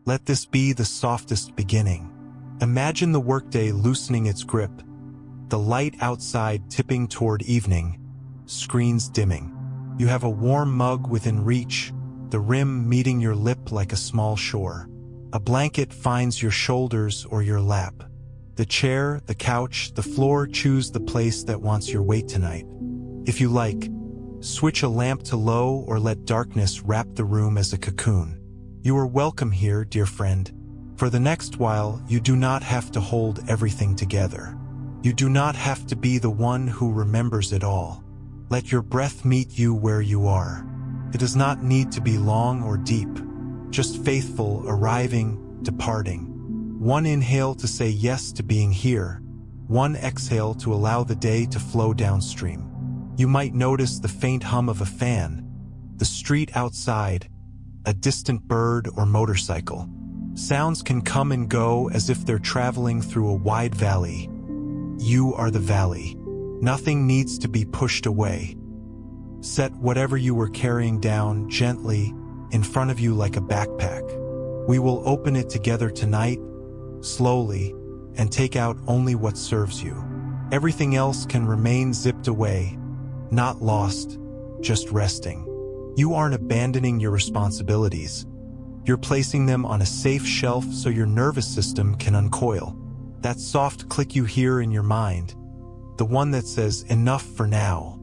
Let this be the softest beginning. Imagine the workday loosening its grip, the light outside tipping toward evening, screens dimming. You have a warm mug within reach, the rim meeting your lip like a small shore. A blanket finds your shoulders or your lap. The chair, the couch, the floor, choose the place that wants your weight tonight. If you like, switch a lamp to low or let darkness wrap the room as a cocoon. You are welcome here, dear friend. For the next while, you do not have to hold everything together. You do not have to be the one who remembers it all. Let your breath meet you where you are. It does not need to be long or deep, just faithful, arriving, departing. One inhale to say yes to being here, one exhale to allow the day to flow downstream. You might notice the faint hum of a fan, the street outside, a distant bird or motorcycle. Sounds can come and go as if they're traveling through a wide valley. You are the valley. Nothing needs to be pushed away. Set whatever you were carrying down gently in front of you like a backpack. We will open it together tonight, slowly, and take out only what serves you. Everything else can remain zipped away, not lost, just resting. You aren't abandoning your responsibilities. You're placing them on a safe shelf so your nervous system can uncoil. That soft click you hear in your mind, the one that says, enough for now.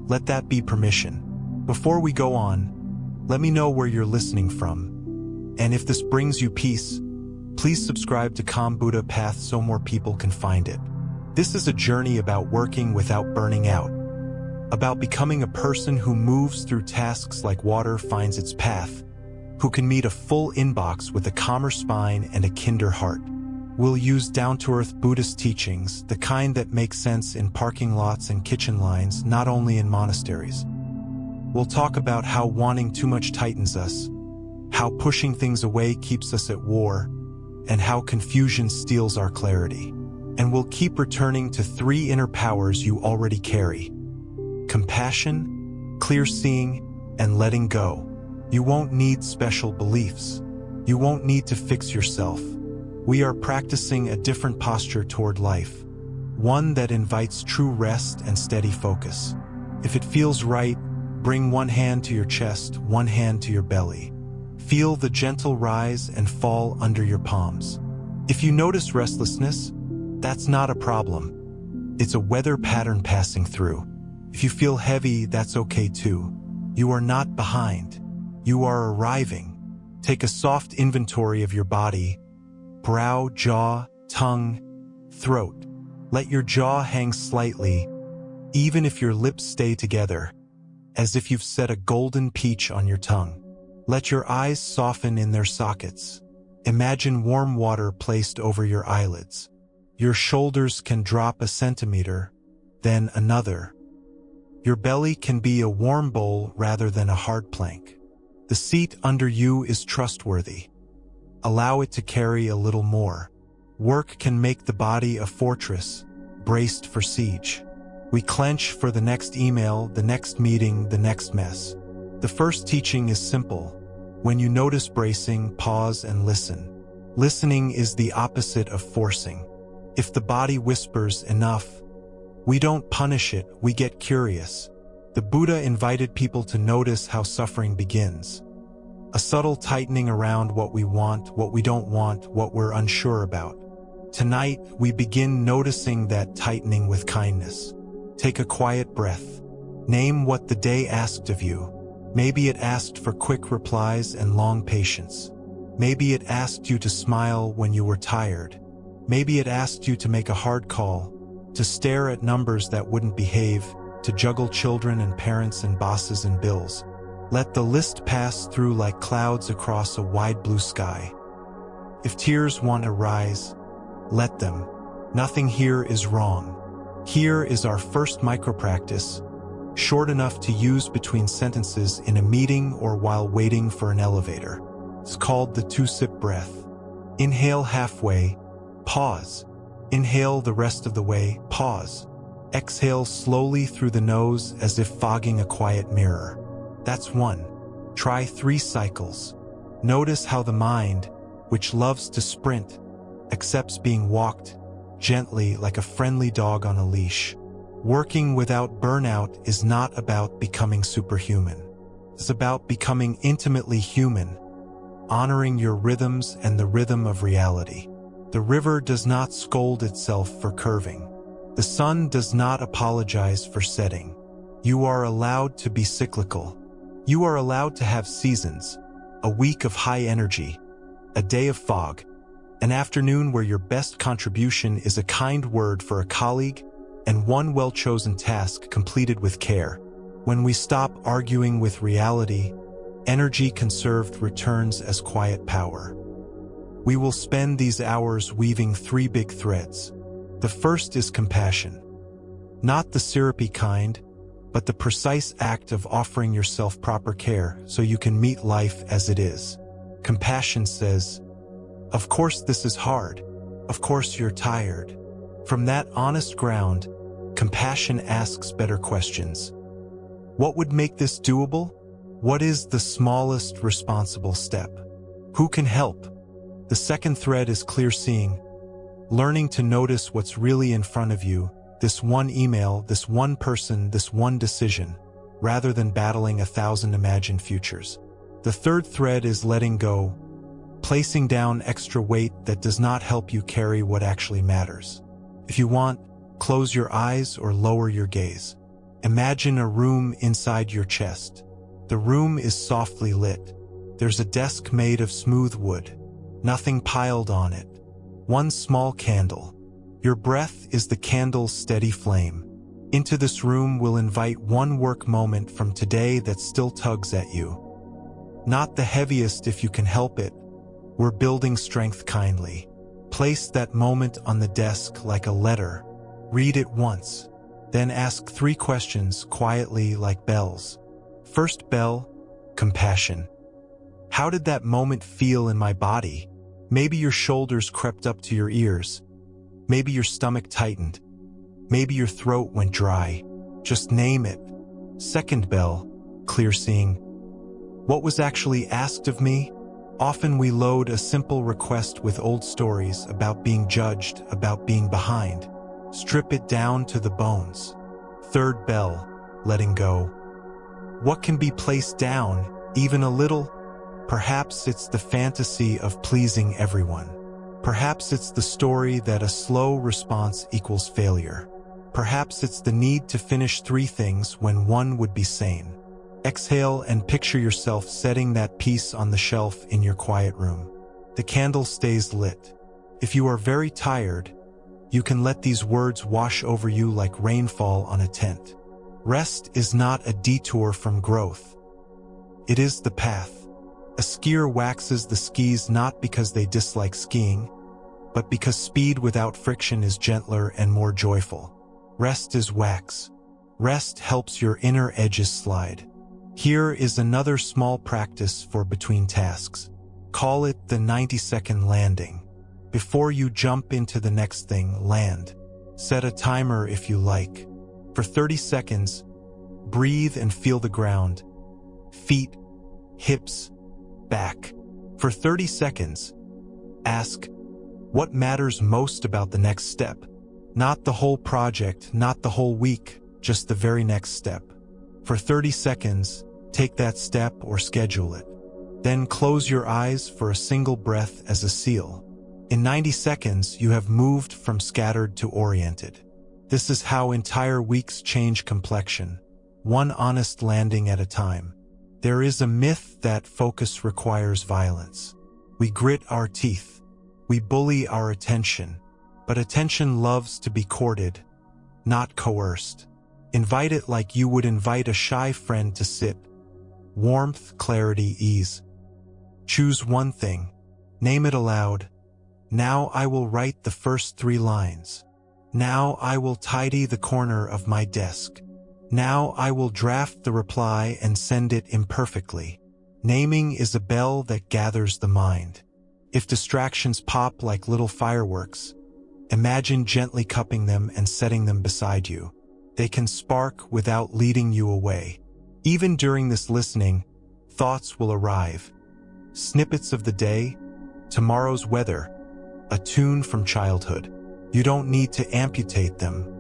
Let that be permission. Before we go on, let me know where you're listening from. And if this brings you peace, please subscribe to Calm Buddha Path so more people can find it. This is a journey about working without burning out, about becoming a person who moves through tasks like water finds its path, who can meet a full inbox with a calmer spine and a kinder heart. We'll use down-to-earth Buddhist teachings, the kind that make sense in parking lots and kitchen lines, not only in monasteries. We'll talk about how wanting too much tightens us, how pushing things away keeps us at war, and how confusion steals our clarity. And we'll keep returning to 3 inner powers you already carry: compassion, clear seeing, and letting go. You won't need special beliefs. You won't need to fix yourself. We are practicing a different posture toward life, one that invites true rest and steady focus. If it feels right, bring one hand to your chest, one hand to your belly. Feel the gentle rise and fall under your palms. If you notice restlessness, that's not a problem. It's a weather pattern passing through. If you feel heavy, that's okay too. You are not behind. You are arriving. Take a soft inventory of your body: brow, jaw, tongue, throat. Let your jaw hang slightly, even if your lips stay together, as if you've set a golden peach on your tongue. Let your eyes soften in their sockets. Imagine warm water placed over your eyelids. Your shoulders can drop a centimeter, then another. Your belly can be a warm bowl rather than a hard plank. The seat under you is trustworthy. Allow it to carry a little more. Work can make the body a fortress, braced for siege. We clench for the next email, the next meeting, the next mess. The first teaching is simple. When you notice bracing, pause and listen. Listening is the opposite of forcing. If the body whispers enough, we don't punish it, we get curious. The Buddha invited people to notice how suffering begins. A subtle tightening around what we want, what we don't want, what we're unsure about. Tonight, we begin noticing that tightening with kindness. Take a quiet breath. Name what the day asked of you. Maybe it asked for quick replies and long patience. Maybe it asked you to smile when you were tired. Maybe it asked you to make a hard call, to stare at numbers that wouldn't behave, to juggle children and parents and bosses and bills. Let the list pass through like clouds across a wide blue sky. If tears want to rise, let them. Nothing here is wrong. Here is our first micro-practice, short enough to use between sentences in a meeting or while waiting for an elevator. It's called the 2-sip breath. Inhale halfway, pause. Inhale the rest of the way, pause. Exhale slowly through the nose as if fogging a quiet mirror. That's 1. Try 3 cycles. Notice how the mind, which loves to sprint, accepts being walked gently like a friendly dog on a leash. Working without burnout is not about becoming superhuman. It's about becoming intimately human, honoring your rhythms and the rhythm of reality. The river does not scold itself for curving. The sun does not apologize for setting. You are allowed to be cyclical. You are allowed to have seasons, a week of high energy, a day of fog, an afternoon where your best contribution is a kind word for a colleague and one well-chosen task completed with care. When we stop arguing with reality, energy conserved returns as quiet power. We will spend these hours weaving 3 big threads. The first is compassion. Not the syrupy kind, but the precise act of offering yourself proper care so you can meet life as it is. Compassion says, "Of course this is hard. Of course you're tired." From that honest ground, compassion asks better questions. What would make this doable? What is the smallest responsible step? Who can help? The second thread is clear seeing, learning to notice what's really in front of you, this one email, this one person, this one decision, rather than battling 1,000 imagined futures. The third thread is letting go, placing down extra weight that does not help you carry what actually matters. If you want, close your eyes or lower your gaze. Imagine a room inside your chest. The room is softly lit. There's a desk made of smooth wood, nothing piled on it. One small candle. Your breath is the candle's steady flame. Into this room we'll invite one work moment from today that still tugs at you. Not the heaviest if you can help it. We're building strength kindly. Place that moment on the desk like a letter. Read it once. Then ask 3 questions quietly like bells. First bell, compassion. How did that moment feel in my body? Maybe your shoulders crept up to your ears. Maybe your stomach tightened. Maybe your throat went dry. Just name it. Second bell, clear seeing. What was actually asked of me? Often we load a simple request with old stories about being judged, about being behind. Strip it down to the bones. Third bell, letting go. What can be placed down, even a little? Perhaps it's the fantasy of pleasing everyone. Perhaps it's the story that a slow response equals failure. Perhaps it's the need to finish 3 things when one would be sane. Exhale and picture yourself setting that piece on the shelf in your quiet room. The candle stays lit. If you are very tired, you can let these words wash over you like rainfall on a tent. Rest is not a detour from growth. It is the path. A skier waxes the skis not because they dislike skiing, but because speed without friction is gentler and more joyful. Rest is wax. Rest helps your inner edges slide. Here is another small practice for between tasks. Call it the 90-second landing. Before you jump into the next thing, land. Set a timer if you like. For 30 seconds, breathe and feel the ground. Feet, hips, back. For 30 seconds, ask, what matters most about the next step? Not the whole project, not the whole week, just the very next step. For 30 seconds, take that step or schedule it. Then close your eyes for a single breath as a seal. In 90 seconds, you have moved from scattered to oriented. This is how entire weeks change complexion, one honest landing at a time. There is a myth that focus requires violence. We grit our teeth. We bully our attention. But attention loves to be courted, not coerced. Invite it like you would invite a shy friend to sit. Warmth, clarity, ease. Choose one thing. Name it aloud. Now I will write the first 3 lines. Now I will tidy the corner of my desk. Now I will draft the reply and send it imperfectly. Naming is a bell that gathers the mind. If distractions pop like little fireworks, imagine gently cupping them and setting them beside you. They can spark without leading you away. Even during this listening, thoughts will arrive. Snippets of the day, tomorrow's weather, a tune from childhood. You don't need to amputate them.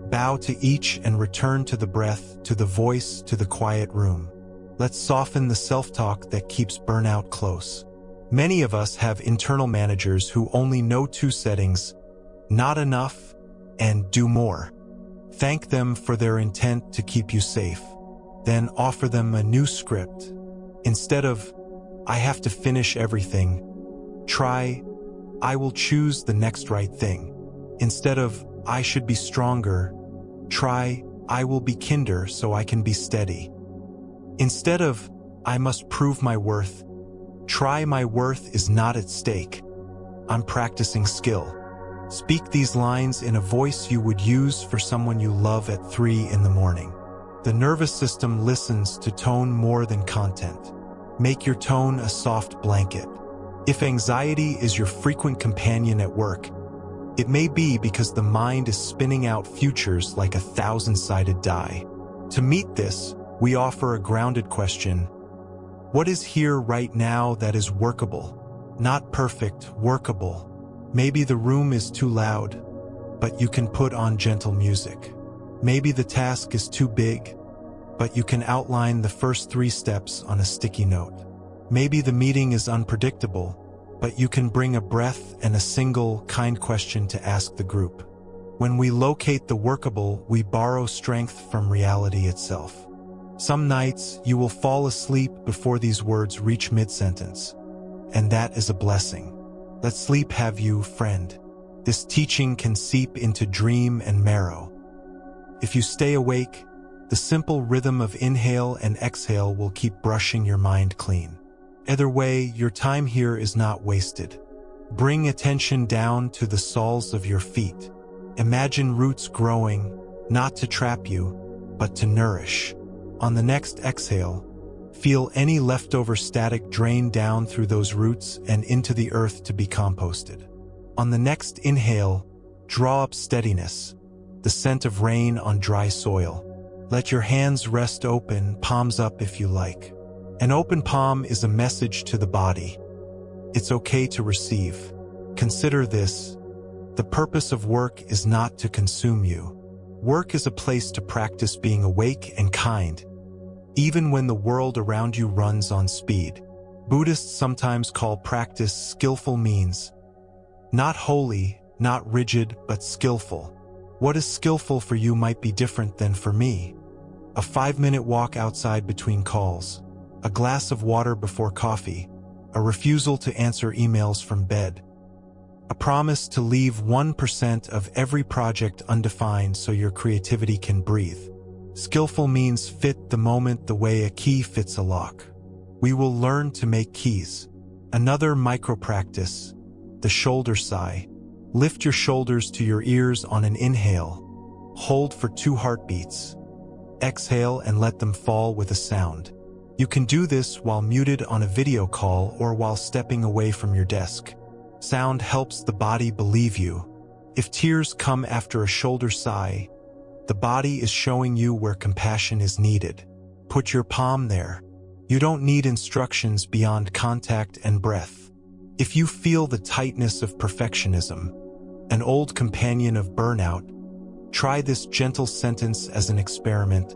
Bow to each and return to the breath, to the voice, to the quiet room. Let's soften the self-talk that keeps burnout close. Many of us have internal managers who only know two settings: not enough and do more. Thank them for their intent to keep you safe. Then offer them a new script. Instead of, "I have to finish everything," try, "I will choose the next right thing." Instead of, "I should be stronger," try, "I will be kinder so I can be steady." Instead of, "I must prove my worth," try, "My worth is not at stake. I'm practicing skill." Speak these lines in a voice you would use for someone you love at 3 in the morning. The nervous system listens to tone more than content. Make your tone a soft blanket. If anxiety is your frequent companion at work, it may be because the mind is spinning out futures like a 1,000-sided die. To meet this, we offer a grounded question. What is here right now that is workable? Not perfect, workable. Maybe the room is too loud, but you can put on gentle music. Maybe the task is too big, but you can outline the first 3 steps on a sticky note. Maybe the meeting is unpredictable, but you can bring a breath and a single, kind question to ask the group. When we locate the workable, we borrow strength from reality itself. Some nights, you will fall asleep before these words reach mid-sentence, and that is a blessing. Let sleep have you, friend. This teaching can seep into dream and marrow. If you stay awake, the simple rhythm of inhale and exhale will keep brushing your mind clean. Either way, your time here is not wasted. Bring attention down to the soles of your feet. Imagine roots growing, not to trap you, but to nourish. On the next exhale, feel any leftover static drain down through those roots and into the earth to be composted. On the next inhale, draw up steadiness, the scent of rain on dry soil. Let your hands rest open, palms up if you like. An open palm is a message to the body. It's okay to receive. Consider this: the purpose of work is not to consume you. Work is a place to practice being awake and kind, even when the world around you runs on speed. Buddhists sometimes call practice skillful means. Not holy, not rigid, but skillful. What is skillful for you might be different than for me. A 5-minute walk outside between calls, a glass of water before coffee, a refusal to answer emails from bed, a promise to leave 1% of every project undefined so your creativity can breathe. Skillful means fit the moment the way a key fits a lock. We will learn to make keys. Another micro-practice, the shoulder sigh. Lift your shoulders to your ears on an inhale. Hold for 2 heartbeats. Exhale and let them fall with a sound. You can do this while muted on a video call or while stepping away from your desk. Sound helps the body believe you. If tears come after a shoulder sigh, the body is showing you where compassion is needed. Put your palm there. You don't need instructions beyond contact and breath. If you feel the tightness of perfectionism, an old companion of burnout, try this gentle sentence as an experiment.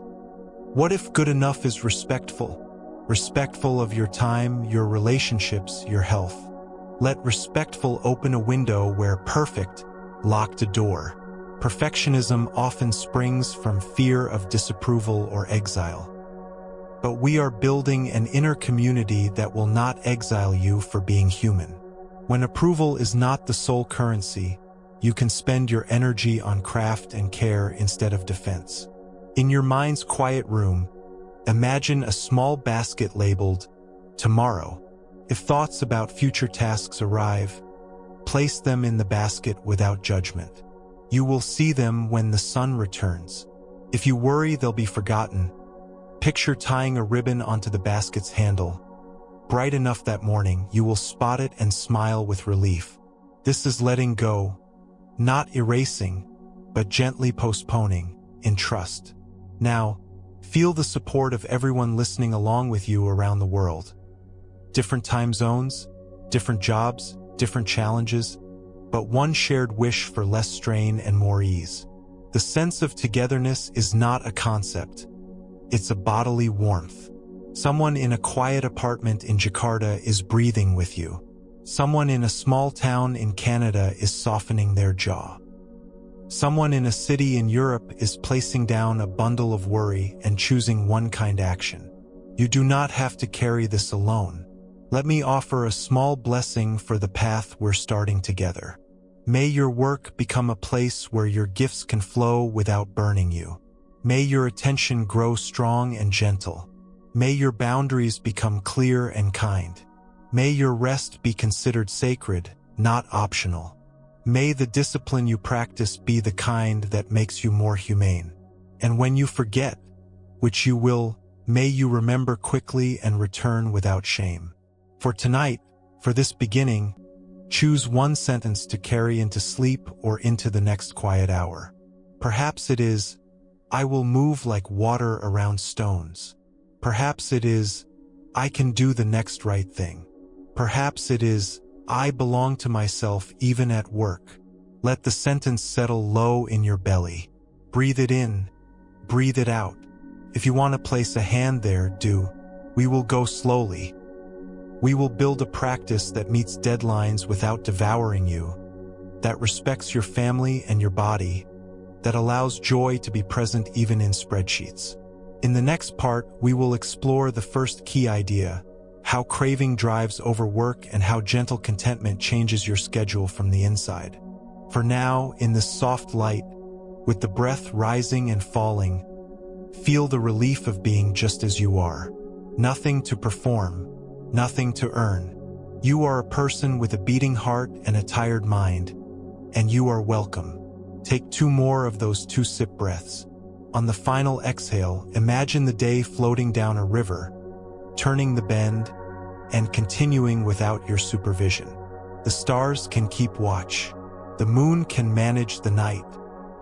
What if good enough is respectful? Respectful of your time, your relationships, your health. Let respectful open a window where perfect locked a door. Perfectionism often springs from fear of disapproval or exile. But we are building an inner community that will not exile you for being human. When approval is not the sole currency, you can spend your energy on craft and care instead of defense. In your mind's quiet room, imagine a small basket labeled tomorrow. If thoughts about future tasks arrive, place them in the basket without judgment. You will see them when the sun returns. If you worry they'll be forgotten, picture tying a ribbon onto the basket's handle. Bright enough that morning, you will spot it and smile with relief. This is letting go, not erasing, but gently postponing, in trust. Now, feel the support of everyone listening along with you around the world. Different time zones, different jobs, different challenges, but one shared wish for less strain and more ease. The sense of togetherness is not a concept. It's a bodily warmth. Someone in a quiet apartment in Jakarta is breathing with you. Someone in a small town in Canada is softening their jaw. Someone in a city in Europe is placing down a bundle of worry and choosing one kind action. You do not have to carry this alone. Let me offer a small blessing for the path we're starting together. May your work become a place where your gifts can flow without burning you. May your attention grow strong and gentle. May your boundaries become clear and kind. May your rest be considered sacred, not optional. May the discipline you practice be the kind that makes you more humane. And when you forget, which you will, may you remember quickly and return without shame. For tonight, for this beginning, choose one sentence to carry into sleep or into the next quiet hour. Perhaps it is, I will move like water around stones. Perhaps it is, I can do the next right thing. Perhaps it is, I belong to myself even at work. Let the sentence settle low in your belly. Breathe it in, breathe it out. If you want to place a hand there, do. We will go slowly. We will build a practice that meets deadlines without devouring you, that respects your family and your body, that allows joy to be present even in spreadsheets. In the next part, we will explore the first key idea, how craving drives overwork and how gentle contentment changes your schedule from the inside. For now, in this soft light, with the breath rising and falling, feel the relief of being just as you are. Nothing to perform, nothing to earn. You are a person with a beating heart and a tired mind, and you are welcome. Take 2 more of those 2-sip breaths. On the final exhale, imagine the day floating down a river, turning the bend, and continuing without your supervision. The stars can keep watch. The moon can manage the night.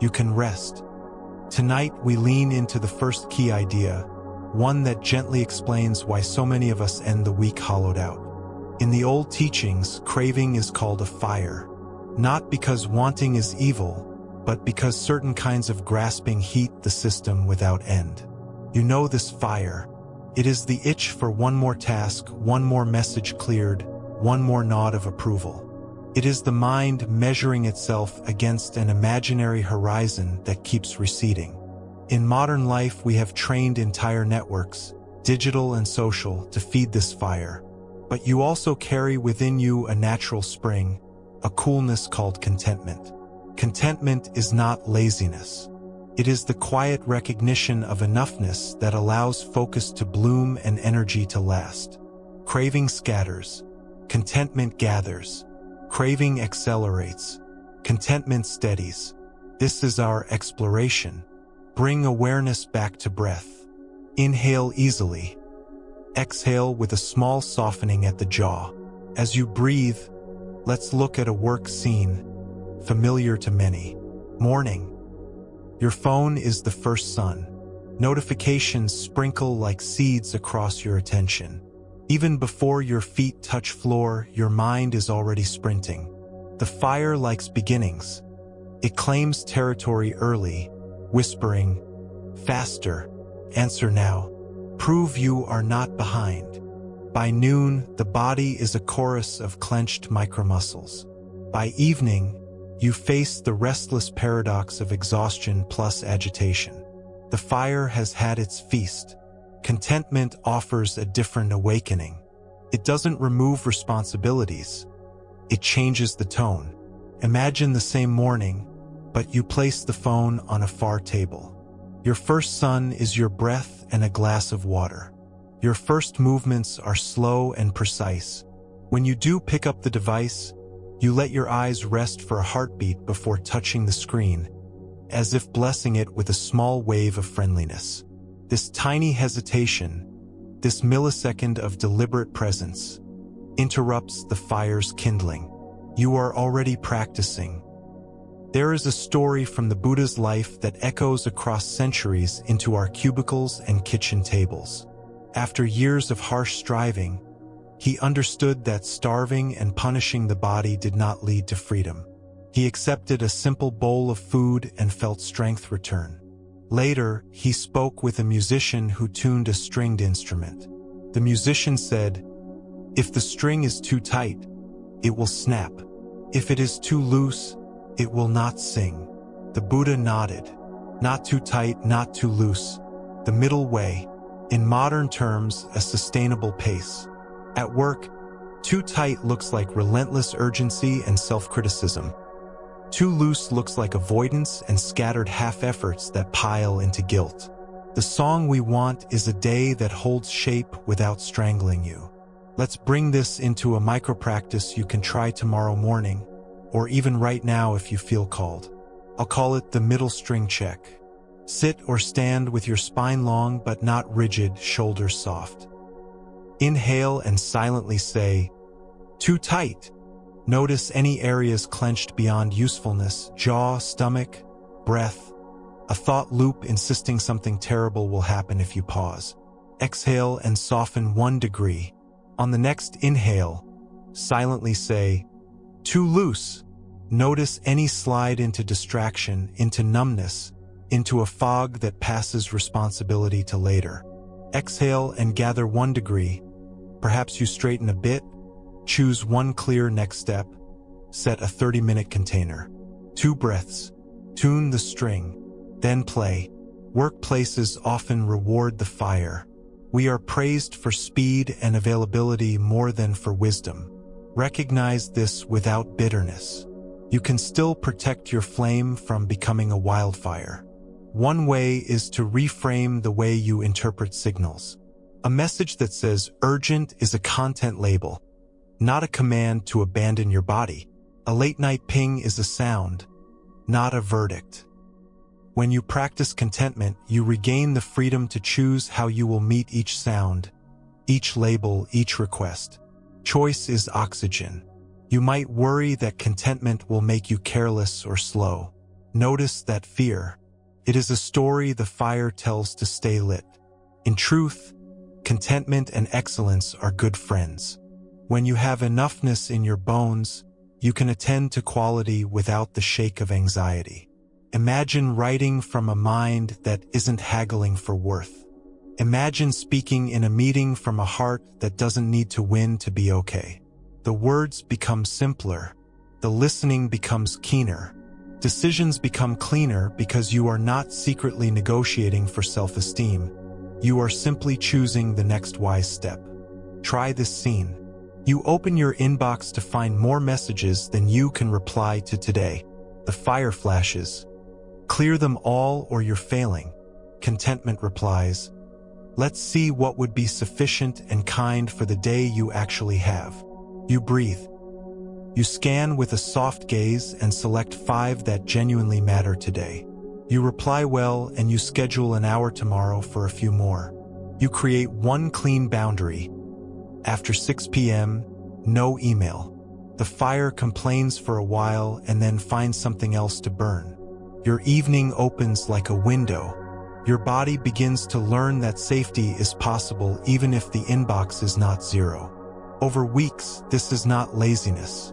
You can rest. Tonight, we lean into the first key idea, one that gently explains why so many of us end the week hollowed out. In the old teachings, craving is called a fire, not because wanting is evil, but because certain kinds of grasping heat the system without end. You know this fire. It is the itch for one more task, one more message cleared, one more nod of approval. It is the mind measuring itself against an imaginary horizon that keeps receding. In modern life, we have trained entire networks, digital and social, to feed this fire. But you also carry within you a natural spring, a coolness called contentment. Contentment is not laziness. It is the quiet recognition of enoughness that allows focus to bloom and energy to last. Craving scatters. Contentment gathers. Craving accelerates. Contentment steadies. This is our exploration. Bring awareness back to breath. Inhale easily. Exhale with a small softening at the jaw. As you breathe, let's look at a work scene, familiar to many. Morning. Your phone is the first sun. Notifications sprinkle like seeds across your attention. Even before your feet touch floor, your mind is already sprinting. The fire likes beginnings. It claims territory early, whispering, faster, answer now, prove you are not behind. By noon, the body is a chorus of clenched micromuscles. By evening, you face the restless paradox of exhaustion plus agitation. The fire has had its feast. Contentment offers a different awakening. It doesn't remove responsibilities. It changes the tone. Imagine the same morning, but you place the phone on a far table. Your first sun is your breath and a glass of water. Your first movements are slow and precise. When you do pick up the device, you let your eyes rest for a heartbeat before touching the screen, as if blessing it with a small wave of friendliness. This tiny hesitation, this millisecond of deliberate presence, interrupts the fire's kindling. You are already practicing. There is a story from the Buddha's life that echoes across centuries into our cubicles and kitchen tables. After years of harsh striving, He understood that starving and punishing the body did not lead to freedom. He accepted a simple bowl of food and felt strength return. Later, he spoke with a musician who tuned a stringed instrument. The musician said, "If the string is too tight, it will snap. If it is too loose, it will not sing." The Buddha nodded. Not too tight, not too loose. The middle way. In modern terms, a sustainable pace. At work, too tight looks like relentless urgency and self-criticism. Too loose looks like avoidance and scattered half-efforts that pile into guilt. The song we want is a day that holds shape without strangling you. Let's bring this into a micro-practice you can try tomorrow morning, or even right now if you feel called. I'll call it the middle string check. Sit or stand with your spine long but not rigid, shoulders soft. Inhale and silently say, "Too tight." Notice any areas clenched beyond usefulness, jaw, stomach, breath. A thought loop insisting something terrible will happen if you pause. Exhale and soften 1 degree. On the next inhale, silently say, "Too loose." Notice any slide into distraction, into numbness, into a fog that passes responsibility to later. Exhale and gather 1 degree. Perhaps you straighten a bit. Choose one clear next step. Set a 30-minute container. 2 breaths. Tune the string. Then play. Workplaces often reward the fire. We are praised for speed and availability more than for wisdom. Recognize this without bitterness. You can still protect your flame from becoming a wildfire. One way is to reframe the way you interpret signals. A message that says urgent is a content label, not a command to abandon your body. A late-night ping is a sound, not a verdict. When you practice contentment, you regain the freedom to choose how you will meet each sound, each label, each request. Choice is oxygen. You might worry that contentment will make you careless or slow. Notice that fear. It is a story the fire tells to stay lit. In truth, contentment and excellence are good friends. When you have enoughness in your bones, you can attend to quality without the shake of anxiety. Imagine writing from a mind that isn't haggling for worth. Imagine speaking in a meeting from a heart that doesn't need to win to be okay. The words become simpler. The listening becomes keener. Decisions become cleaner because you are not secretly negotiating for self-esteem. You are simply choosing the next wise step. Try this scene. You open your inbox to find more messages than you can reply to today. The fire flashes. Clear them all or you're failing. Contentment replies, "Let's see what would be sufficient and kind for the day you actually have." You breathe. You scan with a soft gaze and select 5 that genuinely matter today. You reply well and you schedule an hour tomorrow for a few more. You create 1 clean boundary. After 6 p.m., no email. The fire complains for a while and then finds something else to burn. Your evening opens like a window. Your body begins to learn that safety is possible even if the inbox is not 0. Over weeks, this is not laziness.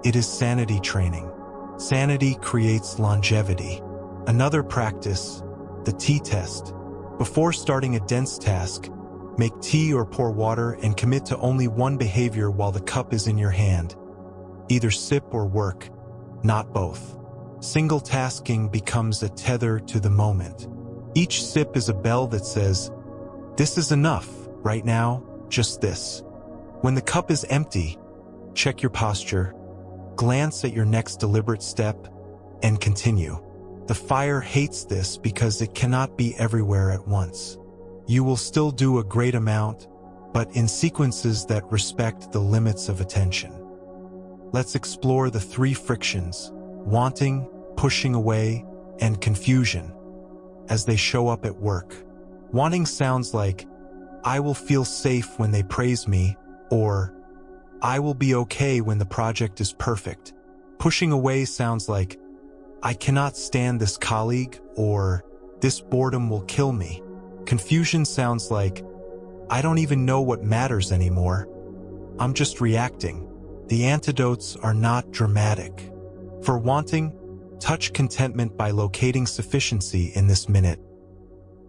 It is sanity training. Sanity creates longevity. Another practice, the tea test. Before starting a dense task, make tea or pour water and commit to only one behavior while the cup is in your hand. Either sip or work, not both. Single tasking becomes a tether to the moment. Each sip is a bell that says, "This is enough, right now, just this." When the cup is empty, check your posture, glance at your next deliberate step, and continue. The fire hates this because it cannot be everywhere at once. You will still do a great amount, but in sequences that respect the limits of attention. Let's explore the 3 frictions, wanting, pushing away, and confusion, as they show up at work. Wanting sounds like, "I will feel safe when they praise me," or "I will be okay when the project is perfect." Pushing away sounds like, "I cannot stand this colleague," or "This boredom will kill me." Confusion sounds like, "I don't even know what matters anymore." I'm just reacting. The antidotes are not dramatic. For wanting, touch contentment by locating sufficiency in this minute.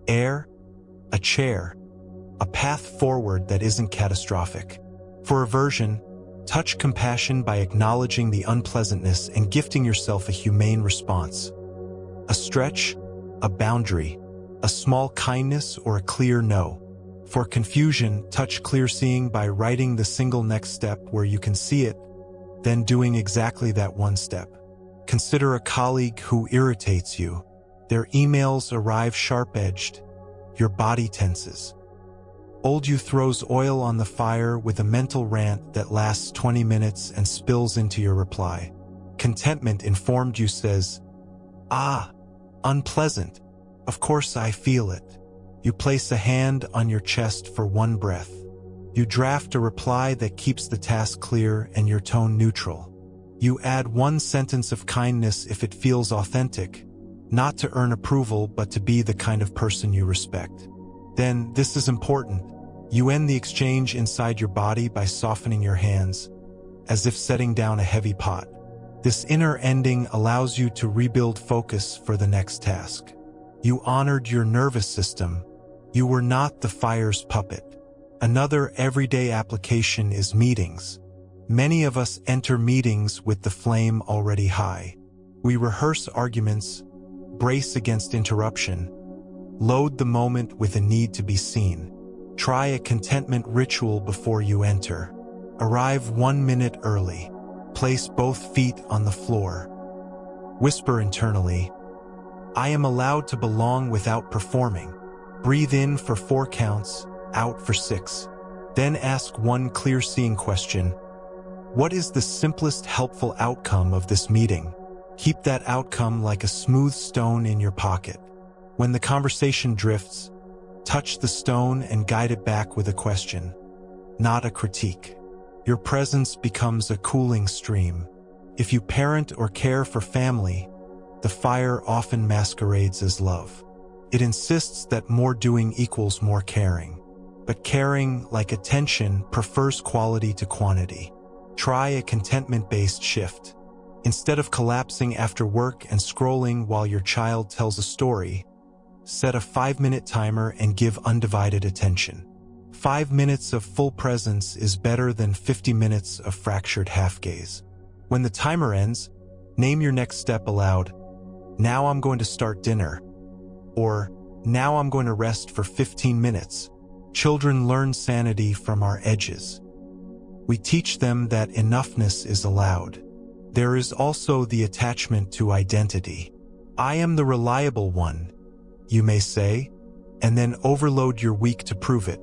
Air, a chair, a path forward that isn't catastrophic. For aversion, touch compassion by acknowledging the unpleasantness and gifting yourself a humane response. A stretch, a boundary, a small kindness or a clear no. For confusion, touch clear seeing by writing the single next step where you can see it, then doing exactly that one step. Consider a colleague who irritates you. Their emails arrive sharp-edged. Your body tenses. Old you throws oil on the fire with a mental rant that lasts 20 minutes and spills into your reply. Contentment informed you says, "Ah, unpleasant. Of course I feel it." You place a hand on your chest for one breath. You draft a reply that keeps the task clear and your tone neutral. You add one sentence of kindness if it feels authentic, not to earn approval but to be the kind of person you respect. Then, this is important, you end the exchange inside your body by softening your hands, as if setting down a heavy pot. This inner ending allows you to rebuild focus for the next task. You honored your nervous system. You were not the fire's puppet. Another everyday application is meetings. Many of us enter meetings with the flame already high. We rehearse arguments, brace against interruption, load the moment with a need to be seen. Try a contentment ritual before you enter. Arrive 1 minute early. Place both feet on the floor. Whisper internally, "I am allowed to belong without performing." Breathe in for 4 counts, out for 6. Then ask one clear-seeing question. What is the simplest helpful outcome of this meeting? Keep that outcome like a smooth stone in your pocket. When the conversation drifts, touch the stone and guide it back with a question, not a critique. Your presence becomes a cooling stream. If you parent or care for family, the fire often masquerades as love. It insists that more doing equals more caring. But caring, like attention, prefers quality to quantity. Try a contentment-based shift. Instead of collapsing after work and scrolling while your child tells a story, set a 5-minute timer and give undivided attention. 5 minutes of full presence is better than 50 minutes of fractured half-gaze. When the timer ends, name your next step aloud. Now I'm going to start dinner. Or, now I'm going to rest for 15 minutes. Children learn sanity from our edges. We teach them that enoughness is allowed. There is also the attachment to identity. I am the reliable one, you may say, and then overload your week to prove it.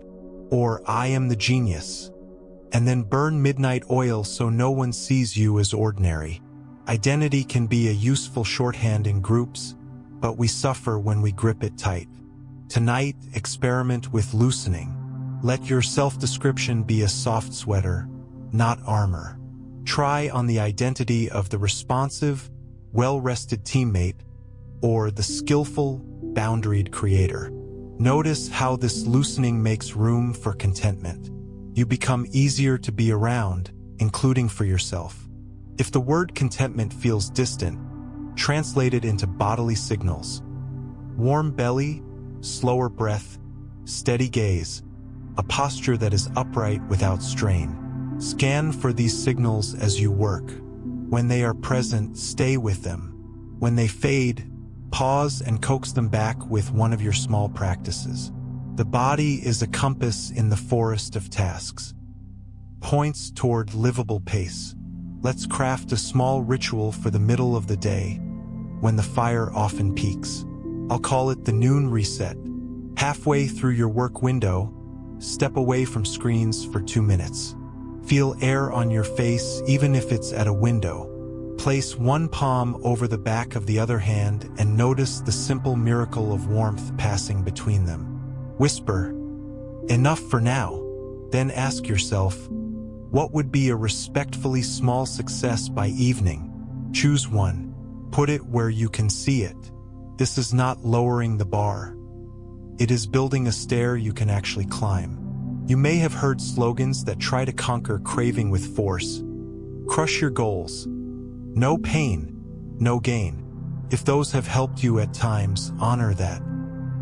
Or I am the genius, and then burn midnight oil so no one sees you as ordinary. Identity can be a useful shorthand in groups, but we suffer when we grip it tight. Tonight, experiment with loosening. Let your self-description be a soft sweater, not armor. Try on the identity of the responsive, well-rested teammate or the skillful, boundaried creator. Notice how this loosening makes room for contentment. You become easier to be around, including for yourself. If the word contentment feels distant, translate it into bodily signals. Warm belly, slower breath, steady gaze, a posture that is upright without strain. Scan for these signals as you work. When they are present, stay with them. When they fade, pause and coax them back with one of your small practices. The body is a compass in the forest of tasks. Points toward livable pace. Let's craft a small ritual for the middle of the day, when the fire often peaks. I'll call it the noon reset. Halfway through your work window, step away from screens for 2 minutes. Feel air on your face even if it's at a window. Place one palm over the back of the other hand and notice the simple miracle of warmth passing between them. Whisper, "Enough for now." Then ask yourself, what would be a respectfully small success by evening? Choose one. Put it where you can see it. This is not lowering the bar. It is building a stair you can actually climb. You may have heard slogans that try to conquer craving with force. Crush your goals. No pain, no gain. If those have helped you at times, honor that.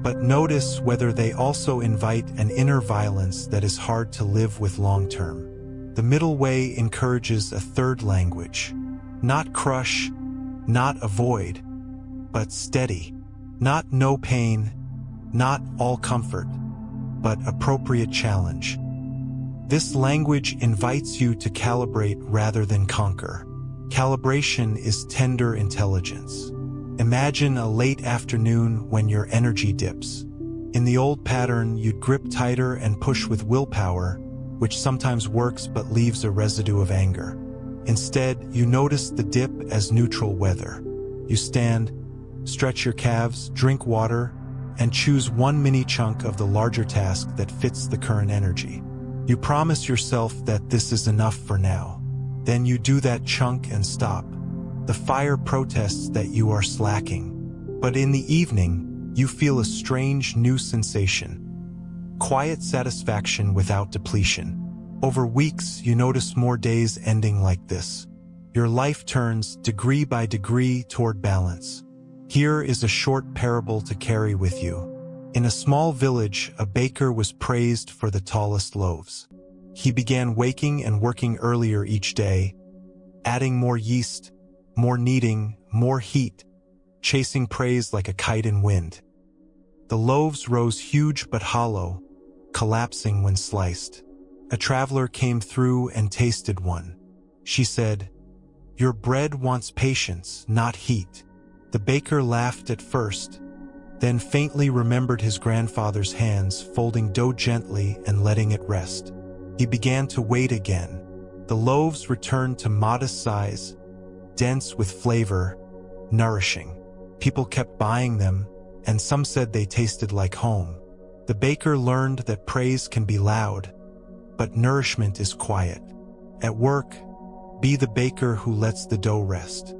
But notice whether they also invite an inner violence that is hard to live with long-term. The middle way encourages a third language. Not crush, not avoid, but steady. Not no pain, not all comfort, but appropriate challenge. This language invites you to calibrate rather than conquer. Calibration is tender intelligence. Imagine a late afternoon when your energy dips. In the old pattern, you'd grip tighter and push with willpower, which sometimes works but leaves a residue of anger. Instead, you notice the dip as neutral weather. You stand, stretch your calves, drink water, and choose one mini chunk of the larger task that fits the current energy. You promise yourself that this is enough for now. Then you do that chunk and stop. The fire protests that you are slacking. But in the evening, you feel a strange new sensation. Quiet satisfaction without depletion. Over weeks, you notice more days ending like this. Your life turns, degree by degree, toward balance. Here is a short parable to carry with you. In a small village, a baker was praised for the tallest loaves. He began waking and working earlier each day, adding more yeast, more kneading, more heat, chasing praise like a kite in wind. The loaves rose huge but hollow, collapsing when sliced. A traveler came through and tasted one. She said, "Your bread wants patience, not heat." The baker laughed at first, then faintly remembered his grandfather's hands folding dough gently and letting it rest. He began to wait again. The loaves returned to modest size, dense with flavor, nourishing. People kept buying them, and some said they tasted like home. The baker learned that praise can be loud, but nourishment is quiet. At work, be the baker who lets the dough rest.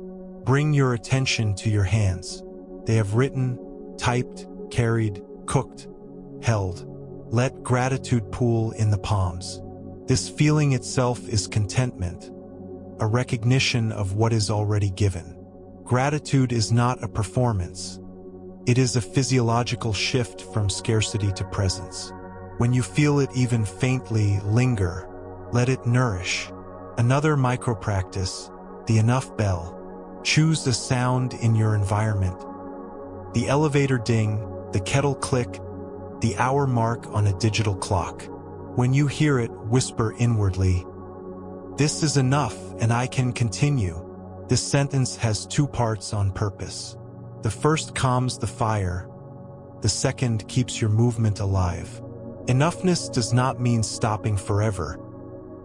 Bring your attention to your hands. They have written, typed, carried, cooked, held. Let gratitude pool in the palms. This feeling itself is contentment, a recognition of what is already given. Gratitude is not a performance. It is a physiological shift from scarcity to presence. When you feel it even faintly, linger. Let it nourish. Another micro-practice, the enough bell. Choose a sound in your environment. The elevator ding, the kettle click, the hour mark on a digital clock. When you hear it, whisper inwardly, "This is enough and I can continue." This sentence has two parts on purpose. The first calms the fire. The second keeps your movement alive. Enoughness does not mean stopping forever.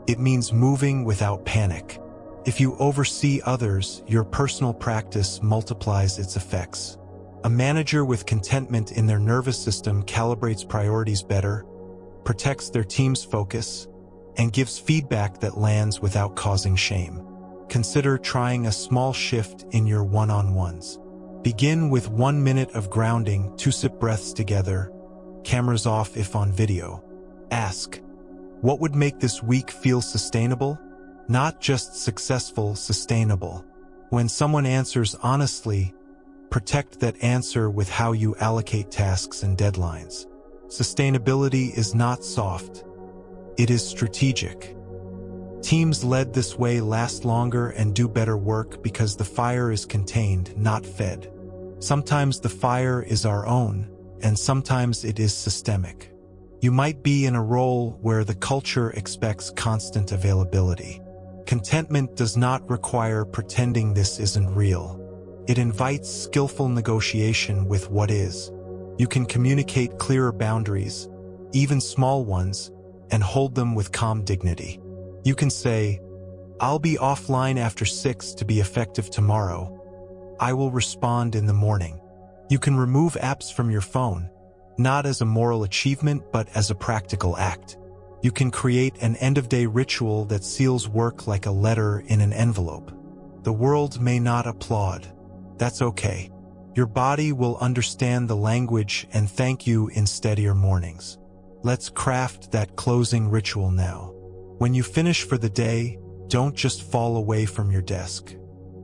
It means moving without panic. If you oversee others, your personal practice multiplies its effects. A manager with contentment in their nervous system calibrates priorities better, protects their team's focus, and gives feedback that lands without causing shame. Consider trying a small shift in your one-on-ones. Begin with 1 minute of grounding, 2 sip breaths together, cameras off if on video. Ask, what would make this week feel sustainable? Not just successful, sustainable. When someone answers honestly, protect that answer with how you allocate tasks and deadlines. Sustainability is not soft. It is strategic. Teams led this way last longer and do better work because the fire is contained, not fed. Sometimes the fire is our own, and sometimes it is systemic. You might be in a role where the culture expects constant availability. Contentment does not require pretending this isn't real. It invites skillful negotiation with what is. You can communicate clearer boundaries, even small ones, and hold them with calm dignity. You can say, "I'll be offline after 6 to be effective tomorrow. I will respond in the morning." You can remove apps from your phone, not as a moral achievement but as a practical act. You can create an end-of-day ritual that seals work like a letter in an envelope. The world may not applaud. That's okay. Your body will understand the language and thank you in steadier mornings. Let's craft that closing ritual now. When you finish for the day, don't just fall away from your desk.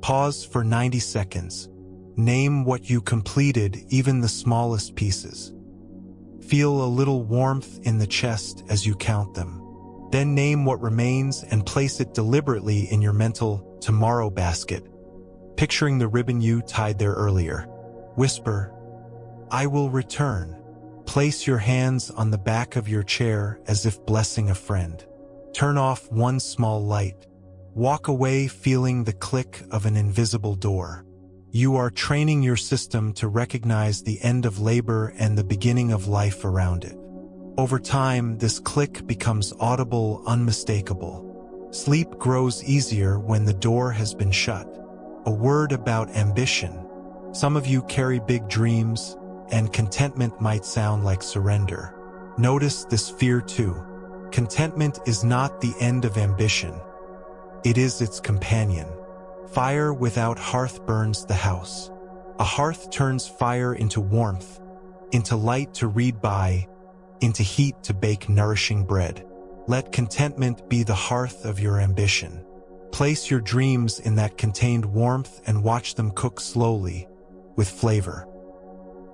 Pause for 90 seconds. Name what you completed, even the smallest pieces. Feel a little warmth in the chest as you count them. Then name what remains and place it deliberately in your mental tomorrow basket, picturing the ribbon you tied there earlier. Whisper, "I will return." Place your hands on the back of your chair as if blessing a friend. Turn off one small light. Walk away feeling the click of an invisible door. You are training your system to recognize the end of labor and the beginning of life around it. Over time, this click becomes audible, unmistakable. Sleep grows easier when the door has been shut. A word about ambition. Some of you carry big dreams, and contentment might sound like surrender. Notice this fear too. Contentment is not the end of ambition. It is its companion. Fire without hearth burns the house. A hearth turns fire into warmth, into light to read by, into heat to bake nourishing bread. Let contentment be the hearth of your ambition. Place your dreams in that contained warmth and watch them cook slowly, with flavor.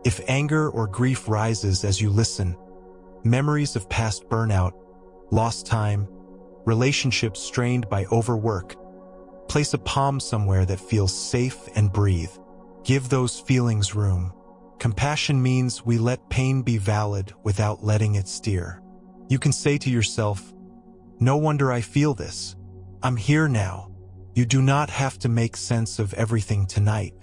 If anger or grief rises as you listen, memories of past burnout, lost time, relationships strained by overwork, place a palm somewhere that feels safe and breathe. Give those feelings room. Compassion means we let pain be valid without letting it steer. You can say to yourself, "No wonder I feel this. I'm here now." You do not have to make sense of everything tonight.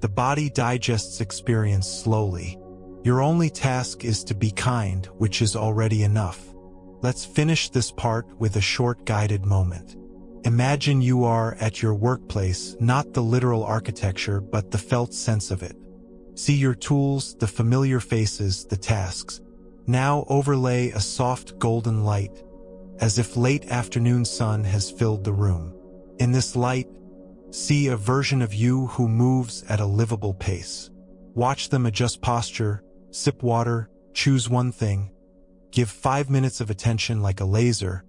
The body digests experience slowly. Your only task is to be kind, which is already enough. Let's finish this part with a short guided moment. Imagine you are at your workplace, not the literal architecture, but the felt sense of it. See your tools, the familiar faces, the tasks. Now overlay a soft golden light, as if late afternoon sun has filled the room. In this light, see a version of you who moves at a livable pace. Watch them adjust posture, sip water, choose one thing, give 5 minutes of attention like a laser,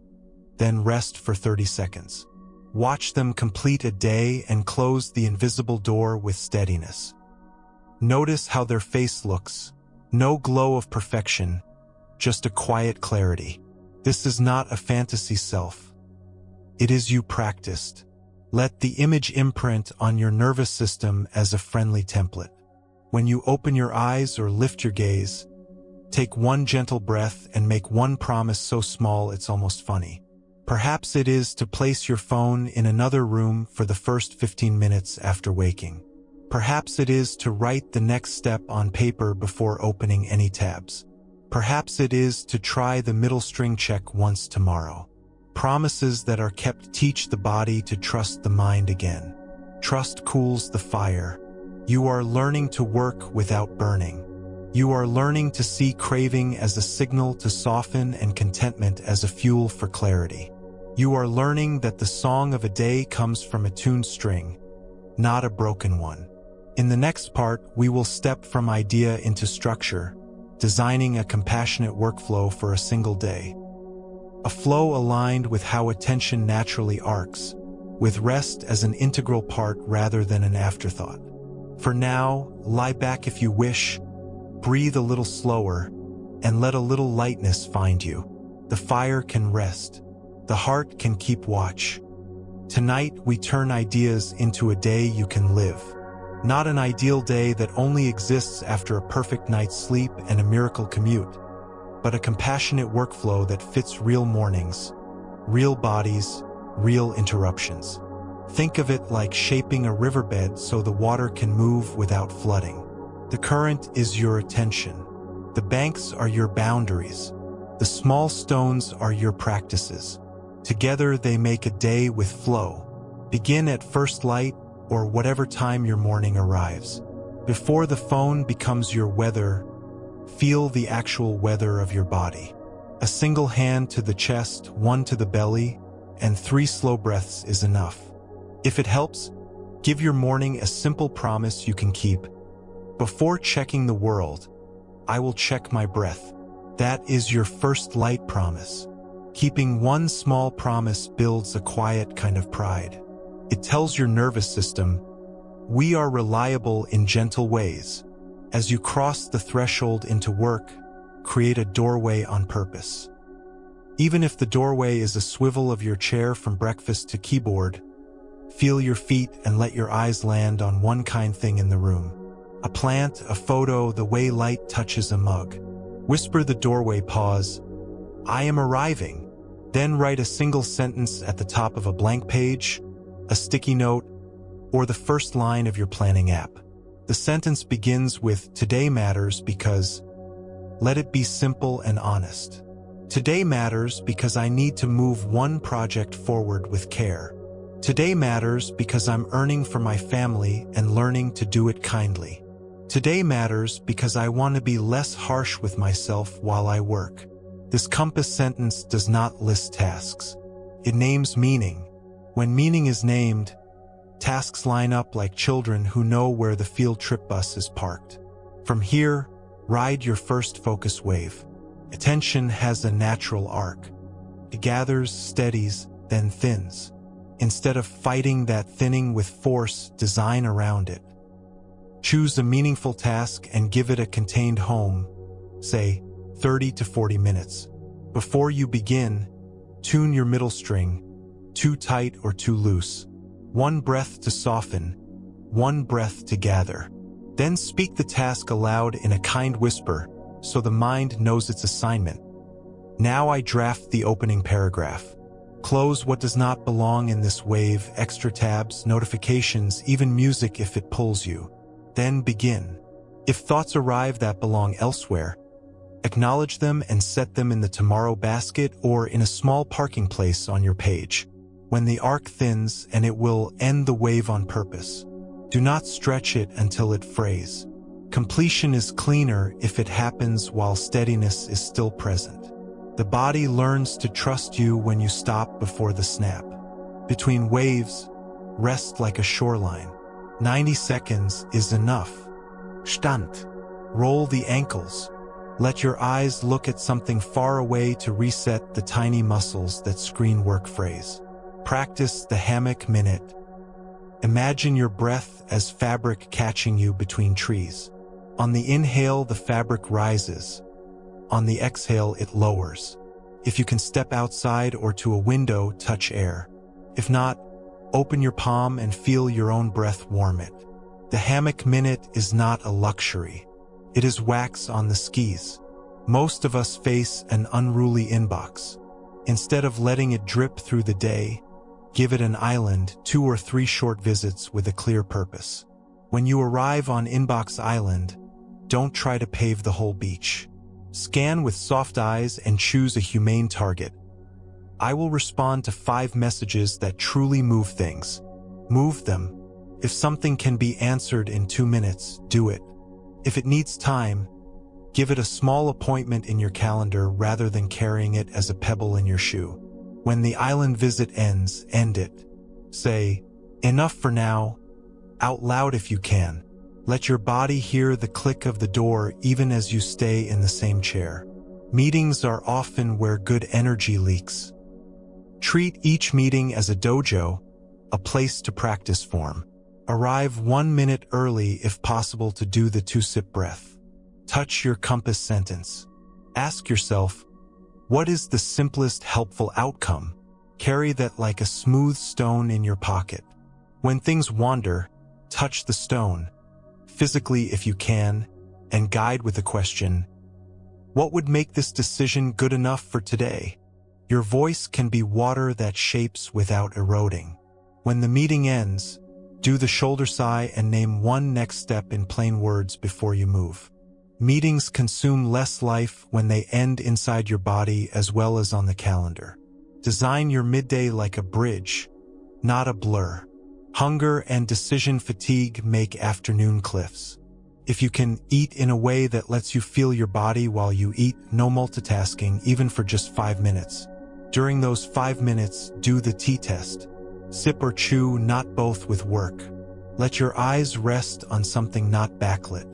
then rest for 30 seconds. Watch them complete a day and close the invisible door with steadiness. Notice how their face looks. No glow of perfection, just a quiet clarity. This is not a fantasy self. It is you practiced. Let the image imprint on your nervous system as a friendly template. When you open your eyes or lift your gaze, take one gentle breath and make one promise so small it's almost funny. Perhaps it is to place your phone in another room for the first 15 minutes after waking. Perhaps it is to write the next step on paper before opening any tabs. Perhaps it is to try the middle string check once tomorrow. Promises that are kept teach the body to trust the mind again. Trust cools the fire. You are learning to work without burning. You are learning to see craving as a signal to soften and contentment as a fuel for clarity. You are learning that the song of a day comes from a tuned string, not a broken one. In the next part, we will step from idea into structure, designing a compassionate workflow for a single day. A flow aligned with how attention naturally arcs, with rest as an integral part rather than an afterthought. For now, lie back if you wish, breathe a little slower, and let a little lightness find you. The fire can rest. The heart can keep watch. Tonight, we turn ideas into a day you can live. Not an ideal day that only exists after a perfect night's sleep and a miracle commute, but a compassionate workflow that fits real mornings, real bodies, real interruptions. Think of it like shaping a riverbed so the water can move without flooding. The current is your attention. The banks are your boundaries. The small stones are your practices. Together they make a day with flow. Begin at first light or whatever time your morning arrives. Before the phone becomes your weather, feel the actual weather of your body. A single hand to the chest, one to the belly, and 3 slow breaths is enough. If it helps, give your morning a simple promise you can keep. Before checking the world, I will check my breath. That is your first light promise. Keeping one small promise builds a quiet kind of pride. It tells your nervous system, we are reliable in gentle ways. As you cross the threshold into work, create a doorway on purpose. Even if the doorway is a swivel of your chair from breakfast to keyboard, feel your feet and let your eyes land on one kind thing in the room. A plant, a photo, the way light touches a mug. Whisper the doorway pause, I am arriving. Then write a single sentence at the top of a blank page, a sticky note, or the first line of your planning app. The sentence begins with, today matters because, let it be simple and honest. Today matters because I need to move one project forward with care. Today matters because I'm earning for my family and learning to do it kindly. Today matters because I want to be less harsh with myself while I work. This compass sentence does not list tasks. It names meaning. When meaning is named, tasks line up like children who know where the field trip bus is parked. From here, ride your first focus wave. Attention has a natural arc. It gathers, steadies, then thins. Instead of fighting that thinning with force, design around it. Choose a meaningful task and give it a contained home, say 30 to 40 minutes. Before you begin, tune your middle string, too tight or too loose. One breath to soften, one breath to gather. Then speak the task aloud in a kind whisper so the mind knows its assignment. Now I draft the opening paragraph. Close what does not belong in this wave, extra tabs, notifications, even music if it pulls you. Then begin. If thoughts arrive that belong elsewhere, acknowledge them and set them in the tomorrow basket or in a small parking place on your page. When the arc thins, and it will end the wave on purpose. Do not stretch it until it frays. Completion is cleaner if it happens while steadiness is still present. The body learns to trust you when you stop before the snap. Between waves, rest like a shoreline. 90 seconds is enough. Stand. Roll the ankles. Let your eyes look at something far away to reset the tiny muscles that screen work phrase. Practice the hammock minute. Imagine your breath as fabric catching you between trees. On the inhale, the fabric rises. On the exhale, it lowers. If you can step outside or to a window, touch air. If not, open your palm and feel your own breath warm it. The hammock minute is not a luxury. It is wax on the skis. Most of us face an unruly inbox. Instead of letting it drip through the day, give it an island, 2 or 3 short visits with a clear purpose. When you arrive on Inbox Island, don't try to pave the whole beach. Scan with soft eyes and choose a humane target. I will respond to 5 messages that truly move things. Move them. If something can be answered in 2 minutes, do it. If it needs time, give it a small appointment in your calendar rather than carrying it as a pebble in your shoe. When the island visit ends, end it. Say, enough for now, out loud if you can. Let your body hear the click of the door even as you stay in the same chair. Meetings are often where good energy leaks. Treat each meeting as a dojo, a place to practice form. Arrive 1 minute early if possible to do the 2-sip breath. Touch your compass sentence. Ask yourself, what is the simplest helpful outcome? Carry that like a smooth stone in your pocket. When things wander, touch the stone, physically if you can, and guide with a question. What would make this decision good enough for today? Your voice can be water that shapes without eroding. When the meeting ends, do the shoulder sigh and name one next step in plain words before you move. Meetings consume less life when they end inside your body as well as on the calendar. Design your midday like a bridge, not a blur. Hunger and decision fatigue make afternoon cliffs. If you can eat in a way that lets you feel your body while you eat, no multitasking, even for just 5 minutes. During those 5 minutes, do the T-test. Sip or chew, not both with work. Let your eyes rest on something not backlit.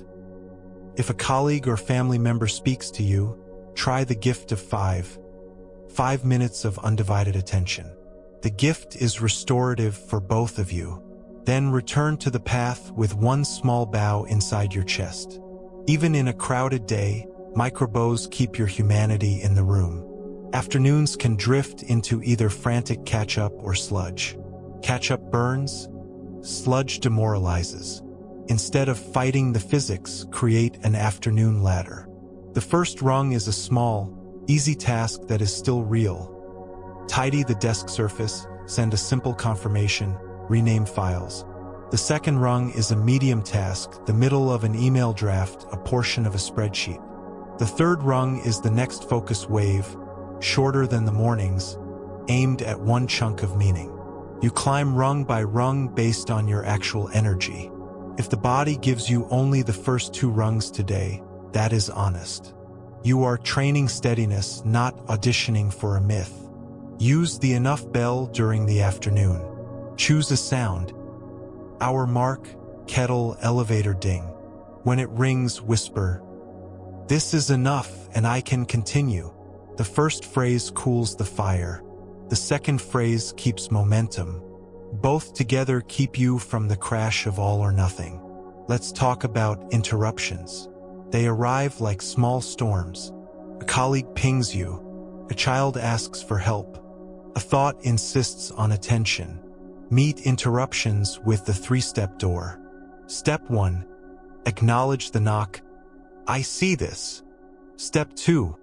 If a colleague or family member speaks to you, try the gift of 5 minutes of undivided attention. The gift is restorative for both of you. Then return to the path with one small bow inside your chest. Even in a crowded day, microbows keep your humanity in the room. Afternoons can drift into either frantic catch-up or sludge. Catch-up burns, sludge demoralizes. Instead of fighting the physics, create an afternoon ladder. The first rung is a small, easy task that is still real. Tidy the desk surface, send a simple confirmation, rename files. The second rung is a medium task, the middle of an email draft, a portion of a spreadsheet. The third rung is the next focus wave, shorter than the mornings, aimed at one chunk of meaning. You climb rung by rung based on your actual energy. If the body gives you only the first 2 rungs today, that is honest. You are training steadiness, not auditioning for a myth. Use the enough bell during the afternoon. Choose a sound. Hour mark, kettle, elevator ding. When it rings, whisper, "This is enough and I can continue." The first phrase cools the fire. The second phrase keeps momentum. Both together keep you from the crash of all or nothing. Let's talk about interruptions. They arrive like small storms. A colleague pings you. A child asks for help. A thought insists on attention. Meet interruptions with the 3-step door. Step 1. Acknowledge the knock. I see this. Step 2.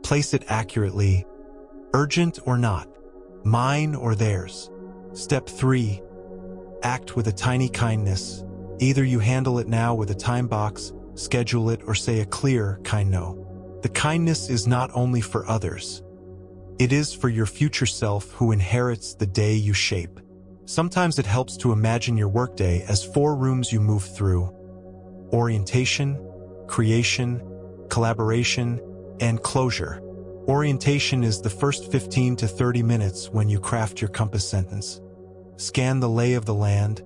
Place it accurately. Urgent or not. Mine or theirs. Step 3. Act with a tiny kindness. Either you handle it now with a time box, schedule it, or say a clear, kind no. The kindness is not only for others. It is for your future self who inherits the day you shape. Sometimes it helps to imagine your workday as 4 rooms you move through: orientation, creation, collaboration, and closure. Orientation is the first 15 to 30 minutes when you craft your compass sentence. Scan the lay of the land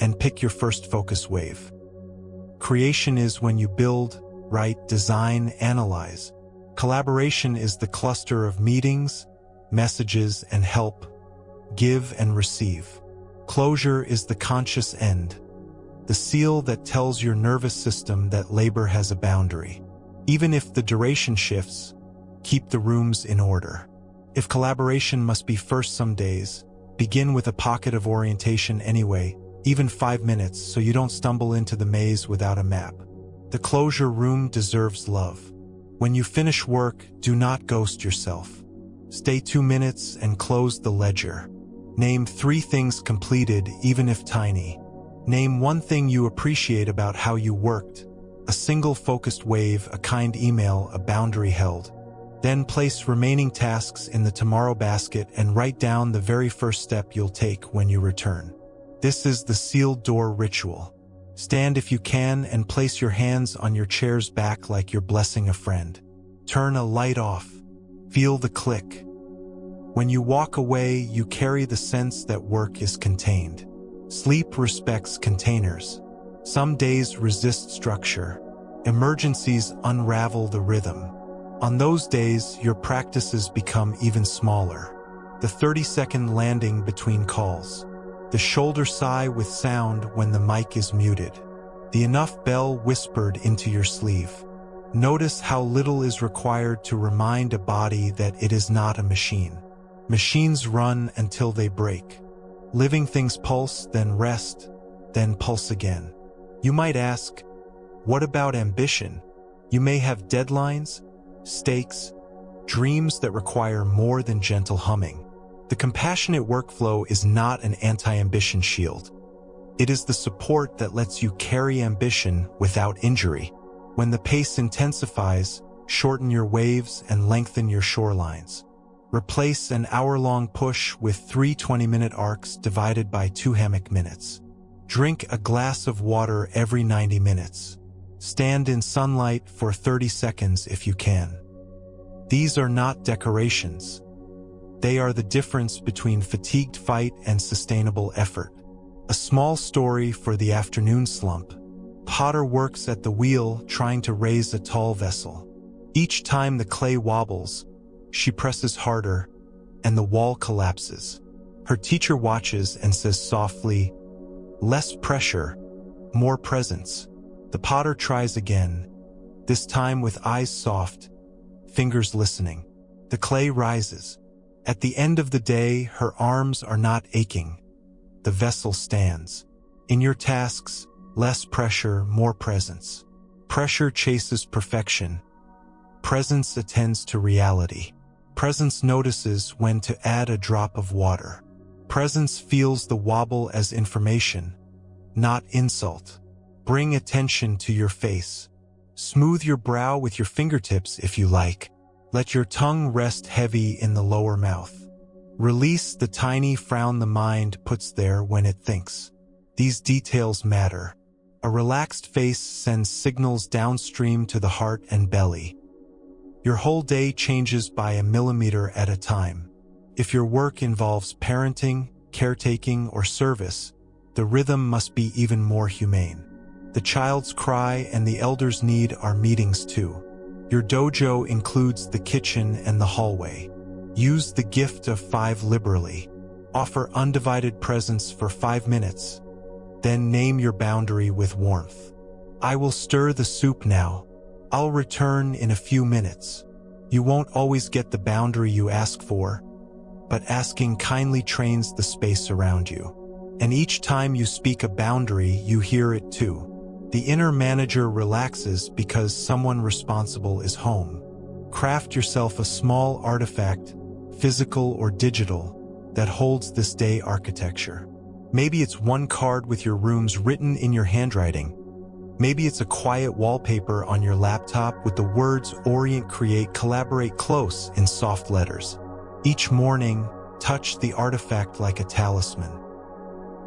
and pick your first focus wave. Creation is when you build, write, design, analyze. Collaboration is the cluster of meetings, messages, and help, give and receive. Closure is the conscious end, the seal that tells your nervous system that labor has a boundary. Even if the duration shifts, keep the rooms in order. If collaboration must be first some days, begin with a pocket of orientation anyway, even 5 minutes, so you don't stumble into the maze without a map. The closure room deserves love. When you finish work, do not ghost yourself. Stay 2 minutes and close the ledger. Name 3 things completed, even if tiny. Name 1 thing you appreciate about how you worked. A single focused wave, a kind email, a boundary held. Then place remaining tasks in the tomorrow basket and write down the very first step you'll take when you return. This is the sealed door ritual. Stand if you can and place your hands on your chair's back like you're blessing a friend. Turn a light off. Feel the click. When you walk away, you carry the sense that work is contained. Sleep respects containers. Some days resist structure. Emergencies unravel the rhythm. On those days, your practices become even smaller. The 30-second landing between calls. The shoulder sigh with sound when the mic is muted. The enough bell whispered into your sleeve. Notice how little is required to remind a body that it is not a machine. Machines run until they break. Living things pulse, then rest, then pulse again. You might ask, what about ambition? You may have deadlines, stakes, dreams that require more than gentle humming. The compassionate workflow is not an anti-ambition shield. It is the support that lets you carry ambition without injury. When the pace intensifies, shorten your waves and lengthen your shorelines. Replace an hour-long push with 3 20-minute arcs divided by 2 hammock minutes. Drink a glass of water every 90 minutes. Stand in sunlight for 30 seconds if you can. These are not decorations. They are the difference between fatigued fight and sustainable effort. A small story for the afternoon slump. Potter works at the wheel trying to raise a tall vessel. Each time the clay wobbles, she presses harder, and the wall collapses. Her teacher watches and says softly, "Less pressure, more presence." The potter tries again, this time with eyes soft, fingers listening. The clay rises. At the end of the day, her arms are not aching. The vessel stands. In your tasks, less pressure, more presence. Pressure chases perfection. Presence attends to reality. Presence notices when to add a drop of water. Presence feels the wobble as information, not insult. Bring attention to your face. Smooth your brow with your fingertips if you like. Let your tongue rest heavy in the lower mouth. Release the tiny frown the mind puts there when it thinks. These details matter. A relaxed face sends signals downstream to the heart and belly. Your whole day changes by a millimeter at a time. If your work involves parenting, caretaking, or service, the rhythm must be even more humane. The child's cry and the elder's need are meetings too. Your dojo includes the kitchen and the hallway. Use the gift of 5 liberally. Offer undivided presence for 5 minutes. Then name your boundary with warmth. I will stir the soup now. I'll return in a few minutes. You won't always get the boundary you ask for, but asking kindly trains the space around you. And each time you speak a boundary, you hear it too. The inner manager relaxes because someone responsible is home. Craft yourself a small artifact, physical or digital, that holds this day architecture. Maybe it's one card with your rooms written in your handwriting. Maybe it's a quiet wallpaper on your laptop with the words orient, create, collaborate close in soft letters. Each morning, touch the artifact like a talisman.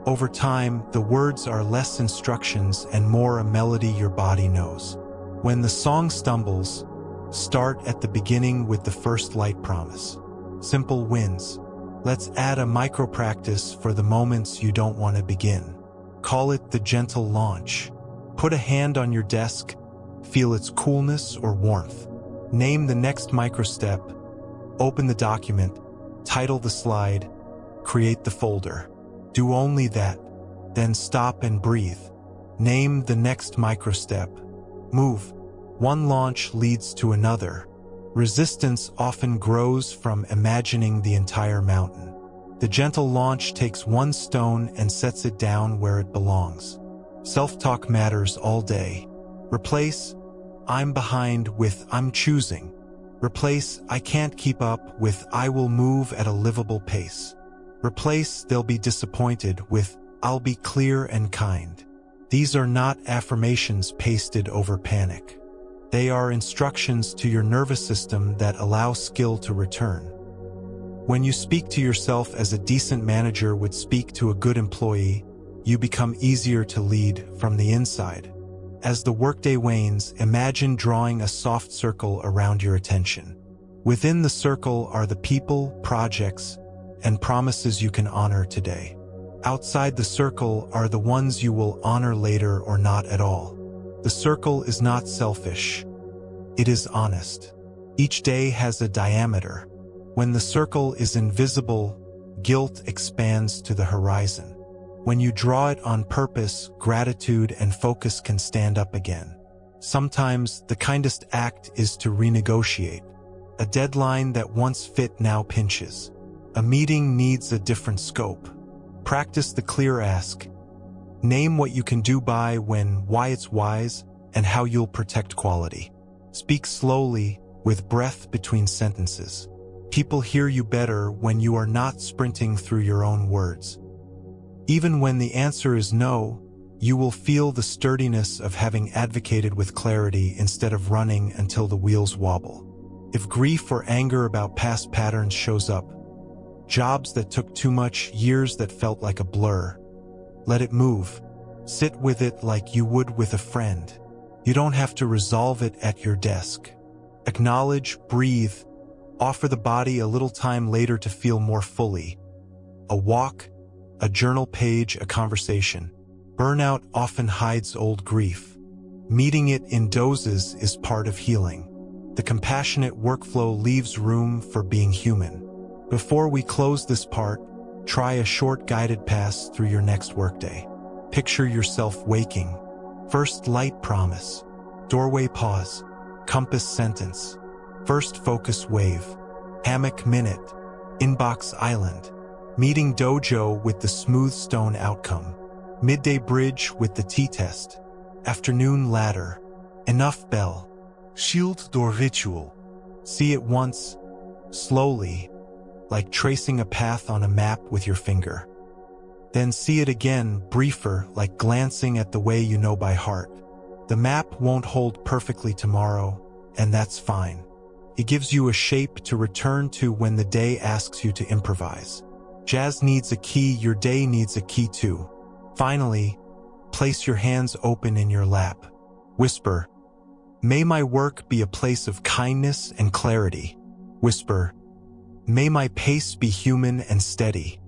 Over time, the words are less instructions and more a melody your body knows. When the song stumbles, start at the beginning with the first light promise. Simple wins. Let's add a micro practice for the moments you don't want to begin. Call it the gentle launch. Put a hand on your desk, feel its coolness or warmth. Name the next micro step, open the document, title the slide, create the folder. Do only that, then stop and breathe. Name the next micro step. Move. One launch leads to another. Resistance often grows from imagining the entire mountain. The gentle launch takes one stone and sets it down where it belongs. Self-talk matters all day. Replace "I'm behind" with "I'm choosing." Replace "I can't keep up" with "I will move at a livable pace." Replace "they'll be disappointed" with "I'll be clear and kind." These are not affirmations pasted over panic. They are instructions to your nervous system that allow skill to return. When you speak to yourself as a decent manager would speak to a good employee, you become easier to lead from the inside. As the workday wanes, imagine drawing a soft circle around your attention. Within the circle are the people, projects, and promises you can honor today. Outside the circle are the ones you will honor later or not at all. The circle is not selfish. It is honest. Each day has a diameter. When the circle is invisible, guilt expands to the horizon. When you draw it on purpose, gratitude and focus can stand up again. Sometimes the kindest act is to renegotiate. A deadline that once fit now pinches. A meeting needs a different scope. Practice the clear ask. Name what you can do by, when, why it's wise, and how you'll protect quality. Speak slowly, with breath between sentences. People hear you better when you are not sprinting through your own words. Even when the answer is no, you will feel the sturdiness of having advocated with clarity instead of running until the wheels wobble. If grief or anger about past patterns shows up, jobs that took too much, years that felt like a blur, let it move. Sit with it like you would with a friend. You don't have to resolve it at your desk. Acknowledge, breathe, offer the body a little time later to feel more fully. A walk, a journal page, a conversation. Burnout often hides old grief. Meeting it in doses is part of healing. The compassionate workflow leaves room for being human. Before we close this part, try a short guided pass through your next workday. Picture yourself waking. First light promise. Doorway pause. Compass sentence. First focus wave. Hammock minute. Inbox island. Meeting dojo with the smooth stone outcome. Midday bridge with the T-test. Afternoon ladder. Enough bell. Shield door ritual. See it once, slowly, like tracing a path on a map with your finger. Then see it again, briefer, like glancing at the way you know by heart. The map won't hold perfectly tomorrow, and that's fine. It gives you a shape to return to when the day asks you to improvise. Jazz needs a key, your day needs a key too. Finally, place your hands open in your lap. Whisper, "May my work be a place of kindness and clarity." Whisper, "May my pace be human and steady."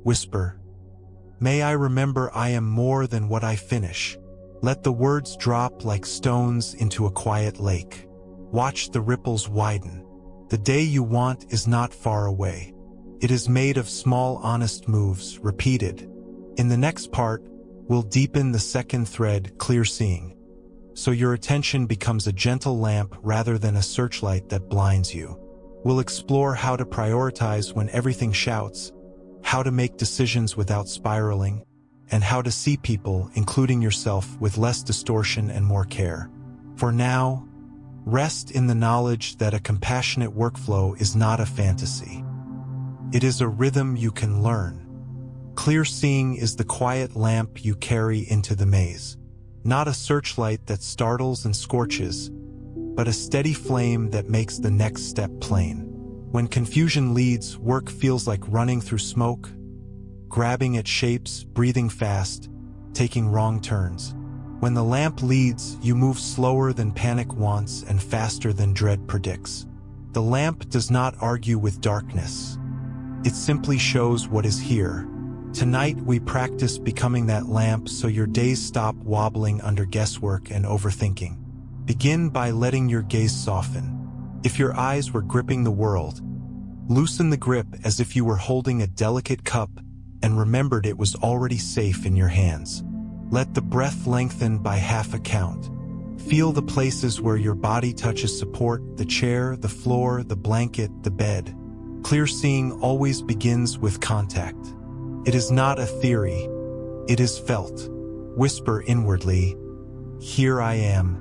Whisper, "May I remember I am more than what I finish." Let the words drop like stones into a quiet lake. Watch the ripples widen. The day you want is not far away. It is made of small, honest moves, repeated. In the next part, we'll deepen the second thread, clear seeing. So your attention becomes a gentle lamp rather than a searchlight that blinds you. We'll explore how to prioritize when everything shouts, how to make decisions without spiraling, and how to see people, including yourself, with less distortion and more care. For now, rest in the knowledge that a compassionate workflow is not a fantasy. It is a rhythm you can learn. Clear seeing is the quiet lamp you carry into the maze. Not a searchlight that startles and scorches, but a steady flame that makes the next step plain. When confusion leads, work feels like running through smoke, grabbing at shapes, breathing fast, taking wrong turns. When the lamp leads, you move slower than panic wants and faster than dread predicts. The lamp does not argue with darkness. It simply shows what is here. Tonight, we practice becoming that lamp so your days stop wobbling under guesswork and overthinking. Begin by letting your gaze soften. If your eyes were gripping the world, loosen the grip as if you were holding a delicate cup and remembered it was already safe in your hands. Let the breath lengthen by half a count. Feel the places where your body touches support, the chair, the floor, the blanket, the bed. Clear seeing always begins with contact. It is not a theory, it is felt. Whisper inwardly, "Here I am,"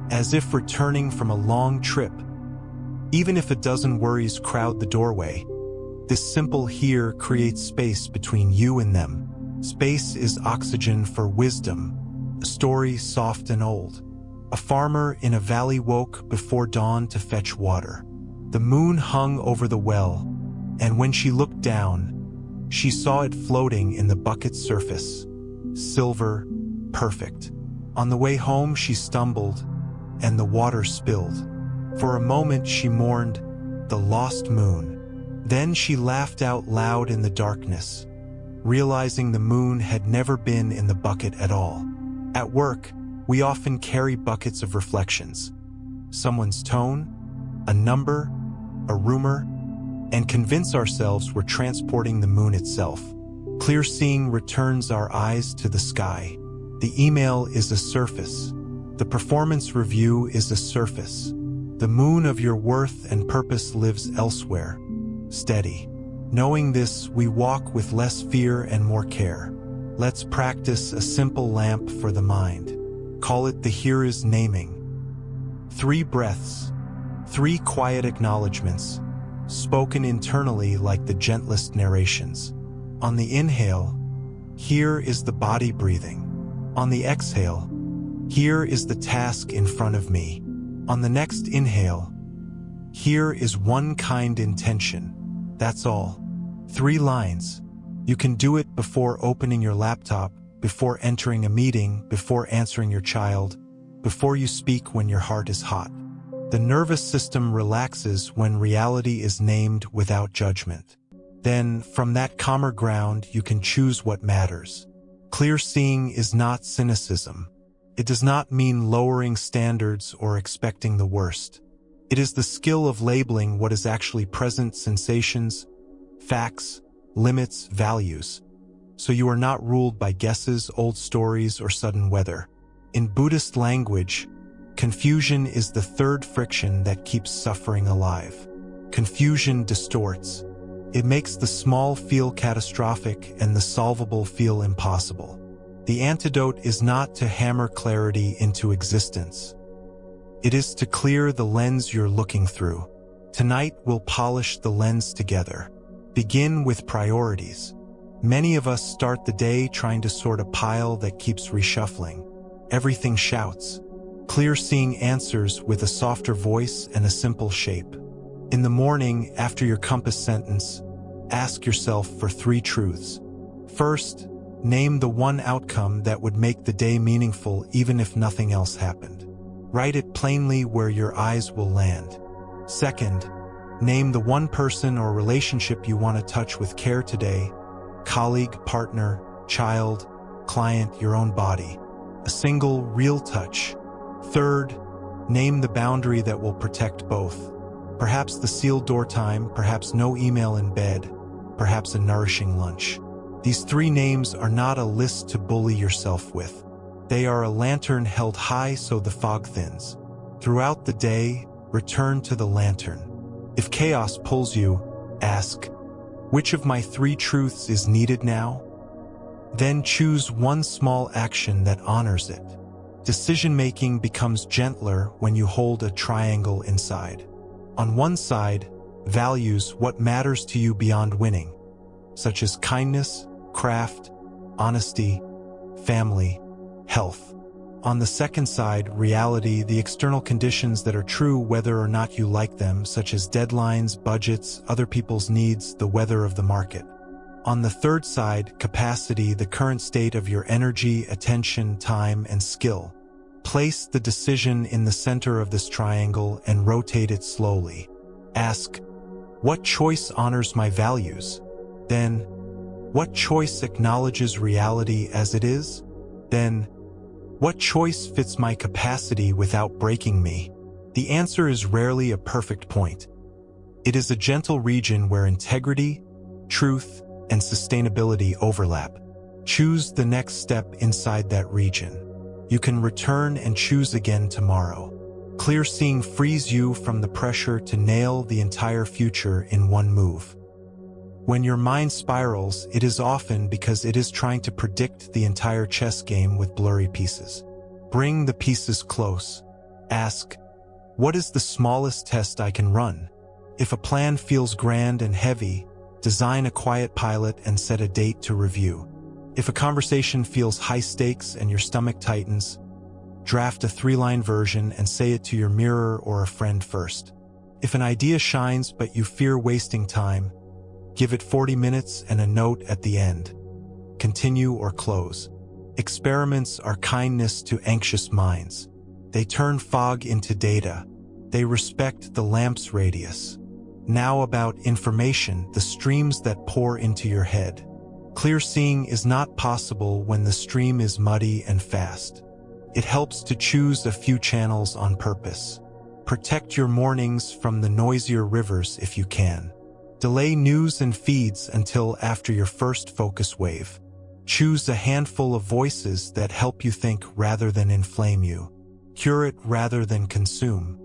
as if returning from a long trip. Even if a dozen worries crowd the doorway, this simple here creates space between you and them. Space is oxygen for wisdom, a story soft and old. A farmer in a valley woke before dawn to fetch water. The moon hung over the well, and when she looked down, she saw it floating in the bucket's surface, silver, perfect. On the way home she stumbled, and the water spilled. For a moment she mourned, the lost moon. Then she laughed out loud in the darkness, realizing the moon had never been in the bucket at all. At work, we often carry buckets of reflections. Someone's tone, a number, a rumor, and convince ourselves we're transporting the moon itself. Clear seeing returns our eyes to the sky. The email is a surface. The performance review is a surface. The moon of your worth and purpose lives elsewhere. Steady. Knowing this, we walk with less fear and more care. Let's practice a simple lamp for the mind. Call it the here is naming. 3 breaths. 3 quiet acknowledgements, spoken internally like the gentlest narrations. On the inhale, here is the body breathing. On the exhale, here is the task in front of me. On the next inhale, here is one kind intention. That's all. 3 lines. You can do it before opening your laptop, before entering a meeting, before answering your child, before you speak when your heart is hot. The nervous system relaxes when reality is named without judgment. Then, from that calmer ground, you can choose what matters. Clear seeing is not cynicism. It does not mean lowering standards or expecting the worst. It is the skill of labeling what is actually present: sensations, facts, limits, values, so you are not ruled by guesses, old stories, or sudden weather. In Buddhist language, confusion is the third friction that keeps suffering alive. Confusion distorts. It makes the small feel catastrophic and the solvable feel impossible. The antidote is not to hammer clarity into existence. It is to clear the lens you're looking through. Tonight we'll polish the lens together. Begin with priorities. Many of us start the day trying to sort a pile that keeps reshuffling. Everything shouts. Clear-seeing answers with a softer voice and a simple shape. In the morning, after your compass sentence, ask yourself for 3 truths. First, name the one outcome that would make the day meaningful even if nothing else happened. Write it plainly where your eyes will land. Second, name the one person or relationship you want to touch with care today: colleague, partner, child, client, your own body. A single, real touch. Third, name the boundary that will protect both. Perhaps the sealed door time, perhaps no email in bed, perhaps a nourishing lunch. These 3 names are not a list to bully yourself with. They are a lantern held high so the fog thins. Throughout the day, return to the lantern. If chaos pulls you, ask, which of my 3 truths is needed now? Then choose one small action that honors it. Decision-making becomes gentler when you hold a triangle inside. On one side, values: what matters to you beyond winning, such as kindness, craft, honesty, family, health. On the second side, reality: the external conditions that are true whether or not you like them, such as deadlines, budgets, other people's needs, the weather of the market. On the third side, capacity: the current state of your energy, attention, time, and skill. Place the decision in the center of this triangle and rotate it slowly. Ask, what choice honors my values? Then, what choice acknowledges reality as it is? Then, what choice fits my capacity without breaking me? The answer is rarely a perfect point. It is a gentle region where integrity, truth, and sustainability overlap. Choose the next step inside that region. You can return and choose again tomorrow. Clear seeing frees you from the pressure to nail the entire future in one move. When your mind spirals, it is often because it is trying to predict the entire chess game with blurry pieces. Bring the pieces close. Ask, what is the smallest test I can run? If a plan feels grand and heavy, design a quiet pilot and set a date to review. If a conversation feels high stakes and your stomach tightens, draft a 3-line version and say it to your mirror or a friend first. If an idea shines but you fear wasting time, give it 40 minutes and a note at the end. Continue or close. Experiments are kindness to anxious minds. They turn fog into data. They respect the lamp's radius. Now about information, the streams that pour into your head. Clear seeing is not possible when the stream is muddy and fast. It helps to choose a few channels on purpose. Protect your mornings from the noisier rivers if you can. Delay news and feeds until after your first focus wave. Choose a handful of voices that help you think rather than inflame you. Curate rather than consume.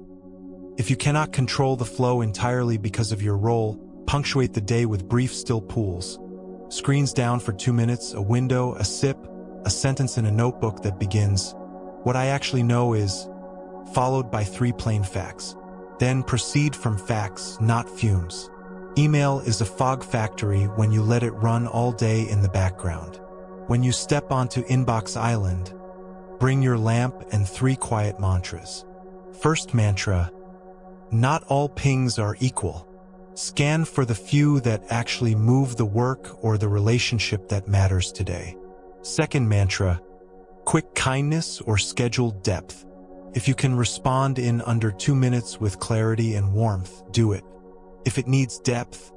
If you cannot control the flow entirely because of your role, punctuate the day with brief still pools. Screens down for 2 minutes, a window, a sip, a sentence in a notebook that begins, "What I actually know is," followed by 3 plain facts. Then proceed from facts, not fumes. Email is a fog factory when you let it run all day in the background. When you step onto Inbox Island, bring your lamp and 3 quiet mantras. First mantra, not all pings are equal. Scan for the few that actually move the work or the relationship that matters today. Second mantra, quick kindness or scheduled depth. If you can respond in under 2 minutes with clarity and warmth, do it. If it needs depth,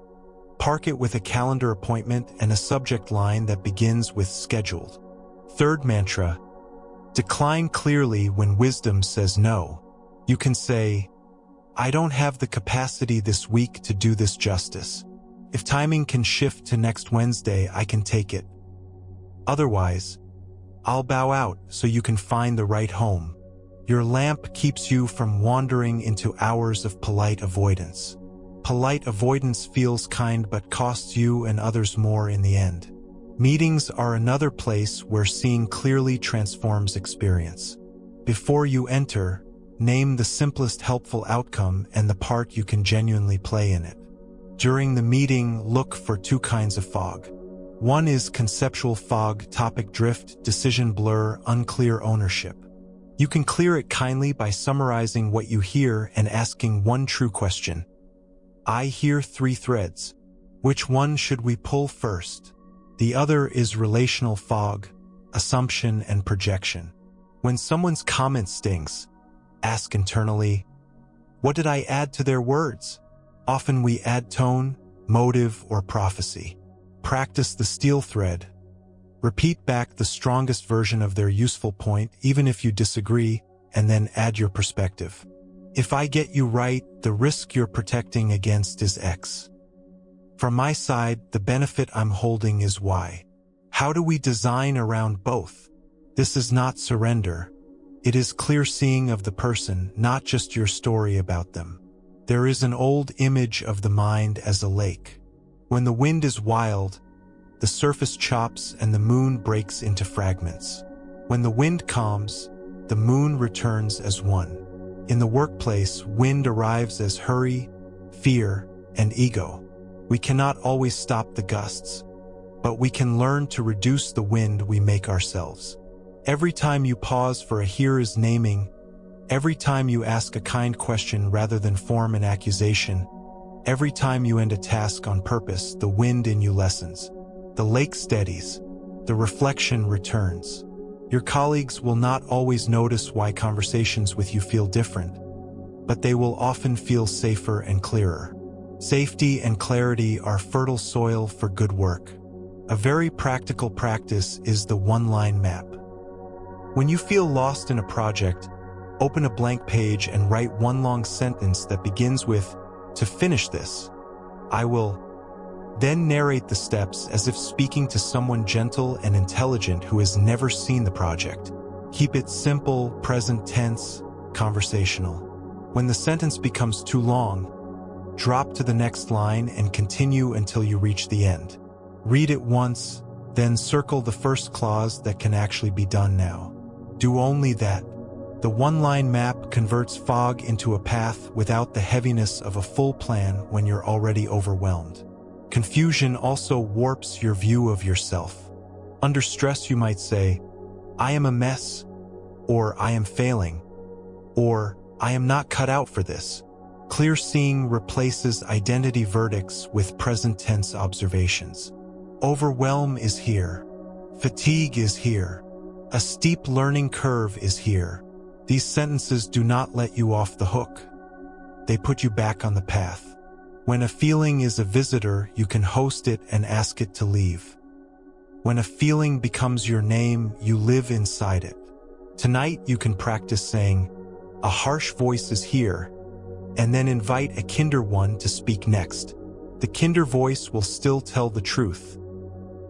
park it with a calendar appointment and a subject line that begins with scheduled. Third mantra, decline clearly when wisdom says no. You can say, I don't have the capacity this week to do this justice. If timing can shift to next Wednesday, I can take it. Otherwise, I'll bow out so you can find the right home. Your lamp keeps you from wandering into hours of polite avoidance. Polite avoidance feels kind but costs you and others more in the end. Meetings are another place where seeing clearly transforms experience. Before you enter, name the simplest helpful outcome and the part you can genuinely play in it. During the meeting, look for two kinds of fog. One is conceptual fog, topic drift, decision blur, unclear ownership. You can clear it kindly by summarizing what you hear and asking one true question. I hear 3 threads. Which one should we pull first? The other is relational fog, assumption and projection. When someone's comment stings, ask internally, what did I add to their words? Often we add tone, motive, or prophecy. Practice the steel thread. Repeat back the strongest version of their useful point, even if you disagree, and then add your perspective. If I get you right, the risk you're protecting against is X. From my side, the benefit I'm holding is Y. How do we design around both? This is not surrender. It is clear seeing of the person, not just your story about them. There is an old image of the mind as a lake. When the wind is wild, the surface chops and the moon breaks into fragments. When the wind calms, the moon returns as one. In the workplace, wind arrives as hurry, fear, and ego. We cannot always stop the gusts, but we can learn to reduce the wind we make ourselves. Every time you pause for a here is naming, every time you ask a kind question rather than form an accusation, every time you end a task on purpose, the wind in you lessens. The lake steadies. The reflection returns. Your colleagues will not always notice why conversations with you feel different, but they will often feel safer and clearer. Safety and clarity are fertile soil for good work. A very practical practice is the one-line map. When you feel lost in a project, open a blank page and write one long sentence that begins with, "To finish this, I will." Then narrate the steps as if speaking to someone gentle and intelligent who has never seen the project. Keep it simple, present tense, conversational. When the sentence becomes too long, drop to the next line and continue until you reach the end. Read it once, then circle the first clause that can actually be done now. Do only that. The one-line map converts fog into a path without the heaviness of a full plan when you're already overwhelmed. Confusion also warps your view of yourself. Under stress, you might say, I am a mess, or I am failing, or I am not cut out for this. Clear seeing replaces identity verdicts with present tense observations. Overwhelm is here. Fatigue is here. A steep learning curve is here. These sentences do not let you off the hook. They put you back on the path. When a feeling is a visitor, you can host it and ask it to leave. When a feeling becomes your name, you live inside it. Tonight, you can practice saying, "A harsh voice is here," and then invite a kinder one to speak next. The kinder voice will still tell the truth.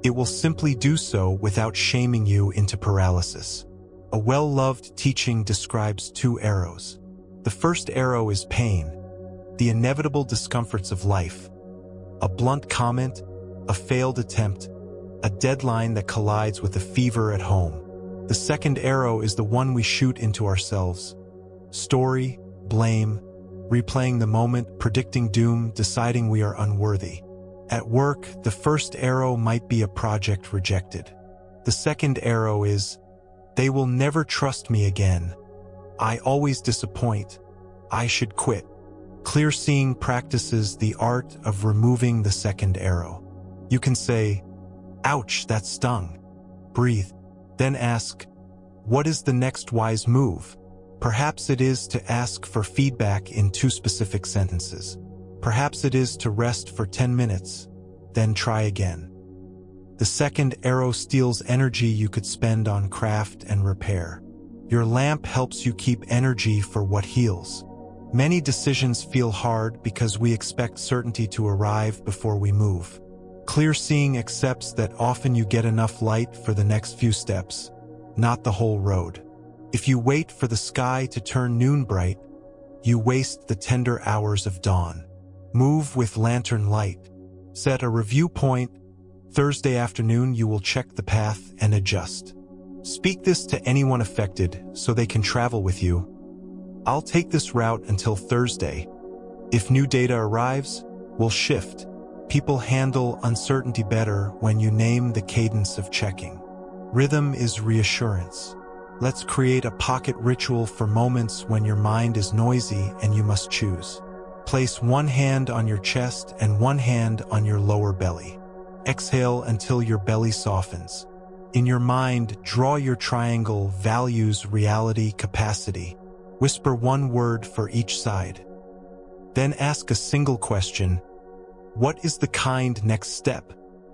It will simply do so without shaming you into paralysis. A well-loved teaching describes 2 arrows. The first arrow is pain, the inevitable discomforts of life. A blunt comment, a failed attempt, a deadline that collides with a fever at home. The second arrow is the one we shoot into ourselves. Story, blame, replaying the moment, predicting doom, deciding we are unworthy. At work, the first arrow might be a project rejected. The second arrow is, they will never trust me again. I always disappoint. I should quit. Clear seeing practices the art of removing the second arrow. You can say, ouch, that stung. Breathe. Then ask, what is the next wise move? Perhaps it is to ask for feedback in 2 specific sentences. Perhaps it is to rest for 10 minutes, then try again. The second arrow steals energy you could spend on craft and repair. Your lamp helps you keep energy for what heals. Many decisions feel hard because we expect certainty to arrive before we move. Clear seeing accepts that often you get enough light for the next few steps, not the whole road. If you wait for the sky to turn noon bright, you waste the tender hours of dawn. Move with lantern light. Set a review point. Thursday afternoon you will check the path and adjust. Speak this to anyone affected so they can travel with you. I'll take this route until Thursday. If new data arrives, we'll shift. People handle uncertainty better when you name the cadence of checking. Rhythm is reassurance. Let's create a pocket ritual for moments when your mind is noisy and you must choose. Place one hand on your chest and one hand on your lower belly. Exhale until your belly softens. In your mind, draw your triangle: values, reality, capacity. Whisper one word for each side. Then ask a single question. What is the kind next step?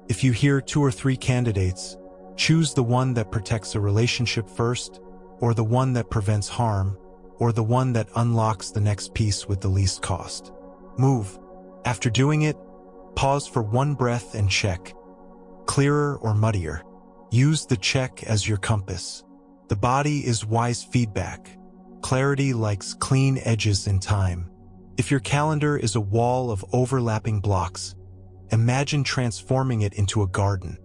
If you hear 2 or 3 candidates, choose the one that protects a relationship first, or the one that prevents harm, or the one that unlocks the next piece with the least cost. Move. After doing it, pause for one breath and check. Clearer or muddier? Use the check as your compass. The body is wise feedback. Clarity likes clean edges in time. If your calendar is a wall of overlapping blocks, imagine transforming it into a garden.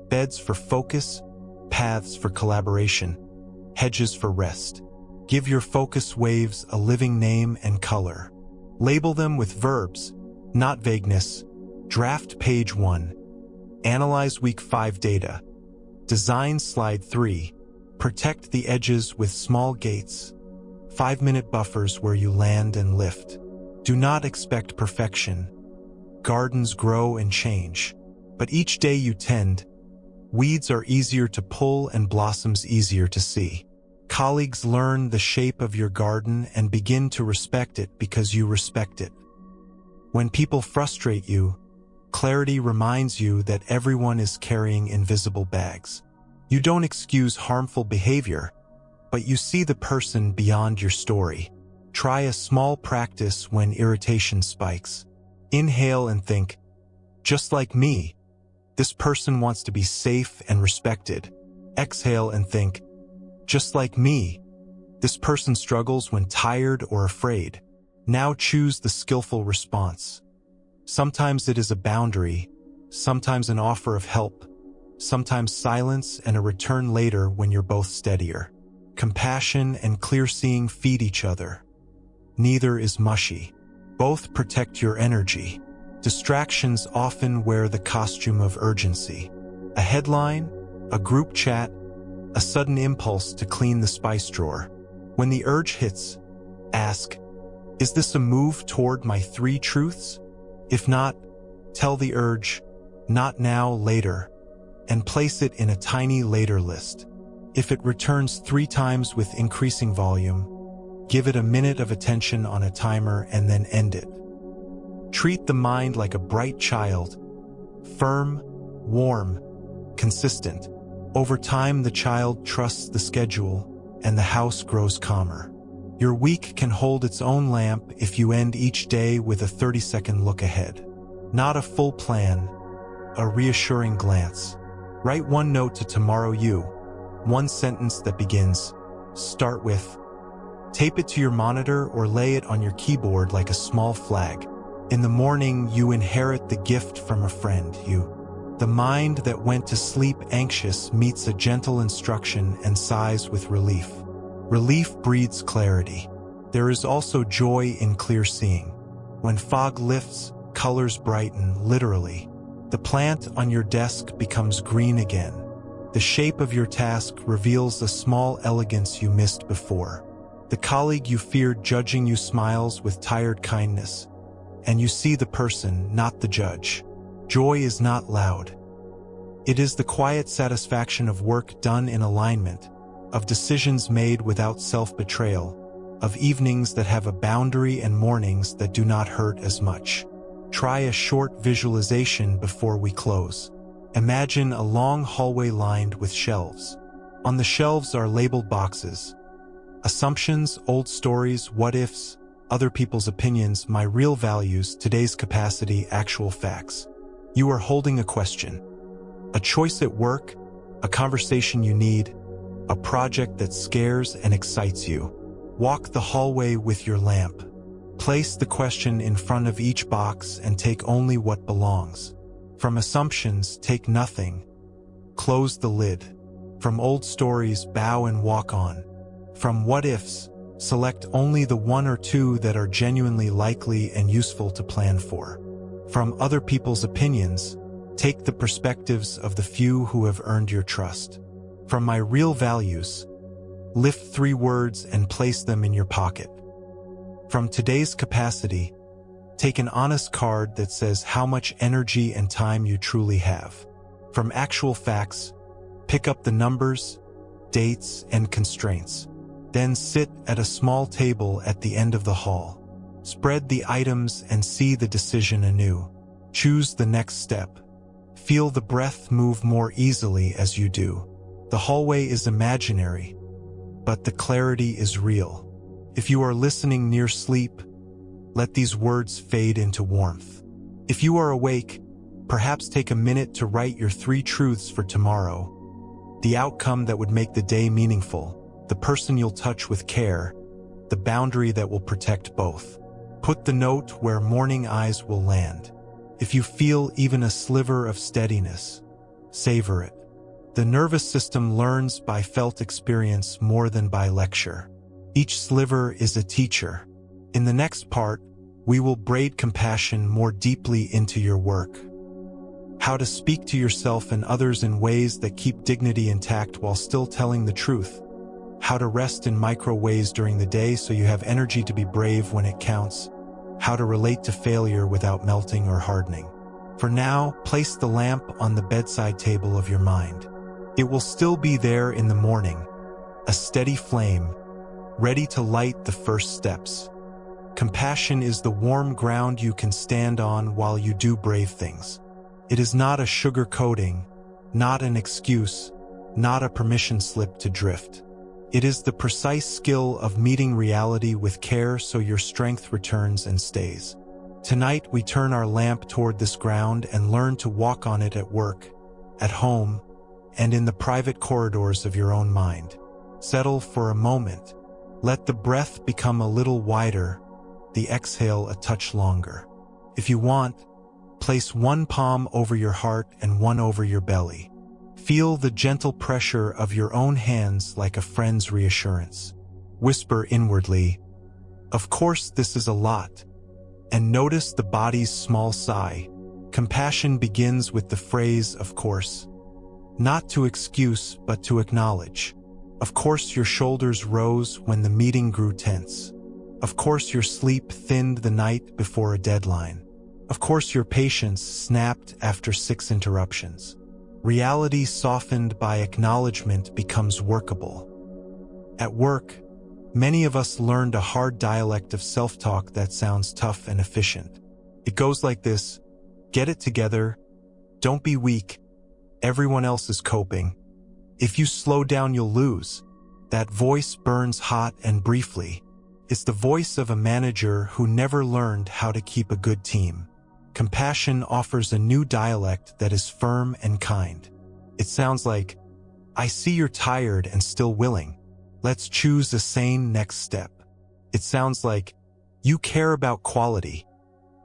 Beds for focus, paths for collaboration, hedges for rest. Give your focus waves a living name and color. Label them with verbs, not vagueness. Draft page 1. Analyze week 5 data. Design slide 3. Protect the edges with small gates. 5-minute buffers where you land and lift. Do not expect perfection. Gardens grow and change. But each day you tend, weeds are easier to pull and blossoms easier to see. Colleagues learn the shape of your garden and begin to respect it because you respect it. When people frustrate you, clarity reminds you that everyone is carrying invisible bags. You don't excuse harmful behavior, but you see the person beyond your story. Try a small practice when irritation spikes. Inhale and think, just like me, this person wants to be safe and respected. Exhale and think, just like me, this person struggles when tired or afraid. Now choose the skillful response. Sometimes it is a boundary, sometimes an offer of help, sometimes silence and a return later when you're both steadier. Compassion and clear seeing feed each other. Neither is mushy. Both protect your energy. Distractions often wear the costume of urgency. A headline, a group chat, a sudden impulse to clean the spice drawer. When the urge hits, ask, is this a move toward my 3 truths? If not, tell the urge, not now, later, and place it in a tiny later list. If it returns 3 times with increasing volume, give it a minute of attention on a timer and then end it. Treat the mind like a bright child, firm, warm, consistent. Over time, the child trusts the schedule and the house grows calmer. Your week can hold its own lamp if you end each day with a 30-second look ahead. Not a full plan, a reassuring glance. Write one note to tomorrow you, one sentence that begins, start with. Tape it to your monitor or lay it on your keyboard like a small flag. In the morning, you inherit the gift from a friend. The mind that went to sleep anxious meets a gentle instruction and sighs with relief. Relief breeds clarity. There is also joy in clear seeing. When fog lifts, colors brighten, literally. The plant on your desk becomes green again. The shape of your task reveals a small elegance you missed before. The colleague you feared judging you smiles with tired kindness, and you see the person, not the judge. Joy is not loud. It is the quiet satisfaction of work done in alignment, of decisions made without self-betrayal, of evenings that have a boundary and mornings that do not hurt as much. Try a short visualization before we close. Imagine a long hallway lined with shelves. On the shelves are labeled boxes. Assumptions, old stories, what-ifs, other people's opinions, my real values, today's capacity, actual facts. You are holding a question. A choice at work, a conversation you need, a project that scares and excites you. Walk the hallway with your lamp. Place the question in front of each box and take only what belongs. From assumptions, take nothing. Close the lid. From old stories, bow and walk on. From what-ifs, select only the one or two that are genuinely likely and useful to plan for. From other people's opinions, take the perspectives of the few who have earned your trust. From my real values, lift 3 words and place them in your pocket. From today's capacity, take an honest card that says how much energy and time you truly have. From actual facts, pick up the numbers, dates, and constraints. Then sit at a small table at the end of the hall. Spread the items and see the decision anew. Choose the next step. Feel the breath move more easily as you do. The hallway is imaginary, but the clarity is real. If you are listening near sleep, let these words fade into warmth. If you are awake, perhaps take a minute to write your 3 truths for tomorrow. The outcome that would make the day meaningful, the person you'll touch with care, the boundary that will protect both. Put the note where morning eyes will land. If you feel even a sliver of steadiness, savor it. The nervous system learns by felt experience more than by lecture. Each sliver is a teacher. In the next part, we will braid compassion more deeply into your work. How to speak to yourself and others in ways that keep dignity intact while still telling the truth. How to rest in micro ways during the day so you have energy to be brave when it counts. How to relate to failure without melting or hardening. For now, place the lamp on the bedside table of your mind. It will still be there in the morning, a steady flame, ready to light the first steps. Compassion is the warm ground you can stand on while you do brave things. It is not a sugar coating, not an excuse, not a permission slip to drift. It is the precise skill of meeting reality with care so your strength returns and stays. Tonight we turn our lamp toward this ground and learn to walk on it at work, at home, and in the private corridors of your own mind. Settle for a moment. Let the breath become a little wider, the exhale a touch longer. If you want, place one palm over your heart and one over your belly. Feel the gentle pressure of your own hands like a friend's reassurance. Whisper inwardly, "Of course this is a lot," and notice the body's small sigh. Compassion begins with the phrase, "of course." Not to excuse, but to acknowledge. Of course your shoulders rose when the meeting grew tense. Of course your sleep thinned the night before a deadline. Of course your patience snapped after 6 interruptions. Reality softened by acknowledgement becomes workable. At work, many of us learned a hard dialect of self-talk that sounds tough and efficient. It goes like this: get it together, don't be weak, everyone else is coping. If you slow down, you'll lose. That voice burns hot and briefly. It's the voice of a manager who never learned how to keep a good team. Compassion offers a new dialect that is firm and kind. It sounds like, "I see you're tired and still willing. Let's choose a sane next step." It sounds like, "You care about quality.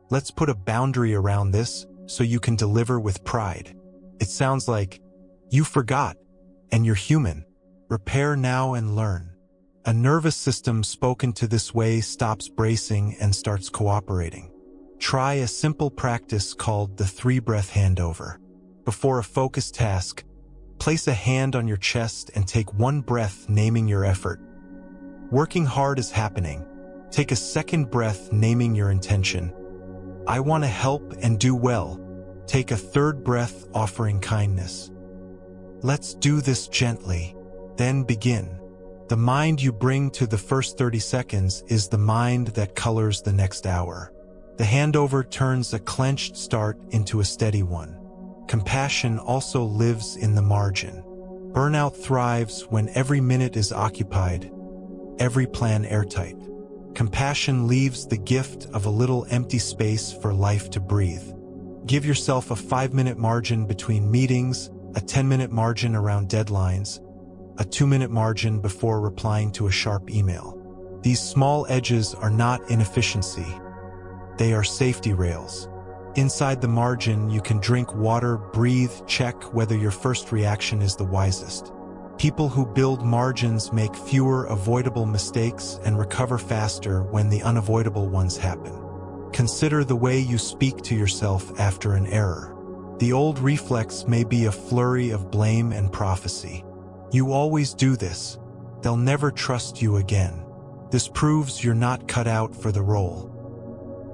Let's put a boundary around this so you can deliver with pride." It sounds like, "You forgot, and you're human. Repair now and learn." A nervous system spoken to this way stops bracing and starts cooperating. Try a simple practice called the 3-breath handover. Before a focused task, place a hand on your chest and take 1 breath, naming your effort. Working hard is happening. Take a 2nd breath, naming your intention. I want to help and do well. Take a 3rd breath, offering kindness. Let's do this gently. Then begin. The mind you bring to the first 30 seconds is the mind that colors the next hour. The handover turns a clenched start into a steady one. Compassion also lives in the margin. Burnout thrives when every minute is occupied, every plan airtight. Compassion leaves the gift of a little empty space for life to breathe. Give yourself a 5-minute margin between meetings, a 10-minute margin around deadlines, a 2-minute margin before replying to a sharp email. These small edges are not inefficiency. They are safety rails. Inside the margin, you can drink water, breathe, check whether your first reaction is the wisest. People who build margins make fewer avoidable mistakes and recover faster when the unavoidable ones happen. Consider the way you speak to yourself after an error. The old reflex may be a flurry of blame and prophecy. You always do this. They'll never trust you again. This proves you're not cut out for the role.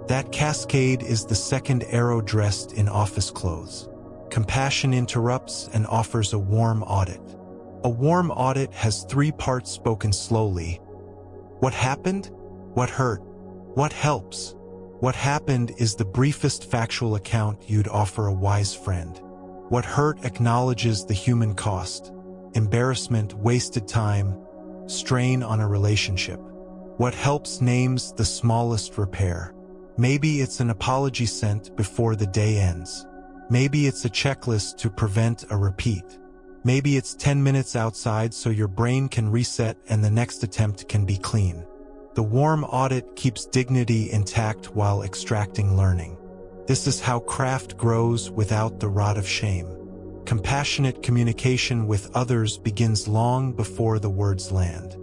That cascade is the second arrow dressed in office clothes. Compassion interrupts and offers a warm audit. A warm audit has 3 parts spoken slowly. What happened? What hurt? What helps? What happened is the briefest factual account you'd offer a wise friend. What hurt acknowledges the human cost: embarrassment, wasted time, strain on a relationship. What helps names the smallest repair. Maybe it's an apology sent before the day ends. Maybe it's a checklist to prevent a repeat. Maybe it's 10 minutes outside so your brain can reset and the next attempt can be clean. The warm audit keeps dignity intact while extracting learning. This is how craft grows without the rod of shame. Compassionate communication with others begins long before the words land.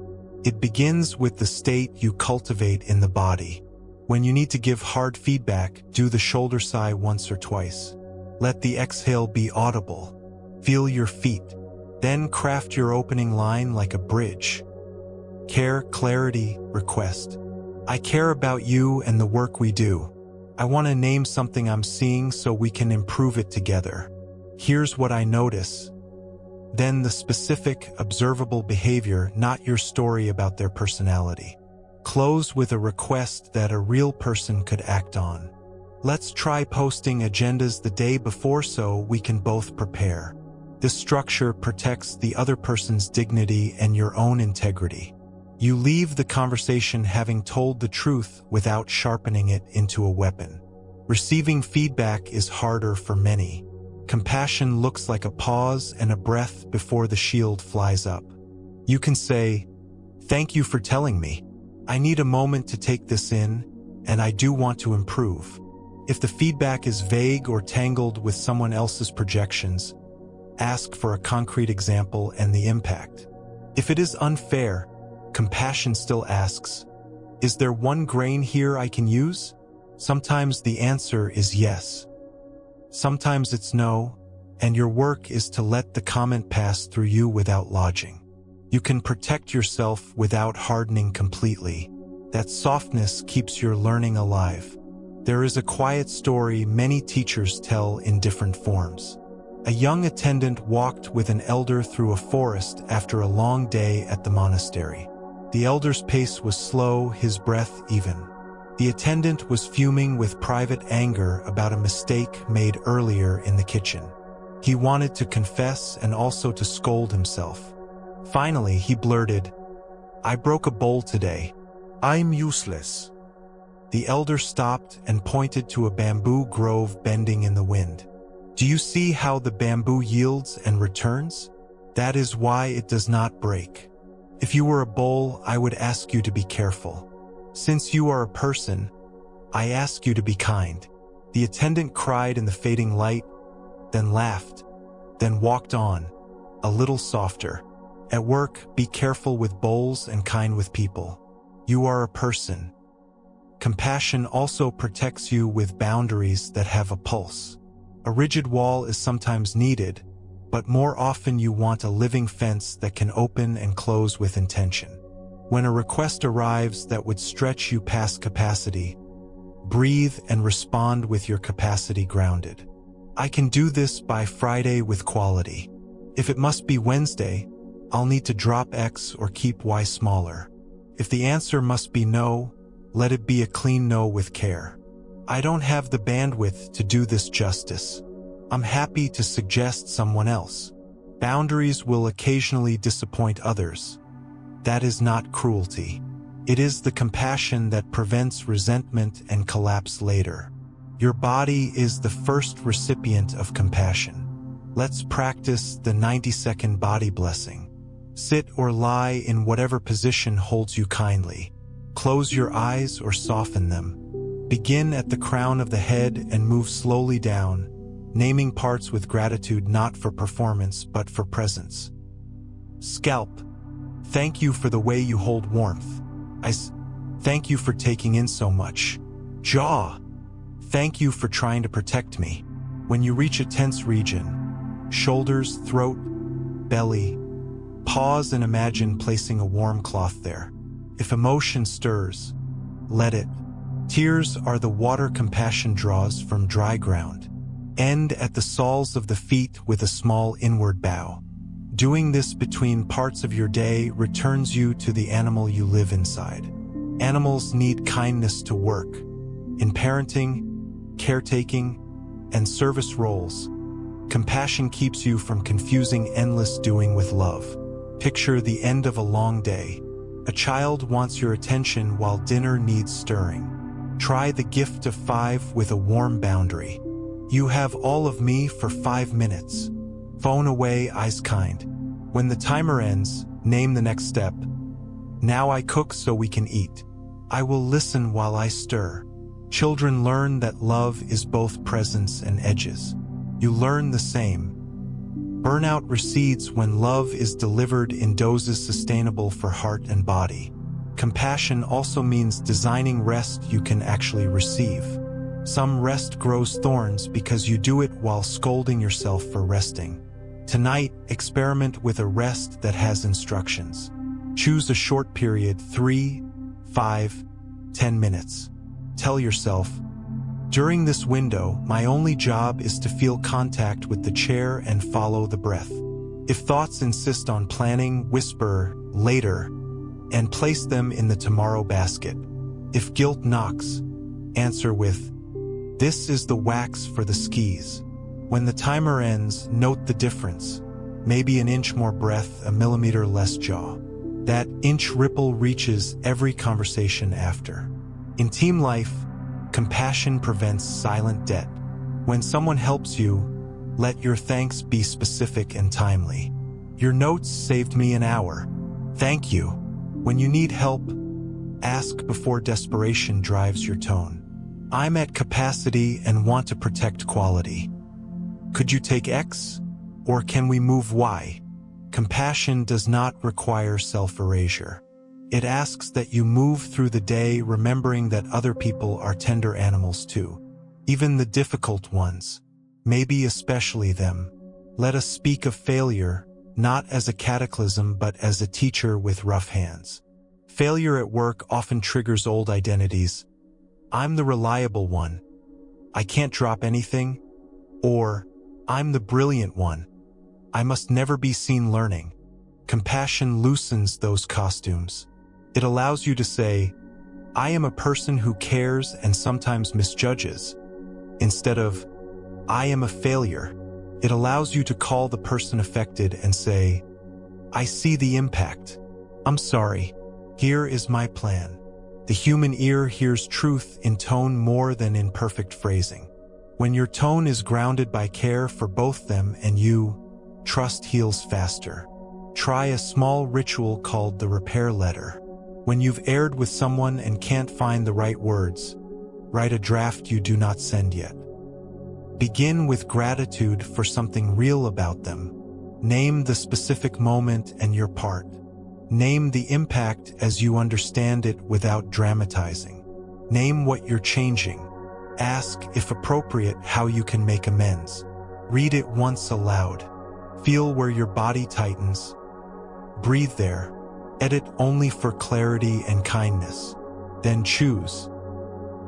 It begins with the state you cultivate in the body. When you need to give hard feedback, do the shoulder sigh once or twice. Let the exhale be audible. Feel your feet. Then craft your opening line like a bridge. Care, clarity, request. I care about you and the work we do. I want to name something I'm seeing so we can improve it together. Here's what I notice. Then the specific, observable behavior, not your story about their personality. Close with a request that a real person could act on. Let's try posting agendas the day before so we can both prepare. This structure protects the other person's dignity and your own integrity. You leave the conversation having told the truth without sharpening it into a weapon. Receiving feedback is harder for many. Compassion looks like a pause and a breath before the shield flies up. You can say, "Thank you for telling me. I need a moment to take this in, and I do want to improve." If the feedback is vague or tangled with someone else's projections, ask for a concrete example and the impact. If it is unfair, compassion still asks, "Is there one grain here I can use?" Sometimes the answer is yes. Sometimes it's no, and your work is to let the comment pass through you without lodging. You can protect yourself without hardening completely. That softness keeps your learning alive. There is a quiet story many teachers tell in different forms. A young attendant walked with an elder through a forest after a long day at the monastery. The elder's pace was slow, his breath even. The attendant was fuming with private anger about a mistake made earlier in the kitchen. He wanted to confess and also to scold himself. Finally, he blurted, "I broke a bowl today. I'm useless." The elder stopped and pointed to a bamboo grove bending in the wind. "Do you see how the bamboo yields and returns? That is why it does not break. If you were a bowl, I would ask you to be careful. Since you are a person, I ask you to be kind." The attendant cried in the fading light, then laughed, then walked on, a little softer. At work, be careful with bowls and kind with people. You are a person. Compassion also protects you with boundaries that have a pulse. A rigid wall is sometimes needed, but more often you want a living fence that can open and close with intention. When a request arrives that would stretch you past capacity, breathe and respond with your capacity grounded. I can do this by Friday with quality. If it must be Wednesday, I'll need to drop X or keep Y smaller. If the answer must be no, let it be a clean no with care. I don't have the bandwidth to do this justice. I'm happy to suggest someone else. Boundaries will occasionally disappoint others. That is not cruelty. It is the compassion that prevents resentment and collapse later. Your body is the first recipient of compassion. Let's practice the 90-second body blessing. Sit or lie in whatever position holds you kindly. Close your eyes or soften them. Begin at the crown of the head and move slowly down, naming parts with gratitude not for performance but for presence. Scalp. Thank you for the way you hold warmth. Thank you for taking in so much. Jaw. Thank you for trying to protect me. When you reach a tense region, shoulders, throat, belly, pause and imagine placing a warm cloth there. If emotion stirs, let it. Tears are the water compassion draws from dry ground. End at the soles of the feet with a small inward bow. Doing this between parts of your day returns you to the animal you live inside. Animals need kindness to work. In parenting, caretaking, and service roles, compassion keeps you from confusing endless doing with love. Picture the end of a long day. A child wants your attention while dinner needs stirring. Try the gift of 5 with a warm boundary. You have all of me for 5 minutes. Phone away, eyes kind. When the timer ends, name the next step. Now I cook so we can eat. I will listen while I stir. Children learn that love is both presence and edges. You learn the same. Burnout recedes when love is delivered in doses sustainable for heart and body. Compassion also means designing rest you can actually receive. Some rest grows thorns because you do it while scolding yourself for resting. Tonight, experiment with a rest that has instructions. Choose a short period, 3, 5, 10 minutes. Tell yourself, during this window, my only job is to feel contact with the chair and follow the breath. If thoughts insist on planning, whisper, later, and place them in the tomorrow basket. If guilt knocks, answer with, this is the wax for the skis. When the timer ends, note the difference. Maybe an inch more breath, a millimeter less jaw. That inch ripple reaches every conversation after. In team life, compassion prevents silent debt. When someone helps you, let your thanks be specific and timely. Your notes saved me an hour. Thank you. When you need help, ask before desperation drives your tone. I'm at capacity and want to protect quality. Could you take X? Or can we move Y? Compassion does not require self-erasure. It asks that you move through the day remembering that other people are tender animals too. Even the difficult ones. Maybe especially them. Let us speak of failure, not as a cataclysm but as a teacher with rough hands. Failure at work often triggers old identities. I'm the reliable one. I can't drop anything. Or, I'm the brilliant one. I must never be seen learning. Compassion loosens those costumes. It allows you to say, I am a person who cares and sometimes misjudges. Instead of, I am a failure. It allows you to call the person affected and say, I see the impact. I'm sorry. Here is my plan. The human ear hears truth in tone more than in perfect phrasing. When your tone is grounded by care for both them and you, trust heals faster. Try a small ritual called the repair letter. When you've erred with someone and can't find the right words, write a draft you do not send yet. Begin with gratitude for something real about them. Name the specific moment and your part. Name the impact as you understand it without dramatizing. Name what you're changing. Ask, if appropriate, how you can make amends. Read it once aloud. Feel where your body tightens. Breathe there. Edit only for clarity and kindness. Then choose.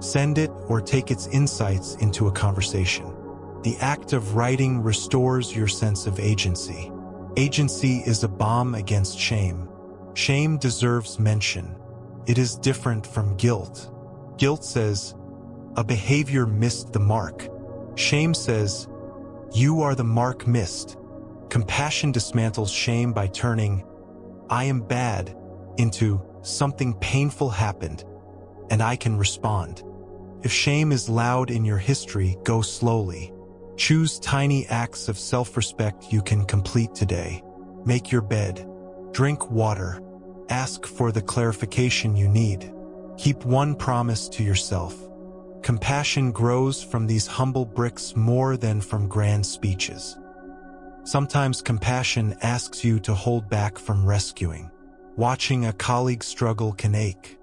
Send it or take its insights into a conversation. The act of writing restores your sense of agency. Agency is a balm against shame. Shame deserves mention. It is different from guilt. Guilt says, a behavior missed the mark. Shame says, you are the mark missed. Compassion dismantles shame by turning, I am bad, into something painful happened, and I can respond. If shame is loud in your history, go slowly. Choose tiny acts of self-respect you can complete today. Make your bed. Drink water. Ask for the clarification you need. Keep one promise to yourself. Compassion grows from these humble bricks more than from grand speeches. Sometimes compassion asks you to hold back from rescuing. Watching a colleague struggle can ache.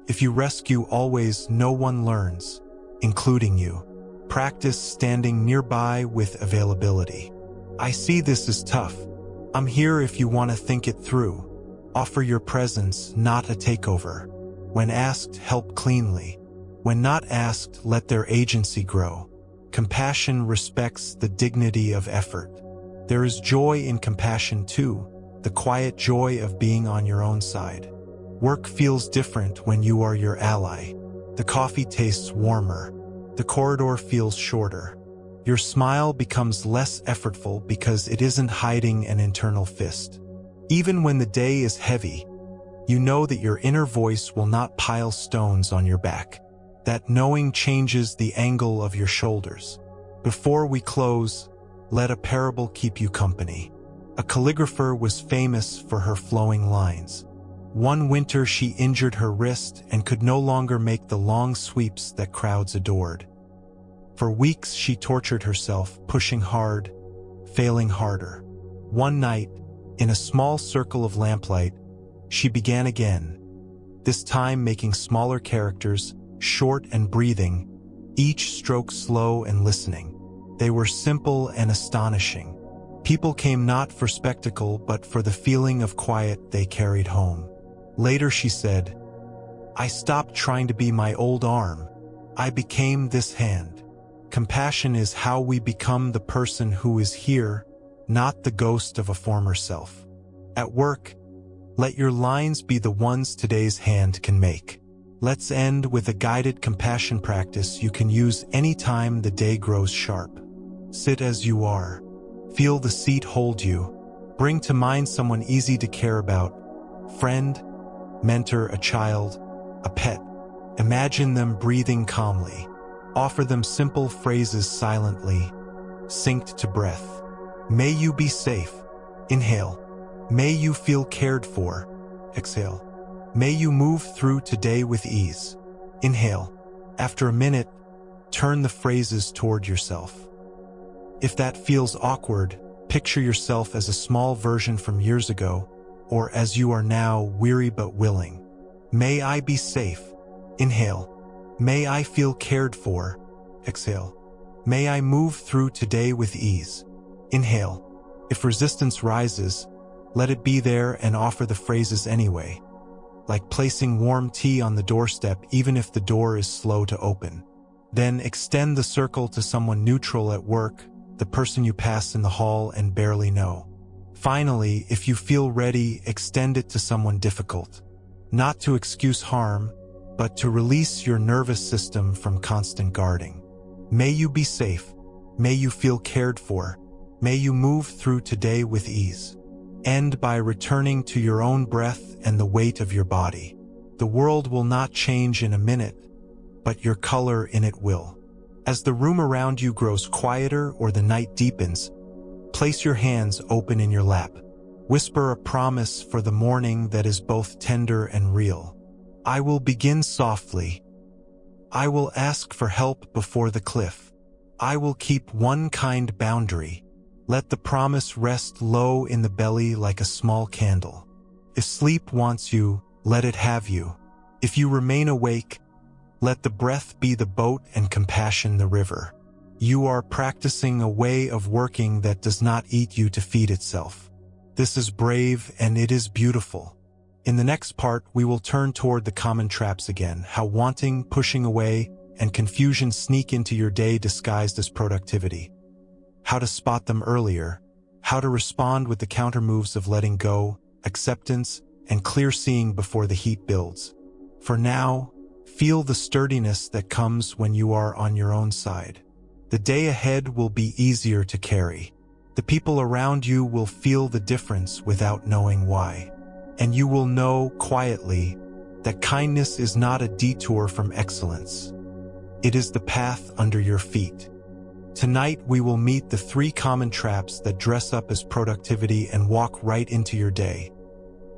If you rescue always, no one learns, including you. Practice standing nearby with availability. I see this as tough. I'm here if you want to think it through. Offer your presence, not a takeover. When asked, help cleanly. When not asked, let their agency grow. Compassion respects the dignity of effort. There is joy in compassion too, the quiet joy of being on your own side. Work feels different when you are your ally. The coffee tastes warmer. The corridor feels shorter. Your smile becomes less effortful because it isn't hiding an internal fist. Even when the day is heavy, you know that your inner voice will not pile stones on your back. That knowing changes the angle of your shoulders. Before we close, let a parable keep you company. A calligrapher was famous for her flowing lines. One winter she injured her wrist and could no longer make the long sweeps that crowds adored. For weeks she tortured herself, pushing hard, failing harder. One night, in a small circle of lamplight, she began again, this time making smaller characters, short and breathing, each stroke slow and listening. They were simple and astonishing. People came not for spectacle but for the feeling of quiet they carried home. Later she said, I stopped trying to be my old arm. I became this hand. Compassion is how we become the person who is here, not the ghost of a former self. At work, let your lines be the ones today's hand can make. Let's end with a guided compassion practice you can use anytime the day grows sharp. Sit as you are. Feel the seat hold you. Bring to mind someone easy to care about. Friend, mentor, a child, a pet. Imagine them breathing calmly. Offer them simple phrases silently, synced to breath. May you be safe. Inhale. May you feel cared for. Exhale. May you move through today with ease. Inhale. After a minute, turn the phrases toward yourself. If that feels awkward, picture yourself as a small version from years ago, or as you are now, weary but willing. May I be safe. Inhale. May I feel cared for. Exhale. May I move through today with ease. Inhale. If resistance rises, let it be there and offer the phrases anyway. Like placing warm tea on the doorstep even if the door is slow to open. Then extend the circle to someone neutral at work, the person you pass in the hall and barely know. Finally, if you feel ready, extend it to someone difficult. Not to excuse harm, but to release your nervous system from constant guarding. May you be safe. May you feel cared for. May you move through today with ease. End by returning to your own breath and the weight of your body. The world will not change in a minute, but your color in it will. As the room around you grows quieter or the night deepens, place your hands open in your lap. Whisper a promise for the morning that is both tender and real. I will begin softly. I will ask for help before the cliff. I will keep one kind boundary. Let the promise rest low in the belly like a small candle. If sleep wants you, let it have you. If you remain awake, let the breath be the boat and compassion the river. You are practicing a way of working that does not eat you to feed itself. This is brave and it is beautiful. In the next part, we will turn toward the common traps again, how wanting, pushing away, and confusion sneak into your day disguised as productivity. How to spot them earlier, how to respond with the counter moves of letting go, acceptance, and clear seeing before the heat builds. For now, feel the sturdiness that comes when you are on your own side. The day ahead will be easier to carry. The people around you will feel the difference without knowing why. And you will know, quietly, that kindness is not a detour from excellence. It is the path under your feet. Tonight we will meet the 3 common traps that dress up as productivity and walk right into your day.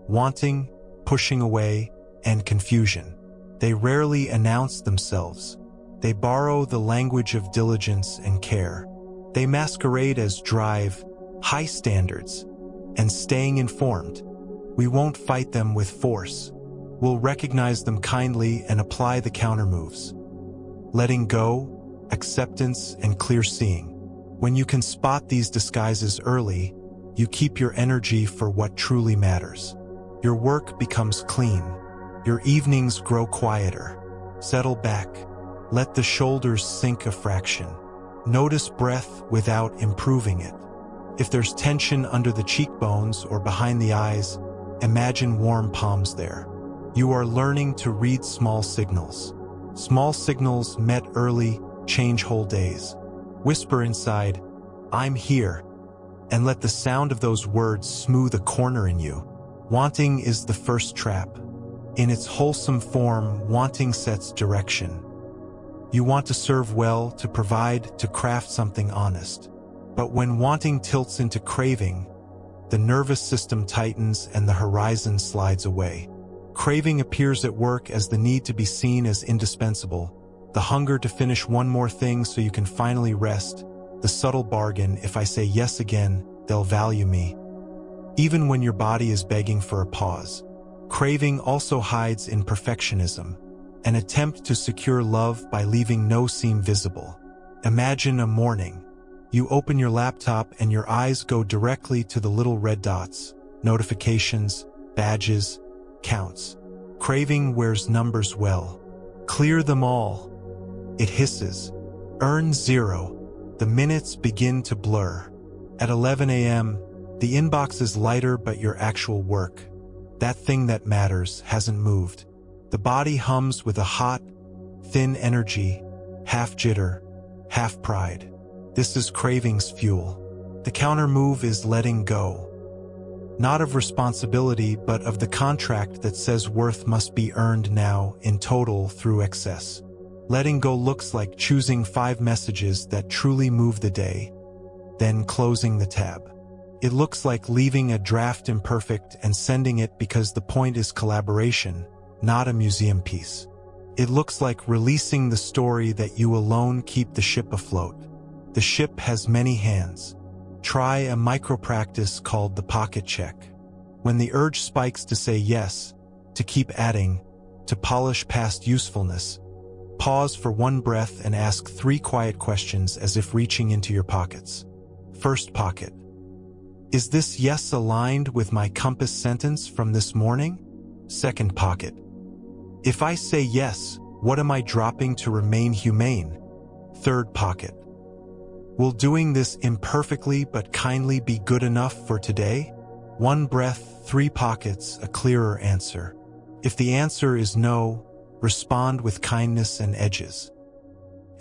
Wanting, pushing away, and confusion. They rarely announce themselves. They borrow the language of diligence and care. They masquerade as drive, high standards, and staying informed. We won't fight them with force. We'll recognize them kindly and apply the countermoves. Letting go, acceptance, and clear seeing. When you can spot these disguises early, you keep your energy for what truly matters. Your work becomes clean. Your evenings grow quieter. Settle back. Let the shoulders sink a fraction. Notice breath without improving it. If there's tension under the cheekbones or behind the eyes, imagine warm palms there. You are learning to read small signals. Small signals met early change whole days. Whisper inside, "I'm here," and let the sound of those words smooth a corner in you. Wanting is the first trap. In its wholesome form, wanting sets direction. You want to serve well, to provide, to craft something honest. But when wanting tilts into craving, the nervous system tightens and the horizon slides away. Craving appears at work as the need to be seen as indispensable, the hunger to finish one more thing so you can finally rest, the subtle bargain, if I say yes again, they'll value me. Even when your body is begging for a pause. Craving also hides in perfectionism, an attempt to secure love by leaving no seam visible. Imagine a morning. You open your laptop and your eyes go directly to the little red dots, notifications, badges, counts. Craving wears numbers well. Clear them all. It hisses. Earn 0. The minutes begin to blur. At 11 a.m., the inbox is lighter, but your actual work, that thing that matters, hasn't moved. The body hums with a hot, thin energy, half jitter, half pride. This is craving's fuel. The counter move is letting go. Not of responsibility, but of the contract that says worth must be earned now, in total, through excess. Letting go looks like choosing 5 messages that truly move the day, then closing the tab. It looks like leaving a draft imperfect and sending it because the point is collaboration, not a museum piece. It looks like releasing the story that you alone keep the ship afloat. The ship has many hands. Try a micro-practice called the pocket check. When the urge spikes to say yes, to keep adding, to polish past usefulness, pause for one breath and ask 3 quiet questions as if reaching into your pockets. First pocket. Is this yes aligned with my compass sentence from this morning? Second pocket. If I say yes, what am I dropping to remain humane? Third pocket. Will doing this imperfectly but kindly be good enough for today? 1 breath, 3 pockets, a clearer answer. If the answer is no, respond with kindness and edges.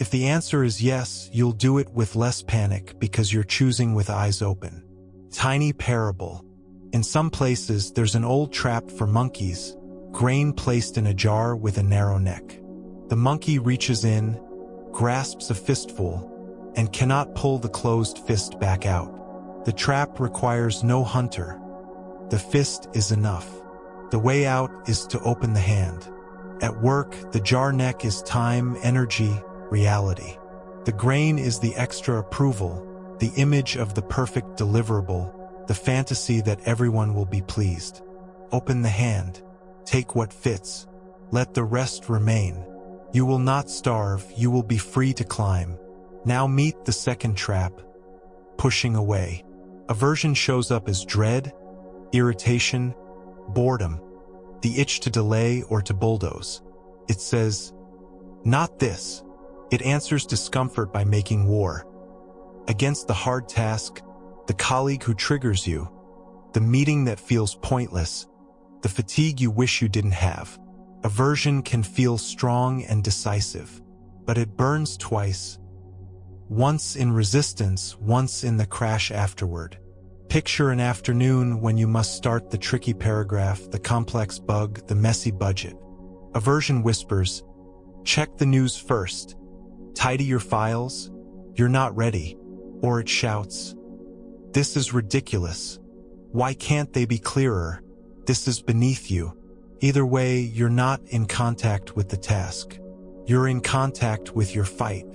If the answer is yes, you'll do it with less panic because you're choosing with eyes open. Tiny parable. In some places, there's an old trap for monkeys, grain placed in a jar with a narrow neck. The monkey reaches in, grasps a fistful, and cannot pull the closed fist back out. The trap requires no hunter. The fist is enough. The way out is to open the hand. At work, the jar neck is time, energy, reality. The grain is the extra approval, the image of the perfect deliverable, the fantasy that everyone will be pleased. Open the hand. Take what fits. Let the rest remain. You will not starve, you will be free to climb. Now meet the second trap, pushing away. Aversion shows up as dread, irritation, boredom, the itch to delay or to bulldoze. It says, not this. It answers discomfort by making war. Against the hard task, the colleague who triggers you, the meeting that feels pointless, the fatigue you wish you didn't have. Aversion can feel strong and decisive, but it burns twice. Once in resistance, once in the crash afterward. Picture an afternoon when you must start the tricky paragraph, the complex bug, the messy budget. Aversion whispers, check the news first. Tidy your files. You're not ready. Or it shouts, this is ridiculous. Why can't they be clearer? This is beneath you. Either way, you're not in contact with the task. You're in contact with your fight.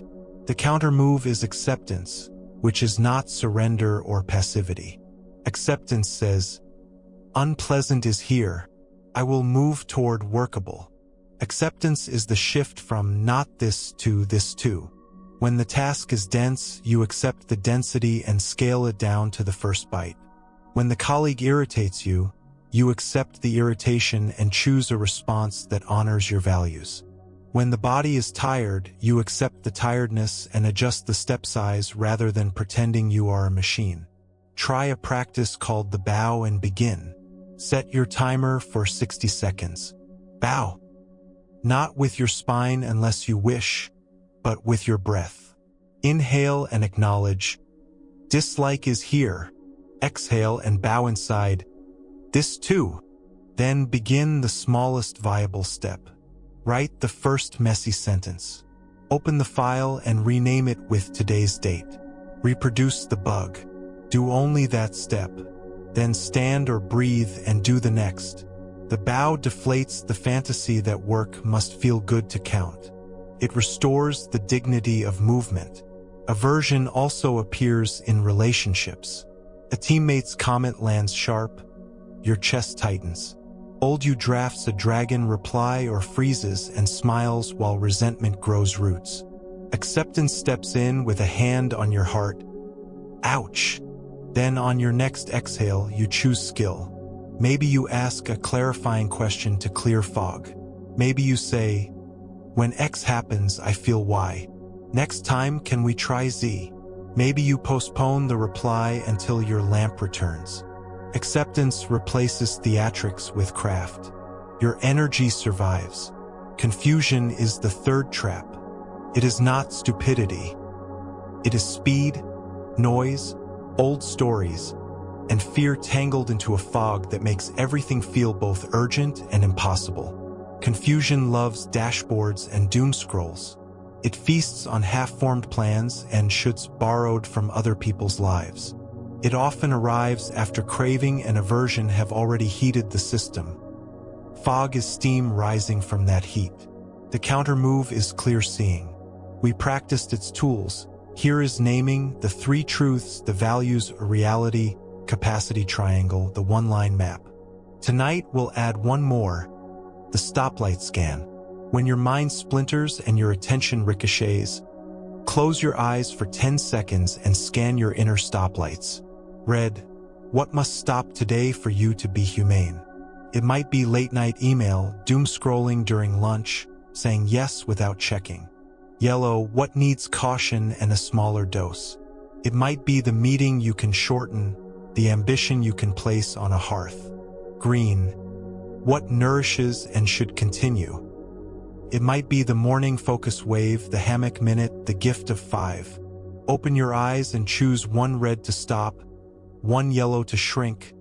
The counter move is acceptance, which is not surrender or passivity. Acceptance says, unpleasant is here. I will move toward workable. Acceptance is the shift from not this to this too. When the task is dense, you accept the density and scale it down to the first bite. When the colleague irritates you, you accept the irritation and choose a response that honors your values. When the body is tired, you accept the tiredness and adjust the step size rather than pretending you are a machine. Try a practice called the bow and begin. Set your timer for 60 seconds. Bow. Not with your spine unless you wish, but with your breath. Inhale and acknowledge. Dislike is here. Exhale and bow inside. This too. Then begin the smallest viable step. Write the first messy sentence. Open the file and rename it with today's date. Reproduce the bug. Do only that step. Then stand or breathe and do the next. The bow deflates the fantasy that work must feel good to count. It restores the dignity of movement. Aversion also appears in relationships. A teammate's comment lands sharp. Your chest tightens. Old you drafts a dragon reply or freezes and smiles while resentment grows roots. Acceptance steps in with a hand on your heart. Ouch! Then on your next exhale, you choose skill. Maybe you ask a clarifying question to clear fog. Maybe you say, when X happens, I feel Y. Next time, can we try Z? Maybe you postpone the reply until your lamp returns. Acceptance replaces theatrics with craft. Your energy survives. Confusion is the third trap. It is not stupidity. It is speed, noise, old stories, and fear tangled into a fog that makes everything feel both urgent and impossible. Confusion loves dashboards and doom scrolls. It feasts on half-formed plans and shoulds borrowed from other people's lives. It often arrives after craving and aversion have already heated the system. Fog is steam rising from that heat. The counter move is clear seeing. We practiced its tools. Here is naming the three truths, the values, a reality, capacity triangle, the one-line map. Tonight we'll add one more, the stoplight scan. When your mind splinters and your attention ricochets, close your eyes for 10 seconds and scan your inner stoplights. Red, what must stop today for you to be humane? It might be late-night email, doom scrolling during lunch, saying yes without checking. Yellow, what needs caution and a smaller dose? It might be the meeting you can shorten, the ambition you can place on a hearth. Green, what nourishes and should continue? It might be the morning focus wave, the hammock minute, the gift of 5. Open your eyes and choose one red to stop, one yellow to shrink,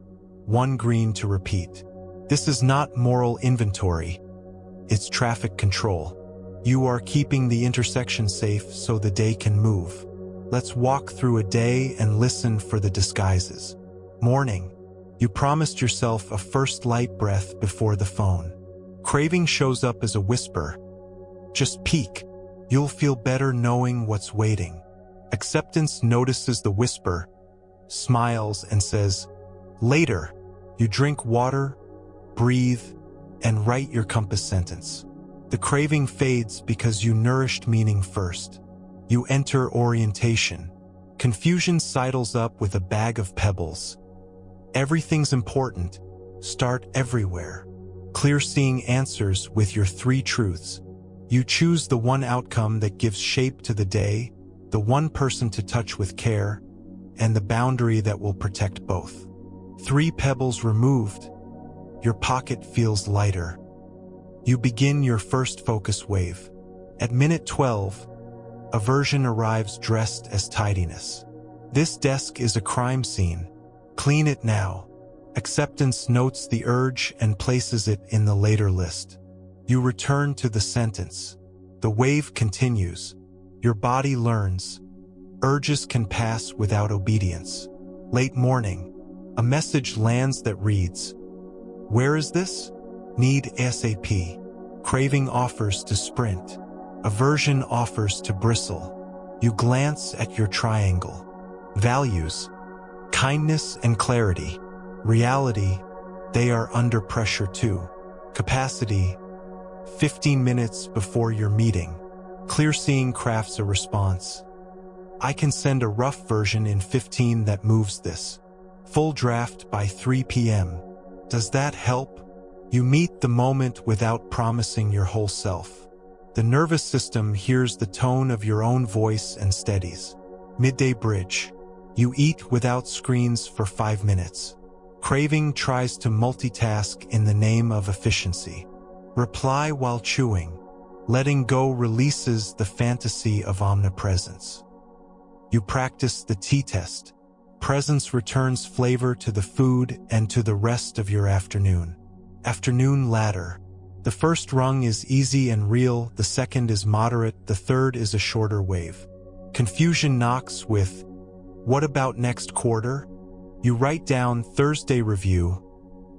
one green to repeat. This is not moral inventory. It's traffic control. You are keeping the intersection safe so the day can move. Let's walk through a day and listen for the disguises. Morning. You promised yourself a first light breath before the phone. Craving shows up as a whisper. Just peek. You'll feel better knowing what's waiting. Acceptance notices the whisper, smiles and says, later. You drink water, breathe, and write your compass sentence. The craving fades because you nourished meaning first. You enter orientation. Confusion sidles up with a bag of pebbles. Everything's important. Start everywhere. Clear seeing answers with your 3 truths. You choose the one outcome that gives shape to the day, the one person to touch with care, and the boundary that will protect both. 3 pebbles removed. Your pocket feels lighter. You begin your first focus wave. At minute 12, aversion arrives dressed as tidiness. This desk is a crime scene. Clean it now. Acceptance notes the urge and places it in the later list. You return to the sentence. The wave continues. Your body learns. Urges can pass without obedience. Late morning. A message lands that reads, "Where is this? Need ASAP." Craving offers to sprint. Aversion offers to bristle. You glance at your triangle. Values, kindness and clarity. Reality, they are under pressure too. Capacity, 15 minutes before your meeting. Clear seeing crafts a response. I can send a rough version in 15 that moves this. Full draft by 3 p.m. Does that help? You meet the moment without promising your whole self. The nervous system hears the tone of your own voice and steadies. Midday bridge. You eat without screens for 5 minutes. Craving tries to multitask in the name of efficiency. Reply while chewing. Letting go releases the fantasy of omnipresence. You practice the T-test. Presence returns flavor to the food and to the rest of your afternoon. Afternoon ladder. The first rung is easy and real, the second is moderate, the third is a shorter wave. Confusion knocks with, "What about next quarter?" You write down Thursday review,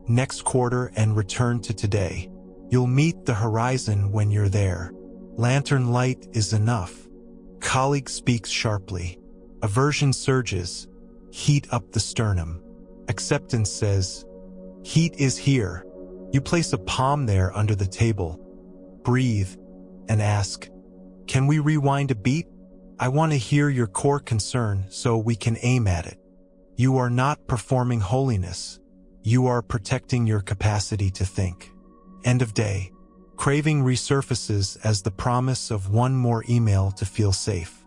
next quarter, and return to today. You'll meet the horizon when you're there. Lantern light is enough. Colleague speaks sharply. Aversion surges. Heat up the sternum. Acceptance says, "Heat is here." You place a palm there under the table, breathe, and ask, "Can we rewind a beat? I want to hear your core concern so we can aim at it." You are not performing holiness. You are protecting your capacity to think. End of day. Craving resurfaces as the promise of one more email to feel safe.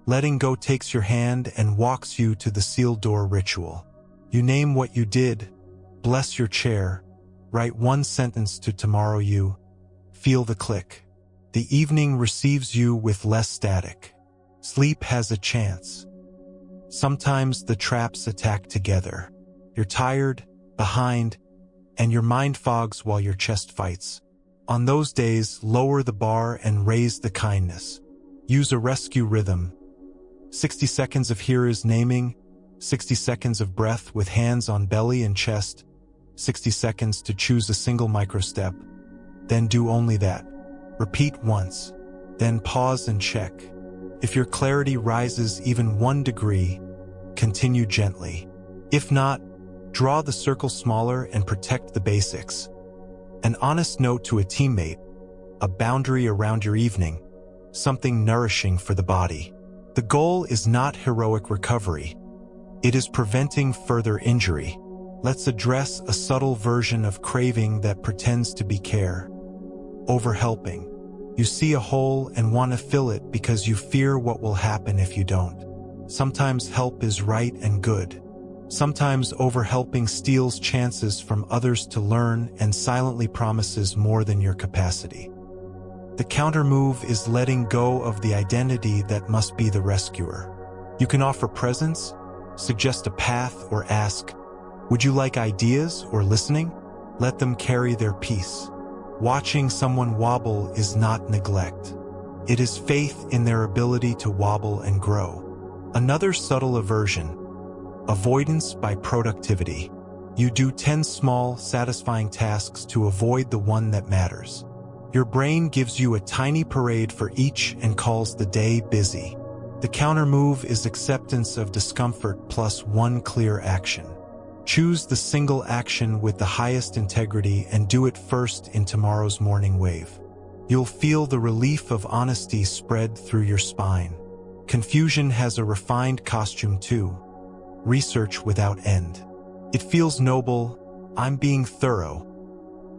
Letting go takes your hand and walks you to the sealed door ritual. You name what you did, bless your chair, write one sentence to tomorrow you, feel the click. The evening receives you with less static. Sleep has a chance. Sometimes the traps attack together. You're tired, behind, and your mind fogs while your chest fights. On those days, lower the bar and raise the kindness. Use a rescue rhythm. 60 seconds of here is naming, 60 seconds of breath with hands on belly and chest, 60 seconds to choose a single micro-step. Then do only that. Repeat once. Then pause and check. If your clarity rises even 1 degree, continue gently. If not, draw the circle smaller and protect the basics. An honest note to a teammate, a boundary around your evening, something nourishing for the body. The goal is not heroic recovery. It is preventing further injury. Let's address a subtle version of craving that pretends to be care. Overhelping. You see a hole and want to fill it because you fear what will happen if you don't. Sometimes help is right and good. Sometimes overhelping steals chances from others to learn and silently promises more than your capacity. The countermove is letting go of the identity that must be the rescuer. You can offer presence, suggest a path, or ask, "Would you like ideas or listening?" Let them carry their piece. Watching someone wobble is not neglect. It is faith in their ability to wobble and grow. Another subtle aversion. Avoidance by productivity. You do 10 small, satisfying tasks to avoid the one that matters. Your brain gives you a tiny parade for each and calls the day busy. The countermove is acceptance of discomfort plus one clear action. Choose the single action with the highest integrity and do it first in tomorrow's morning wave. You'll feel the relief of honesty spread through your spine. Confusion has a refined costume too. Research without end. It feels noble, I'm being thorough,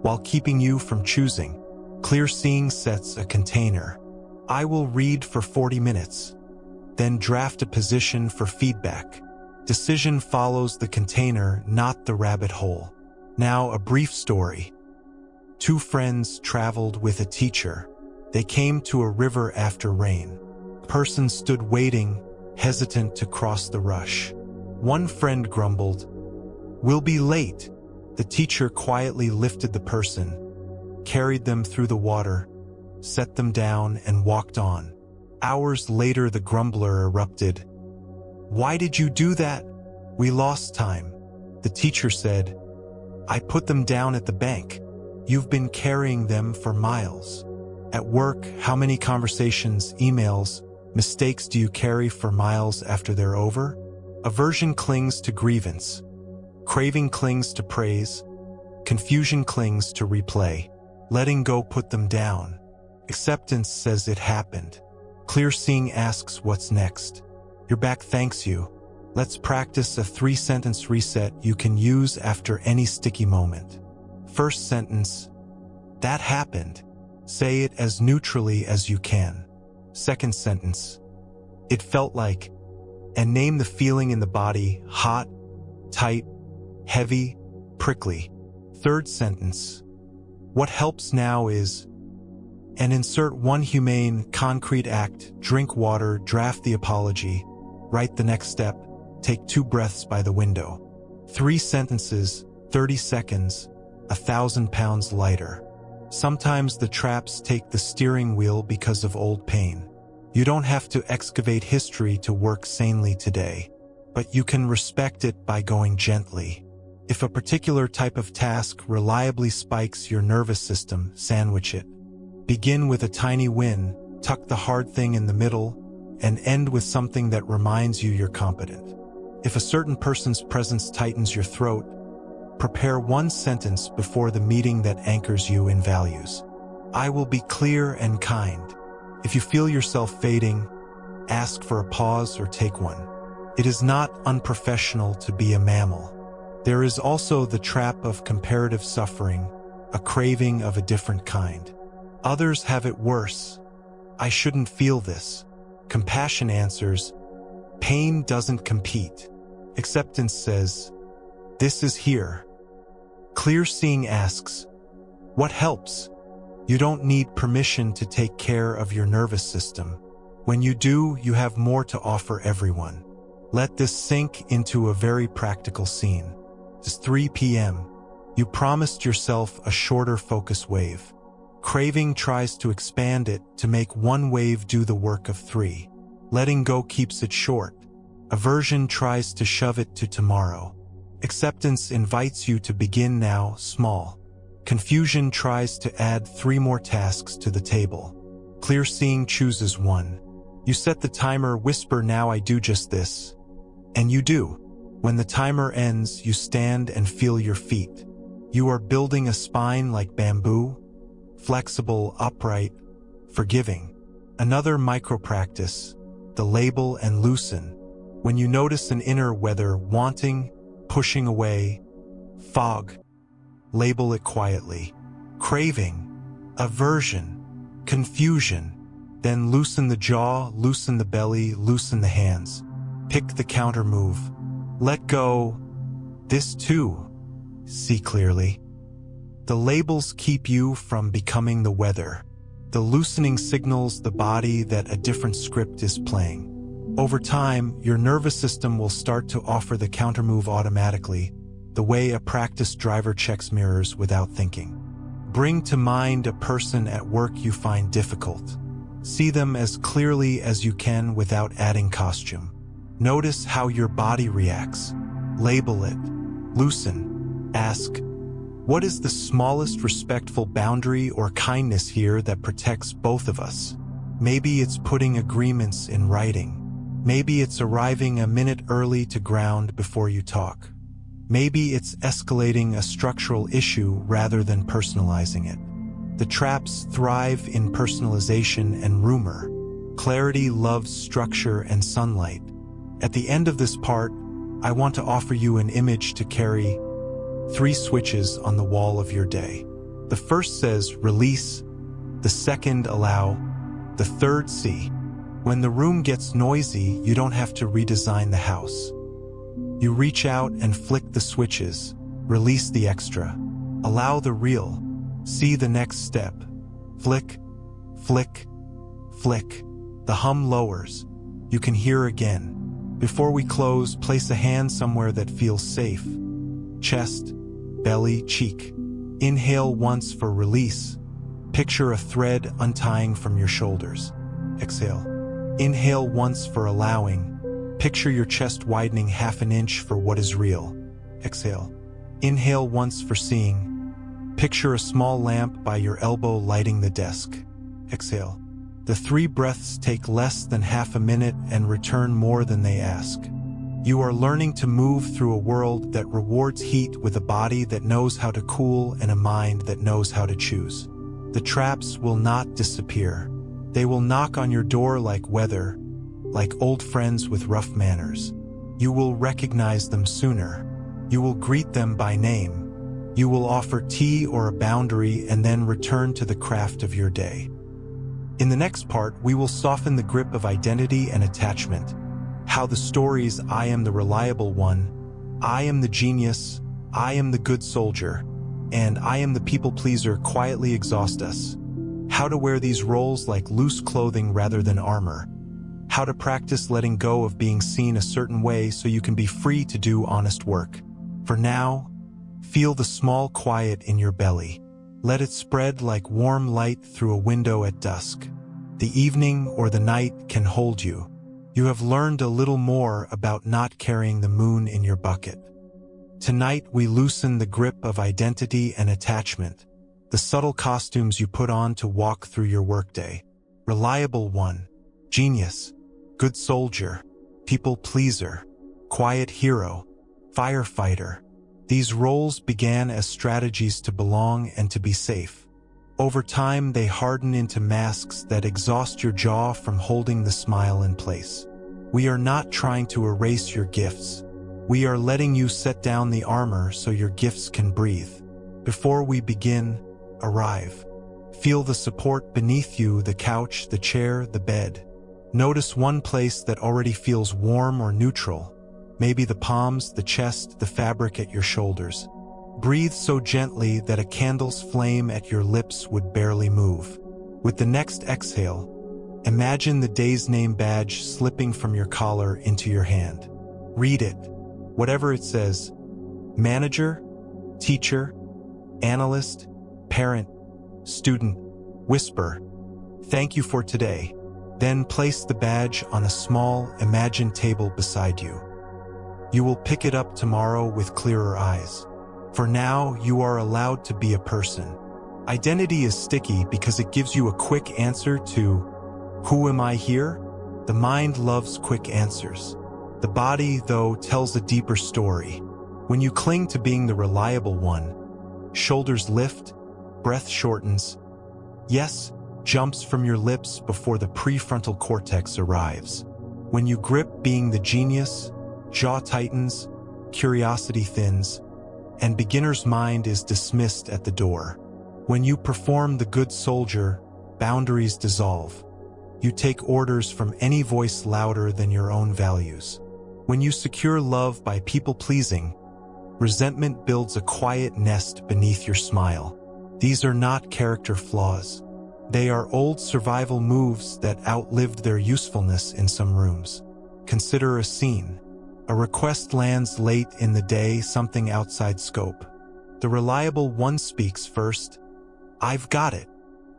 while keeping you from choosing. Clear seeing sets a container. I will read for 40 minutes, then draft a position for feedback. Decision follows the container, not the rabbit hole. Now a brief story. 2 friends traveled with a teacher. They came to a river after rain. Person stood waiting, hesitant to cross the rush. One friend grumbled, "We'll be late." The teacher quietly lifted the person. carried them through the water, set them down, and walked on. Hours later, the grumbler erupted. "Why did you do that?" "We lost time." The teacher said, "I put them down at the bank. You've been carrying them for miles." At work, how many conversations, emails, mistakes do you carry for miles after they're over? Aversion clings to grievance. Craving clings to praise. Confusion clings to replay. Letting go put them down. Acceptance says it happened. Clear seeing asks what's next. Your back thanks you. Let's practice a 3-sentence reset you can use after any sticky moment. First sentence, that happened. Say it as neutrally as you can. Second sentence, it felt like, and name the feeling in the body: hot, tight, heavy, prickly. Third sentence, what helps now is, and insert one humane, concrete act: drink water, draft the apology, write the next step, take 2 breaths by the window. 3 sentences, 30 seconds, 1,000 pounds lighter. Sometimes the traps take the steering wheel because of old pain. You don't have to excavate history to work sanely today, but you can respect it by going gently. If a particular type of task reliably spikes your nervous system, sandwich it. Begin with a tiny win, tuck the hard thing in the middle, and end with something that reminds you you're competent. If a certain person's presence tightens your throat, prepare 1 sentence before the meeting that anchors you in values. I will be clear and kind. If you feel yourself fading, ask for a pause or take one. It is not unprofessional to be a mammal. There is also the trap of comparative suffering, a craving of a different kind. Others have it worse. I shouldn't feel this. Compassion answers, pain doesn't compete. Acceptance says, this is here. Clear seeing asks, what helps? You don't need permission to take care of your nervous system. When you do, you have more to offer everyone. Let this sink into a very practical scene. It's 3 p.m. You promised yourself a shorter focus wave. Craving tries to expand it to make 1 wave do the work of 3. Letting go keeps it short. Aversion tries to shove it to tomorrow. Acceptance invites you to begin now, small. Confusion tries to add 3 more tasks to the table. Clear seeing chooses 1. You set the timer, whisper, now I do just this. And you do. When the timer ends, you stand and feel your feet. You are building a spine like bamboo, flexible, upright, forgiving. Another micro-practice, the label and loosen. When you notice an inner whether wanting, pushing away, fog, label it quietly. Craving, aversion, confusion. Then loosen the jaw, loosen the belly, loosen the hands. Pick the counter move. Let go. This too. See clearly. The labels keep you from becoming the weather. The loosening signals the body that a different script is playing. Over time, your nervous system will start to offer the countermove automatically, the way a practiced driver checks mirrors without thinking. Bring to mind a person at work you find difficult. See them as clearly as you can without adding costume. Notice how your body reacts. Label it. Loosen. Ask, what is the smallest respectful boundary or kindness here that protects both of us? Maybe it's putting agreements in writing. Maybe it's arriving a minute early to ground before you talk. Maybe it's escalating a structural issue rather than personalizing it. The traps thrive in personalization and rumor. Clarity loves structure and sunlight. At the end of this part, I want to offer you an image to carry 3 switches on the wall of your day. The first says release, the second allow, the third see. When the room gets noisy, you don't have to redesign the house. You reach out and flick the switches, release the extra, allow the real, see the next step. Flick, flick, flick. The hum lowers. You can hear again. Before we close, place a hand somewhere that feels safe. Chest, belly, cheek. Inhale once for release. Picture a thread untying from your shoulders. Exhale. Inhale once for allowing. Picture your chest widening half an inch for what is real. Exhale. Inhale once for seeing. Picture a small lamp by your elbow lighting the desk. Exhale. The 3 breaths take less than half a minute and return more than they ask. You are learning to move through a world that rewards heat with a body that knows how to cool and a mind that knows how to choose. The traps will not disappear. They will knock on your door like weather, like old friends with rough manners. You will recognize them sooner. You will greet them by name. You will offer tea or a boundary and then return to the craft of your day. In the next part, we will soften the grip of identity and attachment. How the stories "I am the reliable one," "I am the genius," "I am the good soldier," and "I am the people pleaser" quietly exhaust us. How to wear these roles like loose clothing rather than armor. How to practice letting go of being seen a certain way so you can be free to do honest work. For now, feel the small quiet in your belly. Let it spread like warm light through a window at dusk. The evening or the night can hold you. You have learned a little more about not carrying the moon in your bucket. Tonight we loosen the grip of identity and attachment, the subtle costumes you put on to walk through your workday. Reliable one, genius, good soldier, people pleaser, quiet hero, firefighter. These roles began as strategies to belong and to be safe. Over time, they harden into masks that exhaust your jaw from holding the smile in place. We are not trying to erase your gifts. We are letting you set down the armor so your gifts can breathe. Before we begin, arrive. Feel the support beneath you, the couch, the chair, the bed. Notice one place that already feels warm or neutral. Maybe the palms, the chest, the fabric at your shoulders. Breathe so gently that a candle's flame at your lips would barely move. With the next exhale, imagine the day's name badge slipping from your collar into your hand. Read it, whatever it says. Manager, teacher, analyst, parent, student. Whisper, "Thank you for today." Then place the badge on a small, imagined table beside you. You will pick it up tomorrow with clearer eyes. For now, you are allowed to be a person. Identity is sticky because it gives you a quick answer to, "Who am I here?" The mind loves quick answers. The body, though, tells a deeper story. When you cling to being the reliable one, shoulders lift, breath shortens. Yes jumps from your lips before the prefrontal cortex arrives. When you grip being the genius, jaw tightens, curiosity thins, and beginner's mind is dismissed at the door. When you perform the good soldier, boundaries dissolve. You take orders from any voice louder than your own values. When you secure love by people-pleasing, resentment builds a quiet nest beneath your smile. These are not character flaws. They are old survival moves that outlived their usefulness in some rooms. Consider a scene. A request lands late in the day, something outside scope. The reliable one speaks first. "I've got it."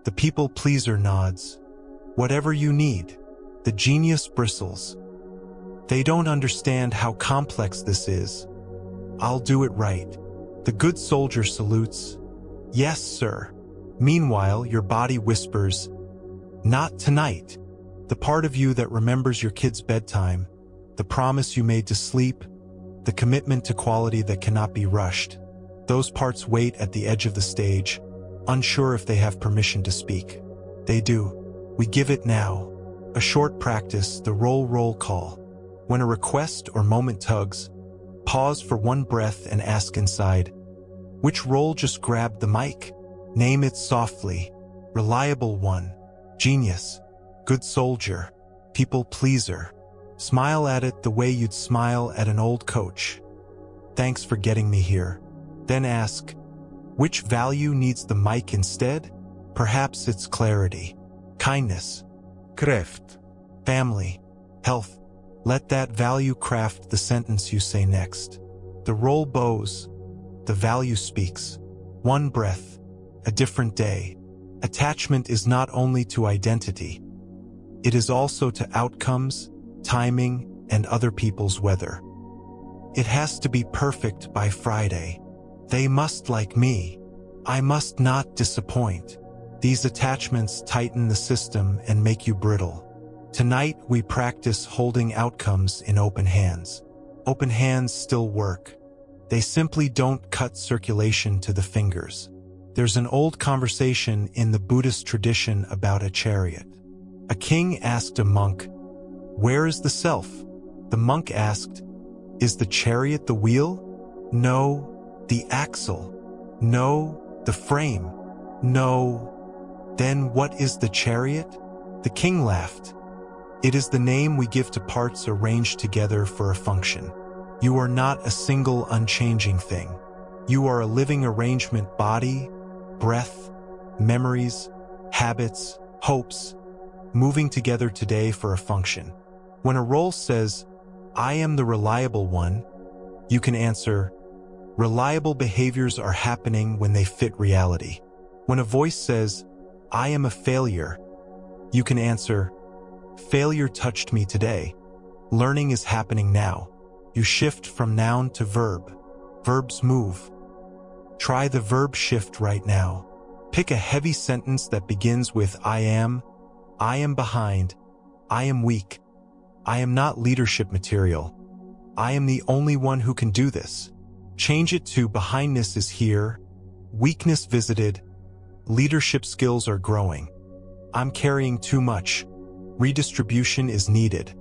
The people pleaser nods. "Whatever you need." The genius bristles. They don't understand how complex this is. "I'll do it right." The good soldier salutes. "Yes, sir." Meanwhile, your body whispers, "Not tonight." The part of you that remembers your kid's bedtime, the promise you made to sleep, the commitment to quality that cannot be rushed. Those parts wait at the edge of the stage, unsure if they have permission to speak. They do. We give it now. A short practice, the roll call. When a request or moment tugs, pause for one breath and ask inside, which role just grabbed the mic? Name it softly. Reliable one, genius, good soldier, people pleaser. Smile at it the way you'd smile at an old coach. "Thanks for getting me here." Then ask, which value needs the mic instead? Perhaps it's clarity, kindness, kraft, family, health. Let that value craft the sentence you say next. The role bows. The value speaks. One breath, a different day. Attachment is not only to identity. It is also to outcomes, timing, and other people's weather. It has to be perfect by Friday. They must like me. I must not disappoint. These attachments tighten the system and make you brittle. Tonight, we practice holding outcomes in open hands. Open hands still work. They simply don't cut circulation to the fingers. There's an old conversation in the Buddhist tradition about a chariot. A king asked a monk, "Where is the self?" The monk asked, "Is the chariot the wheel?" "No." "The axle?" "No." "The frame?" "No." "Then what is the chariot?" The king laughed. "It is the name we give to parts arranged together for a function. You are not a single unchanging thing. You are a living arrangement: body, breath, memories, habits, hopes, moving together today for a function. When a role says, "I am the reliable one," you can answer, "Reliable behaviors are happening when they fit reality." When a voice says, "I am a failure," you can answer, "Failure touched me today. Learning is happening now." You shift from noun to verb. Verbs move. Try the verb shift right now. Pick a heavy sentence that begins with I am behind, I am weak, I am not leadership material, I am the only one who can do this. Change it to behindness is here, weakness visited, leadership skills are growing. I'm carrying too much, redistribution is needed.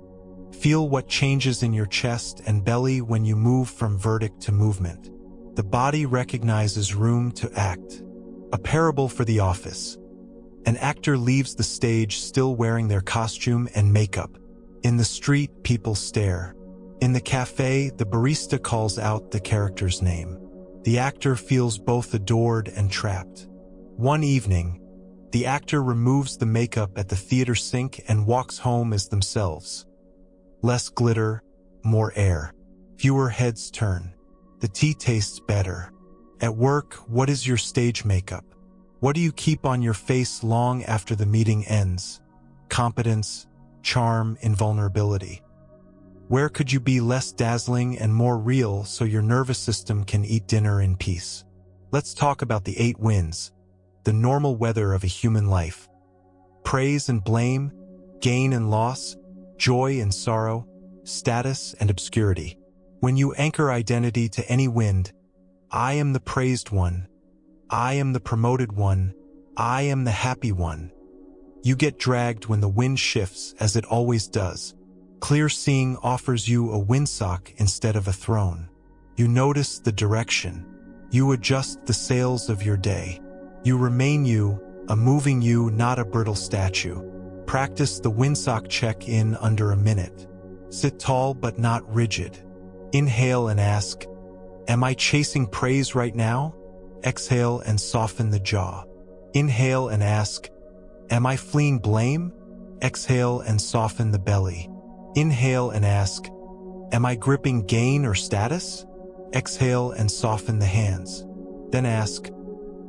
Feel what changes in your chest and belly when you move from verdict to movement. The body recognizes room to act. A parable for the office. An actor leaves the stage still wearing their costume and makeup. In the street, people stare. In the cafe, the barista calls out the character's name. The actor feels both adored and trapped. One evening, the actor removes the makeup at the theater sink and walks home as themselves. Less glitter, more air. Fewer heads turn. The tea tastes better. At work, what is your stage makeup? What do you keep on your face long after the meeting ends? Competence, charm, invulnerability. Where could you be less dazzling and more real so your nervous system can eat dinner in peace? Let's talk about the 8 winds, the normal weather of a human life. Praise and blame, gain and loss, joy and sorrow, status and obscurity. When you anchor identity to any wind, I am the praised one, I am the promoted one, I am the happy one. You get dragged when the wind shifts, as it always does. Clear seeing offers you a windsock instead of a throne. You notice the direction. You adjust the sails of your day. You remain you, a moving you, not a brittle statue. Practice the windsock check-in under a minute. Sit tall but not rigid. Inhale and ask, am I chasing praise right now? Exhale and soften the jaw. Inhale and ask, am I fleeing blame? Exhale and soften the belly. Inhale and ask, am I gripping gain or status? Exhale and soften the hands. Then ask,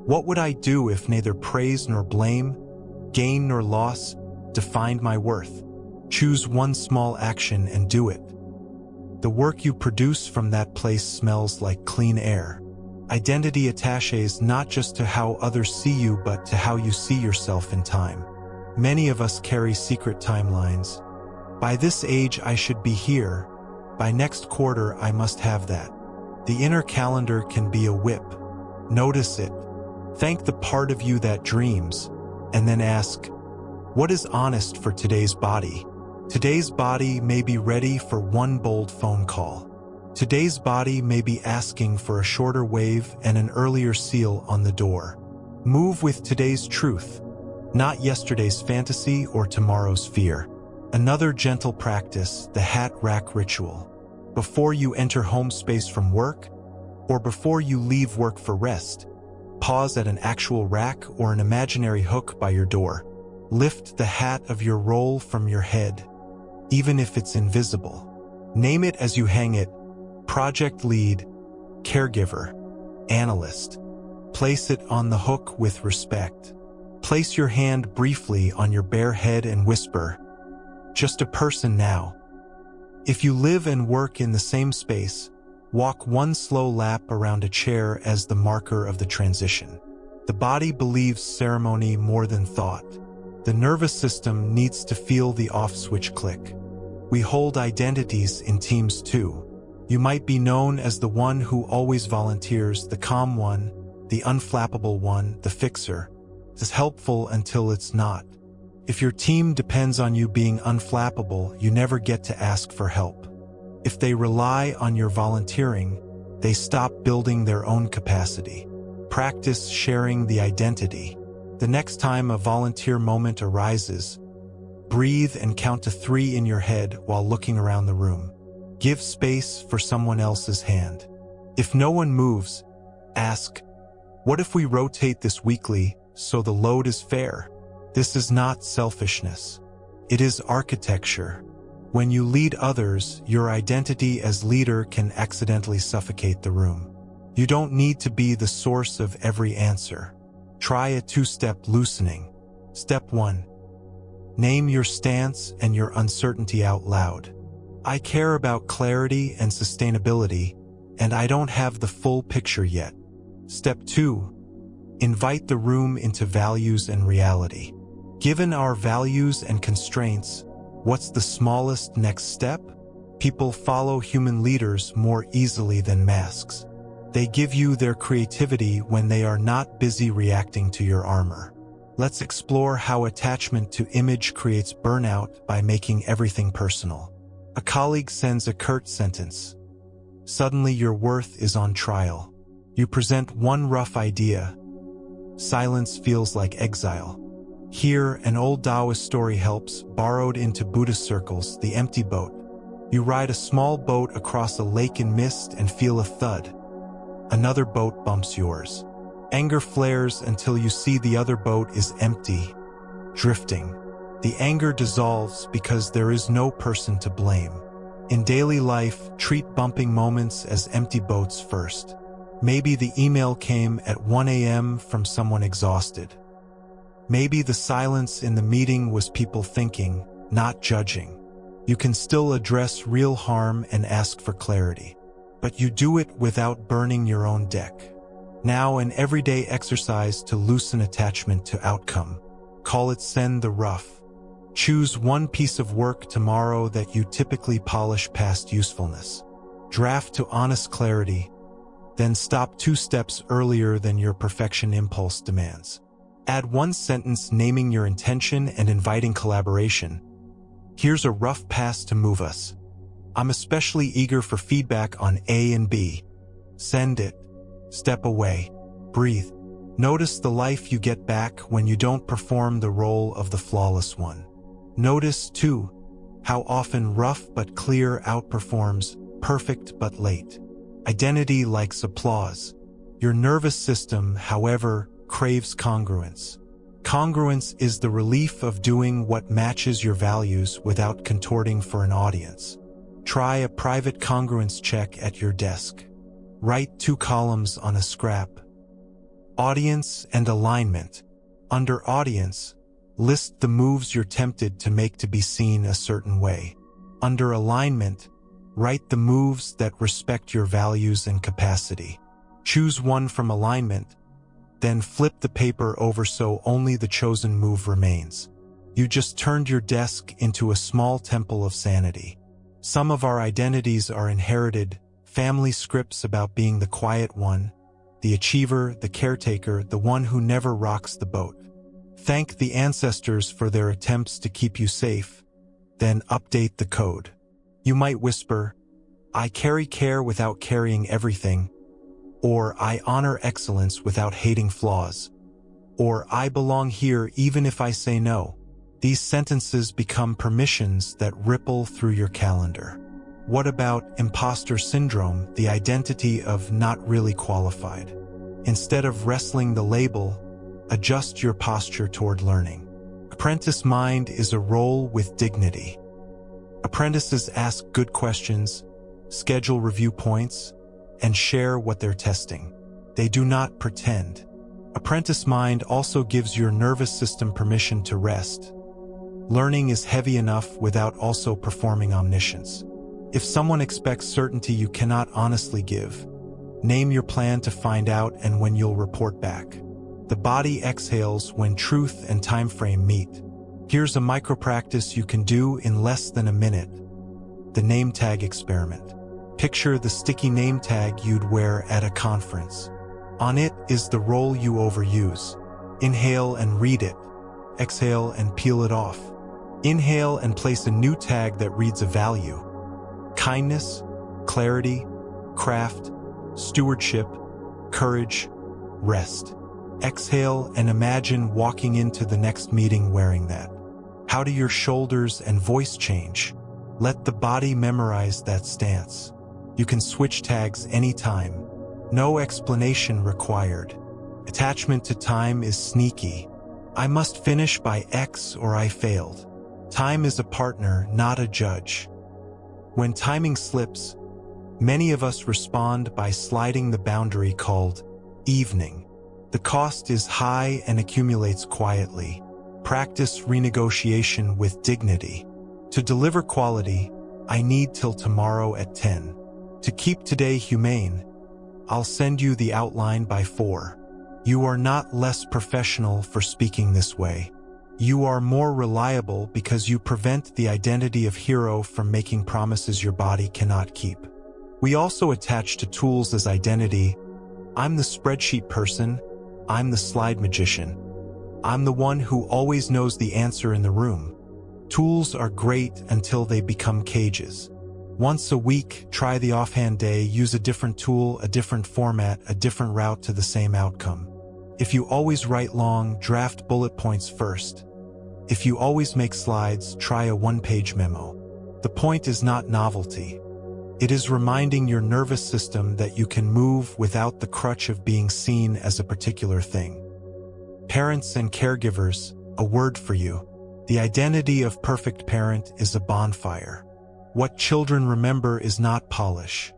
what would I do if neither praise nor blame, gain nor loss, defined my worth? Choose one small action and do it. The work you produce from that place smells like clean air. Identity attaches not just to how others see you, but to how you see yourself in time. Many of us carry secret timelines. By this age, I should be here. By next quarter, I must have that. The inner calendar can be a whip. Notice it. Thank the part of you that dreams, and then ask, what is honest for today's body? Today's body may be ready for one bold phone call. Today's body may be asking for a shorter wave and an earlier seal on the door. Move with today's truth, not yesterday's fantasy or tomorrow's fear. Another gentle practice, the hat rack ritual. Before you enter home space from work, or before you leave work for rest, pause at an actual rack or an imaginary hook by your door. Lift the hat of your role from your head, even if it's invisible. Name it as you hang it: project lead, caregiver, analyst, Place it on the hook with respect. Place your hand briefly on your bare head and whisper, "Just a person now." If you live and work in the same space, walk one slow lap around a chair as the marker of the transition. The body believes ceremony more than thought. The nervous system needs to feel the off switch click. We hold identities in teams too. You might be known as the one who always volunteers, the calm one, the unflappable one, the fixer. It's helpful until it's not. If your team depends on you being unflappable, you never get to ask for help. If they rely on your volunteering, they stop building their own capacity. Practice sharing the identity. The next time a volunteer moment arises, breathe and count to 3 in your head while looking around the room. Give space for someone else's hand. If no one moves, ask, "What if we rotate this weekly so the load is fair?" This is not selfishness. It is architecture. When you lead others, your identity as leader can accidentally suffocate the room. You don't need to be the source of every answer. Try a 2-step loosening. Step 1. Name your stance and your uncertainty out loud. I care about clarity and sustainability, and I don't have the full picture yet. Step 2. Invite the room into values and reality. Given our values and constraints, what's the smallest next step? People follow human leaders more easily than masks. They give you their creativity when they are not busy reacting to your armor. Let's explore how attachment to image creates burnout by making everything personal. A colleague sends a curt sentence. Suddenly your worth is on trial. You present one rough idea. Silence feels like exile. Here, an old Taoist story helps, borrowed into Buddhist circles, the empty boat. You ride a small boat across a lake in mist and feel a thud. Another boat bumps yours. Anger flares until you see the other boat is empty, drifting. The anger dissolves because there is no person to blame. In daily life, treat bumping moments as empty boats first. Maybe the email came at 1 a.m. from someone exhausted. Maybe the silence in the meeting was people thinking, not judging. You can still address real harm and ask for clarity. But you do it without burning your own deck. Now an everyday exercise to loosen attachment to outcome. Call it send the rough. Choose one piece of work tomorrow that you typically polish past usefulness. Draft to honest clarity, then stop 2 steps earlier than your perfection impulse demands. Add 1 sentence naming your intention and inviting collaboration. Here's a rough pass to move us. I'm especially eager for feedback on A and B. Send it. Step away. Breathe. Notice the life you get back when you don't perform the role of the flawless one. Notice, too, how often rough but clear outperforms perfect but late. Identity likes applause. Your nervous system, however, craves congruence. Congruence is the relief of doing what matches your values without contorting for an audience. Try a private congruence check at your desk. Write 2 columns on a scrap. Audience and alignment. Under audience, list the moves you're tempted to make to be seen a certain way. Under alignment, write the moves that respect your values and capacity. Choose one from alignment, then flip the paper over so only the chosen move remains. You just turned your desk into a small temple of sanity. Some of our identities are inherited, family scripts about being the quiet one, the achiever, the caretaker, the one who never rocks the boat. Thank the ancestors for their attempts to keep you safe, then update the code. You might whisper, "I carry care without carrying everything," or "I honor excellence without hating flaws," or "I belong here even if I say no." These sentences become permissions that ripple through your calendar. What about imposter syndrome, the identity of not really qualified? Instead of wrestling the label, adjust your posture toward learning. Apprentice mind is a role with dignity. Apprentices ask good questions, schedule review points, and share what they're testing. They do not pretend. Apprentice mind also gives your nervous system permission to rest. Learning is heavy enough without also performing omniscience. If someone expects certainty you cannot honestly give, name your plan to find out and when you'll report back. The body exhales when truth and time frame meet. Here's a micro-practice you can do in less than a minute. The name tag experiment. Picture the sticky name tag you'd wear at a conference. On it is the role you overuse. Inhale and read it. Exhale and peel it off. Inhale and place a new tag that reads a value. Kindness, clarity, craft, stewardship, courage, rest. Exhale and imagine walking into the next meeting wearing that. How do your shoulders and voice change? Let the body memorize that stance. You can switch tags anytime. No explanation required. Attachment to time is sneaky. I must finish by X or I failed. Time is a partner, not a judge. When timing slips, many of us respond by sliding the boundary called evening. The cost is high and accumulates quietly. Practice renegotiation with dignity. To deliver quality, I need till tomorrow at 10. To keep today humane, I'll send you the outline by 4. You are not less professional for speaking this way. You are more reliable because you prevent the identity of hero from making promises your body cannot keep. We also attach to tools as identity. I'm the spreadsheet person. I'm the slide magician. I'm the one who always knows the answer in the room. Tools are great until they become cages. Once a week, try the offhand day, use a different tool, a different format, a different route to the same outcome. If you always write long, draft bullet points first. If you always make slides, try a one-page memo. The point is not novelty. It is reminding your nervous system that you can move without the crutch of being seen as a particular thing. Parents and caregivers, a word for you. The identity of perfect parent is a bonfire. What children remember is not polish.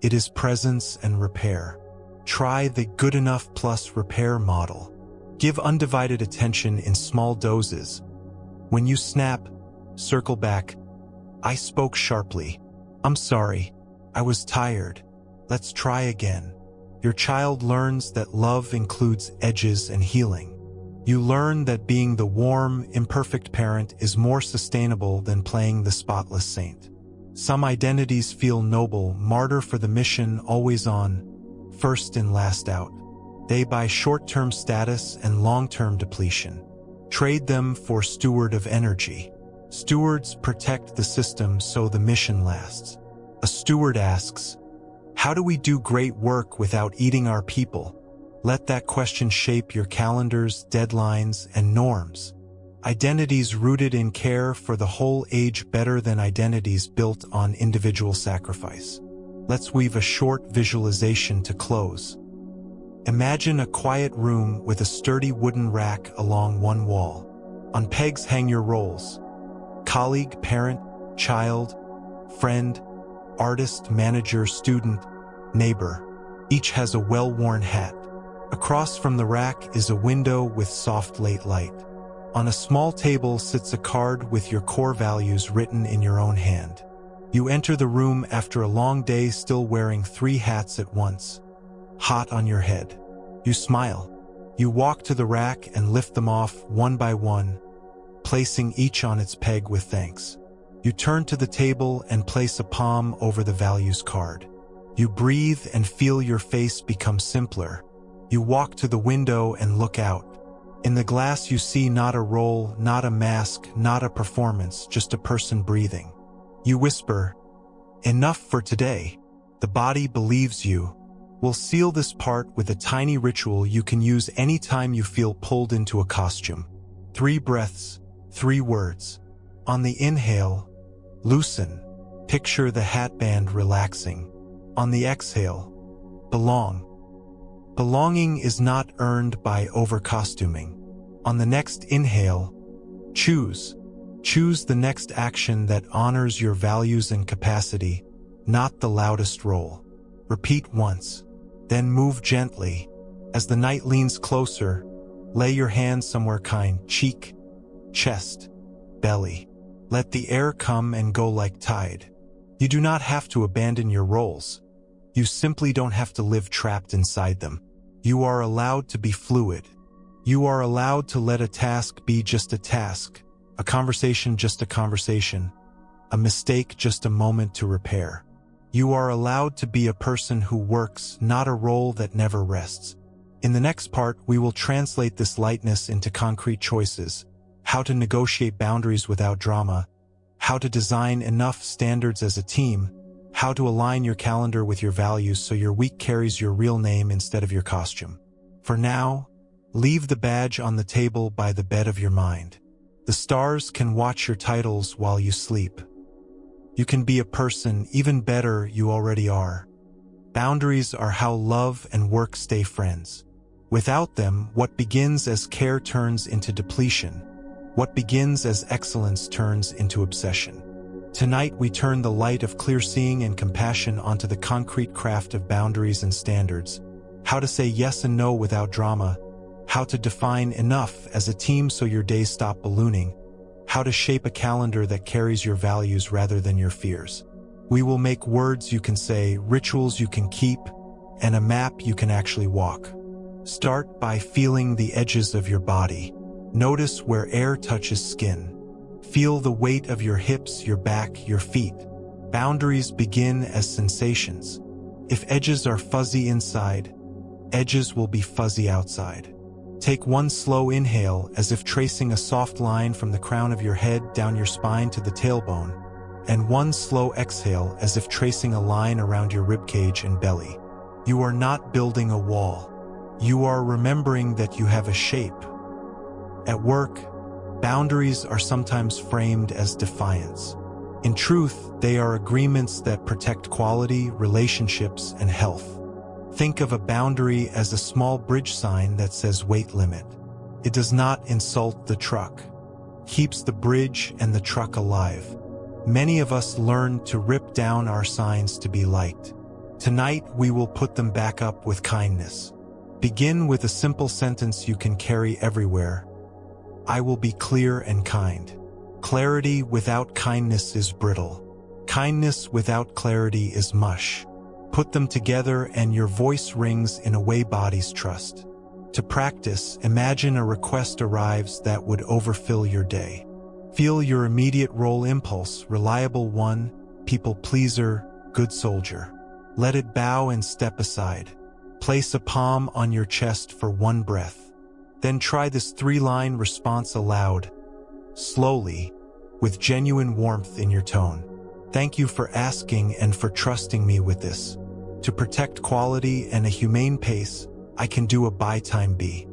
It is presence and repair. Try the good enough plus repair model. Give undivided attention in small doses. When you snap, circle back. I spoke sharply. I'm sorry. I was tired. Let's try again. Your child learns that love includes edges and healing. You learn that being the warm, imperfect parent is more sustainable than playing the spotless saint. Some identities feel noble, martyr for the mission, always on, first in, last out. They buy short-term status and long-term depletion. Trade them for steward of energy. Stewards protect the system so the mission lasts. A steward asks, how do we do great work without eating our people? Let that question shape your calendars, deadlines, and norms. Identities rooted in care for the whole age better than identities built on individual sacrifice. Let's weave a short visualization to close. Imagine a quiet room with a sturdy wooden rack along one wall. On pegs hang your roles. Colleague, parent, child, friend, artist, manager, student, neighbor. Each has a well-worn hat. Across from the rack is a window with soft late light. On a small table sits a card with your core values written in your own hand. You enter the room after a long day still wearing 3 hats at once. Hot on your head. You smile. You walk to the rack and lift them off one by one, placing each on its peg with thanks. You turn to the table and place a palm over the values card. You breathe and feel your face become simpler. You walk to the window and look out. In the glass you see not a role, not a mask, not a performance, just a person breathing. You whisper, enough for today. The body believes you. We'll seal this part with a tiny ritual you can use anytime you feel pulled into a costume. 3 breaths, 3 words. On the inhale, loosen. Picture the hatband relaxing. On the exhale, belong. Belonging is not earned by over-costuming. On the next inhale, choose. Choose the next action that honors your values and capacity, not the loudest role. Repeat once, then move gently. As the night leans closer, lay your hand somewhere kind, cheek, chest, belly. Let the air come and go like tide. You do not have to abandon your roles. You simply don't have to live trapped inside them. You are allowed to be fluid. You are allowed to let a task be just a task, a conversation just a conversation, a mistake just a moment to repair. You are allowed to be a person who works, not a role that never rests. In the next part, we will translate this lightness into concrete choices, how to negotiate boundaries without drama, how to design enough standards as a team, how to align your calendar with your values so your week carries your real name instead of your costume. For now, leave the badge on the table by the bed of your mind. The stars can watch your titles while you sleep. You can be a person, even better, you already are. Boundaries are how love and work stay friends. Without them, what begins as care turns into depletion. What begins as excellence turns into obsession. Tonight we turn the light of clear seeing and compassion onto the concrete craft of boundaries and standards. How to say yes and no without drama. How to define enough as a team so your days stop ballooning. How to shape a calendar that carries your values rather than your fears. We will make words you can say, rituals you can keep, and a map you can actually walk. Start by feeling the edges of your body. Notice where air touches skin. Feel the weight of your hips, your back, your feet. Boundaries begin as sensations. If edges are fuzzy inside, edges will be fuzzy outside. Take one slow inhale as if tracing a soft line from the crown of your head down your spine to the tailbone, and one slow exhale as if tracing a line around your ribcage and belly. You are not building a wall. You are remembering that you have a shape. At work, boundaries are sometimes framed as defiance. In truth, they are agreements that protect quality, relationships, and health. Think of a boundary as a small bridge sign that says weight limit. It does not insult the truck. Keeps the bridge and the truck alive. Many of us learn to rip down our signs to be liked. Tonight, we will put them back up with kindness. Begin with a simple sentence you can carry everywhere. I will be clear and kind. Clarity without kindness is brittle. Kindness without clarity is mush. Put them together and your voice rings in a way bodies trust. To practice, imagine a request arrives that would overfill your day. Feel your immediate role impulse, reliable one, people pleaser, good soldier. Let it bow and step aside. Place a palm on your chest for one breath. Then try this 3-line response aloud, slowly, with genuine warmth in your tone. Thank you for asking and for trusting me with this. To protect quality and a humane pace, I can do a by time B.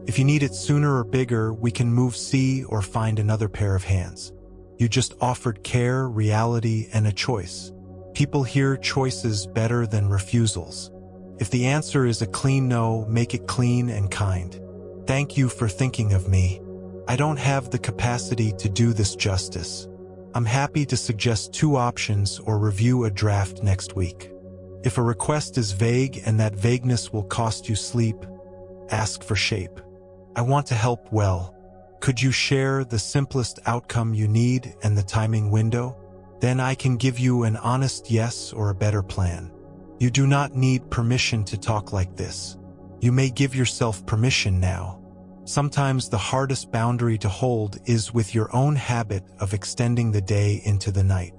If you need it sooner or bigger, we can move C or find another pair of hands. You just offered care, reality, and a choice. People hear choices better than refusals. If the answer is a clean no, make it clean and kind. Thank you for thinking of me. I don't have the capacity to do this justice. I'm happy to suggest 2 options or review a draft next week. If a request is vague and that vagueness will cost you sleep, ask for shape. I want to help well. Could you share the simplest outcome you need and the timing window? Then I can give you an honest yes or a better plan. You do not need permission to talk like this. You may give yourself permission now. Sometimes the hardest boundary to hold is with your own habit of extending the day into the night.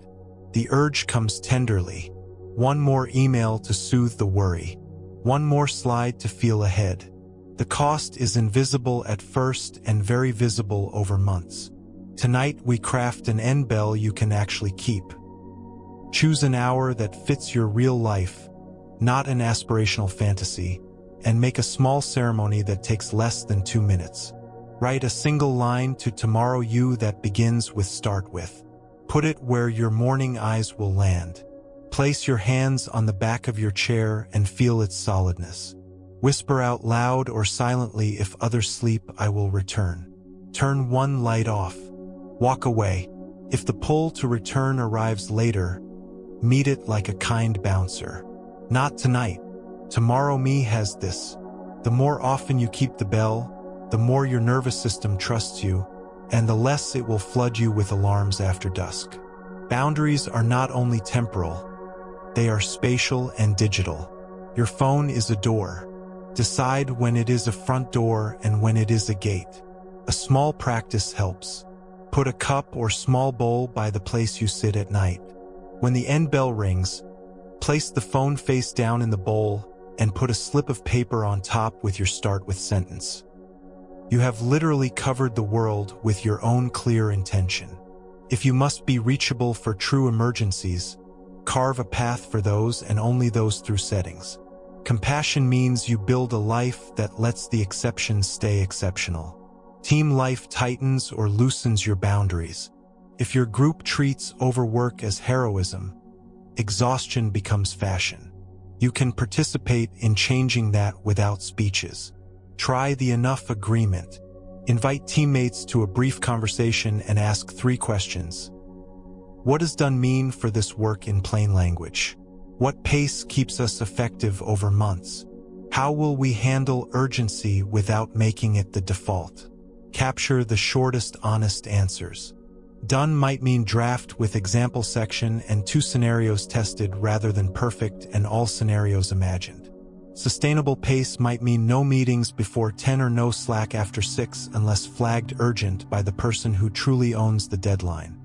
The urge comes tenderly. One more email to soothe the worry. One more slide to feel ahead. The cost is invisible at first and very visible over months. Tonight we craft an end bell you can actually keep. Choose an hour that fits your real life, not an aspirational fantasy, and make a small ceremony that takes less than 2 minutes. Write a single line to tomorrow you that begins with start with. Put it where your morning eyes will land. Place your hands on the back of your chair and feel its solidness. Whisper out loud or silently, if others sleep, I will return. Turn one light off. Walk away. If the pull to return arrives later, meet it like a kind bouncer. Not tonight. Tomorrow me has this. The more often you keep the bell, the more your nervous system trusts you, and the less it will flood you with alarms after dusk. Boundaries are not only temporal, they are spatial and digital. Your phone is a door. Decide when it is a front door and when it is a gate. A small practice helps. Put a cup or small bowl by the place you sit at night. When the end bell rings, place the phone face down in the bowl and put a slip of paper on top with your start with sentence. You have literally covered the world with your own clear intention. If you must be reachable for true emergencies, carve a path for those and only those through settings. Compassion means you build a life that lets the exceptions stay exceptional. Team life tightens or loosens your boundaries. If your group treats overwork as heroism, exhaustion becomes fashion. You can participate in changing that without speeches. Try the enough agreement. Invite teammates to a brief conversation and ask 3 questions. What does done mean for this work in plain language? What pace keeps us effective over months? How will we handle urgency without making it the default? Capture the shortest, honest answers. Done might mean draft with example section and 2 scenarios tested rather than perfect and all scenarios imagined. Sustainable pace might mean no meetings before 10 or no Slack after 6 unless flagged urgent by the person who truly owns the deadline.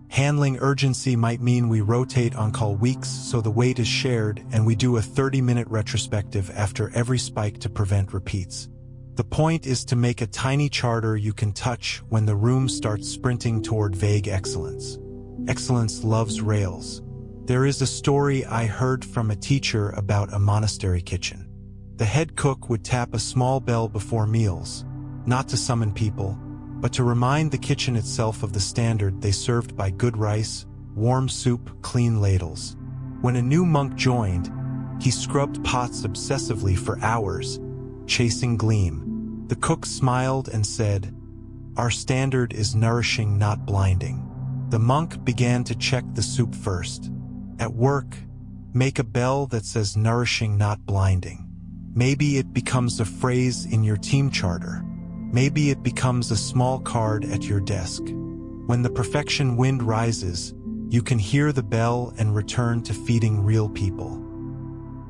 Handling urgency might mean we rotate on-call weeks so the weight is shared and we do a 30-minute retrospective after every spike to prevent repeats. The point is to make a tiny charter you can touch when the room starts sprinting toward vague excellence. Excellence loves rails. There is a story I heard from a teacher about a monastery kitchen. The head cook would tap a small bell before meals, not to summon people, but to remind the kitchen itself of the standard they served by good rice, warm soup, clean ladles. When a new monk joined, he scrubbed pots obsessively for hours, chasing gleam. The cook smiled and said, "Our standard is nourishing, not blinding." The monk began to check the soup first. At work, make a bell that says nourishing, not blinding. Maybe it becomes a phrase in your team charter. Maybe it becomes a small card at your desk. When the perfection wind rises, you can hear the bell and return to feeding real people.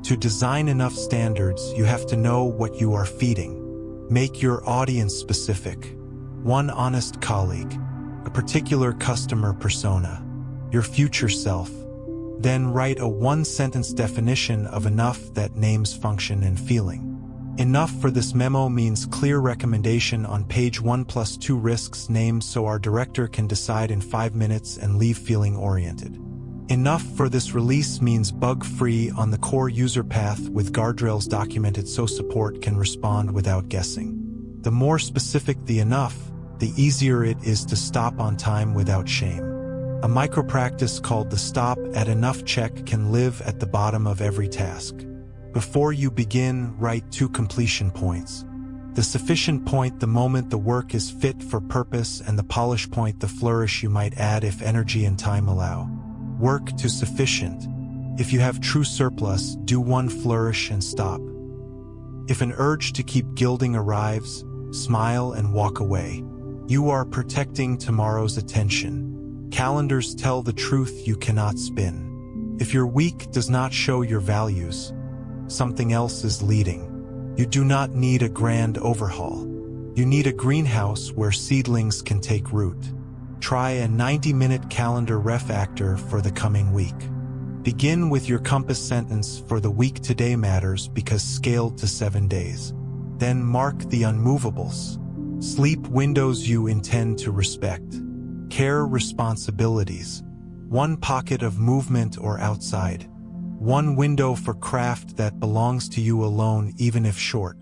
To design enough standards, you have to know what you are feeding. Make your audience specific. One honest colleague, a particular customer persona, your future self. Then write a 1-sentence definition of enough that names function and feeling. Enough for this memo means clear recommendation on page 1 + 2 risks named so our director can decide in 5 minutes and leave feeling oriented. Enough for this release means bug-free on the core user path with guardrails documented so support can respond without guessing. The more specific the enough, the easier it is to stop on time without shame. A micro-practice called the Stop at Enough check can live at the bottom of every task. Before you begin, write 2 completion points. The sufficient point, the moment the work is fit for purpose, and the polish point, the flourish you might add if energy and time allow. Work to sufficient. If you have true surplus, do 1 flourish and stop. If an urge to keep gilding arrives, smile and walk away. You are protecting tomorrow's attention. Calendars tell the truth you cannot spin. If your week does not show your values, something else is leading. You do not need a grand overhaul. You need a greenhouse where seedlings can take root. Try a 90-minute calendar refactor for the coming week. Begin with your compass sentence for the week. Today matters because scaled to 7 days. Then mark the unmovables. Sleep windows you intend to respect. Care responsibilities. 1 pocket of movement or outside. 1 window for craft that belongs to you alone, even if short.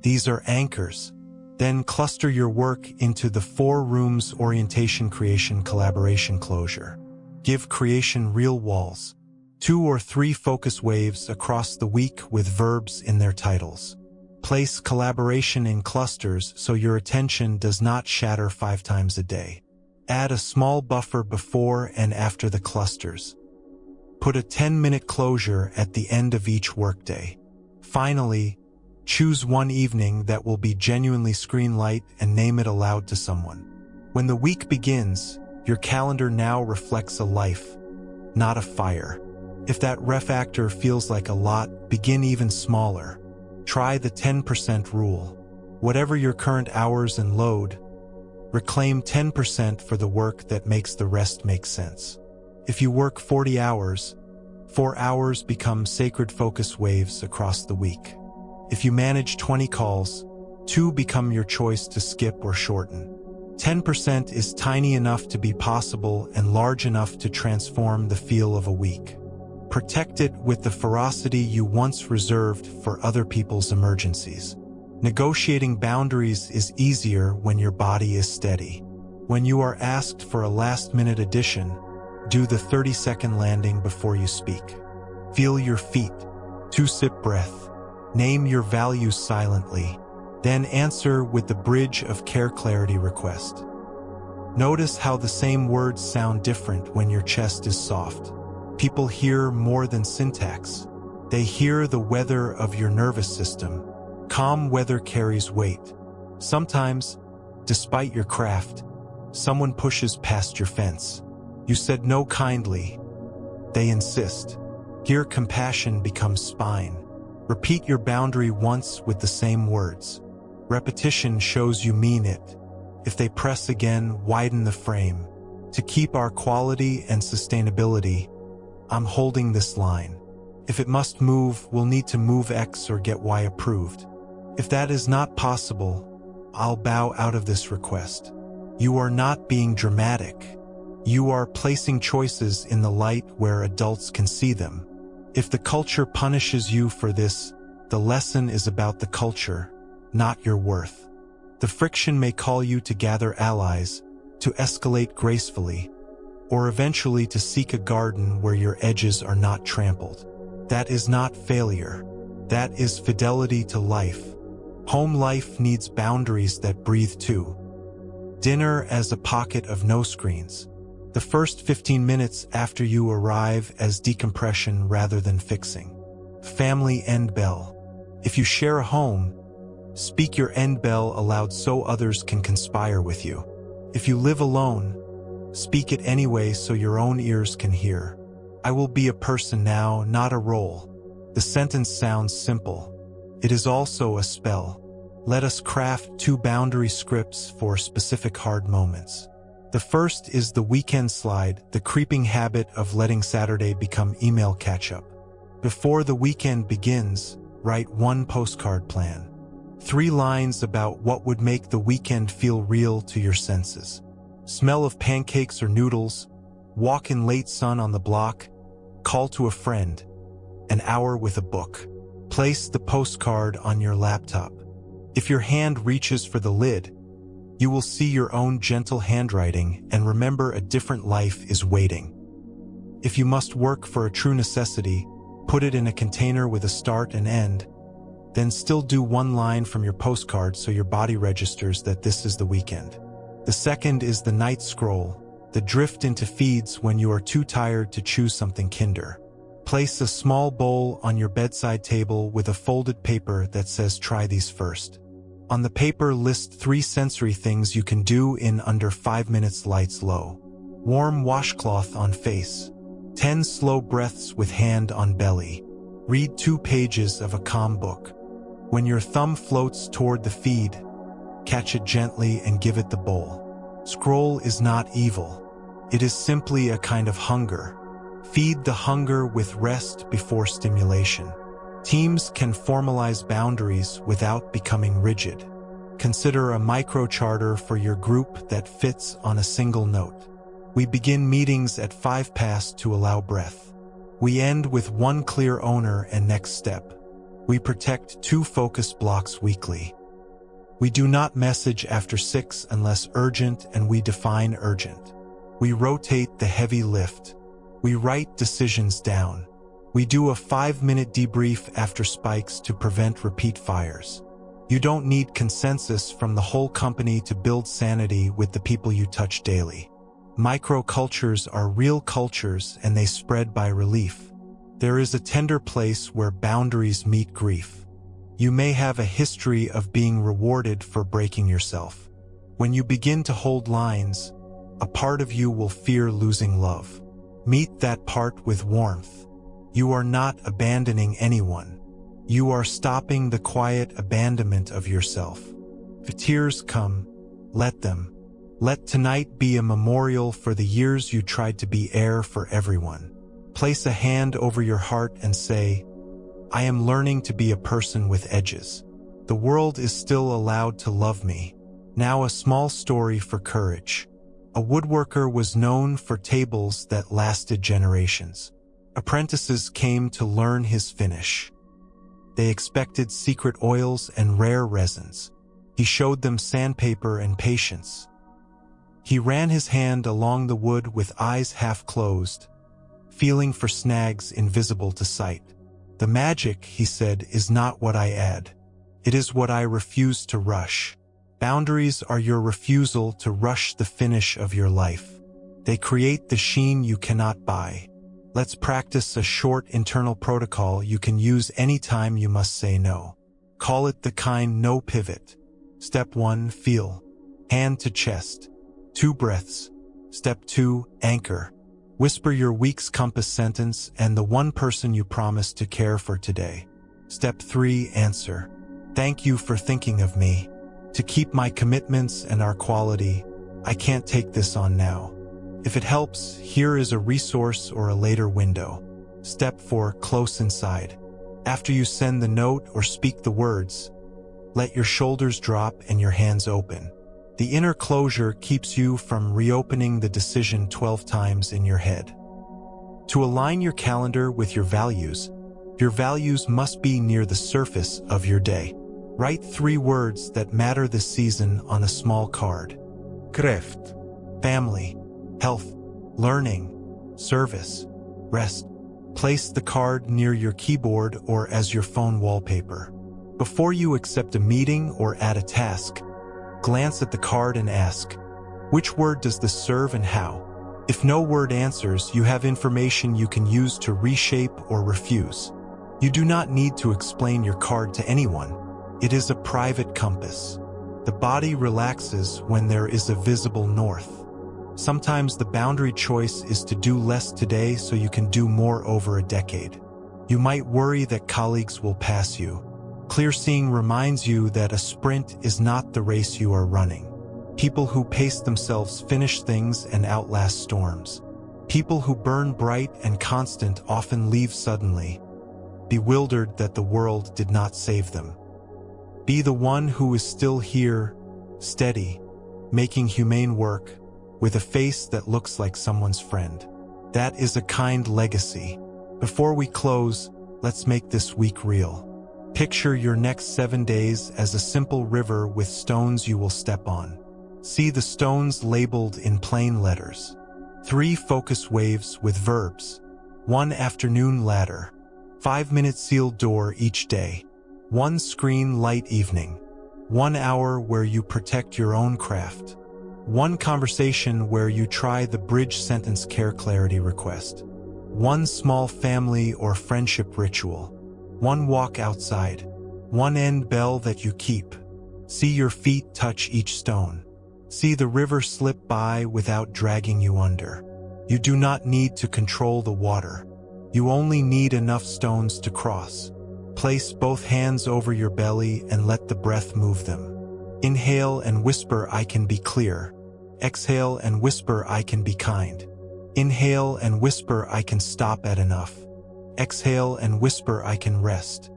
These are anchors. Then cluster your work into the 4 rooms: orientation, creation, collaboration, closure. Give creation real walls. 2 or 3 focus waves across the week with verbs in their titles. Place collaboration in clusters so your attention does not shatter 5 times a day. Add a small buffer before and after the clusters. Put a 10-minute closure at the end of each workday. Finally, Choose one evening that will be genuinely screen light and name it aloud to someone. When the week begins, your calendar now reflects a life, not a fire. If that ref actor feels like a lot, begin even smaller. Try the 10% rule. Whatever your current hours and load, reclaim 10% for the work that makes the rest make sense. If you work 40 hours, 4 hours become sacred focus waves across the week. If you manage 20 calls, 2 become your choice to skip or shorten. 10% is tiny enough to be possible and large enough to transform the feel of a week. Protect it with the ferocity you once reserved for other people's emergencies. Negotiating boundaries is easier when your body is steady. When you are asked for a last-minute addition, do the 30-second landing before you speak. Feel your feet. 2-sip breath. Name your values silently. Then answer with the bridge of care clarity request. Notice how the same words sound different when your chest is soft. People hear more than syntax. They hear the weather of your nervous system. Calm weather carries weight. Sometimes, despite your craft, someone pushes past your fence. You said no kindly. They insist. Here compassion becomes spine. Repeat your boundary once with the same words. Repetition shows you mean it. If they press again, widen the frame. To keep our quality and sustainability, I'm holding this line. If it must move, we'll need to move X or get Y approved. If that is not possible, I'll bow out of this request. You are not being dramatic. You are placing choices in the light where adults can see them. If the culture punishes you for this, the lesson is about the culture, not your worth. The friction may call you to gather allies, to escalate gracefully, or eventually to seek a garden where your edges are not trampled. That is not failure. That is fidelity to life. Home life needs boundaries that breathe too. Dinner as a pocket of no screens. The first 15 minutes after you arrive as decompression rather than fixing. Family end bell. If you share a home, speak your end bell aloud so others can conspire with you. If you live alone, speak it anyway so your own ears can hear. I will be a person now, not a role. The sentence sounds simple. It is also a spell. Let us craft 2 boundary scripts for specific hard moments. The first is the weekend slide, the creeping habit of letting Saturday become email catch-up. Before the weekend begins, write 1 postcard plan. 3 lines about what would make the weekend feel real to your senses. Smell of pancakes or noodles, walk in late sun on the block, call to a friend, an hour with a book. Place the postcard on your laptop. If your hand reaches for the lid, you will see your own gentle handwriting and remember a different life is waiting. If you must work for a true necessity, put it in a container with a start and end, then still do 1 line from your postcard so your body registers that this is the weekend. The second is the night scroll, the drift into feeds when you are too tired to choose something kinder. Place a small bowl on your bedside table with a folded paper that says try these first. On the paper, list 3 sensory things you can do in under 5 minutes. Lights low. Warm washcloth on face. 10 slow breaths with hand on belly. Read 2 pages of a calm book. When your thumb floats toward the feed, catch it gently and give it the bowl. Scroll is not evil. It is simply a kind of hunger. Feed the hunger with rest before stimulation. Teams can formalize boundaries without becoming rigid. Consider a micro-charter for your group that fits on a single note. We begin meetings at 5 past to allow breath. We end with 1 clear owner and next step. We protect 2 focus blocks weekly. We do not message after 6 unless urgent, and we define urgent. We rotate the heavy lift. We write decisions down. We do a 5-minute debrief after spikes to prevent repeat fires. You don't need consensus from the whole company to build sanity with the people you touch daily. Microcultures are real cultures, and they spread by relief. There is a tender place where boundaries meet grief. You may have a history of being rewarded for breaking yourself. When you begin to hold lines, a part of you will fear losing love. Meet that part with warmth. You are not abandoning anyone. You are stopping the quiet abandonment of yourself. If tears come, let them. Let tonight be a memorial for the years you tried to be air for everyone. Place a hand over your heart and say, I am learning to be a person with edges. The world is still allowed to love me. Now a small story for courage. A woodworker was known for tables that lasted generations. Apprentices came to learn his finish. They expected secret oils and rare resins. He showed them sandpaper and patience. He ran his hand along the wood with eyes half closed, feeling for snags invisible to sight. The magic, he said, is not what I add. It is what I refuse to rush. Boundaries are your refusal to rush the finish of your life. They create the sheen you cannot buy. Let's practice a short internal protocol you can use anytime you must say no. Call it the kind no pivot. Step 1, feel. Hand to chest. 2 breaths. Step 2, anchor. Whisper your week's compass sentence and the one person you promised to care for today. Step 3, answer. Thank you for thinking of me. To keep my commitments and our quality, I can't take this on now. If it helps, here is a resource or a later window. Step 4, close inside. After you send the note or speak the words, let your shoulders drop and your hands open. The inner closure keeps you from reopening the decision 12 times in your head. To align your calendar with your values must be near the surface of your day. Write 3 words that matter this season on a small card. Kraft. Family. Health. Learning. Service. Rest. Place the card near your keyboard or as your phone wallpaper. Before you accept a meeting or add a task, glance at the card and ask, which word does this serve and how? If no word answers, you have information you can use to reshape or refuse. You do not need to explain your card to anyone. It is a private compass. The body relaxes when there is a visible north. Sometimes the boundary choice is to do less today so you can do more over a decade. You might worry that colleagues will pass you. Clear seeing reminds you that a sprint is not the race you are running. People who pace themselves finish things and outlast storms. People who burn bright and constant often leave suddenly, bewildered that the world did not save them. Be the one who is still here, steady, making humane work, with a face that looks like someone's friend. That is a kind legacy. Before we close, let's make this week real. Picture your next 7 days as a simple river with stones you will step on. See the stones labeled in plain letters. 3 focus waves with verbs. 1 afternoon ladder. 5-minute sealed door each day. 1 screen light evening. 1 hour where you protect your own craft. 1 conversation where you try the bridge sentence care clarity request. 1 small family or friendship ritual. 1 walk outside. 1 end bell that you keep. See your feet touch each stone. See the river slip by without dragging you under. You do not need to control the water. You only need enough stones to cross. Place both hands over your belly and let the breath move them. Inhale and whisper, I can be clear. Exhale and whisper, I can be kind. Inhale and whisper, I can stop at enough. Exhale and whisper, I can rest.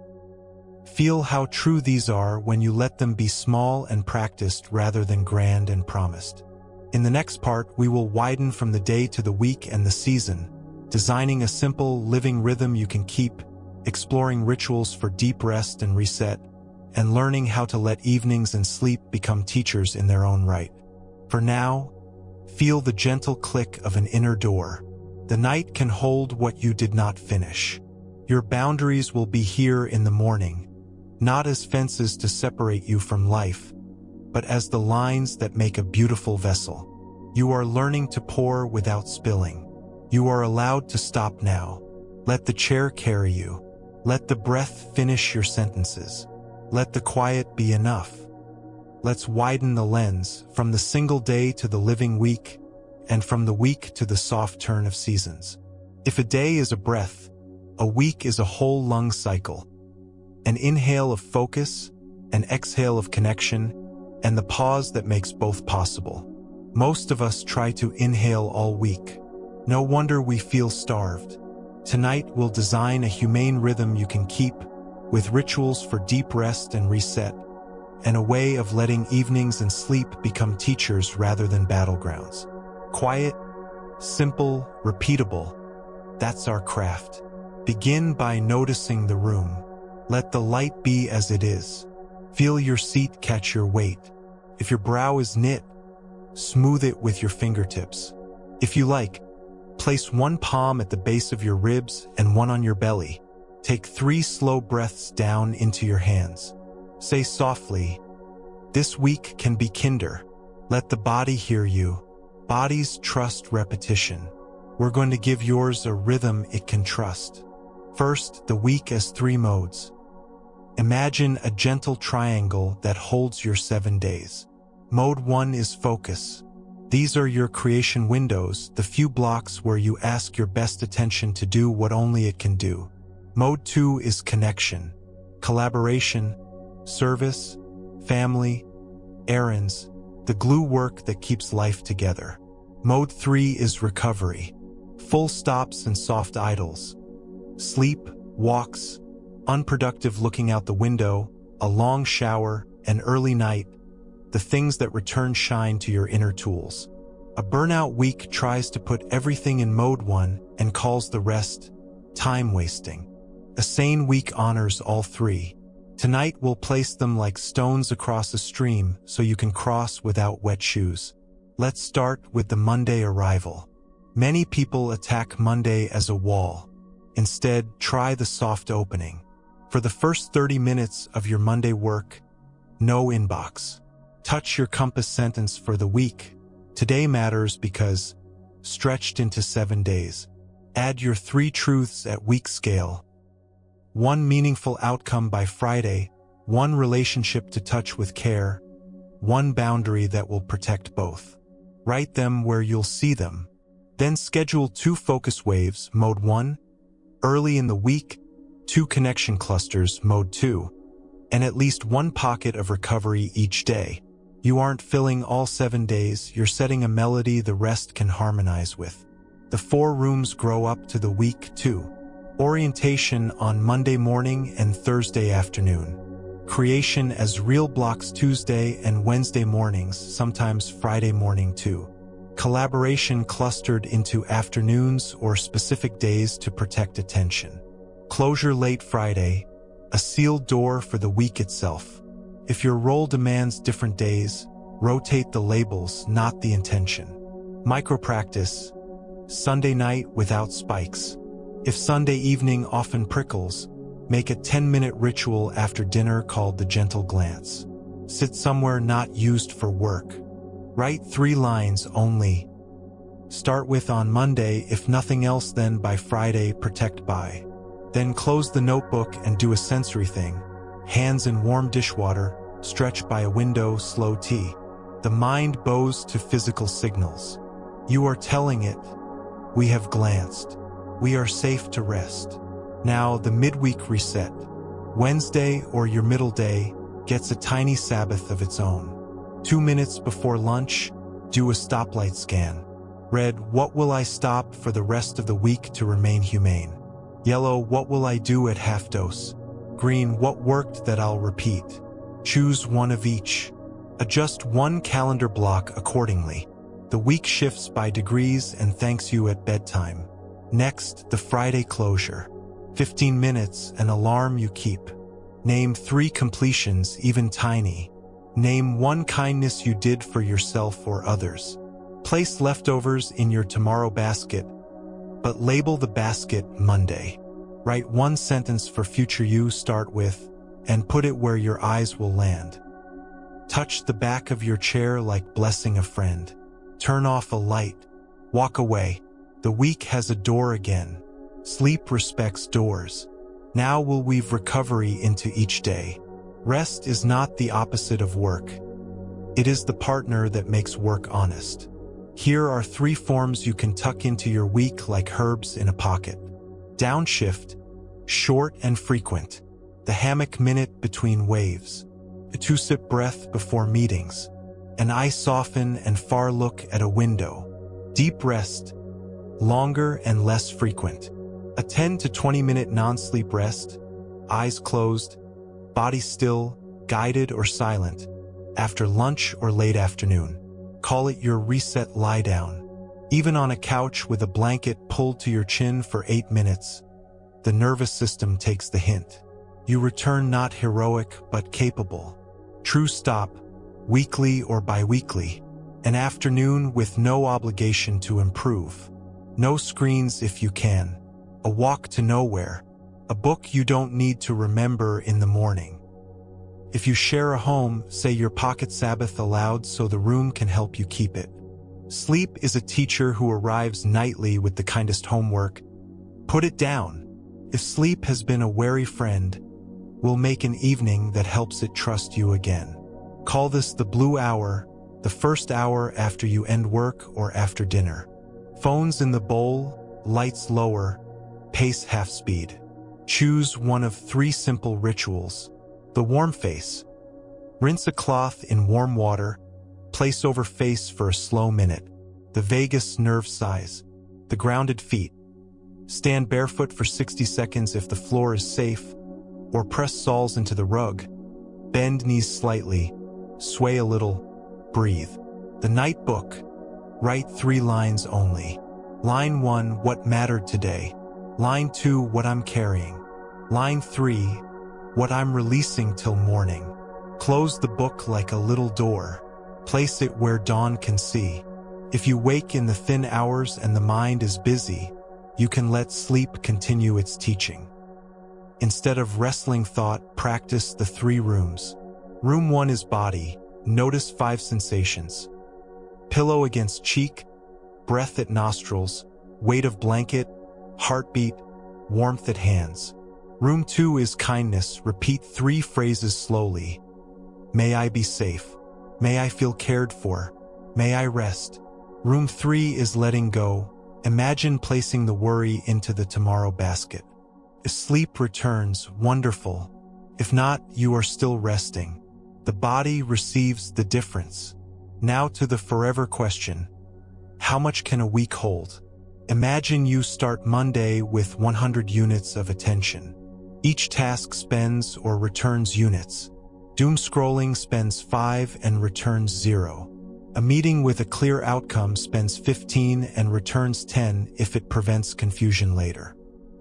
Feel how true these are when you let them be small and practiced rather than grand and promised. In the next part, we will widen from the day to the week and the season, designing a simple, living rhythm you can keep, exploring rituals for deep rest and reset, and learning how to let evenings and sleep become teachers in their own right. For now, feel the gentle click of an inner door. The night can hold what you did not finish. Your boundaries will be here in the morning, not as fences to separate you from life, but as the lines that make a beautiful vessel. You are learning to pour without spilling. You are allowed to stop now. Let the chair carry you. Let the breath finish your sentences. Let the quiet be enough. Let's widen the lens from the single day to the living week, and from the week to the soft turn of seasons. If a day is a breath, a week is a whole lung cycle. An inhale of focus, an exhale of connection, and the pause that makes both possible. Most of us try to inhale all week. No wonder we feel starved. Tonight we'll design a humane rhythm you can keep, with rituals for deep rest and reset, and a way of letting evenings and sleep become teachers rather than battlegrounds. Quiet, simple, repeatable. That's our craft. Begin by noticing the room. Let the light be as it is. Feel your seat catch your weight. If your brow is knit, smooth it with your fingertips. If you like, place one palm at the base of your ribs and one on your belly. Take 3 slow breaths down into your hands. Say softly, "This week can be kinder." Let the body hear you. Bodies trust repetition. We're going to give yours a rhythm it can trust. First, the week as 3 modes. Imagine a gentle triangle that holds your 7 days. Mode 1 is focus. These are your creation windows, the few blocks where you ask your best attention to do what only it can do. Mode 2 is connection, collaboration, service, family, errands, the glue work that keeps life together. Mode 3 is recovery, full stops and soft idles. Sleep, walks, unproductive looking out the window, a long shower, an early night, the things that return shine to your inner tools. A burnout week tries to put everything in mode 1 and calls the rest time wasting. A sane week honors all 3. Tonight we'll place them like stones across a stream so you can cross without wet shoes. Let's start with the Monday arrival. Many people attack Monday as a wall. Instead, try the soft opening. For the first 30 minutes of your Monday work, no inbox. Touch your compass sentence for the week. Today matters because, stretched into 7 days. Add your 3 truths at week scale. 1 meaningful outcome by Friday, 1 relationship to touch with care, 1 boundary that will protect both. Write them where you'll see them. Then schedule 2 focus waves, mode 1, early in the week, 2 connection clusters, mode 2, and at least 1 pocket of recovery each day. You aren't filling all 7 days, you're setting a melody the rest can harmonize with. The 4 rooms grow up to the week 2. Orientation on Monday morning and Thursday afternoon. Creation as real blocks Tuesday and Wednesday mornings, sometimes Friday morning too. Collaboration clustered into afternoons or specific days to protect attention. Closure late Friday, a sealed door for the week itself. If your role demands different days, rotate the labels, not the intention. Micro-practice, Sunday night without spikes. If Sunday evening often prickles, make a 10-minute ritual after dinner called the gentle glance. Sit somewhere not used for work. Write 3 lines only. Start with on Monday, if nothing else then by Friday, protect by. Then close the notebook and do a sensory thing. Hands in warm dishwater, stretch by a window, slow tea. The mind bows to physical signals. You are telling it, we have glanced. We are safe to rest. Now the midweek reset. Wednesday or your middle day gets a tiny Sabbath of its own. 2 minutes before lunch, do a stoplight scan. Red, what will I stop for the rest of the week to remain humane? Yellow, what will I do at half dose? Green, what worked that I'll repeat? Choose one of each. Adjust 1 calendar block accordingly. The week shifts by degrees and thanks you at bedtime. Next, the Friday closure. 15 minutes, an alarm you keep. Name 3 completions, even tiny. Name 1 kindness you did for yourself or others. Place leftovers in your tomorrow basket, but label the basket Monday. Write 1 sentence for future you, start with, and put it where your eyes will land. Touch the back of your chair like blessing a friend. Turn off a light. Walk away. The week has a door again. Sleep respects doors. Now we'll weave recovery into each day. Rest is not the opposite of work. It is the partner that makes work honest. Here are 3 forms you can tuck into your week like herbs in a pocket. Downshift, short and frequent. The hammock minute between waves. A 2-sip breath before meetings. An eye soften and far look at a window. Deep rest, longer and less frequent. A 10 to 20 minute non-sleep rest, eyes closed, body still, guided or silent, after lunch or late afternoon. Call it your reset lie down. Even on a couch with a blanket pulled to your chin for 8 minutes, the nervous system takes the hint. You return not heroic but capable. True stop, weekly or bi-weekly. An afternoon with no obligation to improve. No screens if you can. A walk to nowhere. A book you don't need to remember in the morning. If you share a home, say your pocket Sabbath aloud so the room can help you keep it. Sleep is a teacher who arrives nightly with the kindest homework. Put it down. If sleep has been a wary friend, we'll make an evening that helps it trust you again. Call this the blue hour, the first hour after you end work or after dinner. Phones in the bowl, lights lower, pace half speed. Choose one of 3 simple rituals. The warm face. Rinse a cloth in warm water, place over face for a slow minute. The vagus nerve size. The grounded feet. Stand barefoot for 60 seconds if the floor is safe, or press soles into the rug. Bend knees slightly, sway a little, breathe. The night book. Write 3 lines only. Line 1, what mattered today. Line 2, what I'm carrying. Line 3, what I'm releasing till morning. Close the book like a little door. Place it where dawn can see. If you wake in the thin hours and the mind is busy, you can let sleep continue its teaching. Instead of wrestling thought, practice the 3 rooms. Room 1 is body. Notice 5 sensations. Pillow against cheek, breath at nostrils, weight of blanket, heartbeat, warmth at hands. Room 2 is kindness. Repeat 3 phrases slowly. May I be safe. May I feel cared for. May I rest. Room 3 is letting go. Imagine placing the worry into the tomorrow basket. If sleep returns, wonderful. If not, you are still resting. The body receives the difference. Now to the forever question. How much can a week hold? Imagine you start Monday with 100 units of attention. Each task spends or returns units. Doom scrolling spends 5 and returns 0. A meeting with a clear outcome spends 15 and returns 10 if it prevents confusion later.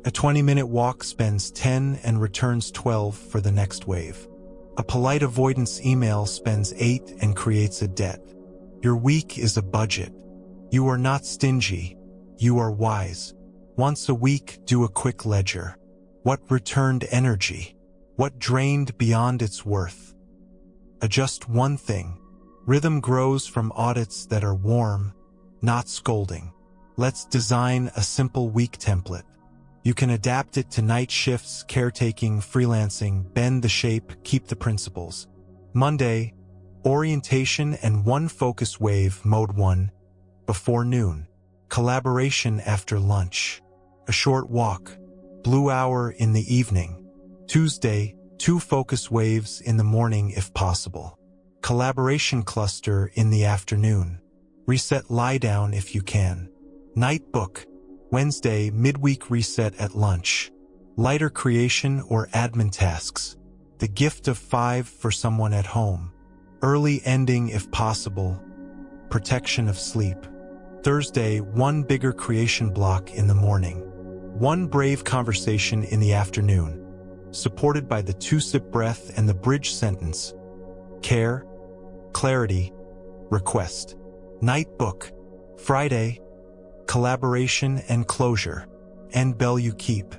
A 20-minute walk spends 10 and returns 12 for the next wave. A polite avoidance email spends 8 and creates a debt. Your week is a budget. You are not stingy. You are wise. Once a week, do a quick ledger. What returned energy? What drained beyond its worth? Adjust one thing. Rhythm grows from audits that are warm, not scolding. Let's design a simple week template. You can adapt it to night shifts, caretaking, freelancing, bend the shape, keep the principles. Monday, orientation and 1 focus wave, mode 1, before noon. Collaboration after lunch. A short walk. Blue hour in the evening. Tuesday, 2 focus waves in the morning if possible. Collaboration cluster in the afternoon. Reset lie down if you can. Night book. Wednesday, midweek reset at lunch. Lighter creation or admin tasks. The gift of 5 for someone at home. Early ending if possible. Protection of sleep. Thursday, 1 bigger creation block in the morning. 1 brave conversation in the afternoon. Supported by the 2-sip breath and the bridge sentence. Care, clarity, request. Night book. Friday, collaboration and closure. End bell you keep.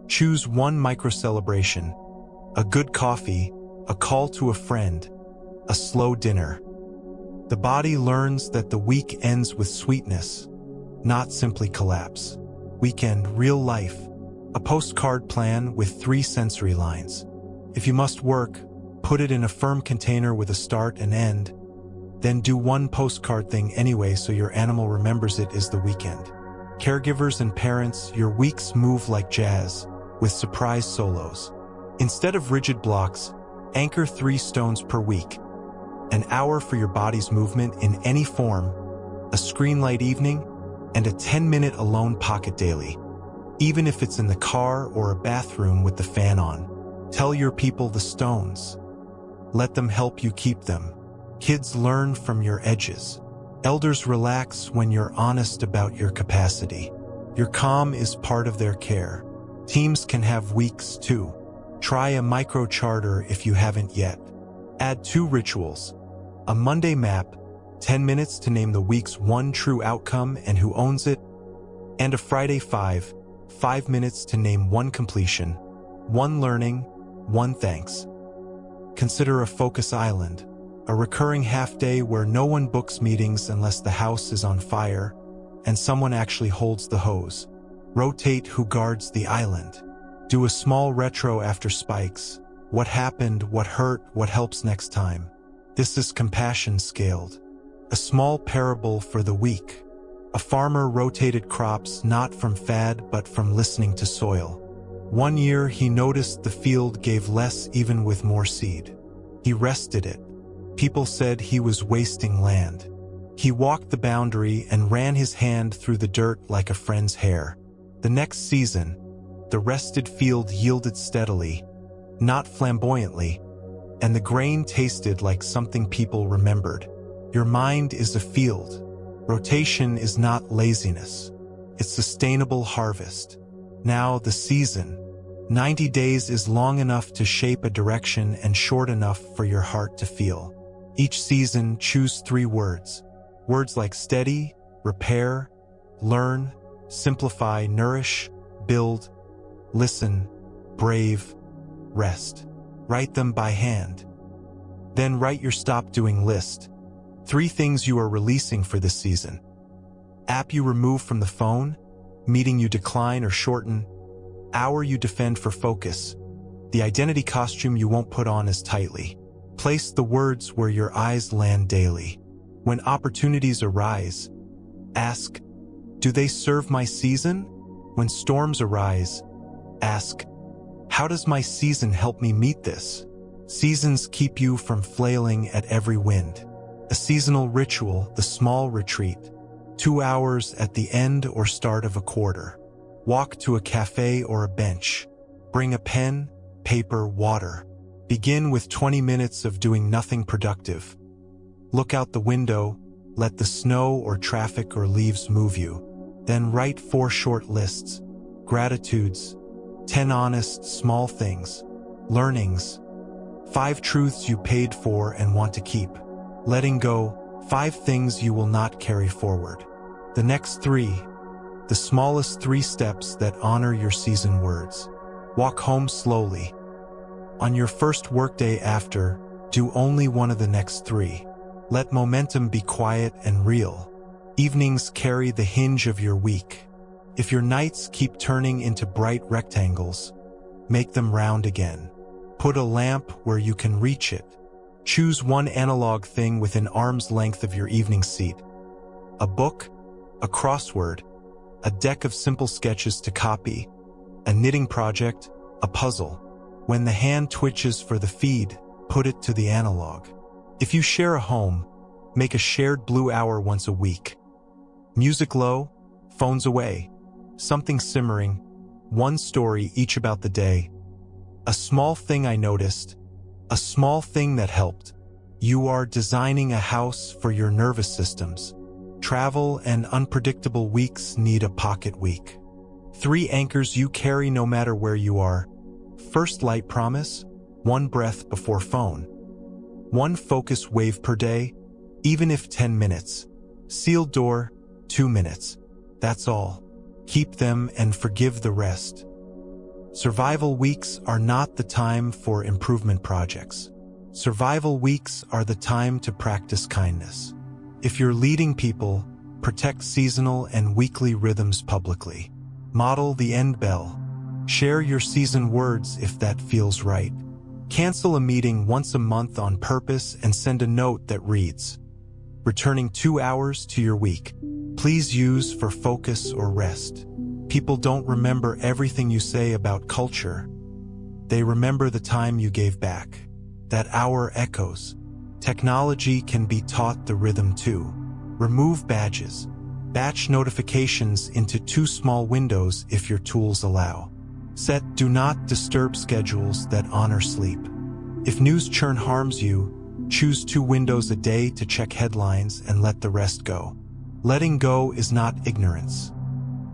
Choose 1 micro-celebration. A good coffee, a call to a friend, a slow dinner. The body learns that the week ends with sweetness, not simply collapse. Weekend, real life. A postcard plan with 3 sensory lines. If you must work, put it in a firm container with a start and end. Then do one postcard thing anyway so your animal remembers it is the weekend. Caregivers and parents, your weeks move like jazz, with surprise solos. Instead of rigid blocks, anchor 3 stones per week. An hour for your body's movement in any form, a screen light evening, and a 10-minute alone pocket daily. Even if it's in the car or a bathroom with the fan on. Tell your people the stones. Let them help you keep them. Kids learn from your edges. Elders relax when you're honest about your capacity. Your calm is part of their care. Teams can have weeks too. Try a micro-charter if you haven't yet. Add 2 rituals. A Monday map, 10 minutes to name the week's one true outcome and who owns it, and a Friday 5 minutes to name one completion, one learning, one thanks. Consider a focus island, a recurring half-day where no one books meetings unless the house is on fire and someone actually holds the hose. Rotate who guards the island. Do a small retro after spikes. What happened, what hurt, what helps next time. This is compassion scaled. A small parable for the week. A farmer rotated crops not from fad but from listening to soil. One year he noticed the field gave less even with more seed. He rested it. People said he was wasting land. He walked the boundary and ran his hand through the dirt like a friend's hair. The next season, the rested field yielded steadily, not flamboyantly, and the grain tasted like something people remembered. Your mind is a field. Rotation is not laziness. It's sustainable harvest. Now the season. 90 days is long enough to shape a direction and short enough for your heart to feel. Each season, choose 3 words. Words like steady, repair, learn, simplify, nourish, build, listen, brave, rest. Write them by hand. Then write your stop doing list. 3 things you are releasing for this season. App you remove from the phone, meeting you decline or shorten, hour you defend for focus, the identity costume you won't put on as tightly. Place the words where your eyes land daily. When opportunities arise, ask, do they serve my season? When storms arise, ask, how does my season help me meet this? Seasons keep you from flailing at every wind. A seasonal ritual, the small retreat. 2 hours at the end or start of a quarter. Walk to a cafe or a bench. Bring a pen, paper, water. Begin with 20 minutes of doing nothing productive. Look out the window, let the snow or traffic or leaves move you. Then write 4 short lists. Gratitudes, 10 honest, small things. Learnings, 5 truths you paid for and want to keep. Letting go, 5 things you will not carry forward. The next 3, the smallest 3 steps that honor your season words. Walk home slowly. On your first workday after, do only one of the next 3. Let momentum be quiet and real. Evenings carry the hinge of your week. If your nights keep turning into bright rectangles, make them round again. Put a lamp where you can reach it. Choose one analog thing within arm's length of your evening seat. A book, a crossword, a deck of simple sketches to copy, a knitting project, a puzzle. When the hand twitches for the feed, put it to the analog. If you share a home, make a shared blue hour once a week. Music low, phones away, something simmering, 1 story each about the day. A small thing I noticed, a small thing that helped. You are designing a house for your nervous systems. Travel and unpredictable weeks need a pocket week. 3 anchors you carry no matter where you are. First light promise, 1 breath before phone. 1 focus wave per day, even if 10 minutes. Sealed door, 2 minutes. That's all. Keep them and forgive the rest. Survival weeks are not the time for improvement projects. Survival weeks are the time to practice kindness. If you're leading people, protect seasonal and weekly rhythms publicly. Model the end bell. Share your season words if that feels right. Cancel a meeting once a month on purpose and send a note that reads, "Returning 2 hours to your week. Please use for focus or rest." People don't remember everything you say about culture. They remember the time you gave back. That hour echoes. Technology can be taught the rhythm too. Remove badges. Batch notifications into 2 small windows if your tools allow. Set do not disturb schedules that honor sleep. If news churn harms you, choose 2 windows a day to check headlines and let the rest go. Letting go is not ignorance.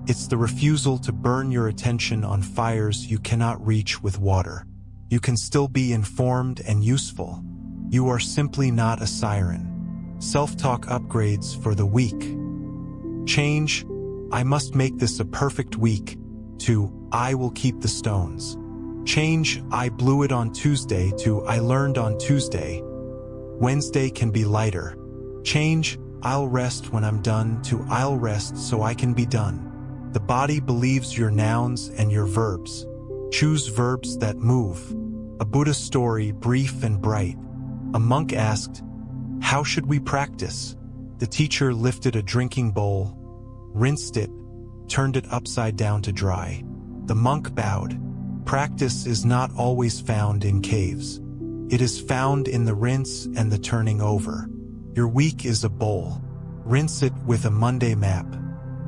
It's the refusal to burn your attention on fires you cannot reach with water. You can still be informed and useful. You are simply not a siren. Self-talk upgrades for the week. Change, "I must make this a perfect week," to "I will keep the stones." Change, "I blew it on Tuesday," to "I learned on Tuesday." Wednesday can be lighter. Change, "I'll rest when I'm done," to "I'll rest so I can be done." The body believes your nouns and your verbs. Choose verbs that move. A Buddhist story, brief and bright. A monk asked, "How should we practice?" The teacher lifted a drinking bowl, rinsed it, turned it upside down to dry. The monk bowed. Practice is not always found in caves. It is found in the rinse and the turning over. Your week is a bowl. Rinse it with a Monday map.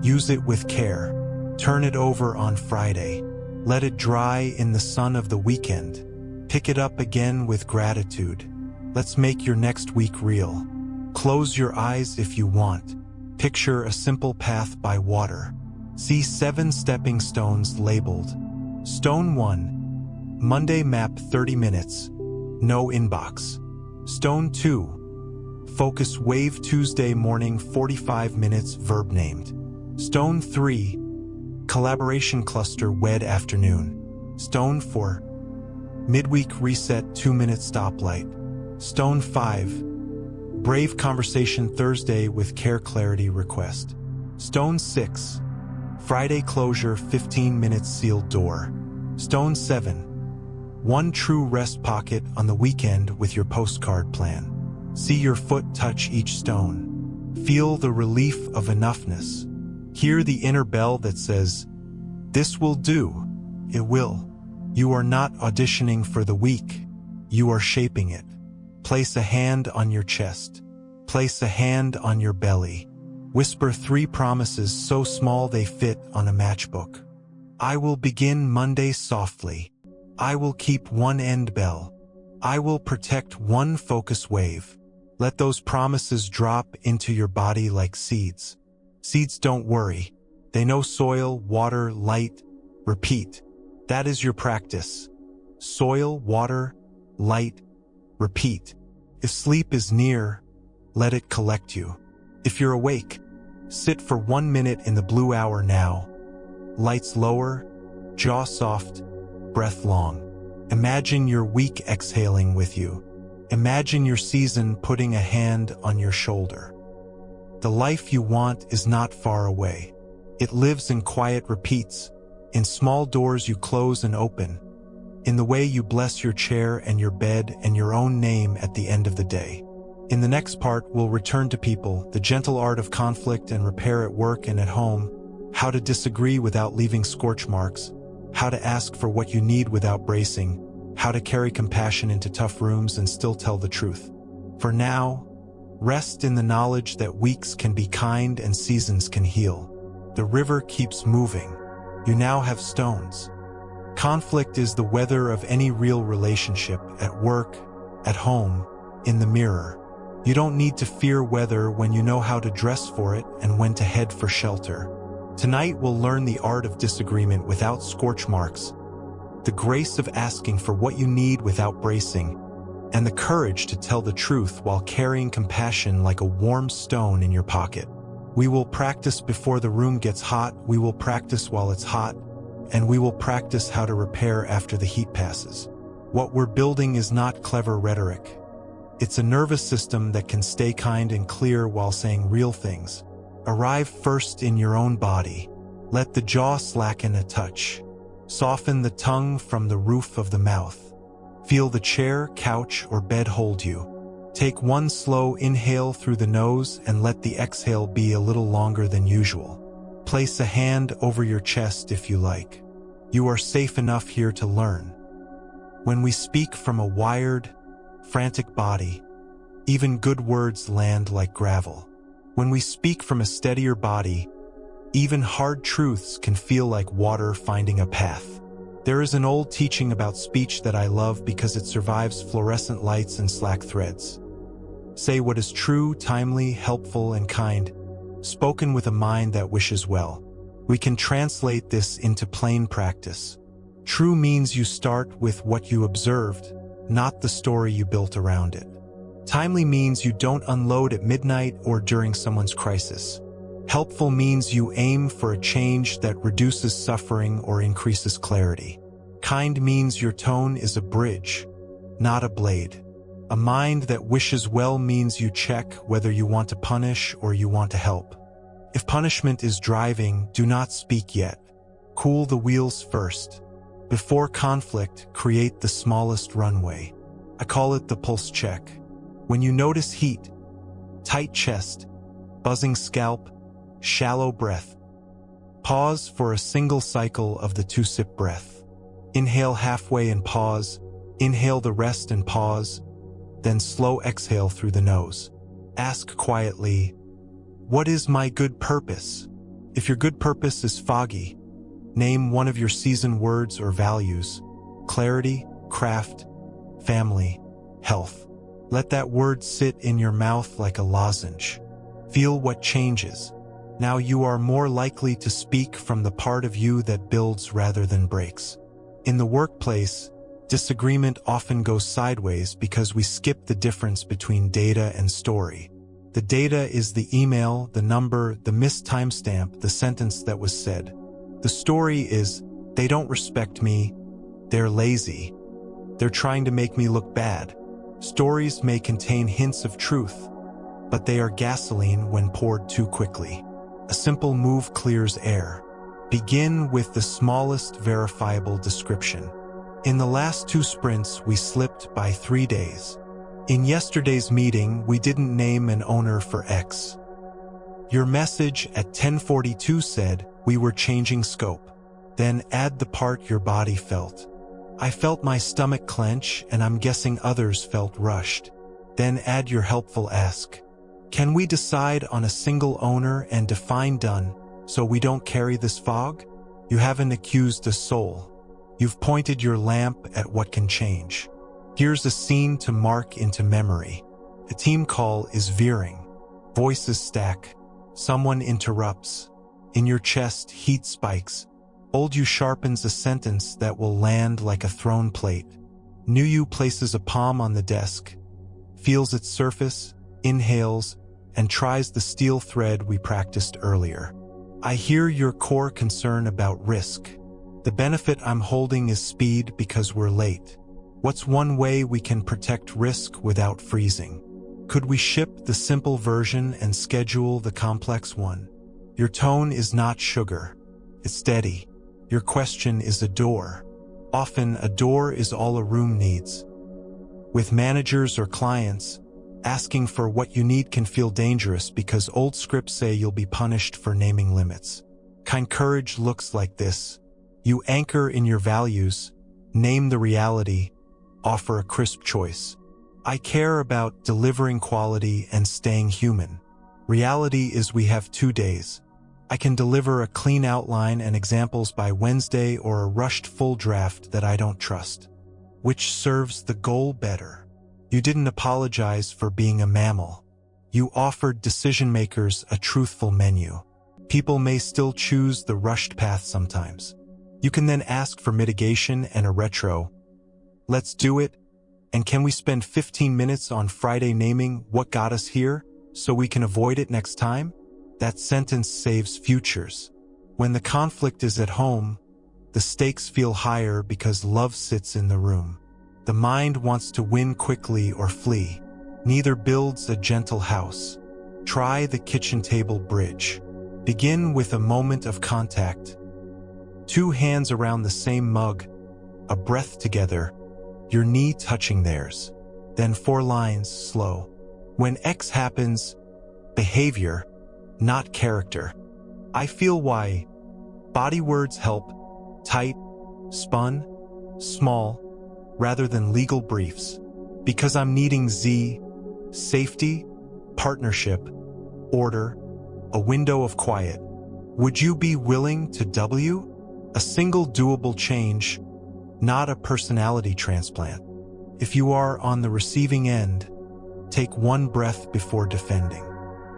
Use it with care. Turn it over on Friday. Let it dry in the sun of the weekend. Pick it up again with gratitude. Let's make your next week real. Close your eyes if you want. Picture a simple path by water. See 7 stepping stones labeled. Stone 1. Monday map 30 minutes. No inbox. Stone 2. Focus wave Tuesday morning 45 minutes verb named. Stone 3. Collaboration cluster wed afternoon. Stone 4. Midweek reset 2-minute stoplight. Stone 5. Brave conversation Thursday with care clarity request. Stone 6. Friday closure 15 minutes sealed door. Stone 7. 1 true rest pocket on the weekend with your postcard plan. See your foot touch each stone. Feel the relief of enoughness. Hear the inner bell that says, "This will do." It will. You are not auditioning for the week. You are shaping it. Place a hand on your chest. Place a hand on your belly. Whisper 3 promises so small they fit on a matchbook. I will begin Monday softly. I will keep 1 end bell. I will protect 1 focus wave. Let those promises drop into your body like seeds. Seeds don't worry. They know soil, water, light. Repeat. That is your practice. Soil, water, light. Repeat. If sleep is near, let it collect you. If you're awake, sit for 1 minute in the blue hour now. Lights lower, jaw soft, breath long. Imagine your week exhaling with you. Imagine your season putting a hand on your shoulder. The life you want is not far away. It lives in quiet repeats, in small doors you close and open, in the way you bless your chair and your bed and your own name at the end of the day. In the next part, we'll return to people, the gentle art of conflict and repair at work and at home, how to disagree without leaving scorch marks, how to ask for what you need without bracing, how to carry compassion into tough rooms and still tell the truth. For now, rest in the knowledge that weeks can be kind and seasons can heal. The river keeps moving. You now have stones. Conflict is the weather of any real relationship, at work, at home, in the mirror. You don't need to fear weather when you know how to dress for it and when to head for shelter. Tonight we'll learn the art of disagreement without scorch marks, the grace of asking for what you need without bracing, and the courage to tell the truth while carrying compassion like a warm stone in your pocket. We will practice before the room gets hot, we will practice while it's hot, and we will practice how to repair after the heat passes. What we're building is not clever rhetoric. It's a nervous system that can stay kind and clear while saying real things. Arrive first in your own body. Let the jaw slacken a touch. Soften the tongue from the roof of the mouth. Feel the chair, couch, or bed hold you. Take one slow inhale through the nose and let the exhale be a little longer than usual. Place a hand over your chest if you like. You are safe enough here to learn. When we speak from a wired, frantic body, even good words land like gravel. When we speak from a steadier body, even hard truths can feel like water finding a path. There is an old teaching about speech that I love because it survives fluorescent lights and Slack threads. Say what is true, timely, helpful, and kind, spoken with a mind that wishes well. We can translate this into plain practice. True means you start with what you observed, not the story you built around it. Timely means you don't unload at midnight or during someone's crisis. Helpful means you aim for a change that reduces suffering or increases clarity. Kind means your tone is a bridge, not a blade. A mind that wishes well means you check whether you want to punish or you want to help. If punishment is driving, do not speak yet. Cool the wheels first. Before conflict, create the smallest runway. I call it the pulse check. When you notice heat, tight chest, buzzing scalp, shallow breath, pause for a single cycle of the 2-sip breath. Inhale halfway and pause, inhale the rest and pause, then slow exhale through the nose. Ask quietly, what is my good purpose? If your good purpose is foggy, name one of your season words or values: clarity, craft, family, health. Let that word sit in your mouth like a lozenge. Feel what changes. Now you are more likely to speak from the part of you that builds rather than breaks. In the workplace, disagreement often goes sideways because we skip the difference between data and story. The data is the email, the number, the missed timestamp, the sentence that was said. The story is, they don't respect me, they're lazy, they're trying to make me look bad. Stories may contain hints of truth, but they are gasoline when poured too quickly. A simple move clears air. Begin with the smallest verifiable description. In the last 2 sprints, we slipped by 3 days. In yesterday's meeting, we didn't name an owner for X. Your message at 10:42 said, we were changing scope. Then add the part your body felt. I felt my stomach clench, and I'm guessing others felt rushed. Then add your helpful ask. Can we decide on a single owner and define done, so we don't carry this fog? You haven't accused a soul. You've pointed your lamp at what can change. Here's a scene to mark into memory. A team call is veering. Voices stack. Someone interrupts. In your chest, heat spikes. Old you sharpens a sentence that will land like a thrown plate. New you places a palm on the desk, feels its surface, inhales, and tries the steel thread we practiced earlier. I hear your core concern about risk. The benefit I'm holding is speed because we're late. What's one way we can protect risk without freezing? Could we ship the simple version and schedule the complex one? Your tone is not sugar. It's steady. Your question is a door. Often, a door is all a room needs. With managers or clients, asking for what you need can feel dangerous because old scripts say you'll be punished for naming limits. Kind courage looks like this. You anchor in your values, name the reality, offer a crisp choice. I care about delivering quality and staying human. Reality is we have 2 days. I can deliver a clean outline and examples by Wednesday or a rushed full draft that I don't trust. Which serves the goal better? You didn't apologize for being a mammal. You offered decision makers a truthful menu. People may still choose the rushed path sometimes. You can then ask for mitigation and a retro. Let's do it. And can we spend 15 minutes on Friday naming what got us here so we can avoid it next time? That sentence saves futures. When the conflict is at home, the stakes feel higher because love sits in the room. The mind wants to win quickly or flee. Neither builds a gentle house. Try the kitchen table bridge. Begin with a moment of contact. 2 hands around the same mug, a breath together. your knee touching theirs. Then 4 lines, slow. When X happens, behavior, not character. I feel why. Body words help. Tight, spun, small, rather than legal briefs. Because I'm needing Z, safety, partnership, order, a window of quiet. Would you be willing to W? A single doable change, not a personality transplant. If you are on the receiving end, take 1 breath before defending.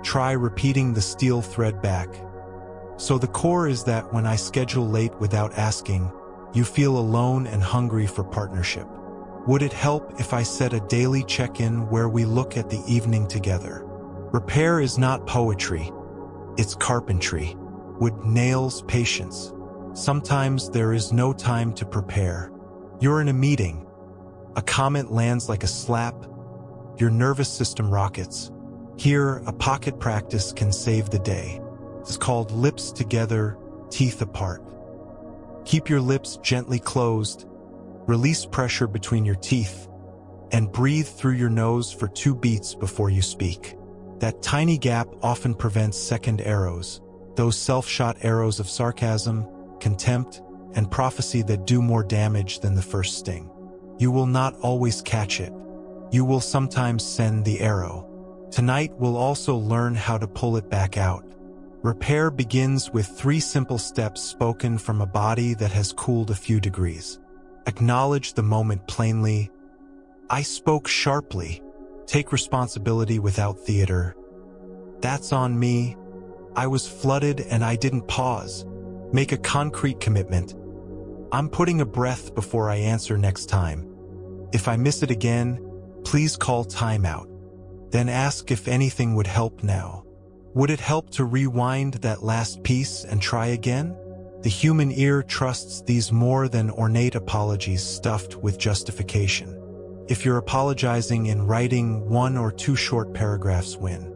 Try repeating the steel thread back. So the core is that when I schedule late without asking, you feel alone and hungry for partnership. Would it help if I set a daily check-in where we look at the evening together? Repair is not poetry, it's carpentry. Wood nails patience. Sometimes there is no time to prepare. You're in a meeting. A comment lands like a slap. Your nervous system rockets. Here, a pocket practice can save the day. It's called lips together, teeth apart. Keep your lips gently closed. Release pressure between your teeth. And breathe through your nose for 2 beats before you speak. That tiny gap often prevents second arrows. Those self-shot arrows of sarcasm, contempt, and prophecy that do more damage than the first sting. You will not always catch it. You will sometimes send the arrow. Tonight we'll also learn how to pull it back out. Repair begins with 3 simple steps spoken from a body that has cooled a few degrees. Acknowledge the moment plainly. I spoke sharply. Take responsibility without theater. That's on me. I was flooded and I didn't pause. Make a concrete commitment. I'm putting a breath before I answer next time. If I miss it again, please call timeout. Then ask if anything would help now. Would it help to rewind that last piece and try again? The human ear trusts these more than ornate apologies stuffed with justification. If you're apologizing in writing, 1 or 2 short paragraphs win.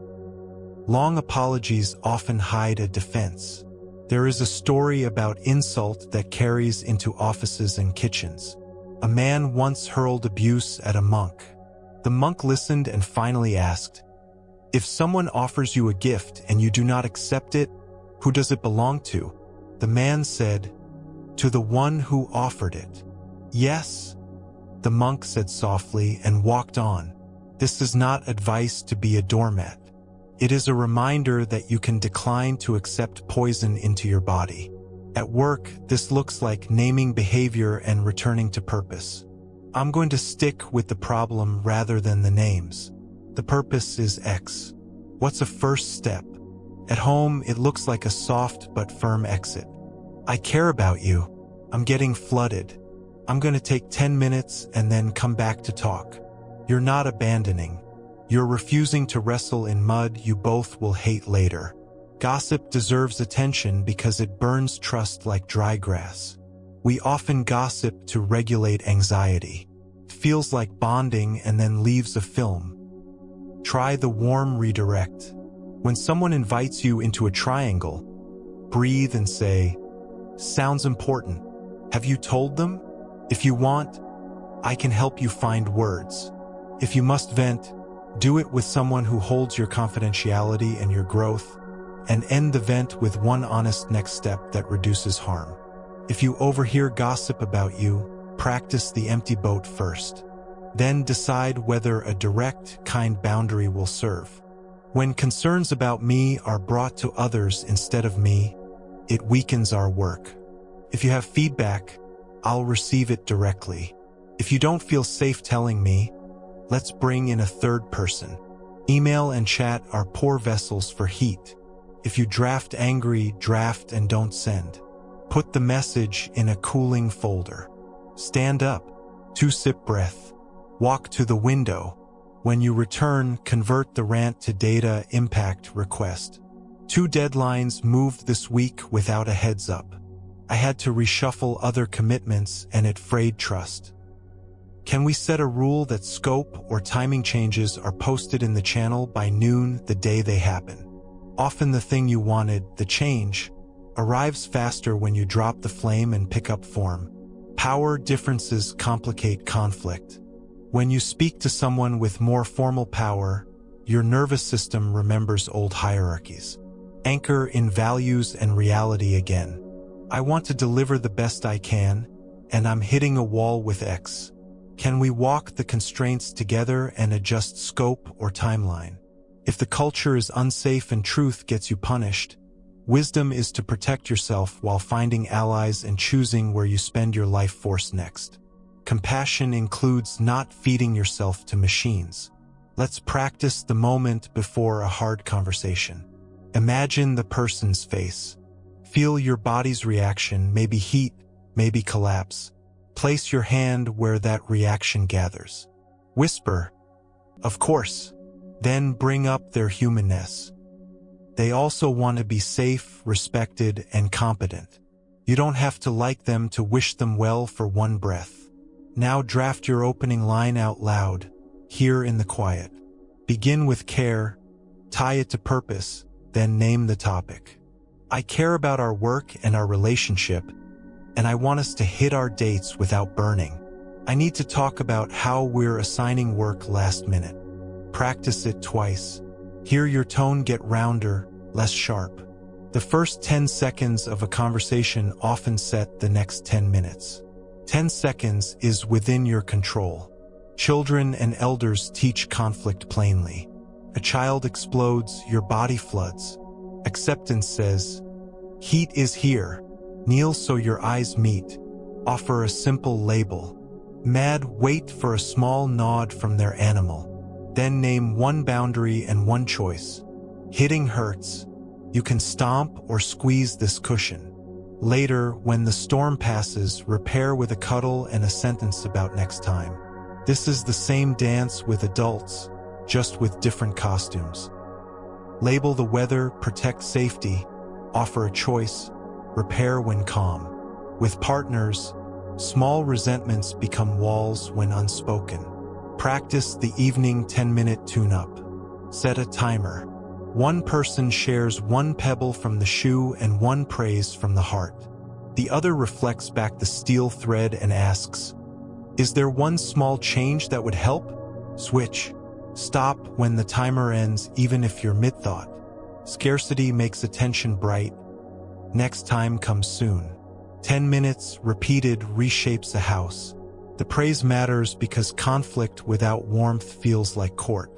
Long apologies often hide a defense. There is a story about insult that carries into offices and kitchens. A man once hurled abuse at a monk. The monk listened and finally asked, "If someone offers you a gift and you do not accept it, who does it belong to?" The man said, "To the one who offered it." "Yes," the monk said softly and walked on. This is not advice to be a doormat. It is a reminder that you can decline to accept poison into your body. At work, this looks like naming behavior and returning to purpose. I'm going to stick with the problem rather than the names. The purpose is X. What's a first step? At home, it looks like a soft but firm exit. I care about you. I'm getting flooded. I'm going to take 10 minutes and then come back to talk. You're not abandoning. You're refusing to wrestle in mud you both will hate later. Gossip deserves attention because it burns trust like dry grass. We often gossip to regulate anxiety. It feels like bonding and then leaves a film. Try the warm redirect. When someone invites you into a triangle, breathe and say, "Sounds important. Have you told them? If you want, I can help you find words. If you must vent, do it with someone who holds your confidentiality and your growth, and end the vent with 1 honest next step that reduces harm. If you overhear gossip about you, practice the empty boat first. Then decide whether a direct, kind boundary will serve. When concerns about me are brought to others instead of me, it weakens our work. If you have feedback, I'll receive it directly. If you don't feel safe telling me, let's bring in a third person. Email and chat are poor vessels for heat. If you draft angry, draft and don't send. Put the message in a cooling folder. Stand up. 2-sip breath. Walk to the window. When you return, convert the rant to data impact request. 2 deadlines moved this week without a heads up. I had to reshuffle other commitments and it frayed trust. Can we set a rule that scope or timing changes are posted in the channel by noon the day they happen? Often the thing you wanted, the change, arrives faster when you drop the flame and pick up form. Power differences complicate conflict. When you speak to someone with more formal power, your nervous system remembers old hierarchies. Anchor in values and reality again. I want to deliver the best I can, and I'm hitting a wall with X. Can we walk the constraints together and adjust scope or timeline? If the culture is unsafe and truth gets you punished, wisdom is to protect yourself while finding allies and choosing where you spend your life force next. Compassion includes not feeding yourself to machines. Let's practice the moment before a hard conversation. Imagine the person's face. Feel your body's reaction, maybe heat, maybe collapse. Place your hand where that reaction gathers. Whisper, "Of course." Then bring up their humanness. They also want to be safe, respected, and competent. You don't have to like them to wish them well for one breath. Now draft your opening line out loud, here in the quiet. Begin with care, tie it to purpose, then name the topic. I care about our work and our relationship, and I want us to hit our dates without burning. I need to talk about how we're assigning work last minute. Practice it twice. Hear your tone get rounder, less sharp. The first 10 seconds of a conversation often set the next 10 minutes. 10 seconds is within your control. Children and elders teach conflict plainly. A child explodes, your body floods. Acceptance says, "Heat is here. Kneel so your eyes meet." Offer a simple label. Mad, wait for a small nod from their animal. Then name one boundary and one choice. Hitting hurts. You can stomp or squeeze this cushion. Later, when the storm passes, repair with a cuddle and a sentence about next time. This is the same dance with adults, just with different costumes. Label the weather, protect safety, offer a choice, repair when calm. With partners, small resentments become walls when unspoken. Practice the evening 10-minute tune-up. Set a timer. One person shares one pebble from the shoe and one praise from the heart. The other reflects back the steel thread and asks, "Is there one small change that would help?" Switch. Stop when the timer ends, even if you're mid-thought. Scarcity makes attention bright. Next time comes soon. 10 minutes repeated reshapes a house. The praise matters because conflict without warmth feels like court.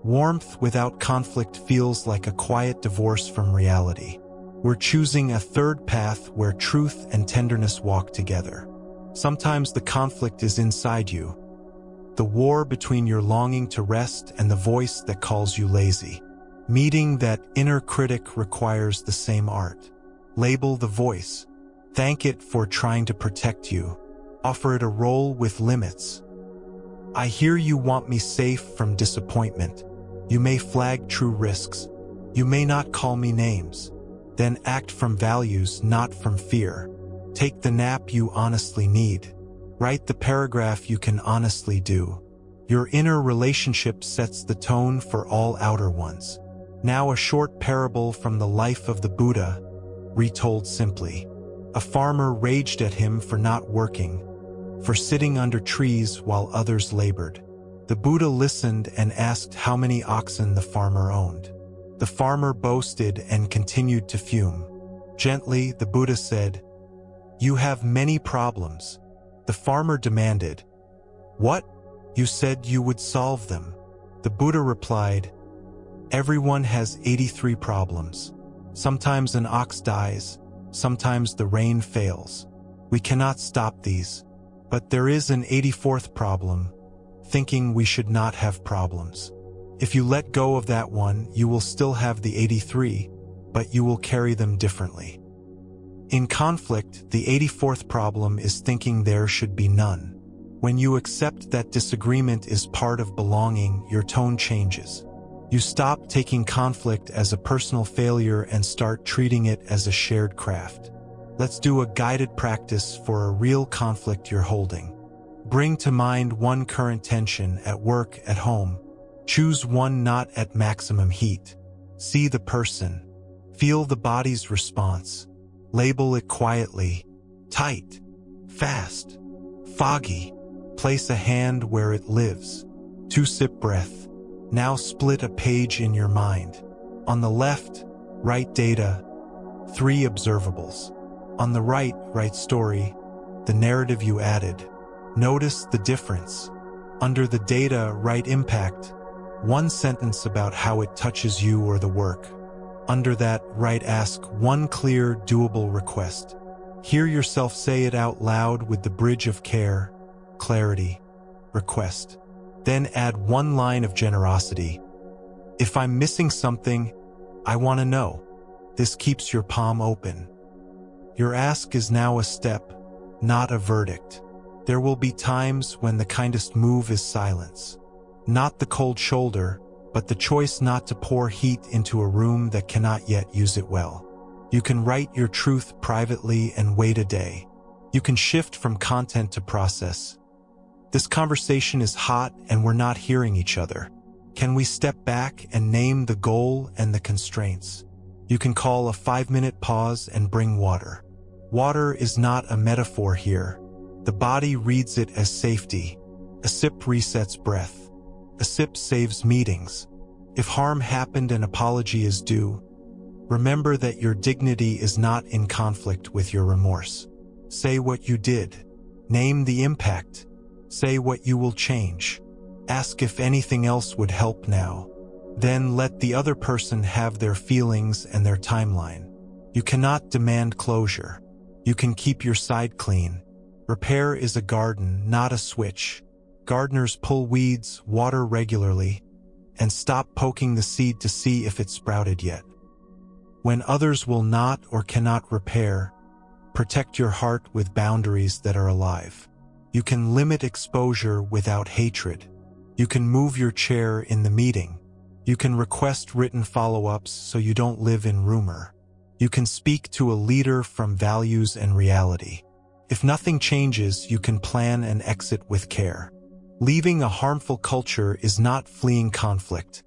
Warmth without conflict feels like a quiet divorce from reality. We're choosing a third path where truth and tenderness walk together. Sometimes the conflict is inside you. The war between your longing to rest and the voice that calls you lazy. Meeting that inner critic requires the same art. Label the voice. Thank it for trying to protect you. Offer it a role with limits. I hear you want me safe from disappointment. You may flag true risks. You may not call me names. Then act from values, not from fear. Take the nap you honestly need. Write the paragraph you can honestly do. Your inner relationship sets the tone for all outer ones. Now a short parable from the life of the Buddha, retold simply. A farmer raged at him for not working, for sitting under trees while others labored. The Buddha listened and asked how many oxen the farmer owned. The farmer boasted and continued to fume. Gently, the Buddha said, "You have many problems." The farmer demanded, "What? You said you would solve them." The Buddha replied, "Everyone has 83 problems. Sometimes an ox dies, sometimes the rain fails. We cannot stop these. But there is an 84th problem, thinking we should not have problems. If you let go of that one, you will still have the 83, but you will carry them differently." In conflict, the 84th problem is thinking there should be none. When you accept that disagreement is part of belonging, your tone changes. You stop taking conflict as a personal failure and start treating it as a shared craft. Let's do a guided practice for a real conflict you're holding. Bring to mind one current tension at work, at home. Choose one not at maximum heat. See the person. Feel the body's response. Label it quietly. Tight. Fast. Foggy. Place a hand where it lives. 2 sip breath. Now split a page in your mind. On the left, write data. 3 observables. On the right, write story, the narrative you added. Notice the difference. Under the data, write impact. 1 sentence about how it touches you or the work. Under that, write ask 1 clear, doable request. Hear yourself say it out loud with the bridge of care, clarity, request. Then add 1 line of generosity. If I'm missing something, I want to know. This keeps your palm open. Your ask is now a step, not a verdict. There will be times when the kindest move is silence. Not the cold shoulder, but the choice not to pour heat into a room that cannot yet use it well. You can write your truth privately and wait a day. You can shift from content to process. This conversation is hot and we're not hearing each other. Can we step back and name the goal and the constraints? You can call a 5-minute pause and bring water. Water is not a metaphor here. The body reads it as safety. A sip resets breath. A sip saves meetings. If harm happened and apology is due, remember that your dignity is not in conflict with your remorse. Say what you did. Name the impact. Say what you will change. Ask if anything else would help now. Then let the other person have their feelings and their timeline. You cannot demand closure. You can keep your side clean. Repair is a garden, not a switch. Gardeners pull weeds, water regularly, and stop poking the seed to see if it sprouted yet. When others will not or cannot repair, protect your heart with boundaries that are alive. You can limit exposure without hatred. You can move your chair in the meeting. You can request written follow-ups so you don't live in rumor. You can speak to a leader from values and reality. If nothing changes, you can plan an exit with care. Leaving a harmful culture is not fleeing conflict.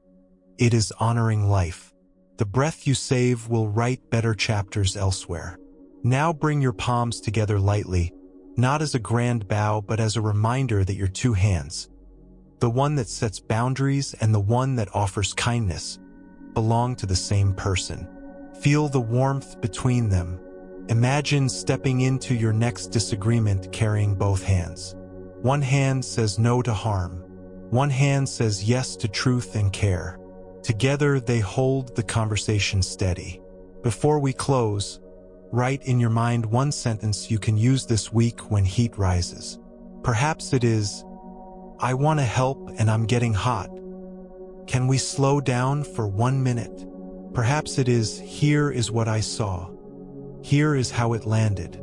It is honoring life. The breath you save will write better chapters elsewhere. Now bring your palms together lightly, not as a grand bow, but as a reminder that your 2 hands, the one that sets boundaries and the one that offers kindness, belong to the same person. Feel the warmth between them. Imagine stepping into your next disagreement carrying both hands. 1 hand says no to harm. 1 hand says yes to truth and care. Together they hold the conversation steady. Before we close, write in your mind 1 sentence you can use this week when heat rises. Perhaps it is, I want to help and I'm getting hot. Can we slow down for 1 minute? Perhaps it is, here is what I saw. Here is how it landed.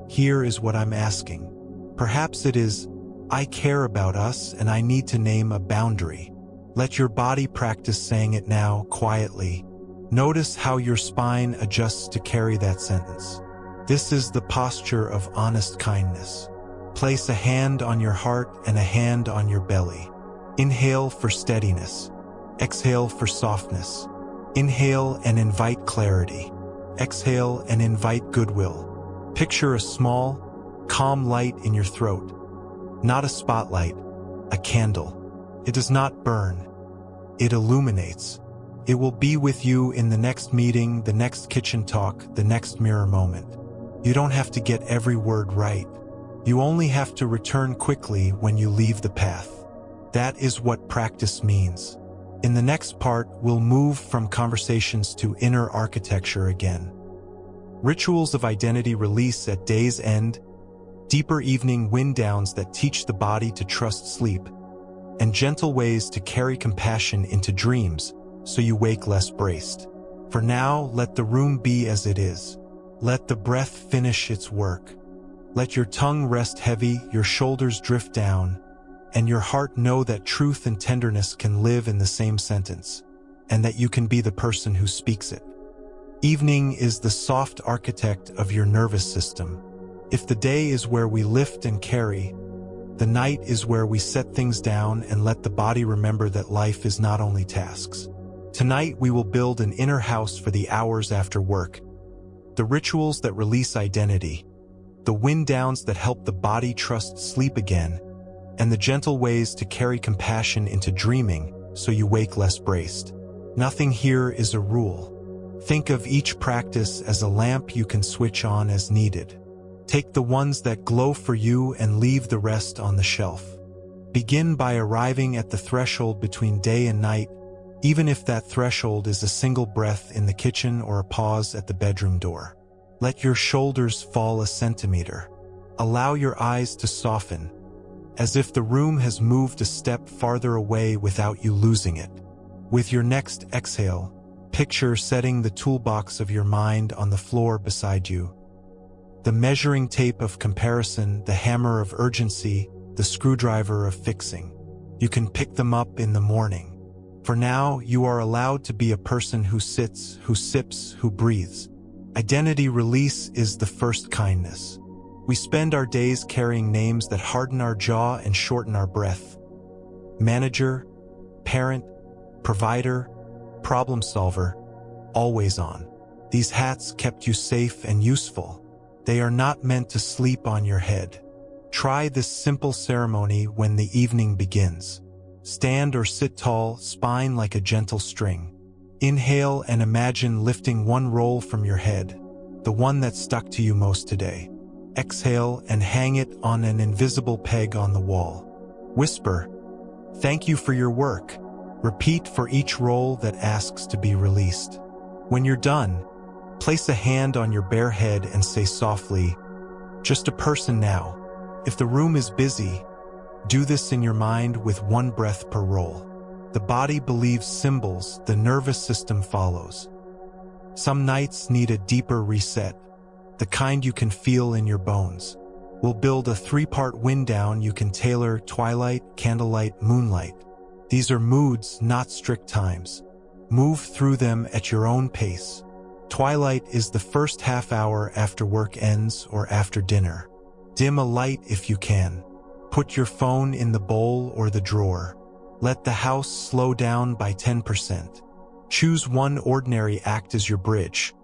Here is what I'm asking. Perhaps it is, I care about us and I need to name a boundary. Let your body practice saying it now, quietly. Notice how your spine adjusts to carry that sentence. This is the posture of honest kindness. Place a hand on your heart and a hand on your belly. Inhale for steadiness. Exhale for softness. Inhale and invite clarity. Exhale and invite goodwill. Picture a small, calm light in your throat. Not a spotlight, a candle. It does not burn. It illuminates. It will be with you in the next meeting, the next kitchen talk, the next mirror moment. You don't have to get every word right. You only have to return quickly when you leave the path. That is what practice means. In the next part, we'll move from conversations to inner architecture again. Rituals of identity release at day's end, deeper evening wind downs that teach the body to trust sleep, and gentle ways to carry compassion into dreams so you wake less braced. For now, let the room be as it is. Let the breath finish its work. Let your tongue rest heavy, your shoulders drift down, and your heart know that truth and tenderness can live in the same sentence, and that you can be the person who speaks it. Evening is the soft architect of your nervous system. If the day is where we lift and carry, the night is where we set things down and let the body remember that life is not only tasks. Tonight we will build an inner house for the hours after work, the rituals that release identity, the wind downs that help the body trust sleep again, and the gentle ways to carry compassion into dreaming so you wake less braced. Nothing here is a rule. Think of each practice as a lamp you can switch on as needed. Take the ones that glow for you and leave the rest on the shelf. Begin by arriving at the threshold between day and night, even if that threshold is a single breath in the kitchen or a pause at the bedroom door. Let your shoulders fall a centimeter. Allow your eyes to soften, as if the room has moved a step farther away without you losing it. With your next exhale, picture setting the toolbox of your mind on the floor beside you. The measuring tape of comparison, the hammer of urgency, the screwdriver of fixing. You can pick them up in the morning. For now, you are allowed to be a person who sits, who sips, who breathes. Identity release is the first kindness. We spend our days carrying names that harden our jaw and shorten our breath. Manager, parent, provider, problem solver, always on. These hats kept you safe and useful. They are not meant to sleep on your head. Try this simple ceremony when the evening begins. Stand or sit tall, spine like a gentle string. Inhale and imagine lifting one roll from your head, the one that stuck to you most today. Exhale and hang it on an invisible peg on the wall. Whisper, "Thank you for your work." Repeat for each roll that asks to be released. When you're done, place a hand on your bare head and say softly, "Just a person now." If the room is busy, do this in your mind with one breath per roll. The body believes symbols, the nervous system follows. Some nights need a deeper reset, the kind you can feel in your bones. We'll build a 3-part wind down you can tailor: twilight, candlelight, moonlight. These are moods, not strict times. Move through them at your own pace. Twilight is the first half hour after work ends or after dinner. Dim a light if you can. Put your phone in the bowl or the drawer. Let the house slow down by 10%. Choose one ordinary act as your bridge.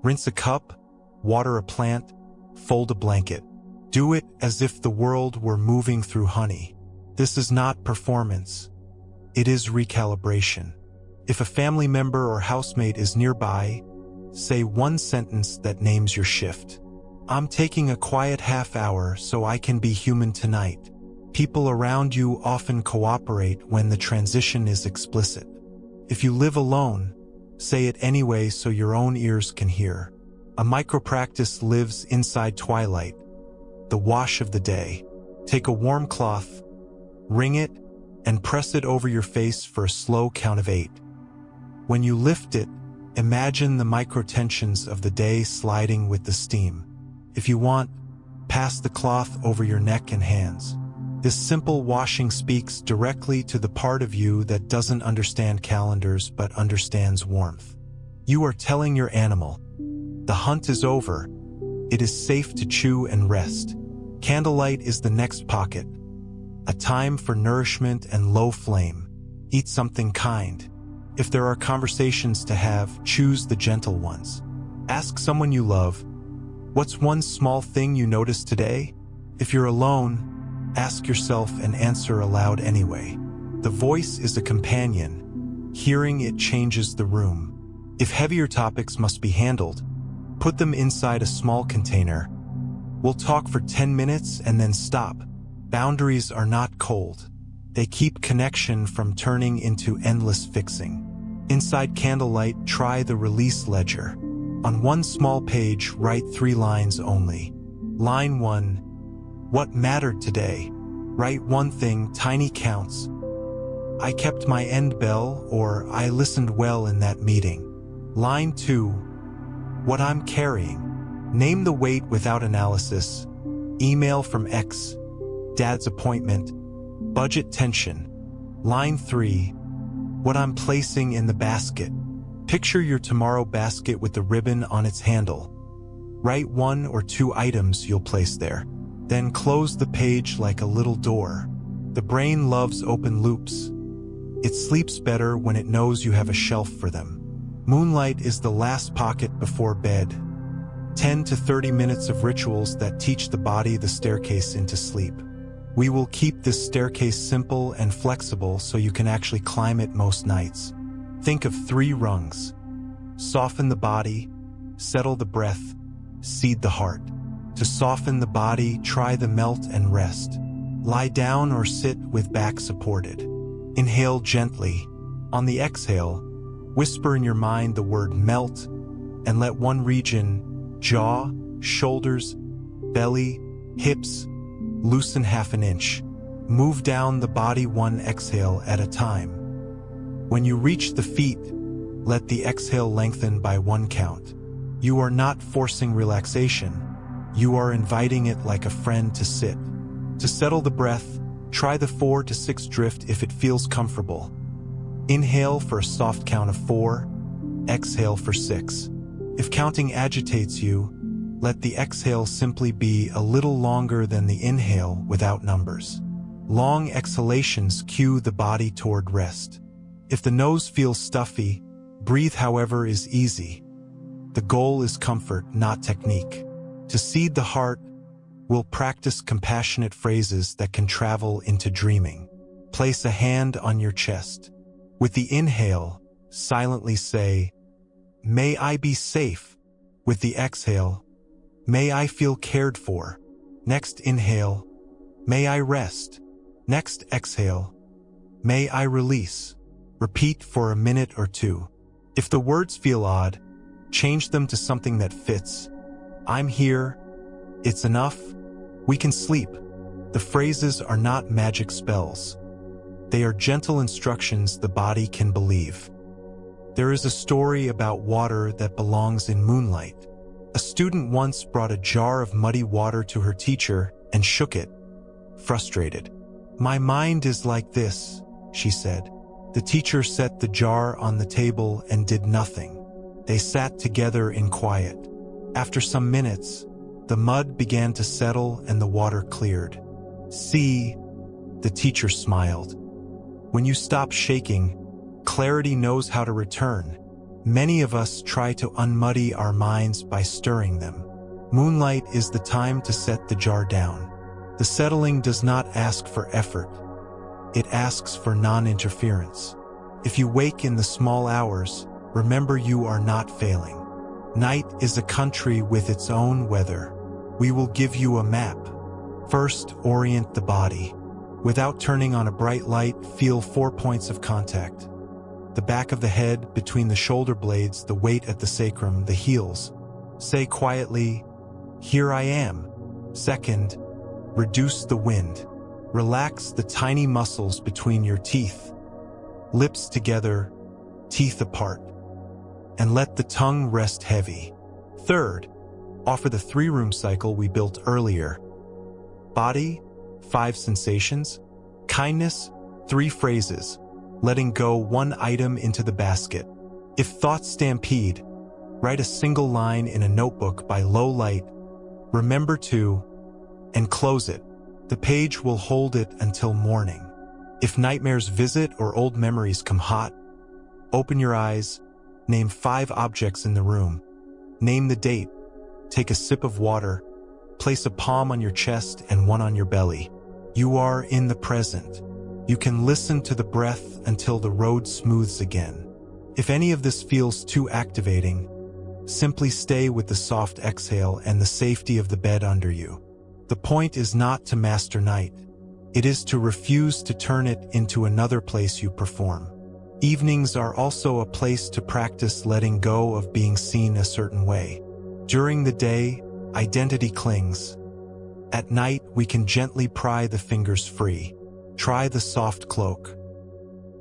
Rinse a cup, water a plant, fold a blanket. Do it as if the world were moving through honey. This is not performance. It is recalibration. If a family member or housemate is nearby, say one sentence that names your shift. "I'm taking a quiet half hour so I can be human tonight." People around you often cooperate when the transition is explicit. If you live alone, say it anyway so your own ears can hear. A micro-practice lives inside twilight, the wash of the day. Take a warm cloth, wring it, and press it over your face for a slow count of 8. When you lift it, imagine the micro-tensions of the day sliding with the steam. If you want, pass the cloth over your neck and hands. This simple washing speaks directly to the part of you that doesn't understand calendars but understands warmth. You are telling your animal, the hunt is over. It is safe to chew and rest. Candlelight is the next pocket, a time for nourishment and low flame. Eat something kind. If there are conversations to have, choose the gentle ones. Ask someone you love, "What's one small thing you noticed today?" If you're alone, ask yourself and answer aloud anyway. The voice is a companion. Hearing it changes the room. If heavier topics must be handled, put them inside a small container. We'll talk for 10 minutes and then stop. Boundaries are not cold. They keep connection from turning into endless fixing. Inside candlelight, try the release ledger. On one small page, write 3 lines only. Line 1. What mattered today? Write one thing, tiny counts. I kept my end bell, or I listened well in that meeting. Line 2. What I'm carrying. Name the weight without analysis. Email from X. Dad's appointment. Budget tension. Line 3. What I'm placing in the basket. Picture your tomorrow basket with the ribbon on its handle. Write 1 or 2 items you'll place there. Then close the page like a little door. The brain loves open loops. It sleeps better when it knows you have a shelf for them. Moonlight is the last pocket before bed. 10 to 30 minutes of rituals that teach the body the staircase into sleep. We will keep this staircase simple and flexible so you can actually climb it most nights. Think of 3 rungs. Soften the body, settle the breath, seed the heart. To soften the body, try the melt and rest. Lie down or sit with back supported. Inhale gently. On the exhale, whisper in your mind the word melt and let one region, jaw, shoulders, belly, hips, loosen half an inch. Move down the body one exhale at a time. When you reach the feet, let the exhale lengthen by 1 count. You are not forcing relaxation. You are inviting it like a friend to sit. To settle the breath, try the 4 to 6 drift if it feels comfortable. Inhale for a soft count of 4, exhale for 6. If counting agitates you, let the exhale simply be a little longer than the inhale without numbers. Long exhalations cue the body toward rest. If the nose feels stuffy, breathe however is easy. The goal is comfort, not technique. To seed the heart, we'll practice compassionate phrases that can travel into dreaming. Place a hand on your chest. With the inhale, silently say, "May I be safe." With the exhale, "May I feel cared for." Next inhale, "May I rest." Next exhale, "May I release." Repeat for a minute or 2. If the words feel odd, change them to something that fits. "I'm here," "It's enough," "We can sleep." The phrases are not magic spells. They are gentle instructions the body can believe. There is a story about water that belongs in moonlight. A student once brought a jar of muddy water to her teacher and shook it, frustrated. "My mind is like this," she said. The teacher set the jar on the table and did nothing. They sat together in quiet. After some minutes, the mud began to settle and the water cleared. "See," the teacher smiled. "When you stop shaking, clarity knows how to return." Many of us try to unmuddy our minds by stirring them. Moonlight is the time to set the jar down. The settling does not ask for effort. It asks for non-interference. If you wake in the small hours, remember you are not failing. Night is a country with its own weather. We will give you a map. First, orient the body. Without turning on a bright light, feel 4 points of contact. The back of the head, between the shoulder blades, the weight at the sacrum, the heels. Say quietly, "Here I am." Second, reduce the wind. Relax the tiny muscles between your teeth. Lips together, teeth apart. And let the tongue rest heavy. Third, offer the 3-room cycle we built earlier. Body, 5 sensations. Kindness, 3 phrases. Letting go 1 item into the basket. If thoughts stampede, write a single line in a notebook by low light. Remember to, and close it. The page will hold it until morning. If nightmares visit or old memories come hot, open your eyes, name 5 objects in the room. Name the date. Take a sip of water. Place a palm on your chest and one on your belly. You are in the present. You can listen to the breath until the road smooths again. If any of this feels too activating, simply stay with the soft exhale and the safety of the bed under you. The point is not to master night. It is to refuse to turn it into another place you perform. Evenings are also a place to practice letting go of being seen a certain way. During the day, identity clings. At night, we can gently pry the fingers free. Try the soft cloak.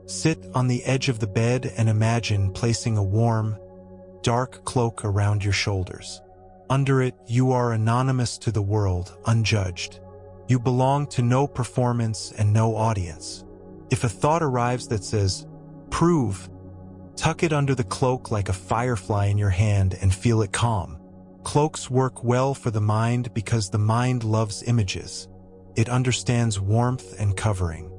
Sit on the edge of the bed and imagine placing a warm, dark cloak around your shoulders. Under it, you are anonymous to the world, unjudged. You belong to no performance and no audience. If a thought arrives that says, "Prove," tuck it under the cloak like a firefly in your hand and feel it calm. Cloaks work well for the mind because the mind loves images. It understands warmth and covering.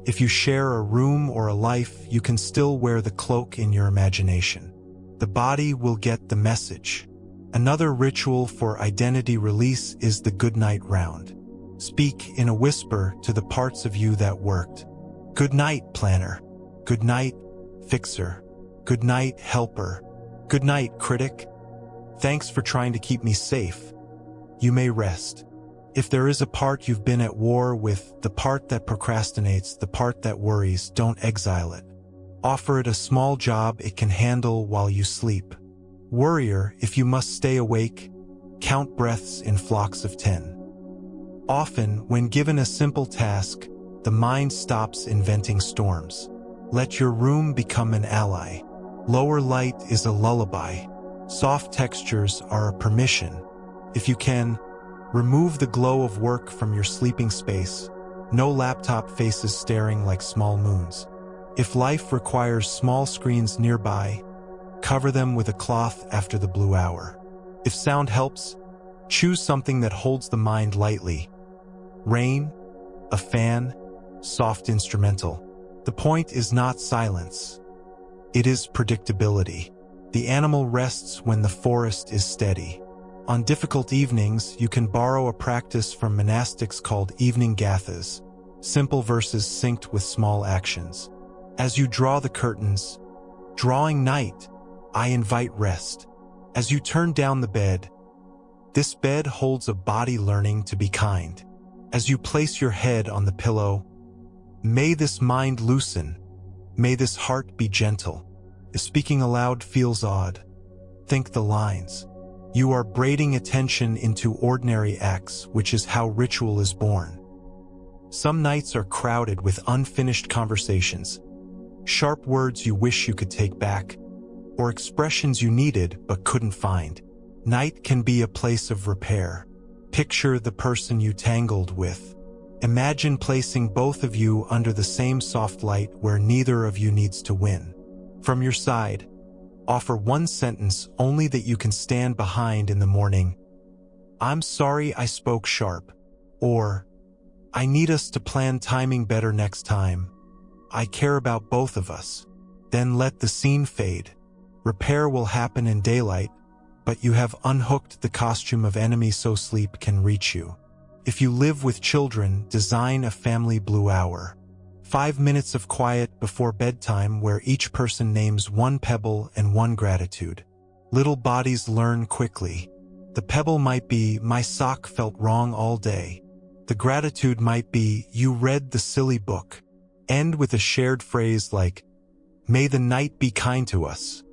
If you share a room or a life, you can still wear the cloak in your imagination. The body will get the message. Another ritual for identity release is the goodnight round. Speak in a whisper to the parts of you that worked. Good night, planner. Good night, fixer. Good night, helper. Good night, critic. Thanks for trying to keep me safe. You may rest. If there is a part you've been at war with, the part that procrastinates, the part that worries, don't exile it. Offer it a small job it can handle while you sleep. Worrier, if you must stay awake, count breaths in flocks of 10. Often, when given a simple task, the mind stops inventing storms. Let your room become an ally. Lower light is a lullaby. Soft textures are a permission. If you can, remove the glow of work from your sleeping space. No laptop faces staring like small moons. If life requires small screens nearby, cover them with a cloth after the blue hour. If sound helps, choose something that holds the mind lightly. Rain, a fan, soft instrumental. The point is not silence. It is predictability. The animal rests when the forest is steady. On difficult evenings, you can borrow a practice from monastics called evening gathas, simple verses synced with small actions. As you draw the curtains, drawing night, I invite rest. As you turn down the bed, this bed holds a body learning to be kind. As you place your head on the pillow, may this mind loosen, may this heart be gentle. If speaking aloud feels odd, think the lines. You are braiding attention into ordinary acts, which is how ritual is born. Some nights are crowded with unfinished conversations, sharp words you wish you could take back, or expressions you needed but couldn't find. Night can be a place of repair. Picture the person you tangled with. Imagine placing both of you under the same soft light where neither of you needs to win. From your side, offer one sentence only that you can stand behind in the morning. I'm sorry I spoke sharp. Or, I need us to plan timing better next time. I care about both of us. Then let the scene fade. Repair will happen in daylight, but you have unhooked the costume of enemy so sleep can reach you. If you live with children, design a family blue hour. 5 minutes of quiet before bedtime where each person names one pebble and one gratitude. Little bodies learn quickly. The pebble might be, my sock felt wrong all day. The gratitude might be, you read the silly book. End with a shared phrase like, may the night be kind to us.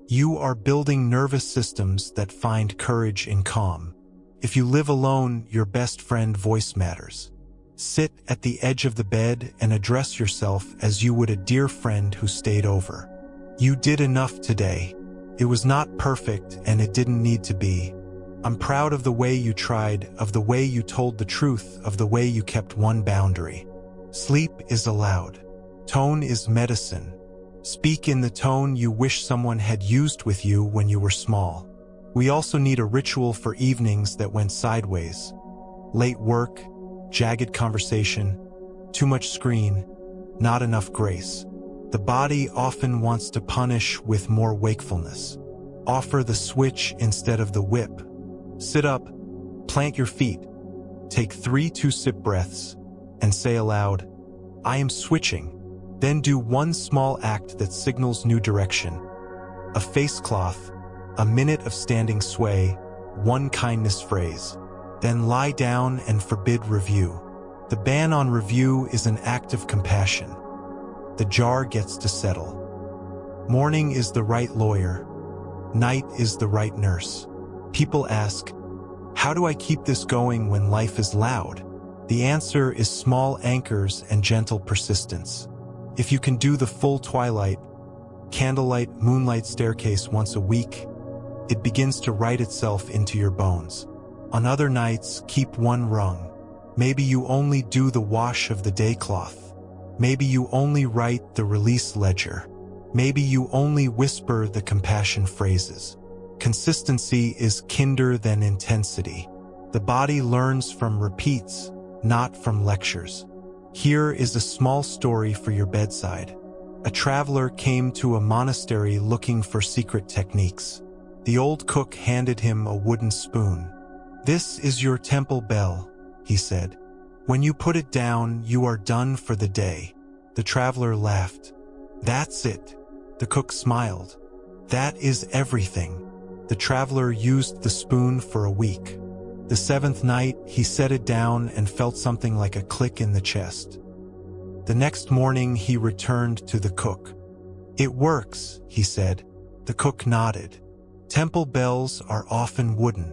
You are building nervous systems that find courage in calm. If you live alone, your best friend voice matters. Sit at the edge of the bed and address yourself as you would a dear friend who stayed over. You did enough today. It was not perfect and it didn't need to be. I'm proud of the way you tried, of the way you told the truth, of the way you kept one boundary. Sleep is allowed. Tone is medicine. Speak in the tone you wish someone had used with you when you were small. We also need a ritual for evenings that went sideways. Late work, jagged conversation, too much screen, not enough grace. The body often wants to punish with more wakefulness. Offer the switch instead of the whip. Sit up, plant your feet, take 3 2-sip breaths, and say aloud, I am switching. Then do one small act that signals new direction. A face cloth, a minute of standing sway, one kindness phrase. Then lie down and forbid review. The ban on review is an act of compassion. The jar gets to settle. Morning is the right lawyer. Night is the right nurse. People ask, how do I keep this going when life is loud? The answer is small anchors and gentle persistence. If you can do the full twilight, candlelight, moonlight staircase once a week, it begins to write itself into your bones. On other nights, keep one rung. Maybe you only do the wash of the day cloth. Maybe you only write the release ledger. Maybe you only whisper the compassion phrases. Consistency is kinder than intensity. The body learns from repeats, not from lectures. Here is a small story for your bedside. A traveler came to a monastery looking for secret techniques. The old cook handed him a wooden spoon. "This is your temple bell," he said. "When you put it down, you are done for the day." The traveler laughed. "That's it." The cook smiled. "That is everything." The traveler used the spoon for a week. The seventh night, he set it down and felt something like a click in the chest. The next morning, he returned to the cook. "It works," he said. The cook nodded. Temple bells are often wooden.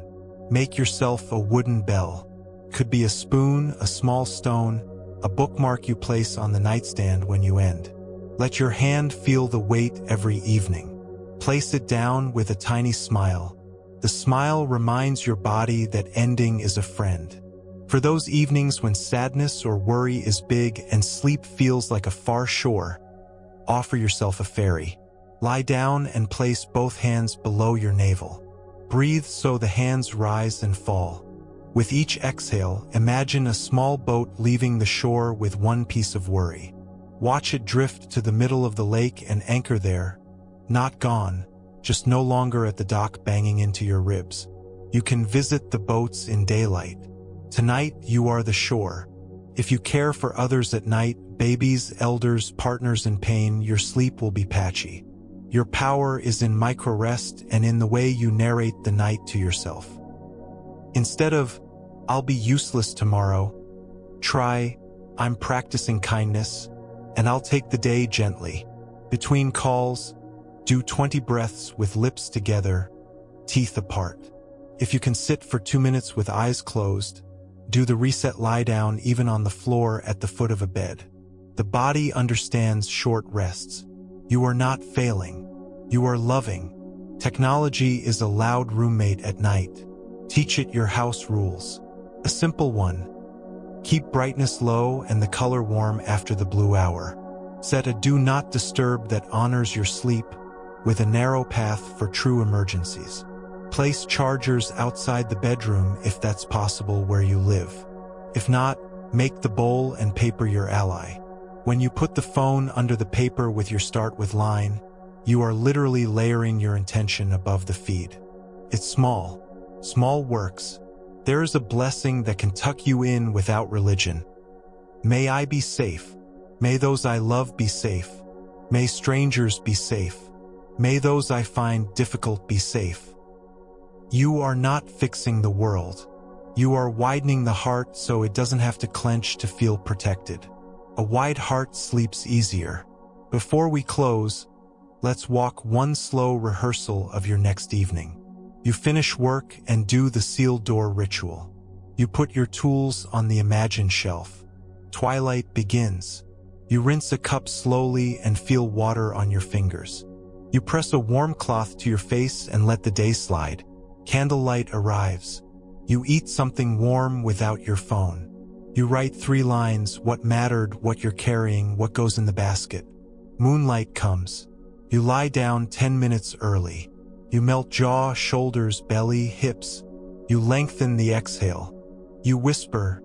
Make yourself a wooden bell. Could be a spoon, a small stone, a bookmark you place on the nightstand when you end. Let your hand feel the weight every evening. Place it down with a tiny smile. The smile reminds your body that ending is a friend. For those evenings when sadness or worry is big and sleep feels like a far shore, offer yourself a fairy. Lie down and place both hands below your navel. Breathe so the hands rise and fall. With each exhale, imagine a small boat leaving the shore with one piece of worry. Watch it drift to the middle of the lake and anchor there. Not gone, just no longer at the dock banging into your ribs. You can visit the boats in daylight. Tonight, you are the shore. If you care for others at night, babies, elders, partners in pain, your sleep will be patchy. Your power is in micro-rest and in the way you narrate the night to yourself. Instead of, "I'll be useless tomorrow," try, "I'm practicing kindness, and I'll take the day gently." Between calls, do 20 breaths with lips together, teeth apart. If you can sit for 2 minutes with eyes closed, do the reset lie down even on the floor at the foot of a bed. The body understands short rests. You are not failing. You are loving. Technology is a loud roommate at night. Teach it your house rules. A simple one. Keep brightness low and the color warm after the blue hour. Set a do not disturb that honors your sleep with a narrow path for true emergencies. Place chargers outside the bedroom if that's possible where you live. If not, make the bowl and paper your ally. When you put the phone under the paper with your start with line, you are literally layering your intention above the feed. It's small. Small works. There is a blessing that can tuck you in without religion. May I be safe. May those I love be safe. May strangers be safe. May those I find difficult be safe. You are not fixing the world. You are widening the heart so it doesn't have to clench to feel protected. A wide heart sleeps easier. Before we close, let's walk one slow rehearsal of your next evening. You finish work and do the sealed door ritual. You put your tools on the imagined shelf. Twilight begins. You rinse a cup slowly and feel water on your fingers. You press a warm cloth to your face and let the day slide. Candlelight arrives. You eat something warm without your phone. You write 3 lines, what mattered, what you're carrying, what goes in the basket. Moonlight comes. You lie down 10 minutes early. You melt jaw, shoulders, belly, hips. You lengthen the exhale. You whisper,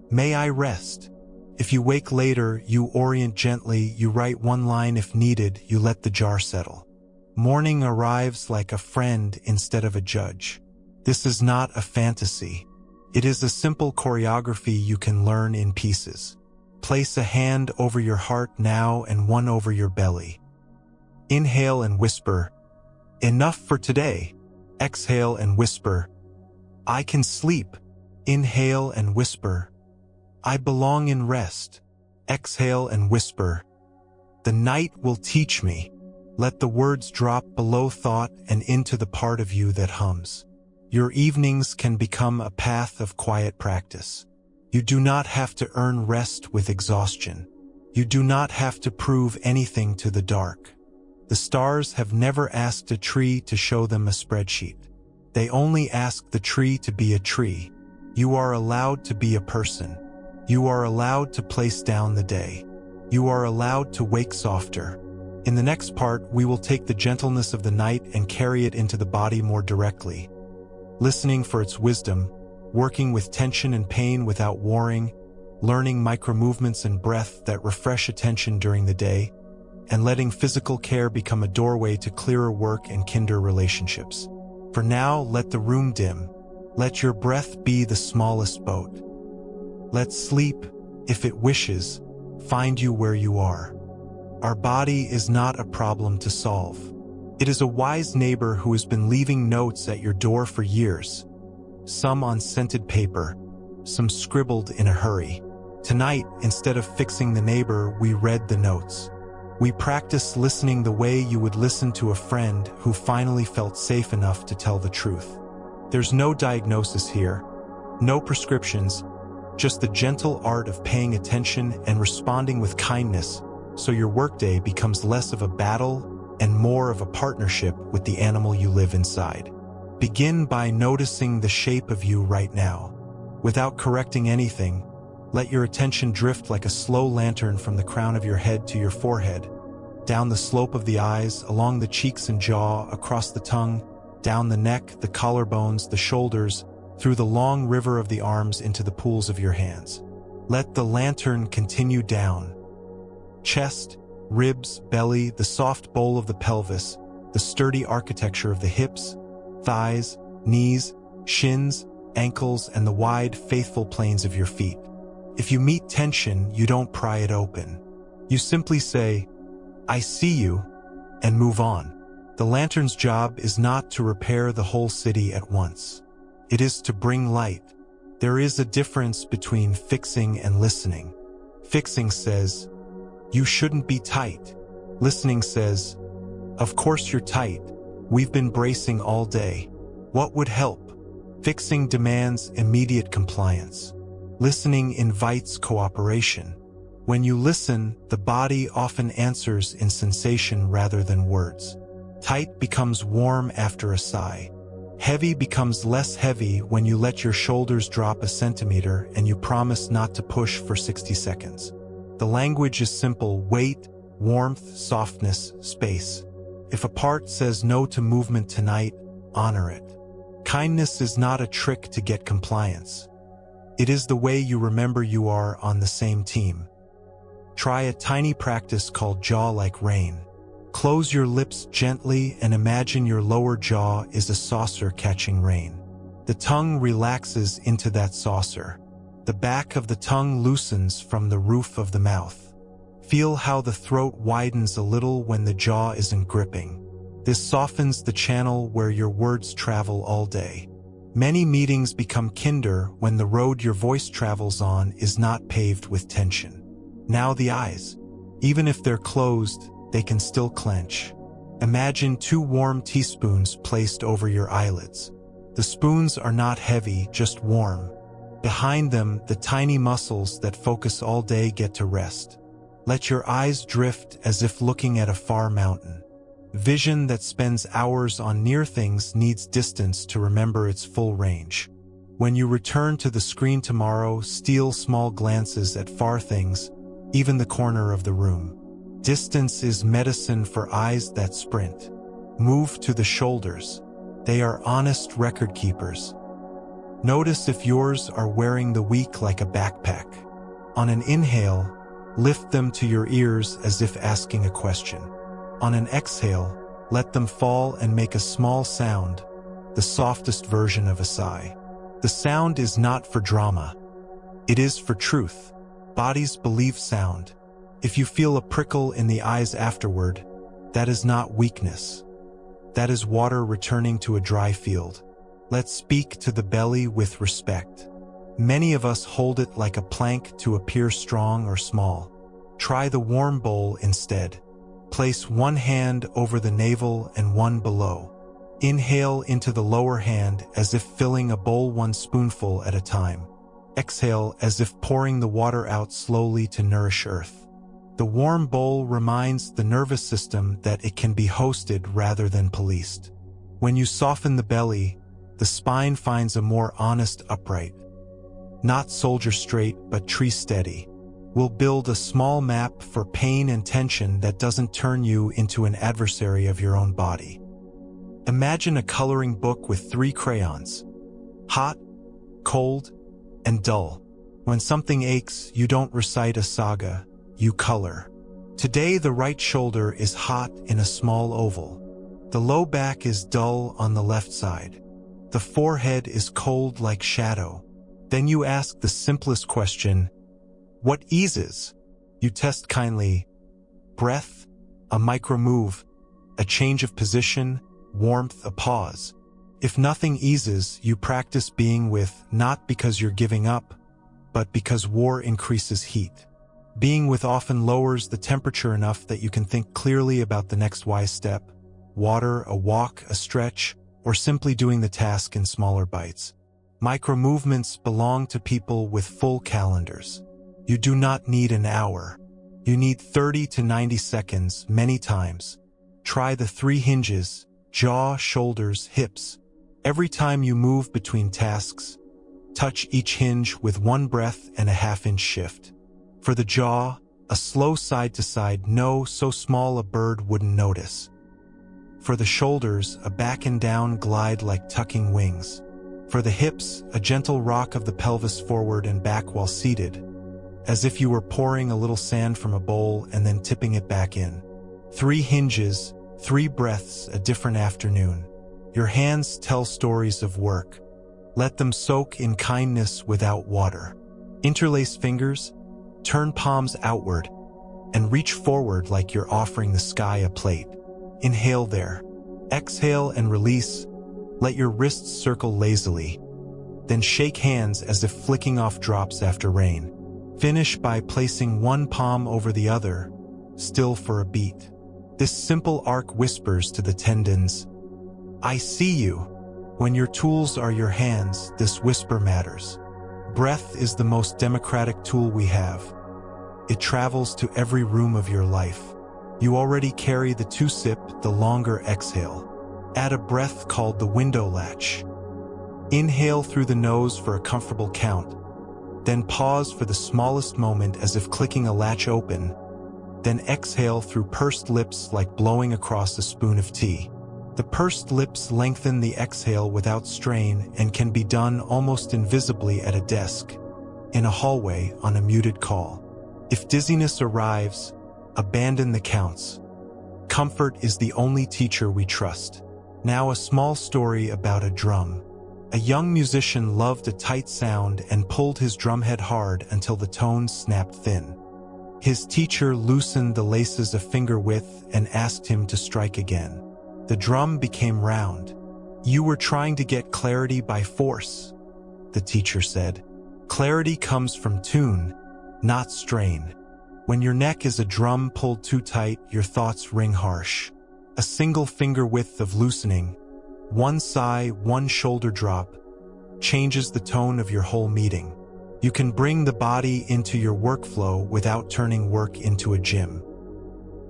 "May I rest?" If you wake later, you orient gently, you write 1 line if needed, you let the jar settle. Morning arrives like a friend instead of a judge. This is not a fantasy. It is a simple choreography you can learn in pieces. Place a hand over your heart now and one over your belly. Inhale and whisper, "Enough for today." Exhale and whisper, "I can sleep." Inhale and whisper, "I belong in rest." Exhale and whisper, "The night will teach me." Let the words drop below thought and into the part of you that hums. Your evenings can become a path of quiet practice. You do not have to earn rest with exhaustion. You do not have to prove anything to the dark. The stars have never asked a tree to show them a spreadsheet. They only ask the tree to be a tree. You are allowed to be a person. You are allowed to place down the day. You are allowed to wake softer. In the next part, we will take the gentleness of the night and carry it into the body more directly. Listening for its wisdom, working with tension and pain without warring, learning micro-movements and breath that refresh attention during the day, and letting physical care become a doorway to clearer work and kinder relationships. For now, let the room dim. Let your breath be the smallest boat. Let sleep, if it wishes, find you where you are. Our body is not a problem to solve. It is a wise neighbor who has been leaving notes at your door for years. Some on scented paper, some scribbled in a hurry. Tonight, instead of fixing the neighbor, we read the notes. We practiced listening the way you would listen to a friend who finally felt safe enough to tell the truth. There's no diagnosis here, no prescriptions, just the gentle art of paying attention and responding with kindness so your workday becomes less of a battle and more of a partnership with the animal you live inside. Begin by noticing the shape of you right now. Without correcting anything, let your attention drift like a slow lantern from the crown of your head to your forehead, down the slope of the eyes, along the cheeks and jaw, across the tongue, down the neck, the collarbones, the shoulders, through the long river of the arms into the pools of your hands. Let the lantern continue down. Chest, ribs, belly, the soft bowl of the pelvis, the sturdy architecture of the hips, thighs, knees, shins, ankles, and the wide, faithful planes of your feet. If you meet tension, you don't pry it open. You simply say, "I see you," and move on. The lantern's job is not to repair the whole city at once. It is to bring light. There is a difference between fixing and listening. Fixing says, "You shouldn't be tight." Listening says, "Of course you're tight. We've been bracing all day. What would help?" Fixing demands immediate compliance. Listening invites cooperation. When you listen, the body often answers in sensation rather than words. Tight becomes warm after a sigh. Heavy becomes less heavy when you let your shoulders drop a centimeter and you promise not to push for 60 seconds. The language is simple: weight, warmth, softness, space. If a part says no to movement tonight, honor it. Kindness is not a trick to get compliance. It is the way you remember you are on the same team. Try a tiny practice called jaw like rain. Close your lips gently and imagine your lower jaw is a saucer catching rain. The tongue relaxes into that saucer. The back of the tongue loosens from the roof of the mouth. Feel how the throat widens a little when the jaw isn't gripping. This softens the channel where your words travel all day. Many meetings become kinder when the road your voice travels on is not paved with tension. Now the eyes. Even if they're closed, they can still clench. Imagine 2 warm teaspoons placed over your eyelids. The spoons are not heavy, just warm. Behind them, the tiny muscles that focus all day get to rest. Let your eyes drift as if looking at a far mountain. Vision that spends hours on near things needs distance to remember its full range. When you return to the screen tomorrow, steal small glances at far things, even the corner of the room. Distance is medicine for eyes that sprint. Move to the shoulders. They are honest record keepers. Notice if yours are wearing the week like a backpack. On an inhale, lift them to your ears as if asking a question. On an exhale, let them fall and make a small sound, the softest version of a sigh. The sound is not for drama. It is for truth. Bodies believe sound. If you feel a prickle in the eyes afterward, that is not weakness. That is water returning to a dry field. Let's speak to the belly with respect. Many of us hold it like a plank to appear strong or small. Try the warm bowl instead. Place one hand over the navel and one below. Inhale into the lower hand as if filling a bowl 1 spoonful at a time. Exhale as if pouring the water out slowly to nourish earth. The warm bowl reminds the nervous system that it can be hosted rather than policed. When you soften the belly, the spine finds a more honest upright. Not soldier straight, but tree steady. We'll build a small map for pain and tension that doesn't turn you into an adversary of your own body. Imagine a coloring book with 3 crayons. Hot, cold, and dull. When something aches, you don't recite a saga, you color. Today the right shoulder is hot in a small oval. The low back is dull on the left side. The forehead is cold like shadow. Then you ask the simplest question, what eases? You test kindly. Breath, a micro move, a change of position, warmth, a pause. If nothing eases, you practice being with, not because you're giving up, but because war increases heat. Being with often lowers the temperature enough that you can think clearly about the next wise step, water, a walk, a stretch, or simply doing the task in smaller bites. Micro-movements belong to people with full calendars. You do not need an hour. You need 30 to 90 seconds, many times. Try the 3 hinges, jaw, shoulders, hips. Every time you move between tasks, touch each hinge with 1 breath and a half-inch shift. For the jaw, a slow side-to-side no so small a bird wouldn't notice. For the shoulders, a back and down glide like tucking wings. For the hips, a gentle rock of the pelvis forward and back while seated, as if you were pouring a little sand from a bowl and then tipping it back in. 3 hinges, 3 breaths, a different afternoon. Your hands tell stories of work. Let them soak in kindness without water. Interlace fingers, turn palms outward, and reach forward like you're offering the sky a plate. Inhale there. Exhale and release. Let your wrists circle lazily. Then shake hands as if flicking off drops after rain. Finish by placing 1 palm over the other, still for a beat. This simple arc whispers to the tendons, I see you. When your tools are your hands, this whisper matters. Breath is the most democratic tool we have. It travels to every room of your life. You already carry the 2-sip, the longer exhale. Add a breath called the window latch. Inhale through the nose for a comfortable count. Then pause for the smallest moment as if clicking a latch open. Then exhale through pursed lips like blowing across a spoon of tea. The pursed lips lengthen the exhale without strain and can be done almost invisibly at a desk, in a hallway, on a muted call. If dizziness arrives, abandon the counts. Comfort is the only teacher we trust. Now a small story about a drum. A young musician loved a tight sound and pulled his drumhead hard until the tones snapped thin. His teacher loosened the laces a finger width and asked him to strike again. The drum became round. You were trying to get clarity by force, the teacher said. Clarity comes from tune, not strain. When your neck is a drum pulled too tight, your thoughts ring harsh. A single finger width of loosening, 1 sigh, 1 shoulder drop, changes the tone of your whole meeting. You can bring the body into your workflow without turning work into a gym.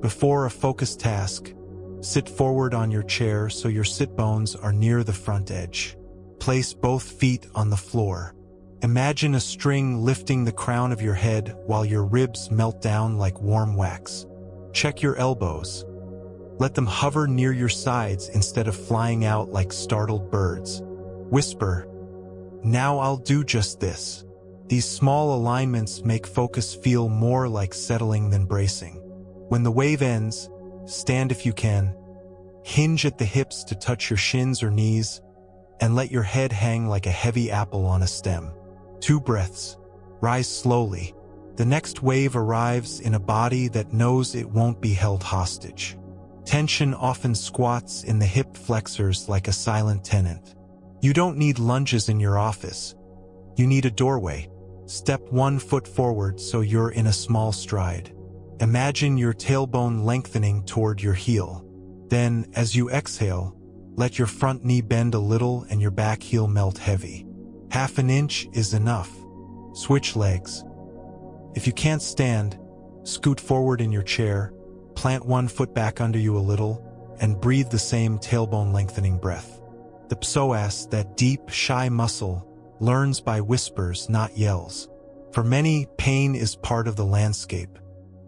Before a focused task, sit forward on your chair so your sit bones are near the front edge. Place both feet on the floor. Imagine a string lifting the crown of your head while your ribs melt down like warm wax. Check your elbows. Let them hover near your sides instead of flying out like startled birds. Whisper, now I'll do just this. These small alignments make focus feel more like settling than bracing. When the wave ends, stand if you can, hinge at the hips to touch your shins or knees, and let your head hang like a heavy apple on a stem. 2 breaths. Rise slowly. The next wave arrives in a body that knows it won't be held hostage. Tension often squats in the hip flexors like a silent tenant. You don't need lunges in your office. You need a doorway. Step 1 foot forward so you're in a small stride. Imagine your tailbone lengthening toward your heel. Then, as you exhale, let your front knee bend a little and your back heel melt heavy. Half an inch is enough. Switch legs. If you can't stand, scoot forward in your chair, plant 1 foot back under you a little, and breathe the same tailbone lengthening breath. The psoas, that deep, shy muscle, learns by whispers, not yells. For many, pain is part of the landscape.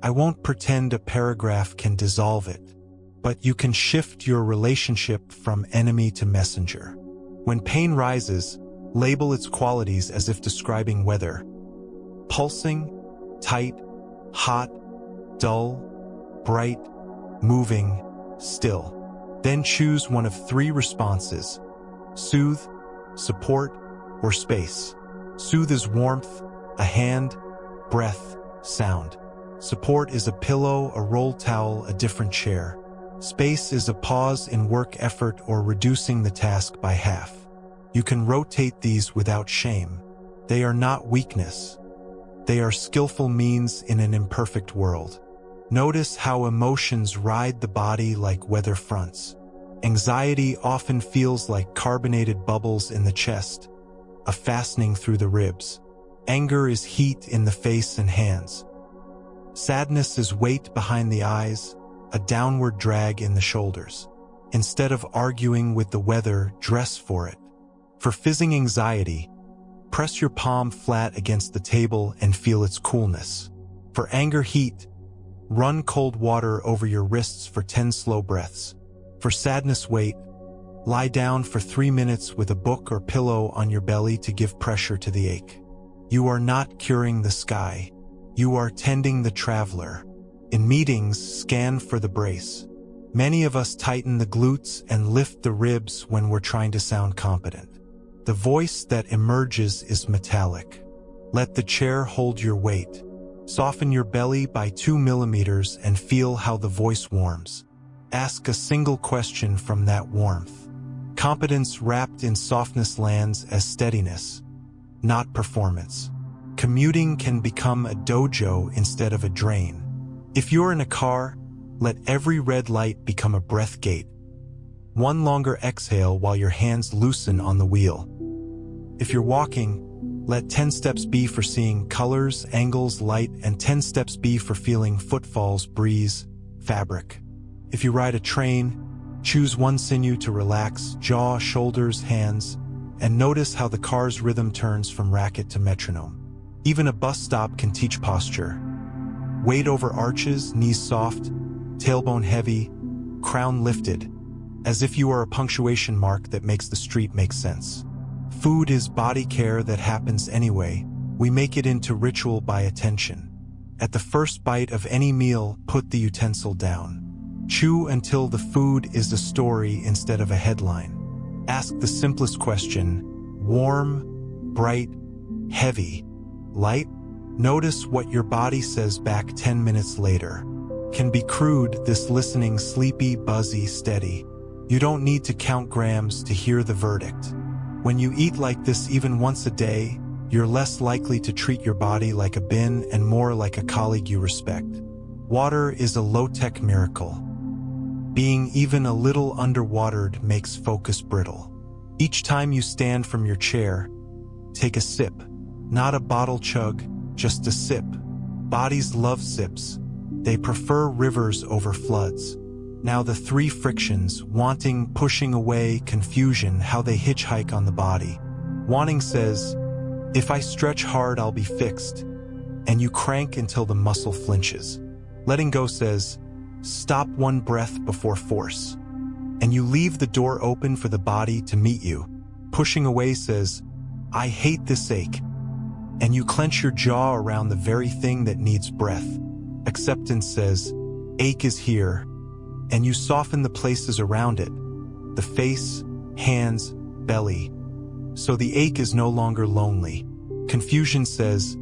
I won't pretend a paragraph can dissolve it, but you can shift your relationship from enemy to messenger. When pain rises, label its qualities as if describing weather. Pulsing, tight, hot, dull, bright, moving, still. Then choose one of three responses: soothe, support, or space. Soothe is warmth, a hand, breath, sound. Support is a pillow, a rolled towel, a different chair. Space is a pause in work effort or reducing the task by half. You can rotate these without shame. They are not weakness. They are skillful means in an imperfect world. Notice how emotions ride the body like weather fronts. Anxiety often feels like carbonated bubbles in the chest, a fastening through the ribs. Anger is heat in the face and hands. Sadness is weight behind the eyes, a downward drag in the shoulders. Instead of arguing with the weather, dress for it. For fizzing anxiety, press your palm flat against the table and feel its coolness. For anger heat, run cold water over your wrists for 10 slow breaths. For sadness weight, lie down for 3 minutes with a book or pillow on your belly to give pressure to the ache. You are not curing the sky. You are tending the traveler. In meetings, scan for the brace. Many of us tighten the glutes and lift the ribs when we're trying to sound competent. The voice that emerges is metallic. Let the chair hold your weight. Soften your belly by 2 millimeters and feel how the voice warms. Ask a single question from that warmth. Competence wrapped in softness lands as steadiness, not performance. Commuting can become a dojo instead of a drain. If you're in a car, let every red light become a breath gate. One longer exhale while your hands loosen on the wheel. If you're walking, let 10 steps be for seeing colors, angles, light, and 10 steps be for feeling footfalls, breeze, fabric. If you ride a train, choose one sinew to relax, jaw, shoulders, hands, and notice how the car's rhythm turns from racket to metronome. Even a bus stop can teach posture. Weight over arches, knees soft, tailbone heavy, crown lifted, as if you are a punctuation mark that makes the street make sense. Food is body care that happens anyway. We make it into ritual by attention. At the first bite of any meal, put the utensil down. Chew until the food is a story instead of a headline. Ask the simplest question: warm, bright, heavy, light? Notice what your body says back 10 minutes later. Can be crude, this listening, sleepy, buzzy, steady. You don't need to count grams to hear the verdict. When you eat like this even once a day, you're less likely to treat your body like a bin and more like a colleague you respect. Water is a low-tech miracle. Being even a little underwatered makes focus brittle. Each time you stand from your chair, take a sip. Not a bottle chug, just a sip. Bodies love sips. They prefer rivers over floods. Now the 3 frictions: wanting, pushing away, confusion, how they hitchhike on the body. Wanting says, if I stretch hard, I'll be fixed. And you crank until the muscle flinches. Letting go says, stop one breath before force. And you leave the door open for the body to meet you. Pushing away says, I hate this ache. And you clench your jaw around the very thing that needs breath. Acceptance says, ache is here, and you soften the places around it, the face, hands, belly. So the ache is no longer lonely. Confusion says,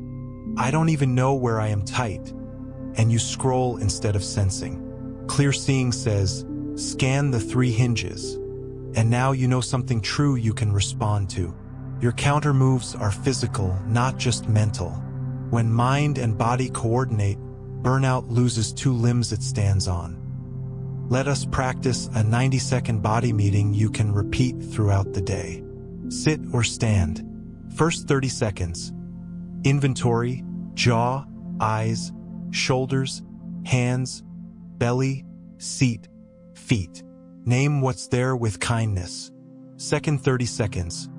I don't even know where I am tight, and you scroll instead of sensing. Clear seeing says, scan the 3 hinges, and now you know something true you can respond to. Your counter moves are physical, not just mental. When mind and body coordinate, burnout loses 2 limbs it stands on. Let us practice a 90-second body meeting you can repeat throughout the day. Sit or stand. First 30 seconds. Inventory: jaw, eyes, shoulders, hands, belly, seat, feet. Name what's there with kindness. Second 30 seconds.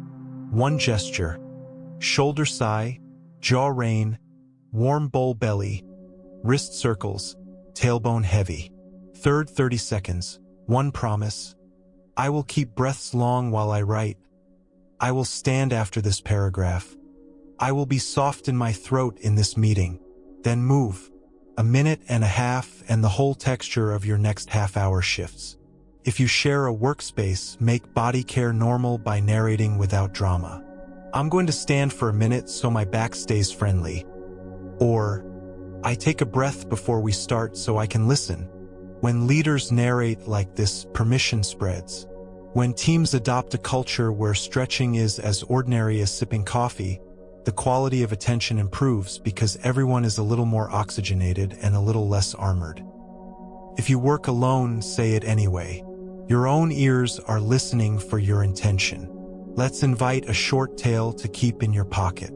1 gesture: shoulder sigh, jaw rain, warm bowl belly, wrist circles, tailbone heavy. Third 30 seconds. 1 promise: I will keep breaths long while I write. I will stand after this paragraph. I will be soft in my throat in this meeting. Then move. 1.5 minutes and the whole texture of your next half-hour shifts. If you share a workspace, make body care normal by narrating without drama. I'm going to stand for a minute so my back stays friendly. Or, I take a breath before we start so I can listen. When leaders narrate like this, permission spreads. When teams adopt a culture where stretching is as ordinary as sipping coffee, the quality of attention improves because everyone is a little more oxygenated and a little less armored. If you work alone, say it anyway. Your own ears are listening for your intention. Let's invite a short tale to keep in your pocket.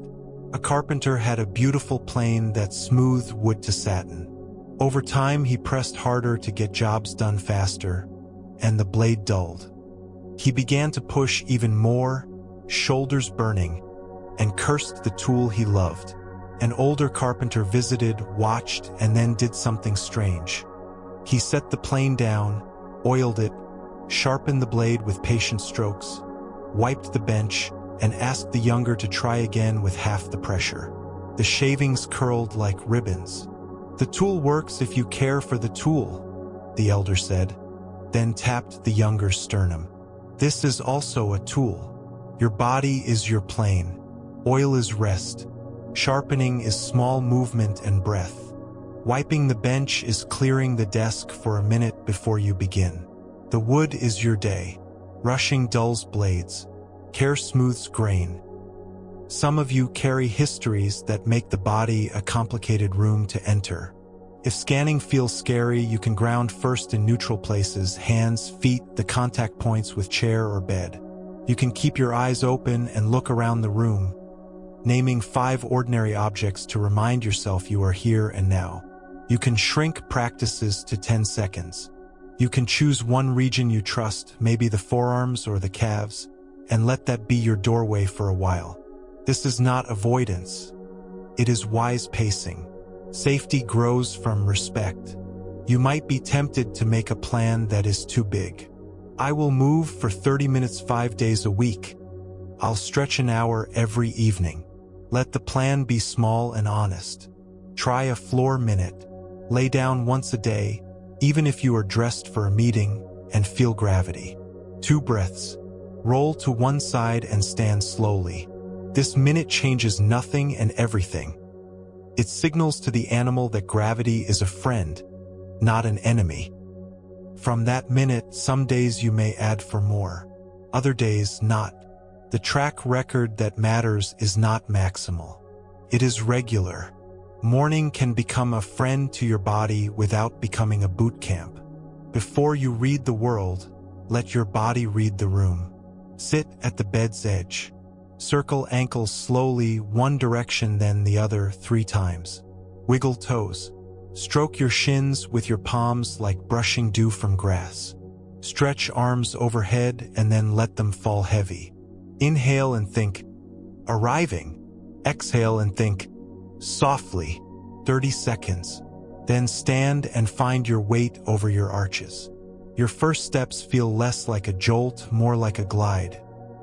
A carpenter had a beautiful plane that smoothed wood to satin. Over time, he pressed harder to get jobs done faster, and the blade dulled. He began to push even more, shoulders burning, and cursed the tool he loved. An older carpenter visited, watched, and then did something strange. He set the plane down, oiled it, sharpened the blade with patient strokes, wiped the bench, and asked the younger to try again with half the pressure. The shavings curled like ribbons. "The tool works if you care for the tool," the elder said, then tapped the younger's sternum. "This is also a tool. Your body is your plane. Oil is rest. Sharpening is small movement and breath. Wiping the bench is clearing the desk for a minute before you begin. The wood is your day. Rushing dulls blades. Care smooths grain. Some of you carry histories that make the body a complicated room to enter. If scanning feels scary, you can ground first in neutral places, hands, feet, the contact points with chair or bed. You can keep your eyes open and look around the room, naming 5 ordinary objects to remind yourself you are here and now. You can shrink practices to 10 seconds. You can choose one region you trust, maybe the forearms or the calves, and let that be your doorway for a while. This is not avoidance. It is wise pacing. Safety grows from respect. You might be tempted to make a plan that is too big. I will move for 30 minutes 5 days a week. I'll stretch an hour every evening. Let the plan be small and honest. Try a floor minute. Lay down once a day, even if you are dressed for a meeting, and feel gravity. 2 breaths. Roll to one side and stand slowly. This minute changes nothing and everything. It signals to the animal that gravity is a friend, not an enemy. From that minute, some days you may add for more, other days not. The track record that matters is not maximal. It is regular. Morning can become a friend to your body without becoming a boot camp. Before you read the world, let your body read the room. Sit at the bed's edge. Circle ankles slowly, one direction then the other 3 times. Wiggle toes. Stroke your shins with your palms like brushing dew from grass. Stretch arms overhead and then let them fall heavy. Inhale and think, arriving. Exhale and think, softly, 30 seconds. Then stand and find your weight over your arches. Your first steps feel less like a jolt, more like a glide.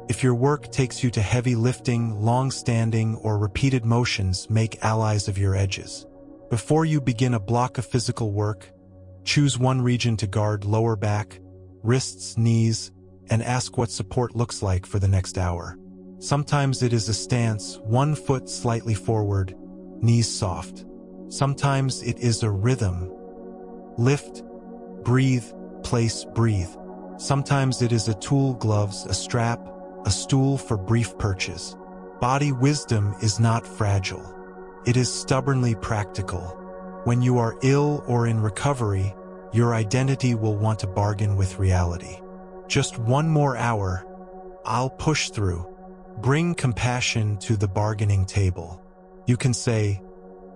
If your work takes you to heavy lifting, long standing, or repeated motions, make allies of your edges. Before you begin a block of physical work, choose one region to guard: lower back, wrists, knees, and ask what support looks like for the next hour. Sometimes it is a stance, one foot slightly forward, knees soft. Sometimes it is a rhythm. Lift, breathe, place, breathe. Sometimes it is a tool, gloves, a strap, a stool for brief perches. Body wisdom is not fragile. It is stubbornly practical. When you are ill or in recovery, your identity will want to bargain with reality. Just one more hour. I'll push through. Bring compassion to the bargaining table. You can say,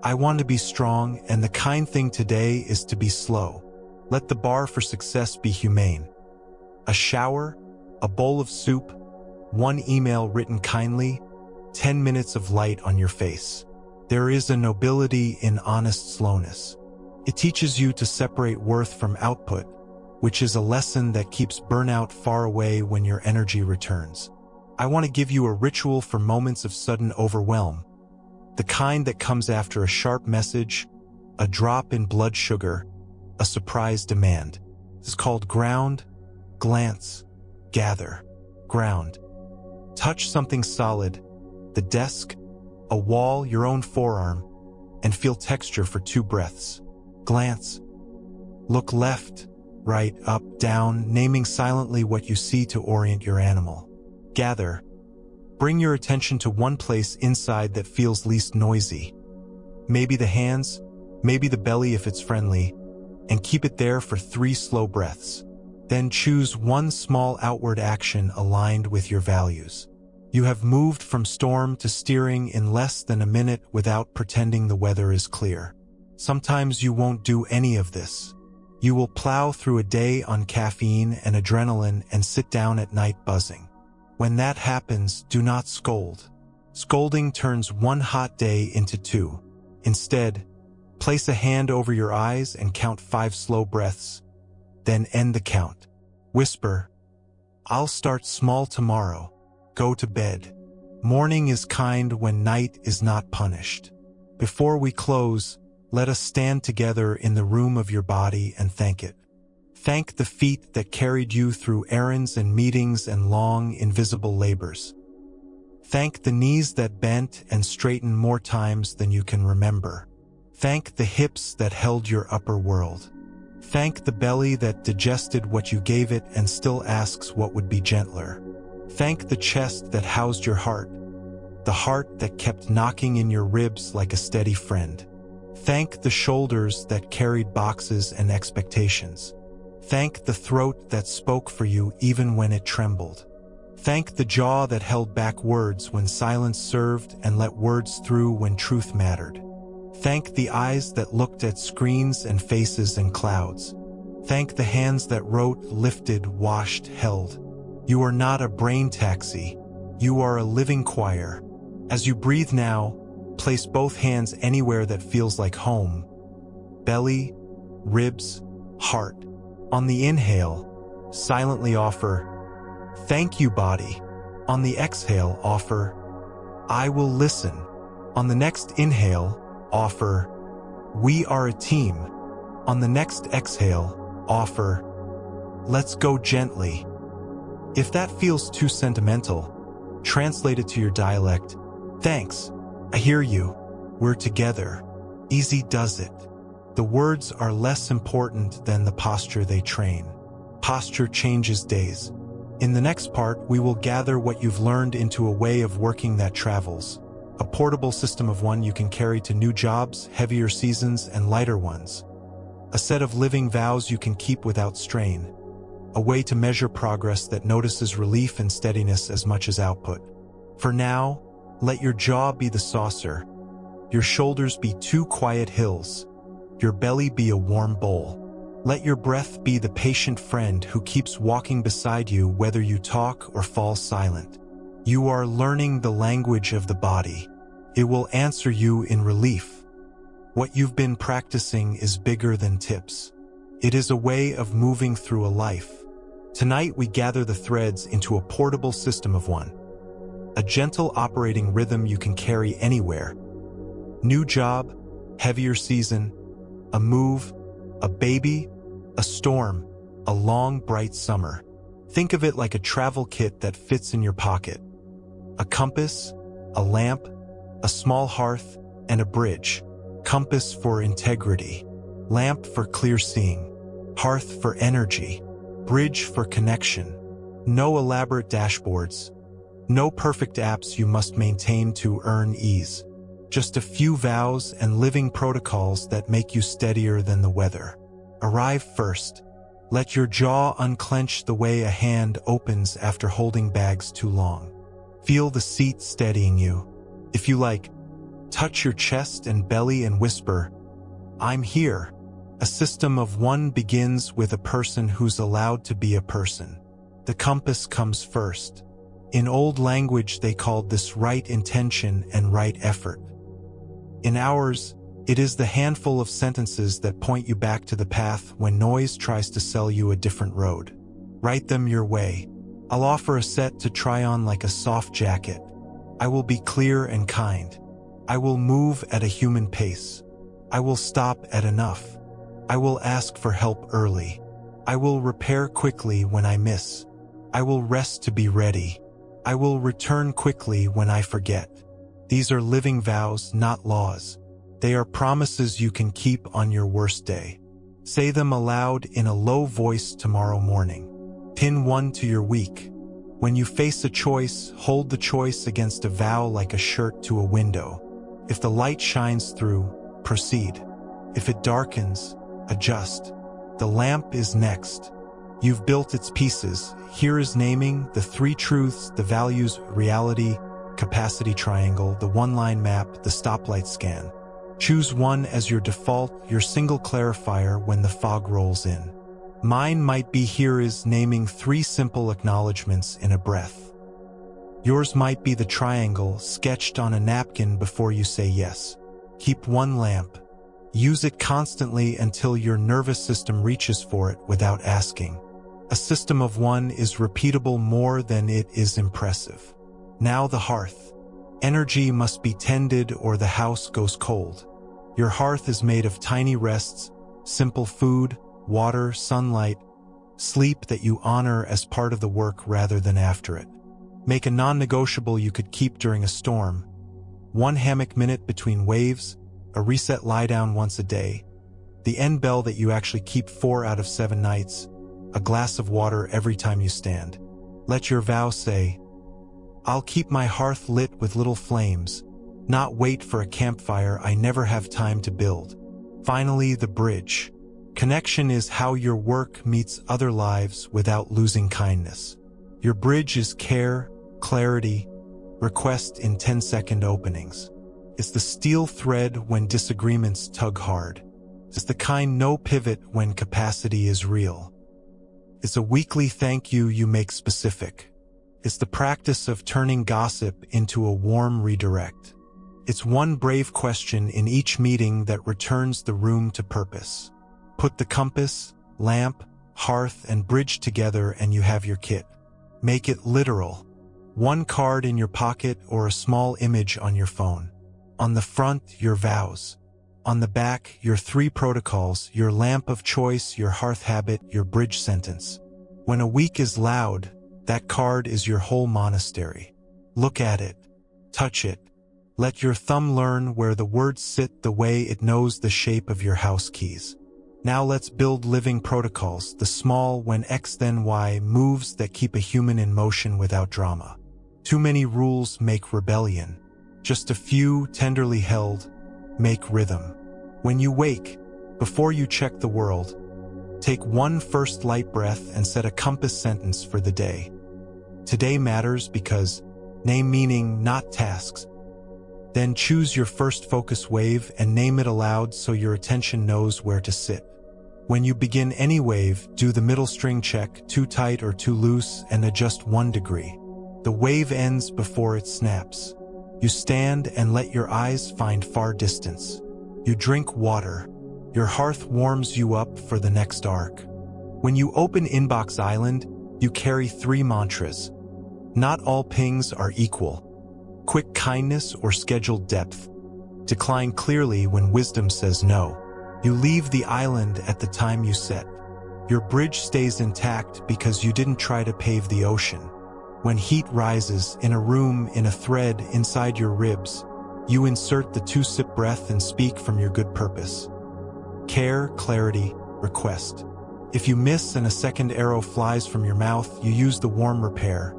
I want to be strong, and the kind thing today is to be slow. Let the bar for success be humane. A shower, a bowl of soup, one email written kindly, 10 minutes of light on your face. There is a nobility in honest slowness. It teaches you to separate worth from output, which is a lesson that keeps burnout far away when your energy returns. I want to give you a ritual for moments of sudden overwhelm, the kind that comes after a sharp message, a drop in blood sugar, a surprise demand. It's called ground, glance, gather, ground. Touch something solid, the desk, a wall, your own forearm, and feel texture for 2 breaths. Glance. Look left, right, up, down, naming silently what you see to orient your animal. Gather. Bring your attention to one place inside that feels least noisy. Maybe the hands, maybe the belly if it's friendly, and keep it there for 3 slow breaths. Then choose one small outward action aligned with your values. You have moved from storm to steering in less than a minute without pretending the weather is clear. Sometimes you won't do any of this. You will plow through a day on caffeine and adrenaline and sit down at night buzzing. When that happens, do not scold. Scolding turns one hot day into 2. Instead, place a hand over your eyes and count 5 slow breaths. Then end the count. Whisper, "I'll start small tomorrow. Go to bed." Morning is kind when night is not punished. Before we close, let us stand together in the room of your body and thank it. Thank the feet that carried you through errands and meetings and long, invisible labors. Thank the knees that bent and straightened more times than you can remember. Thank the hips that held your upper world. Thank the belly that digested what you gave it and still asks what would be gentler. Thank the chest that housed your heart, the heart that kept knocking in your ribs like a steady friend. Thank the shoulders that carried boxes and expectations. Thank the throat that spoke for you even when it trembled. Thank the jaw that held back words when silence served and let words through when truth mattered. Thank the eyes that looked at screens and faces and clouds. Thank the hands that wrote, lifted, washed, held. You are not a brain taxi. You are a living choir. As you breathe now, place both hands anywhere that feels like home. Belly, ribs, heart. On the inhale, silently offer, "Thank you, body." On the exhale, offer, "I will listen." On the next inhale, offer, "We are a team." On the next exhale, offer, "Let's go gently." If that feels too sentimental, translate it to your dialect. "Thanks. I hear you. We're together." Easy does it. The words are less important than the posture they train. Posture changes days. In the next part, we will gather what you've learned into a way of working that travels. A portable system of one you can carry to new jobs, heavier seasons, and lighter ones. A set of living vows you can keep without strain. A way to measure progress that notices relief and steadiness as much as output. For now, let your jaw be the saucer. Your shoulders be 2 quiet hills. Your belly be a warm bowl. Let your breath be the patient friend who keeps walking beside you whether you talk or fall silent. You are learning the language of the body. It will answer you in relief. What you've been practicing is bigger than tips. It is a way of moving through a life. Tonight we gather the threads into a portable system of one. A gentle operating rhythm you can carry anywhere. New job, heavier season, a move, a baby, a storm, a long, bright summer. Think of it like a travel kit that fits in your pocket. A compass, a lamp, a small hearth, and a bridge. Compass for integrity. Lamp for clear seeing. Hearth for energy. Bridge for connection. No elaborate dashboards. No perfect apps you must maintain to earn ease. Just a few vows and living protocols that make you steadier than the weather. Arrive first. Let your jaw unclench the way a hand opens after holding bags too long. Feel the seat steadying you. If you like, touch your chest and belly and whisper, "I'm here." A system of one begins with a person who's allowed to be a person. The compass comes first. In old language, they called this right intention and right effort. In ours, it is the handful of sentences that point you back to the path when noise tries to sell you a different road. Write them your way. I'll offer a set to try on like a soft jacket. I will be clear and kind. I will move at a human pace. I will stop at enough. I will ask for help early. I will repair quickly when I miss. I will rest to be ready. I will return quickly when I forget. These are living vows, not laws. They are promises you can keep on your worst day. Say them aloud in a low voice tomorrow morning. Pin one to your week. When you face a choice, hold the choice against a vow like a shirt to a window. If the light shines through, proceed. If it darkens, adjust. The lamp is next. You've built its pieces. Here is naming the three truths, the values, reality, capacity triangle, the one-line map, the stoplight scan. Choose one as your default, your single clarifier when the fog rolls in. Mine might be here is naming three simple acknowledgments in a breath. Yours might be the triangle sketched on a napkin before you say yes. Keep one lamp. Use it constantly until your nervous system reaches for it without asking. A system of one is repeatable more than it is impressive. Now the hearth. Energy must be tended or the house goes cold. Your hearth is made of tiny rests, simple food, water, sunlight, sleep that you honor as part of the work rather than after it. Make a non-negotiable you could keep during a storm. 1 hammock minute between waves, a reset lie-down once a day, the end bell that you actually keep 4 out of 7 nights, a glass of water every time you stand. Let your vow say, I'll keep my hearth lit with little flames, not wait for a campfire I never have time to build. Finally, the bridge. Connection is how your work meets other lives without losing kindness. Your bridge is care, clarity, request in 10-second openings. It's the steel thread when disagreements tug hard. It's the kind no pivot when capacity is real. It's a weekly thank you you make specific. It's the practice of turning gossip into a warm redirect. It's one brave question in each meeting that returns the room to purpose. Put the compass, lamp, hearth, and bridge together and you have your kit. Make it literal. One card in your pocket or a small image on your phone. On the front, your vows. On the back, your 3 protocols, your lamp of choice, your hearth habit, your bridge sentence. When a week is loud, that card is your whole monastery. Look at it. Touch it. Let your thumb learn where the words sit the way it knows the shape of your house keys. Now let's build living protocols, the small when X then Y moves that keep a human in motion without drama. Too many rules make rebellion. Just a few, tenderly held, make rhythm. When you wake, before you check the world, take one first light breath and set a compass sentence for the day. Today matters because name meaning, not tasks. Then choose your first focus wave and name it aloud so your attention knows where to sit. When you begin any wave, do the middle string check, too tight or too loose, and adjust 1 degree. The wave ends before it snaps. You stand and let your eyes find far distance. You drink water. Your hearth warms you up for the next arc. When you open Inbox Island, you carry 3 mantras. Not all pings are equal. Quick kindness or scheduled depth. Decline clearly when wisdom says no. You leave the island at the time you set. Your bridge stays intact because you didn't try to pave the ocean. When heat rises in a room, in a thread inside your ribs, you insert the 2-sip breath and speak from your good purpose. Care, clarity, request. If you miss and a second arrow flies from your mouth, you use the warm repair.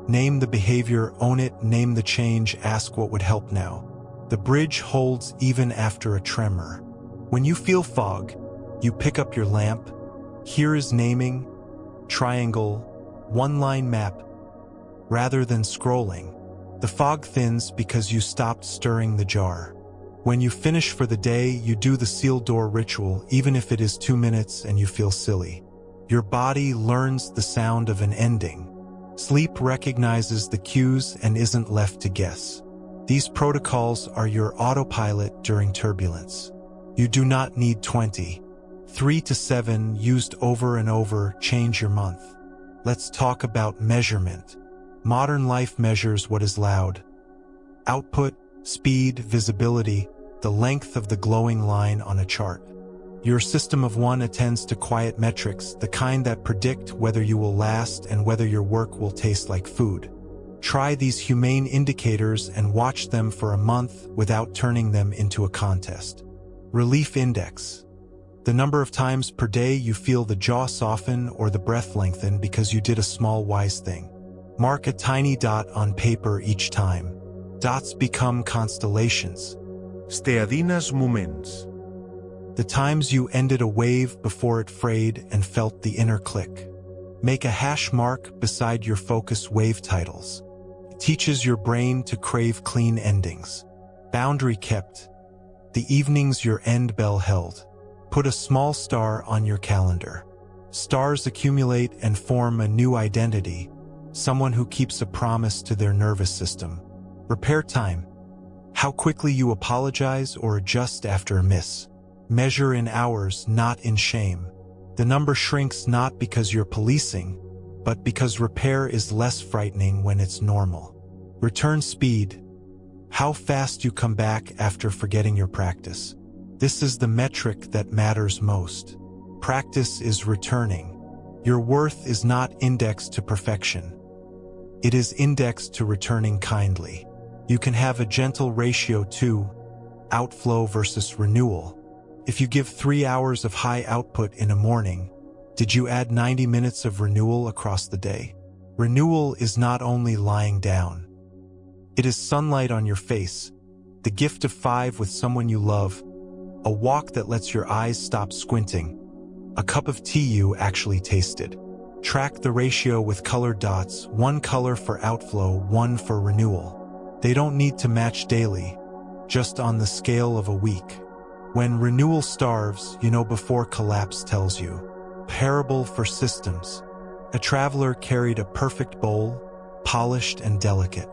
Name the behavior, own it, name the change, ask what would help now. The bridge holds even after a tremor. When you feel fog, you pick up your lamp. Here is naming, triangle, 1-line map. Rather than scrolling, the fog thins because you stopped stirring the jar. When you finish for the day, you do the sealed door ritual, even if it is 2 minutes and you feel silly. Your body learns the sound of an ending. Sleep recognizes the cues and isn't left to guess. These protocols are your autopilot during turbulence. You do not need 20. 3 to 7 used over and over change your month. Let's talk about measurement. Modern life measures what is loud. Output, speed, visibility, the length of the glowing line on a chart. Your system of one attends to quiet metrics, the kind that predict whether you will last and whether your work will taste like food. Try these humane indicators and watch them for a month without turning them into a contest. Relief Index. The number of times per day you feel the jaw soften or the breath lengthen because you did a small wise thing. Mark a tiny dot on paper each time. Dots become constellations. Steadinas moments. The times you ended a wave before it frayed and felt the inner click. Make a hash mark beside your focus wave titles. It teaches your brain to crave clean endings. Boundary kept. The evenings your end bell held. Put a small star on your calendar. Stars accumulate and form a new identity, someone who keeps a promise to their nervous system. Repair time. How quickly you apologize or adjust after a miss. Measure in hours, not in shame. The number shrinks not because you're policing, but because repair is less frightening when it's normal. Return speed. How fast you come back after forgetting your practice. This is the metric that matters most. Practice is returning. Your worth is not indexed to perfection. It is indexed to returning kindly. You can have a gentle ratio to outflow versus renewal. If you give 3 hours of high output in a morning, did you add 90 minutes of renewal across the day? Renewal is not only lying down. It is sunlight on your face, the gift of 5 with someone you love, a walk that lets your eyes stop squinting, a cup of tea you actually tasted. Track the ratio with colored dots, 1 color for outflow, 1 for renewal. They don't need to match daily, just on the scale of a week. When renewal starves, you know before collapse tells you. Parable for systems. A traveler carried a perfect bowl, polished and delicate.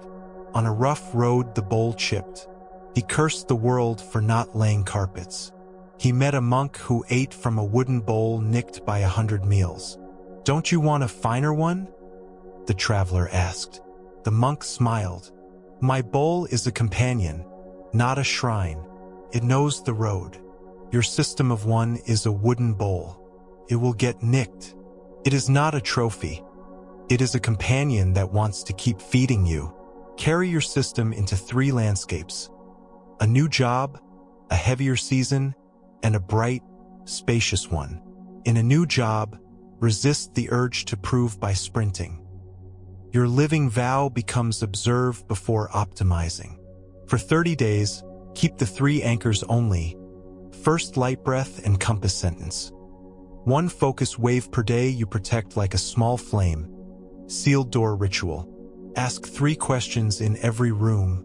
On a rough road, the bowl chipped. He cursed the world for not laying carpets. He met a monk who ate from a wooden bowl nicked by 100 meals. "Don't you want a finer one?" the traveler asked. The monk smiled. "My bowl is a companion, not a shrine. It knows the road. Your system of one is a wooden bowl. It will get nicked. It is not a trophy. It is a companion that wants to keep feeding you." Carry your system into 3 landscapes: a new job, a heavier season, and a bright, spacious one. In a new job, resist the urge to prove by sprinting. Your living vow becomes observe before optimizing. For 30 days, keep the 3 anchors only: first light breath and compass sentence. 1 focus wave per day you protect like a small flame. Sealed door ritual. Ask 3 questions in every room.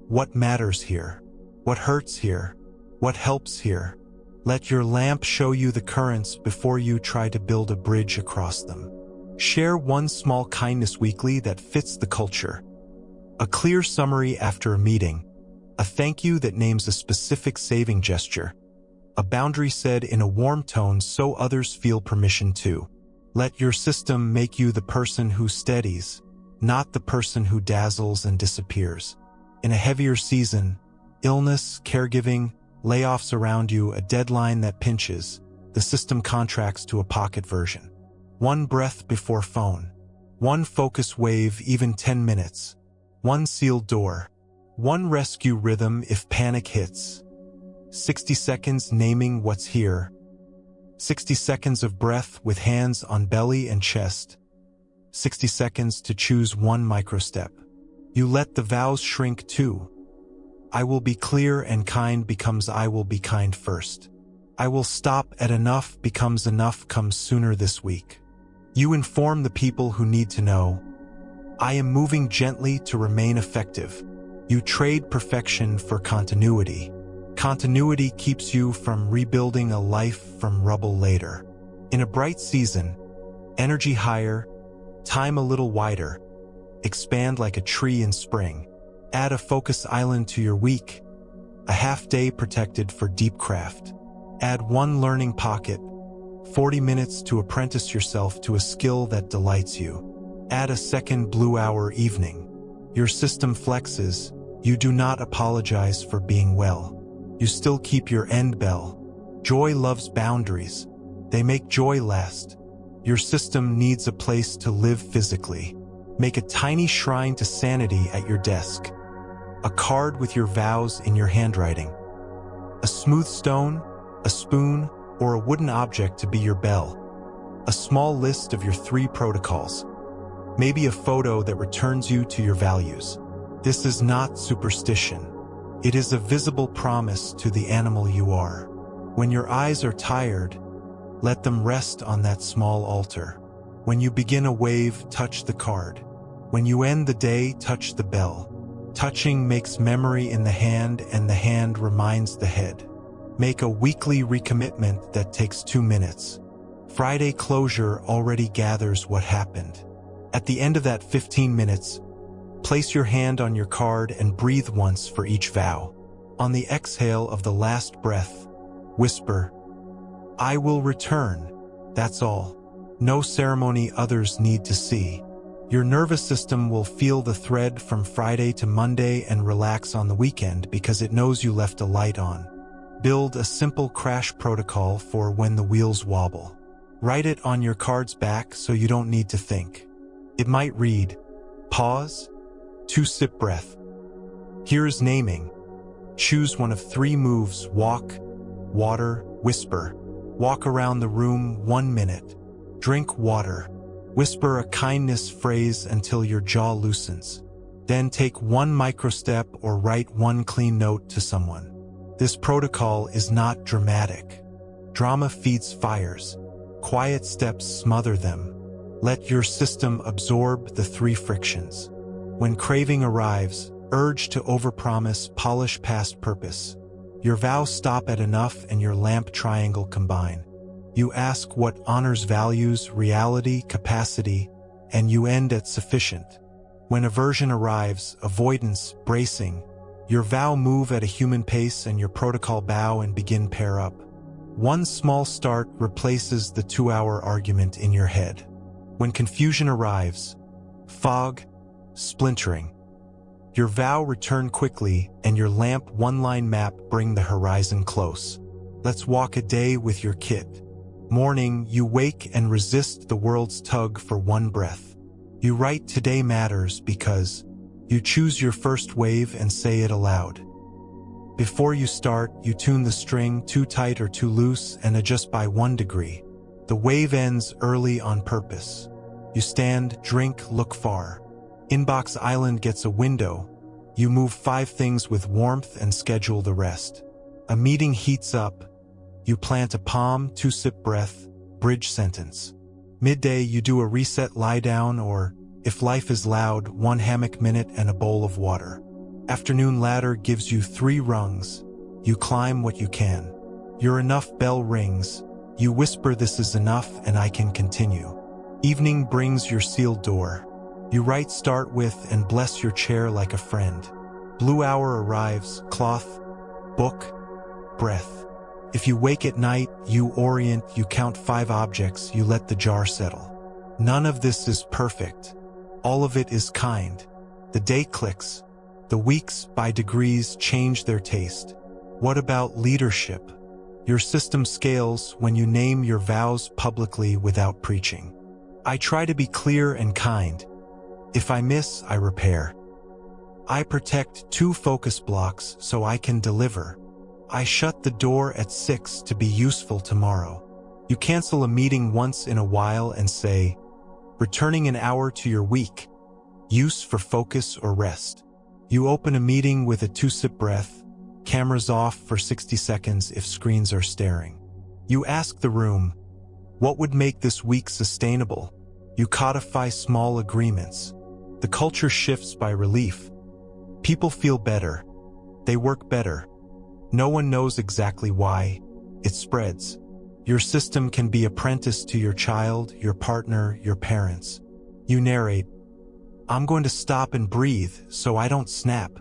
What matters here? What hurts here? What helps here? Let your lamp show you the currents before you try to build a bridge across them. Share 1 small kindness weekly that fits the culture. A clear summary after a meeting. A thank you that names a specific saving gesture. A boundary said in a warm tone so others feel permission to. Let your system make you the person who steadies, not the person who dazzles and disappears. In a heavier season, illness, caregiving, layoffs around you, a deadline that pinches, the system contracts to a pocket version. 1 breath before phone. 1 focus wave, even 10 minutes. 1 sealed door. 1 rescue rhythm if panic hits. 60 seconds naming what's here. 60 seconds of breath with hands on belly and chest. 60 seconds to choose 1 microstep. You let the vows shrink too. I will be clear and kind becomes I will be kind first. I will stop at enough becomes enough comes sooner this week. You inform the people who need to know. I am moving gently to remain effective. You trade perfection for continuity. Continuity keeps you from rebuilding a life from rubble later. In a bright season, energy higher, time a little wider. Expand like a tree in spring. Add a focus island to your week. A half day protected for deep craft. Add 1 learning pocket. 40 minutes to apprentice yourself to a skill that delights you. Add a second blue hour evening. Your system flexes. You do not apologize for being well. You still keep your end bell. Joy loves boundaries. They make joy last. Your system needs a place to live physically. Make a tiny shrine to sanity at your desk. A card with your vows in your handwriting. A smooth stone, a spoon, or a wooden object to be your bell. A small list of your 3 protocols. Maybe a photo that returns you to your values. This is not superstition. It is a visible promise to the animal you are. When your eyes are tired, let them rest on that small altar. When you begin a wave, touch the card. When you end the day, touch the bell. Touching makes memory in the hand, and the hand reminds the head. Make a weekly recommitment that takes 2 minutes. Friday closure already gathers what happened. At the end of that 15 minutes, place your hand on your card and breathe once for each vow. On the exhale of the last breath, whisper, "I will return." That's all. No ceremony others need to see. Your nervous system will feel the thread from Friday to Monday and relax on the weekend because it knows you left a light on. Build a simple crash protocol for when the wheels wobble. Write it on your card's back so you don't need to think. It might read, pause, 2-sip breath. Here's naming. Choose one of 3 moves: walk, water, whisper. Walk around the room 1 minute. Drink water. Whisper a kindness phrase until your jaw loosens. Then take 1 microstep or write 1 clean note to someone. This protocol is not dramatic. Drama feeds fires. Quiet steps smother them. Let your system absorb the 3 frictions. When craving arrives, urge to overpromise, polish past purpose. Your vows stop at enough and your lamp triangle combine. You ask what honors values, reality, capacity, and you end at sufficient. When aversion arrives, avoidance, bracing, your vow move at a human pace and your protocol bow and begin pair up. 1 small start replaces the 2-hour argument in your head. When confusion arrives, fog, splintering, your vow return quickly and your lamp 1-line map bring the horizon close. Let's walk a day with your kit. Morning, you wake and resist the world's tug for 1 breath. You write today matters because you choose your first wave and say it aloud. Before you start, you tune the string too tight or too loose and adjust by 1 degree. The wave ends early on purpose. You stand, drink, look far. Inbox Island gets a window. You move 5 things with warmth and schedule the rest. A meeting heats up. You plant a palm, 2-sip breath, bridge sentence. Midday, you do a reset lie down or, if life is loud, 1 hammock minute and a bowl of water. Afternoon ladder gives you 3 rungs. You climb what you can. Your enough bell rings. You whisper, "This is enough and I can continue." Evening brings your sealed door. You write start with and bless your chair like a friend. Blue hour arrives, cloth, book, breath. If you wake at night, you orient, you count 5 objects, you let the jar settle. None of this is perfect. All of it is kind. The day clicks. The weeks, by degrees, change their taste. What about leadership? Your system scales when you name your vows publicly without preaching. I try to be clear and kind. If I miss, I repair. I protect 2 focus blocks so I can deliver. I shut the door at 6 to be useful tomorrow. You cancel a meeting once in a while and say, returning an hour to your week, use for focus or rest. You open a meeting with a 2-sip breath, cameras off for 60 seconds if screens are staring. You ask the room, what would make this week sustainable? You codify small agreements. The culture shifts by relief. People feel better. They work better. No one knows exactly why. It spreads. Your system can be apprenticed to your child, your partner, your parents. You narrate, I'm going to stop and breathe so I don't snap.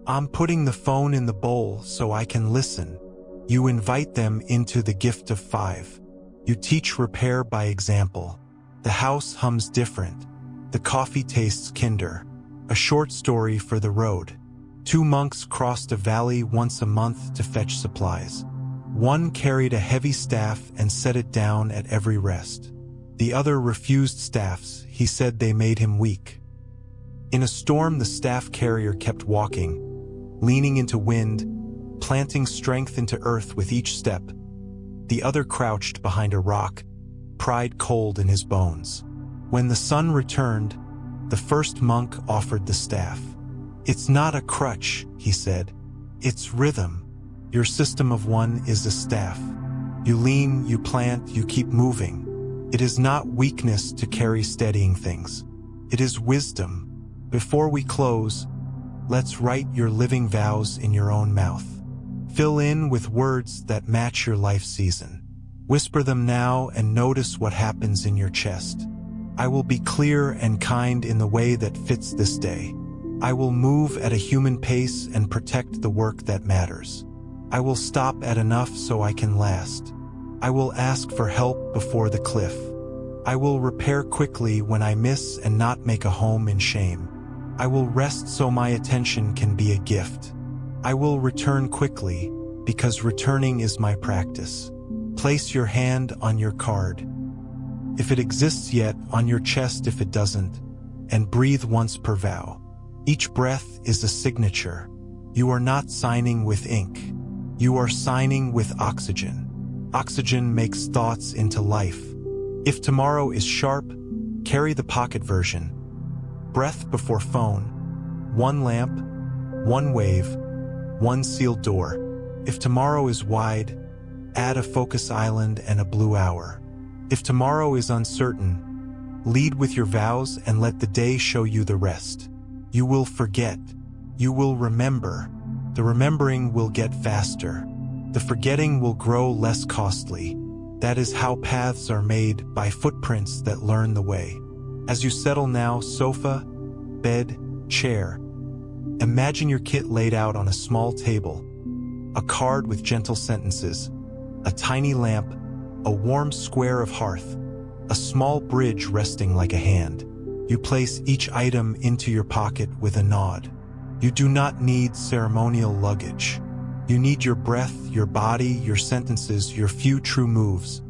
I'm putting the phone in the bowl so I can listen. You invite them into the gift of 5. You teach repair by example. The house hums different. The coffee tastes kinder. A short story for the road. 2 monks crossed a valley once a month to fetch supplies. One carried a heavy staff and set it down at every rest. The other refused staffs. He said they made him weak. In a storm, the staff carrier kept walking, leaning into wind, planting strength into earth with each step. The other crouched behind a rock, pride cold in his bones. When the sun returned, the first monk offered the staff. "It's not a crutch," he said. "It's rhythm. Your system of one is a staff. You lean, you plant, you keep moving. It is not weakness to carry steadying things. It is wisdom." Before we close, let's write your living vows in your own mouth. Fill in with words that match your life season. Whisper them now and notice what happens in your chest. I will be clear and kind in the way that fits this day. I will move at a human pace and protect the work that matters. I will stop at enough so I can last. I will ask for help before the cliff. I will repair quickly when I miss and not make a home in shame. I will rest so my attention can be a gift. I will return quickly because returning is my practice. Place your hand on your card, if it exists yet, on your chest if it doesn't, and breathe once per vow. Each breath is a signature. You are not signing with ink. You are signing with oxygen. Oxygen makes thoughts into life. If tomorrow is sharp, carry the pocket version. Breath before phone. One lamp, one wave, one sealed door. If tomorrow is wide, add a focus island and a blue hour. If tomorrow is uncertain, lead with your vows and let the day show you the rest. You will forget. You will remember. The remembering will get faster. The forgetting will grow less costly. That is how paths are made, by footprints that learn the way. As you settle now, sofa, bed, chair. Imagine your kit laid out on a small table. A card with gentle sentences. A tiny lamp. A warm square of hearth. A small bridge resting like a hand. You place each item into your pocket with a nod. You do not need ceremonial luggage. You need your breath, your body, your sentences, your few true moves.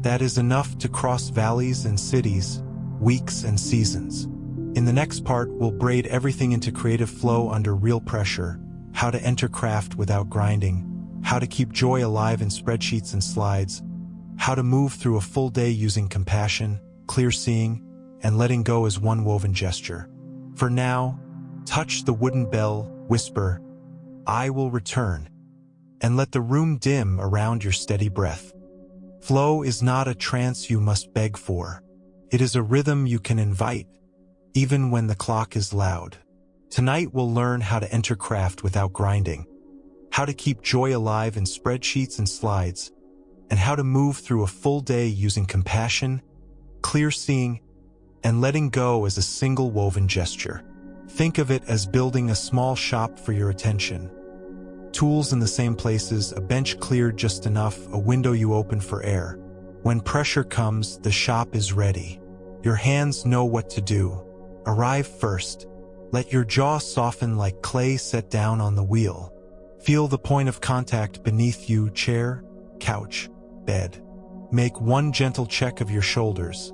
That is enough to cross valleys and cities, weeks and seasons. In the next part, we'll braid everything into creative flow under real pressure, how to enter craft without grinding, how to keep joy alive in spreadsheets and slides, how to move through a full day using compassion, clear seeing, and letting go as one woven gesture. For now, touch the wooden bell, whisper, "I will return," and let the room dim around your steady breath. Flow is not a trance you must beg for. It is a rhythm you can invite, even when the clock is loud. Tonight we'll learn how to enter craft without grinding, how to keep joy alive in spreadsheets and slides, and how to move through a full day using compassion, clear seeing, and letting go as a single woven gesture. Think of it as building a small shop for your attention. Tools in the same places, a bench cleared just enough, a window you open for air. When pressure comes, the shop is ready. Your hands know what to do. Arrive first. Let your jaw soften like clay set down on the wheel. Feel the point of contact beneath you, chair, couch, bed. Make one gentle check of your shoulders.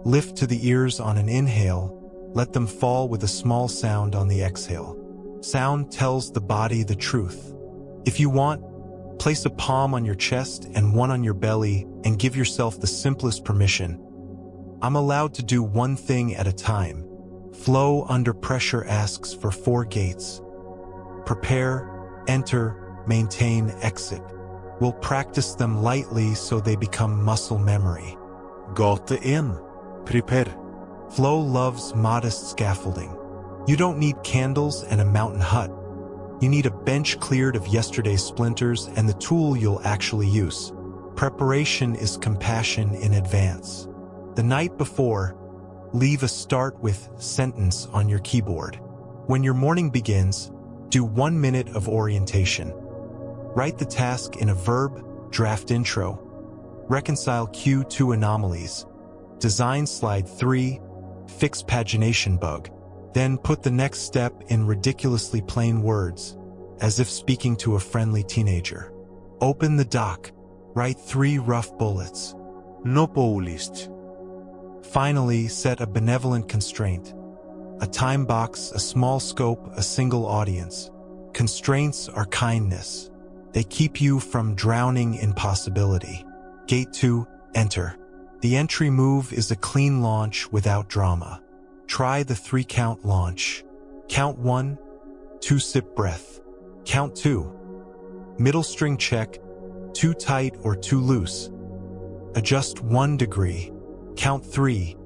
Lift to the ears on an inhale. Let them fall with a small sound on the exhale. Sound tells the body the truth. If you want, place a palm on your chest and one on your belly and give yourself the simplest permission. I'm allowed to do one thing at a time. Flow under pressure asks for 4 gates. Prepare, enter, maintain, exit. We'll practice them lightly so they become muscle memory. Gate 1. Prepare. Flow loves modest scaffolding. You don't need candles and a mountain hut. You need a bench cleared of yesterday's splinters and the tool you'll actually use. Preparation is compassion in advance. The night before, leave a start with sentence on your keyboard. When your morning begins, do 1 minute of orientation. Write the task in a verb, draft intro. Reconcile Q2 anomalies. Design slide 3, fix pagination bug. Then put the next step in ridiculously plain words, as if speaking to a friendly teenager. Open the doc. Write 3 rough bullets. No poulisti. Finally, set a benevolent constraint. A time box, a small scope, a single audience. Constraints are kindness. They keep you from drowning in possibility. Gate 2, enter. The entry move is a clean launch without drama. Try the 3-count launch. Count 1, 2 sip breath. Count 2. Middle string check, too tight or too loose. Adjust 1 degree. Count 3.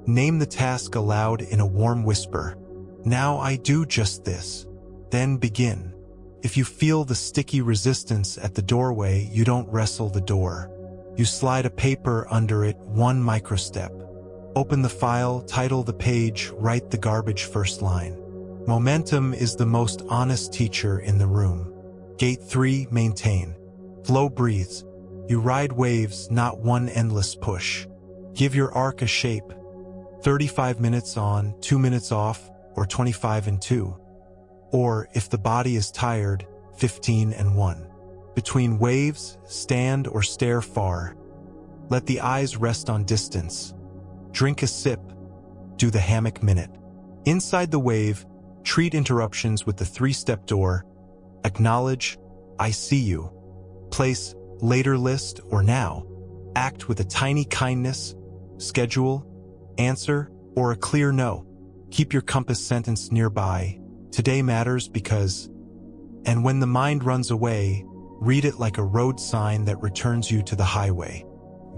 Name the task aloud in a warm whisper. Now I do just this. Then begin. If you feel the sticky resistance at the doorway, you don't wrestle the door. You slide a paper under it 1 microstep. Open the file, title the page, write the garbage first line. Momentum is the most honest teacher in the room. Gate 3, maintain. Flow breathes. You ride waves, not one endless push. Give your arc a shape. 35 minutes on, 2 minutes off, or 25 and 2. Or, if the body is tired, 15 and 1. Between waves, stand or stare far. Let the eyes rest on distance. Drink a sip. Do the hammock minute. Inside the wave, treat interruptions with the 3-step door. Acknowledge, I see you. Place, later list or now. Act with a tiny kindness. Schedule, answer, or a clear no. Keep your compass sentence nearby. Today matters because... And when the mind runs away, read it like a road sign that returns you to the highway.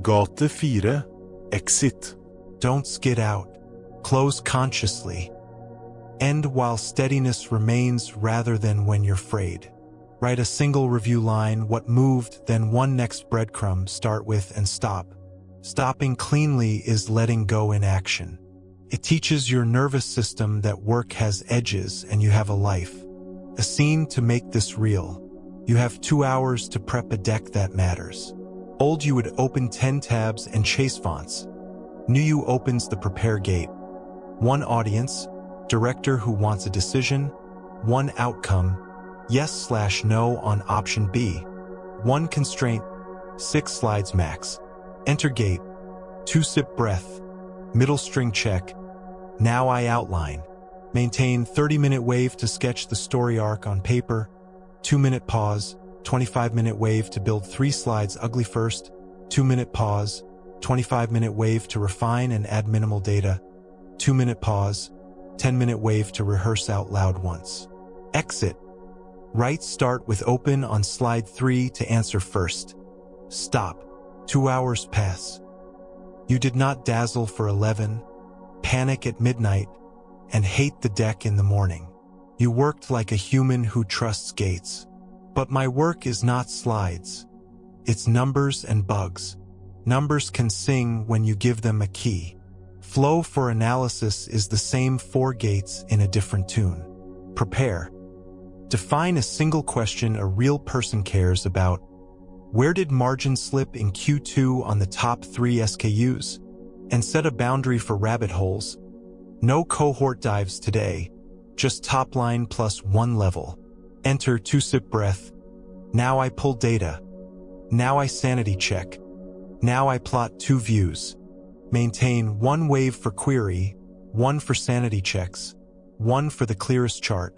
Gate 4, exit. Don't skid out. Close consciously. End while steadiness remains rather than when you're frayed. Write a single review line, what moved, then 1 next breadcrumb, start with and stop. Stopping cleanly is letting go in action. It teaches your nervous system that work has edges and you have a life. A scene to make this real. You have 2 hours to prep a deck that matters. Old you would open 10 tabs and chase fonts. New you opens the prepare gate. 1 audience, director who wants a decision. 1 outcome, yes/no on option B. 1 constraint, 6 slides max. Enter gate. 2 sip breath. Middle string check. Now I outline. Maintain 30-minute wave to sketch the story arc on paper. 2-minute pause. 25-minute wave to build 3 slides ugly first. 2-minute pause. 25-minute wave to refine and add minimal data. 2-minute pause. 10-minute wave to rehearse out loud once. Exit. Write start with open on slide 3 to answer first. Stop. 2 hours pass. You did not dazzle for 11, panic at midnight, and hate the deck in the morning. You worked like a human who trusts gates. But my work is not slides. It's numbers and bugs. Numbers can sing when you give them a key. Flow for analysis is the same 4 gates in a different tune. Prepare. Define a single question a real person cares about. Where did margin slip in Q2 on the top 3 SKUs? And set a boundary for rabbit holes. No cohort dives today, just top line plus 1 level. Enter 2 sip breath. Now I pull data. Now I sanity check. Now I plot 2 views. Maintain 1 wave for query, 1 for sanity checks, 1 for the clearest chart.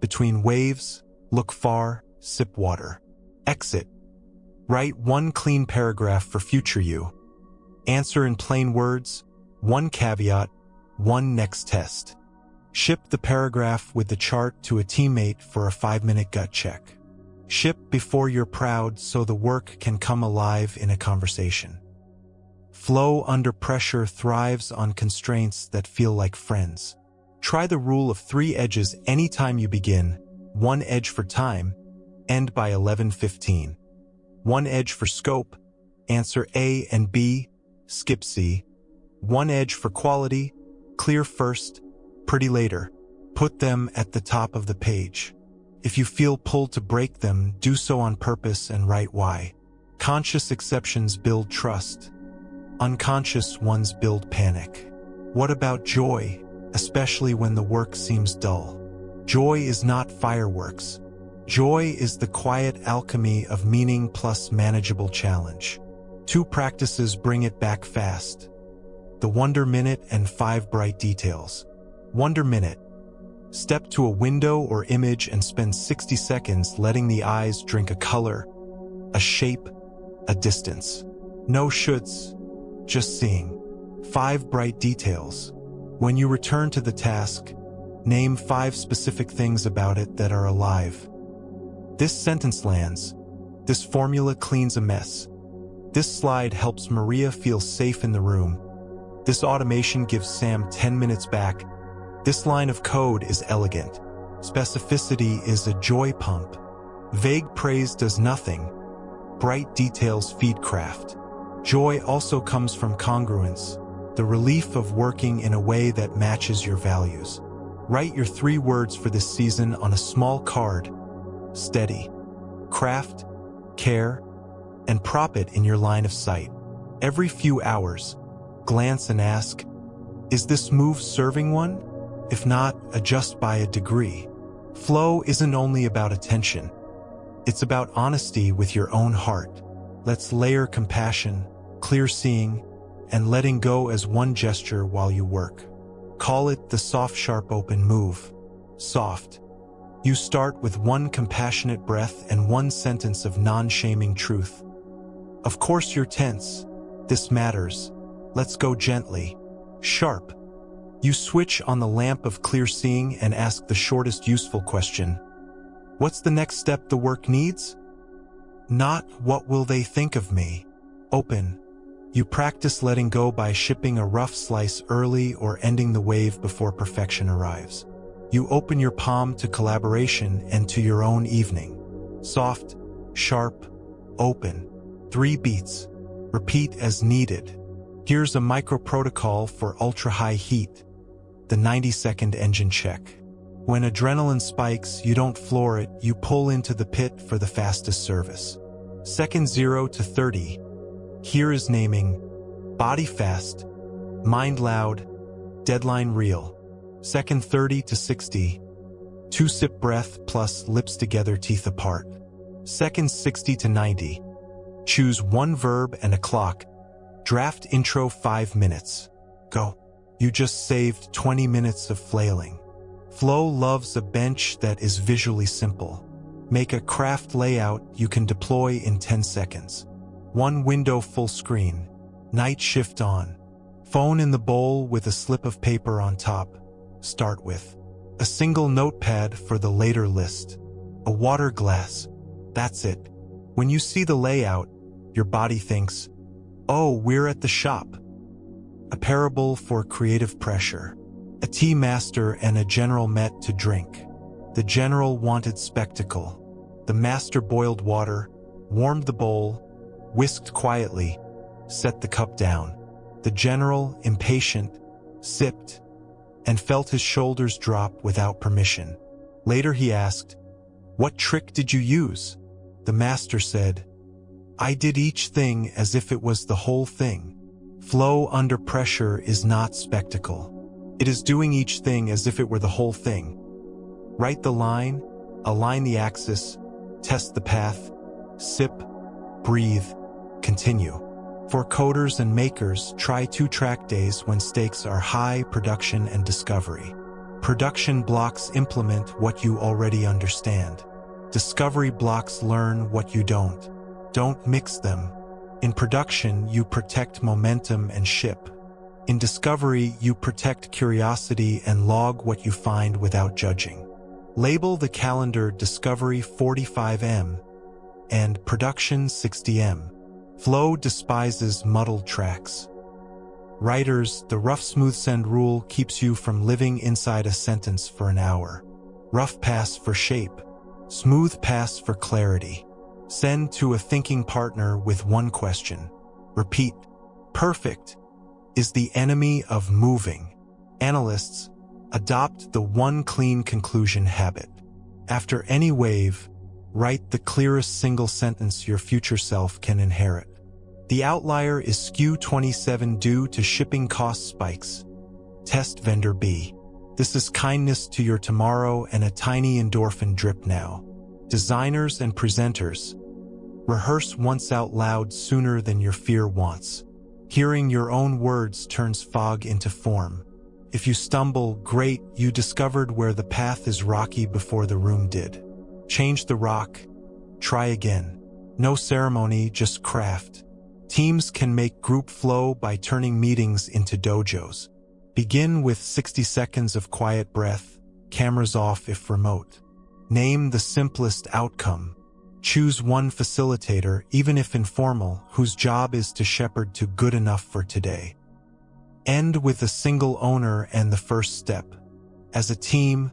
Between waves, look far, sip water. Exit. Write 1 clean paragraph for future you. Answer in plain words, 1 caveat, 1 next test. Ship the paragraph with the chart to a teammate for a 5-minute gut check. Ship before you're proud so the work can come alive in a conversation. Flow under pressure thrives on constraints that feel like friends. Try the rule of 3 edges anytime you begin. 1 edge for time, end by 11:15. 1 edge for scope, answer A and B, skip C. 1 edge for quality, clear first, pretty later. Put them at the top of the page. If you feel pulled to break them, do so on purpose and write why. Conscious exceptions build trust. Unconscious ones build panic. What about joy, especially when the work seems dull? Joy is not fireworks. Joy is the quiet alchemy of meaning plus manageable challenge. 2 practices bring it back fast. The Wonder Minute and 5 bright details. Wonder Minute. Step to a window or image and spend 60 seconds letting the eyes drink a color, a shape, a distance. No shoulds, just seeing. 5 bright details. When you return to the task, name 5 specific things about it that are alive. This sentence lands. This formula cleans a mess. This slide helps Maria feel safe in the room. This automation gives Sam 10 minutes back. This line of code is elegant. Specificity is a joy pump. Vague praise does nothing. Bright details feed craft. Joy also comes from congruence, the relief of working in a way that matches your values. Write your 3 words for this season on a small card. Steady, craft, care, and prop it in your line of sight. Every few hours, glance and ask, is this move serving one? If not, adjust by a degree. Flow isn't only about attention. It's about honesty with your own heart. Let's layer compassion, clear seeing, and letting go as one gesture while you work. Call it the soft, sharp, open move. Soft. You start with 1 compassionate breath and 1 sentence of non-shaming truth. Of course you're tense. This matters. Let's go gently. Sharp. You switch on the lamp of clear seeing and ask the shortest useful question. What's the next step the work needs? Not what will they think of me? Open. You practice letting go by shipping a rough slice early or ending the wave before perfection arrives. You open your palm to collaboration and to your own evening. Soft, sharp, open. 3 beats. Repeat as needed. Here's a micro-protocol for ultra-high heat. The 90-second engine check. When adrenaline spikes, you don't floor it, you pull into the pit for the fastest service. Second 0 to 30. Here is naming. Body fast. Mind loud. Deadline real. Second 30 to 60. 2-sip breath plus lips together, teeth apart. Second 60 to 90. Choose 1 verb and a clock. Draft intro 5 minutes. Go. You just saved 20 minutes of flailing. Flow loves a bench that is visually simple. Make a craft layout you can deploy in 10 seconds. 1 window full screen. Night shift on. Phone in the bowl with a slip of paper on top. Start with a single notepad for the later list. A water glass. That's it. When you see the layout, your body thinks, oh, we're at the shop. A parable for creative pressure. A tea master and a general met to drink. The general wanted spectacle. The master boiled water, warmed the bowl, whisked quietly, set the cup down. The general, impatient, sipped, and felt his shoulders drop without permission. Later he asked, what trick did you use? The master said, I did each thing as if it was the whole thing. Flow under pressure is not spectacle. It is doing each thing as if it were the whole thing. Write the line, align the axis, test the path, sip, breathe, continue. For coders and makers, try 2-track days when stakes are high: production and discovery. Production blocks implement what you already understand. Discovery blocks learn what you don't. Don't mix them. In production, you protect momentum and ship. In discovery, you protect curiosity and log what you find without judging. Label the calendar Discovery 45M and Production 60M. Flow despises muddled tracks. Writers, the rough smooth send rule keeps you from living inside a sentence for an hour. Rough pass for shape. Smooth pass for clarity. Send to a thinking partner with 1 question. Repeat. Perfect is the enemy of moving. Analysts, adopt the 1 clean conclusion habit. After any wave, write the clearest single sentence your future self can inherit. The outlier is SKU 27 due to shipping cost spikes. Test vendor B. This is kindness to your tomorrow and a tiny endorphin drip now. Designers and presenters, rehearse once out loud sooner than your fear wants. Hearing your own words turns fog into form. If you stumble, great, you discovered where the path is rocky before the room did. Change the rock. Try again. No ceremony, just craft. Teams can make group flow by turning meetings into dojos. Begin with 60 seconds of quiet breath, cameras off if remote. Name the simplest outcome. Choose one facilitator, even if informal, whose job is to shepherd to good enough for today. End with a single owner and the first step. As a team,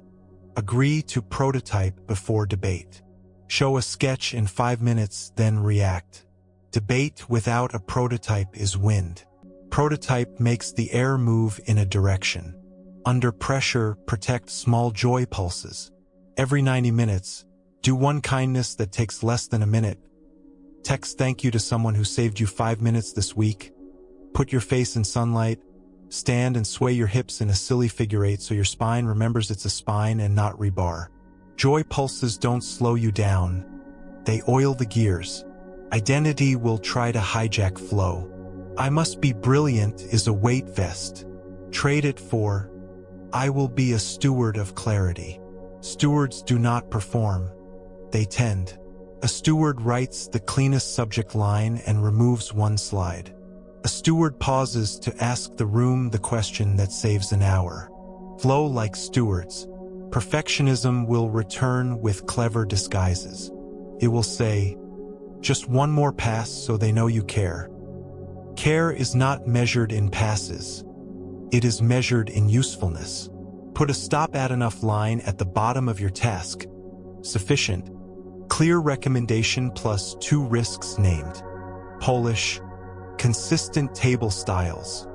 agree to prototype before debate. Show a sketch in 5 minutes, then react. Debate without a prototype is wind. Prototype makes the air move in a direction. Under pressure, protect small joy pulses. Every 90 minutes, do one kindness that takes less than a minute. Text thank you to someone who saved you 5 minutes this week. Put your face in sunlight. Stand and sway your hips in a silly figure eight so your spine remembers it's a spine and not rebar. Joy pulses don't slow you down. They oil the gears. Identity will try to hijack flow. I must be brilliant is a weight vest. Trade it for, I will be a steward of clarity. Stewards do not perform. They tend. A steward writes the cleanest subject line and removes one slide. A steward pauses to ask the room the question that saves an hour. Flow like stewards. Perfectionism will return with clever disguises. It will say, just one more pass so they know you care. Care is not measured in passes. It is measured in usefulness. Put a stop at enough line at the bottom of your task. Sufficient. Clear recommendation plus 2 risks named. Polish. Consistent table styles.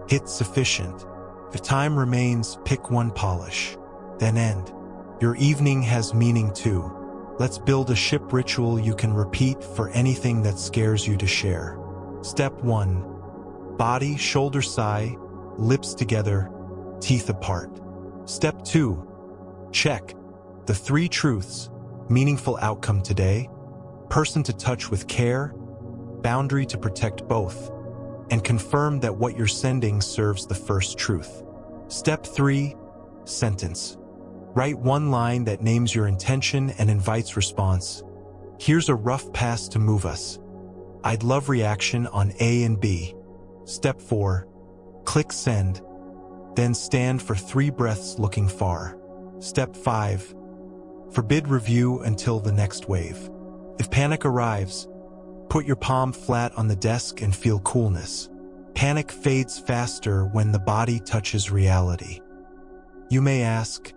Hit sufficient. If time remains, pick one polish. Then end. Your evening has meaning too. Let's build a ship ritual you can repeat for anything that scares you to share. Step 1. Body, shoulder sigh, lips together, teeth apart. Step 2. Check. The 3 truths. Meaningful outcome today. Person to touch with care. Boundary to protect both. And confirm that what you're sending serves the first truth. Step 3. Sentence. Write one line that names your intention and invites response. Here's a rough pass to move us. I'd love reaction on A and B. Step 4. Click send. Then stand for 3 breaths looking far. Step 5. Forbid review until the next wave. If panic arrives, put your palm flat on the desk and feel coolness. Panic fades faster when the body touches reality. You may ask,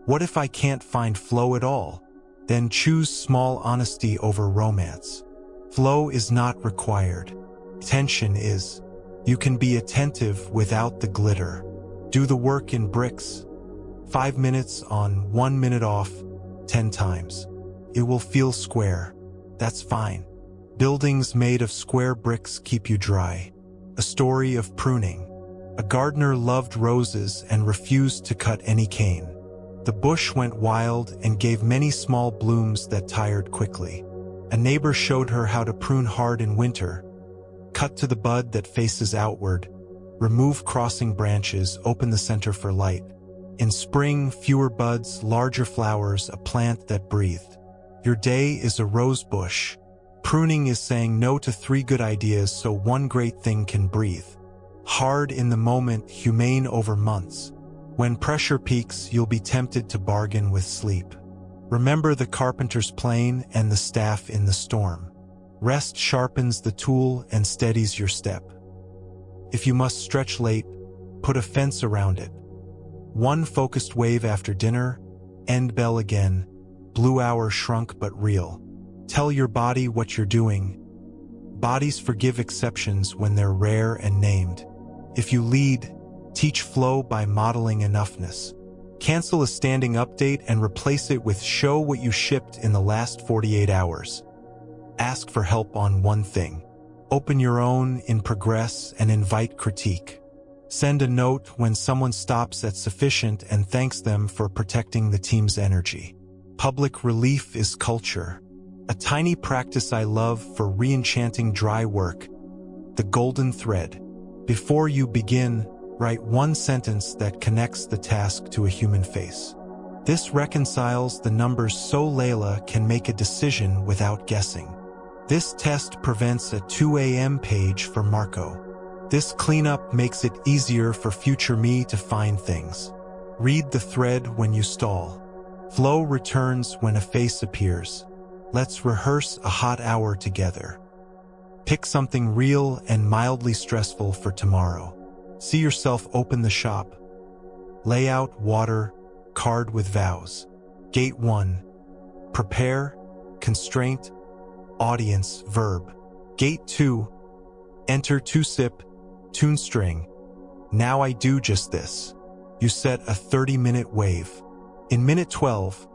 what if I can't find flow at all? Then choose small honesty over romance. Flow is not required. Tension is. You can be attentive without the glitter. Do the work in bricks. 5 minutes on, 1 minute off, 10 times. It will feel square. That's fine. Buildings made of square bricks keep you dry. A story of pruning. A gardener loved roses and refused to cut any cane. The bush went wild and gave many small blooms that tired quickly. A neighbor showed her how to prune hard in winter. Cut to the bud that faces outward. Remove crossing branches, open the center for light. In spring, fewer buds, larger flowers, a plant that breathed. Your day is a rose bush. Pruning is saying no to 3 good ideas so one great thing can breathe. Hard in the moment, humane over months. When pressure peaks, you'll be tempted to bargain with sleep. Remember the carpenter's plane and the staff in the storm. Rest sharpens the tool and steadies your step. If you must stretch late, put a fence around it. 1 focused wave after dinner, end bell again, blue hour shrunk but real. Tell your body what you're doing. Bodies forgive exceptions when they're rare and named. If you lead, teach flow by modeling enoughness. Cancel a standing update and replace it with show what you shipped in the last 48 hours. Ask for help on one thing. Open your own in progress and invite critique. Send a note when someone stops at sufficient and thanks them for protecting the team's energy. Public relief is culture. A tiny practice I love for re-enchanting dry work. The golden thread. Before you begin, write one sentence that connects the task to a human face. This reconciles the numbers so Layla can make a decision without guessing. This test prevents a 2 a.m. page for Marco. This cleanup makes it easier for future me to find things. Read the thread when you stall. Flow returns when a face appears. Let's rehearse a hot hour together. Pick something real and mildly stressful for tomorrow. See yourself open the shop. Layout, water, card with vows. Gate 1. Prepare, constraint, audience, verb. Gate 2. Enter, two-sip, tune string. Now I do just this. You set a 30-minute wave. In minute 12,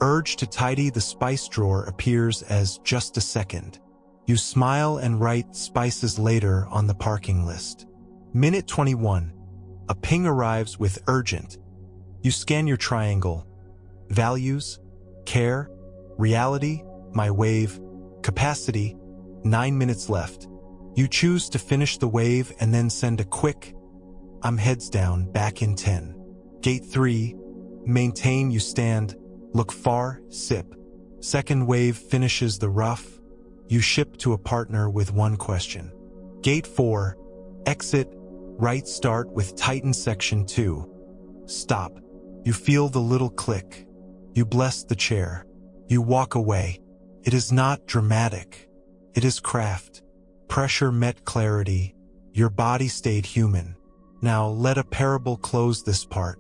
urge to tidy the spice drawer appears as just a second. You smile and write spices later on the parking list. Minute 21, a ping arrives with urgent. You scan your triangle. Values, care, reality, my wave, capacity, 9 minutes left. You choose to finish the wave and then send a quick, I'm heads down, back in 10. Gate 3, maintain, you stand, look far, sip. Second wave finishes the rough. You ship to a partner with one question. Gate 4, exit, right, start with tighten section 2. Stop. You feel the little click. You bless the chair. You walk away. It is not dramatic. It is craft. Pressure met clarity. Your body stayed human. Now let a parable close this part.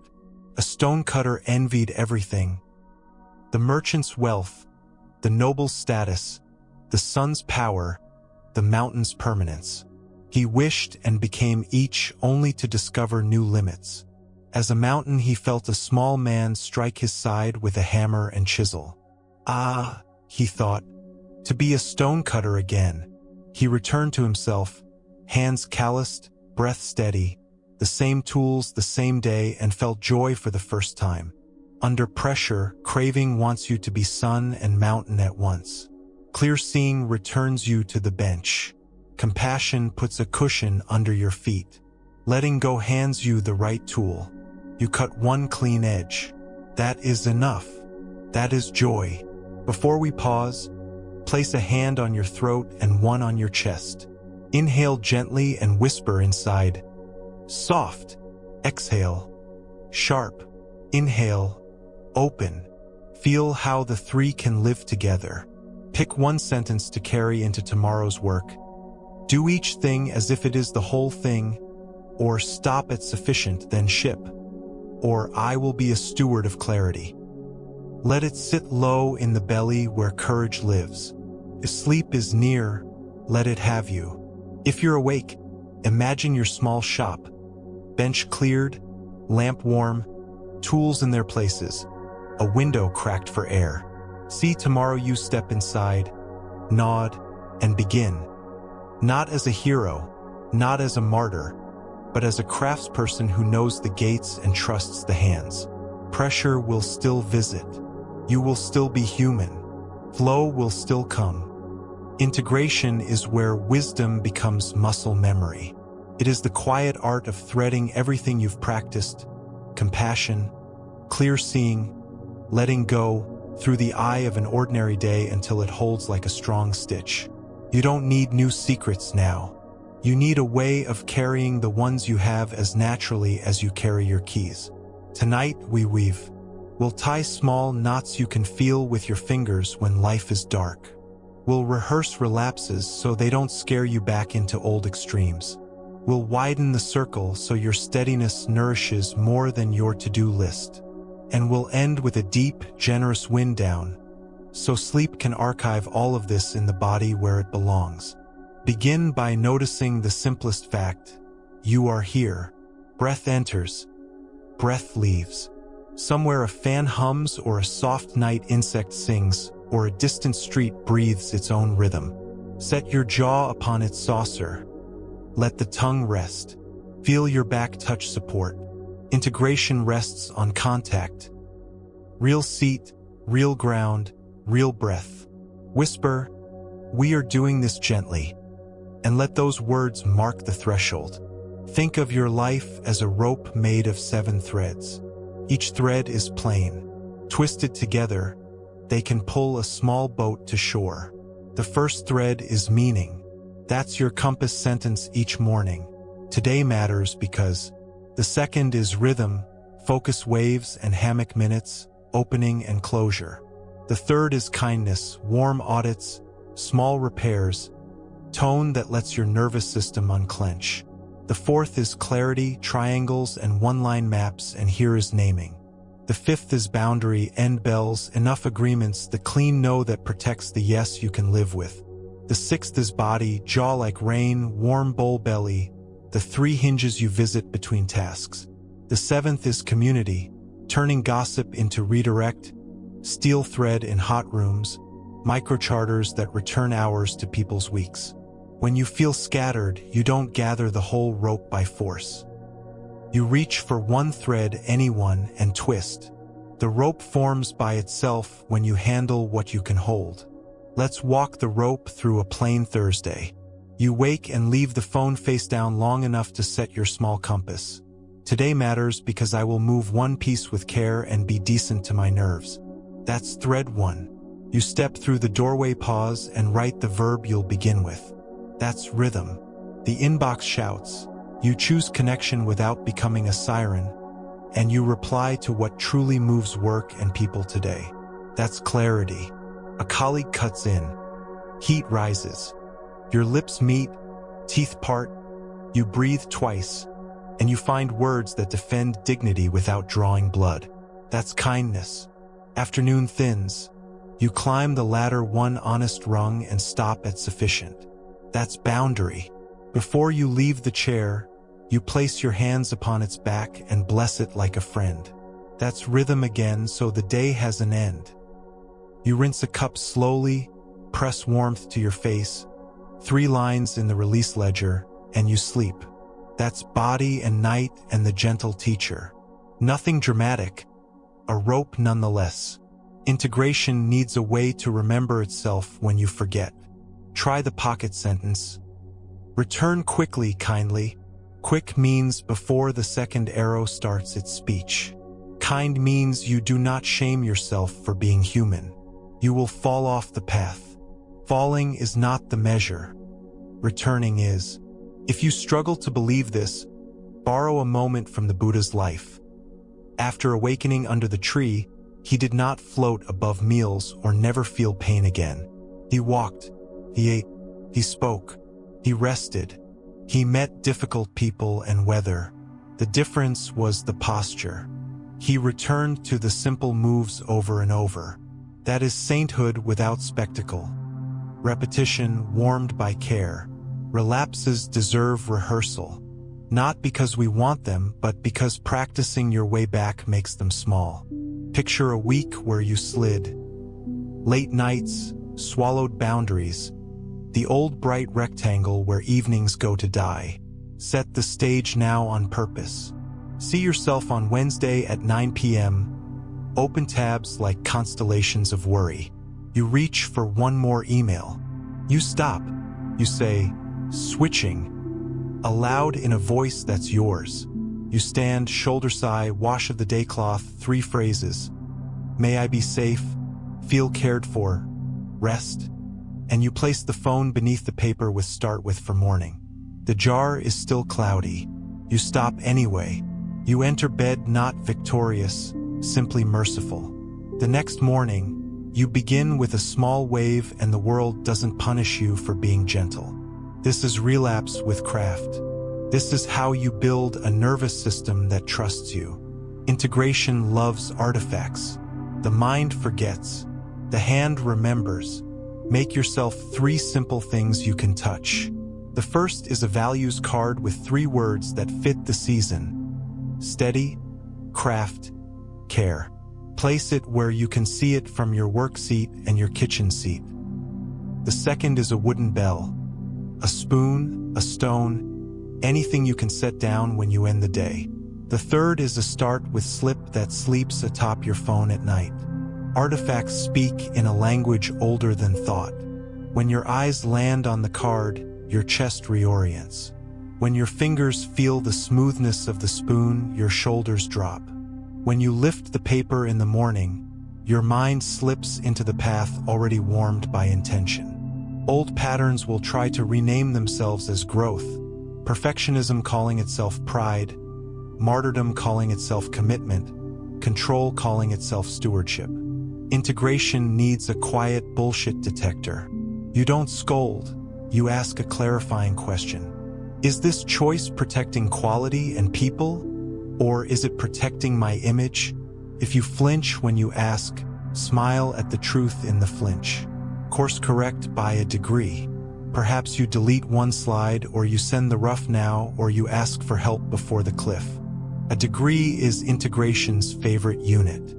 A stonecutter envied everything. The merchant's wealth, the noble's status, the sun's power, the mountain's permanence. He wished and became each only to discover new limits. As a mountain he felt a small man strike his side with a hammer and chisel. Ah, he thought, to be a stonecutter again. He returned to himself, hands calloused, breath steady, the same tools, the same day, and felt joy for the first time. Under pressure, craving wants you to be sun and mountain at once. Clear seeing returns you to the bench. Compassion puts a cushion under your feet. Letting go hands you the right tool. You cut one clean edge. That is enough. That is joy. Before we pause, place a hand on your throat and one on your chest. Inhale gently and whisper inside. Soft. Exhale. Sharp. Inhale. Open. Feel how the three can live together. Pick one sentence to carry into tomorrow's work. Do each thing as if it is the whole thing, or stop at sufficient, then ship. Or I will be a steward of clarity. Let it sit low in the belly where courage lives. If sleep is near, let it have you. If you're awake, imagine your small shop. Bench cleared, lamp warm, tools in their places, a window cracked for air. See tomorrow you step inside, nod, and begin. Not as a hero, not as a martyr, but as a craftsperson who knows the gates and trusts the hands. Pressure will still visit. You will still be human. Flow will still come. Integration is where wisdom becomes muscle memory. It is the quiet art of threading everything you've practiced, compassion, clear seeing, letting go, through the eye of an ordinary day until it holds like a strong stitch. You don't need new secrets now. You need a way of carrying the ones you have as naturally as you carry your keys. Tonight we weave. We'll tie small knots you can feel with your fingers when life is dark. We'll rehearse relapses so they don't scare you back into old extremes. We'll widen the circle so your steadiness nourishes more than your to-do list. And we'll end with a deep, generous wind down, so sleep can archive all of this in the body where it belongs. Begin by noticing the simplest fact. You are here. Breath enters. Breath leaves. Somewhere a fan hums or a soft night insect sings, or a distant street breathes its own rhythm. Set your jaw upon its saucer. Let the tongue rest. Feel your back touch support. Integration rests on contact. Real seat, real ground, real breath. Whisper, "We are doing this gently," and let those words mark the threshold. Think of your life as a rope made of 7 threads. Each thread is plain. Twisted together, they can pull a small boat to shore. The first thread is meaning. That's your compass sentence each morning. Today matters because. The second is rhythm, focus waves and hammock minutes, opening and closure. The third is kindness, warm audits, small repairs, tone that lets your nervous system unclench. The fourth is clarity, triangles and one-line maps, and here is naming. The fifth is boundary, end bells, enough agreements, the clean no that protects the yes you can live with. The sixth is body, jaw like rain, warm bowl belly, the 3 hinges you visit between tasks. The seventh is community, turning gossip into redirect, steel thread in hot rooms, microcharters that return hours to people's weeks. When you feel scattered, you don't gather the whole rope by force. You reach for one thread, anyone, and twist. The rope forms by itself when you handle what you can hold. Let's walk the rope through a plain Thursday. You wake and leave the phone face down long enough to set your small compass. Today matters because I will move one piece with care and be decent to my nerves. That's thread 1. You step through the doorway, pause, and write the verb you'll begin with. That's rhythm. The inbox shouts. You choose connection without becoming a siren, and you reply to what truly moves work and people today. That's clarity. A colleague cuts in. Heat rises. Your lips meet, teeth part, you breathe twice, and you find words that defend dignity without drawing blood. That's kindness. Afternoon thins. You climb the ladder one honest rung and stop at sufficient. That's boundary. Before you leave the chair, you place your hands upon its back and bless it like a friend. That's rhythm again, so the day has an end. You rinse a cup slowly, press warmth to your face, 3 lines in the release ledger, and you sleep. That's body and night and the gentle teacher. Nothing dramatic, a rope nonetheless. Integration needs a way to remember itself when you forget. Try the pocket sentence. Return quickly, kindly. Quick means before the second arrow starts its speech. Kind means you do not shame yourself for being human. You will fall off the path. Falling is not the measure. Returning is. If you struggle to believe this, borrow a moment from the Buddha's life. After awakening under the tree, he did not float above meals or never feel pain again. He walked, he ate, he spoke, he rested, he met difficult people and weather. The difference was the posture. He returned to the simple moves over and over. That is sainthood without spectacle. Repetition warmed by care. Relapses deserve rehearsal. Not because we want them, but because practicing your way back makes them small. Picture a week where you slid. Late nights, swallowed boundaries. The old bright rectangle where evenings go to die. Set the stage now on purpose. See yourself on Wednesday at 9 p.m. Open tabs like constellations of worry. You reach for one more email. You stop. You say, switching, aloud in a voice that's yours. You stand, shoulder sigh, wash of the day cloth, 3 phrases. May I be safe, feel cared for, rest. And you place the phone beneath the paper with start with for morning. The jar is still cloudy. You stop anyway. You enter bed not victorious, simply merciful. The next morning, you begin with a small wave and the world doesn't punish you for being gentle. This is relapse with craft. This is how you build a nervous system that trusts you. Integration loves artifacts. The mind forgets. The hand remembers. Make yourself 3 simple things you can touch. The first is a values card with 3 words that fit the season. Steady, craft, care. Place it where you can see it from your work seat and your kitchen seat. The second is a wooden bell. A spoon, a stone, anything you can set down when you end the day. The third is a start with slip that sleeps atop your phone at night. Artifacts speak in a language older than thought. When your eyes land on the card, your chest reorients. When your fingers feel the smoothness of the spoon, your shoulders drop. When you lift the paper in the morning, your mind slips into the path already warmed by intention. Old patterns will try to rename themselves as growth, perfectionism calling itself pride, martyrdom calling itself commitment, control calling itself stewardship. Integration needs a quiet bullshit detector. You don't scold, you ask a clarifying question. Is this choice protecting quality and people, or is it protecting my image? If you flinch when you ask, smile at the truth in the flinch. Course correct by a degree. Perhaps you delete one slide, or you send the rough now, or you ask for help before the cliff. A degree is integration's favorite unit.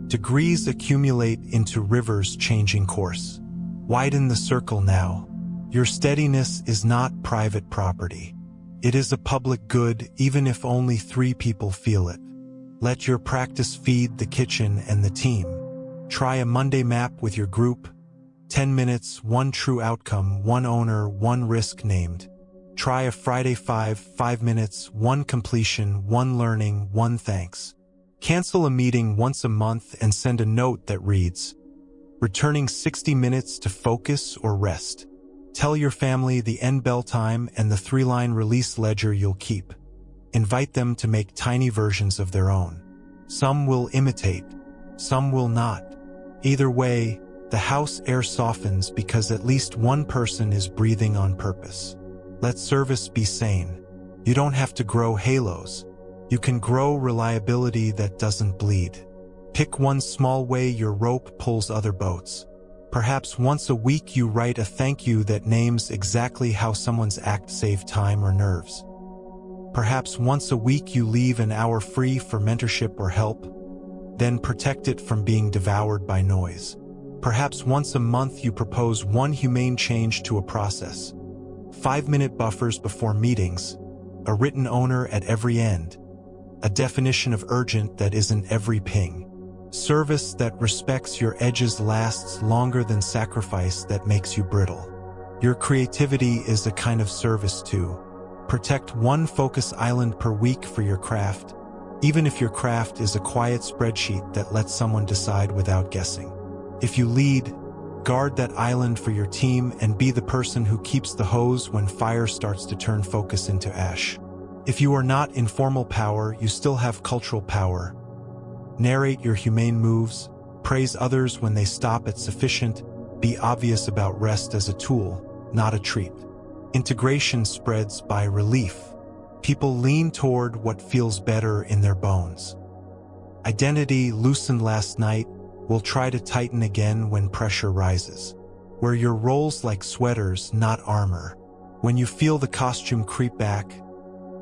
Degrees accumulate into rivers changing course. Widen the circle now. Your steadiness is not private property. It is a public good, even if only 3 people feel it. Let your practice feed the kitchen and the team. Try a Monday map with your group. 10 minutes, 1 true outcome, 1 owner, 1 risk named. Try a Friday 5 minutes, 1 completion, 1 learning, 1 thanks. Cancel a meeting once a month and send a note that reads, returning 60 minutes to focus or rest. Tell your family the end bell time and the 3-line release ledger you'll keep. Invite them to make tiny versions of their own. Some will imitate, some will not. Either way, the house air softens because at least one person is breathing on purpose. Let service be sane. You don't have to grow halos. You can grow reliability that doesn't bleed. Pick one small way your rope pulls other boats. Perhaps once a week you write a thank you that names exactly how someone's act saved time or nerves. Perhaps once a week you leave an hour free for mentorship or help, then protect it from being devoured by noise. Perhaps once a month you propose one humane change to a process. 5-minute buffers before meetings, a written owner at every end, a definition of urgent that isn't every ping. Service that respects your edges lasts longer than sacrifice that makes you brittle. Your creativity is a kind of service too. Protect one focus island per week for your craft, even if your craft is a quiet spreadsheet that lets someone decide without guessing. If you lead, guard that island for your team and be the person who keeps the hose when fire starts to turn focus into ash. If you are not in formal power, you still have cultural power. Narrate your humane moves, praise others when they stop at sufficient, be obvious about rest as a tool, not a treat. Integration spreads by relief. People lean toward what feels better in their bones. Identity loosened last night will try to tighten again when pressure rises. Wear your roles like sweaters, not armor. When you feel the costume creep back,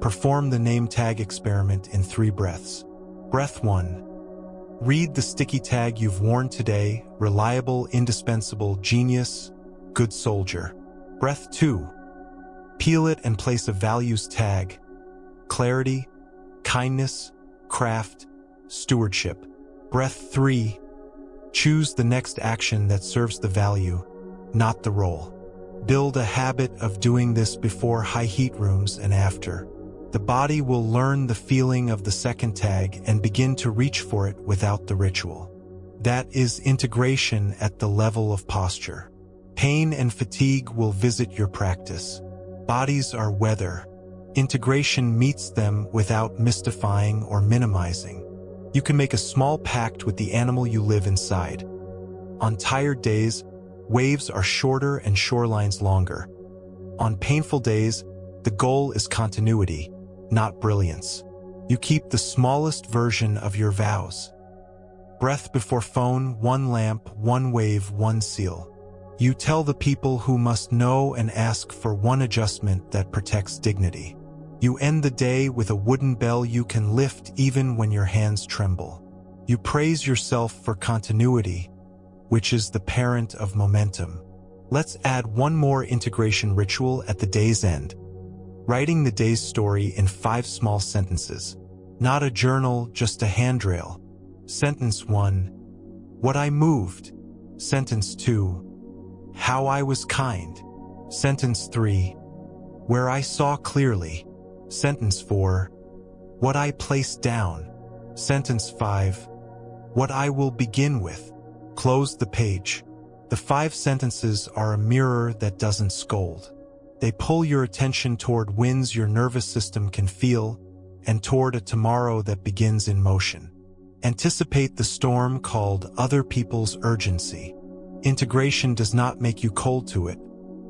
perform the name tag experiment in 3 breaths. Breath 1. Read the sticky tag you've worn today: reliable, indispensable, genius, good soldier. Breath 2. Peel it and place a values tag: clarity, kindness, craft, stewardship. Breath 3. Choose the next action that serves the value, not the role. Build a habit of doing this before high heat rooms and after. The body will learn the feeling of the second tag and begin to reach for it without the ritual. That is integration at the level of posture. Pain and fatigue will visit your practice. Bodies are weather. Integration meets them without mystifying or minimizing. You can make a small pact with the animal you live inside. On tired days, waves are shorter and shorelines longer. On painful days, the goal is continuity, not brilliance. You keep the smallest version of your vows. Breath before phone: 1 lamp, 1 wave, 1 seal. You tell the people who must know and ask for 1 adjustment that protects dignity. You end the day with a wooden bell you can lift even when your hands tremble. You praise yourself for continuity, which is the parent of momentum. Let's add 1 more integration ritual at the day's end. Writing the day's story in 5 small sentences. Not a journal, just a handrail. Sentence 1. What I moved. Sentence 2. How I was kind. Sentence 3. Where I saw clearly. Sentence 4. What I placed down. Sentence 5. What I will begin with. Close the page. The 5 sentences are a mirror that doesn't scold. They pull your attention toward winds your nervous system can feel and toward a tomorrow that begins in motion. Anticipate the storm called other people's urgency. Integration does not make you cold to it.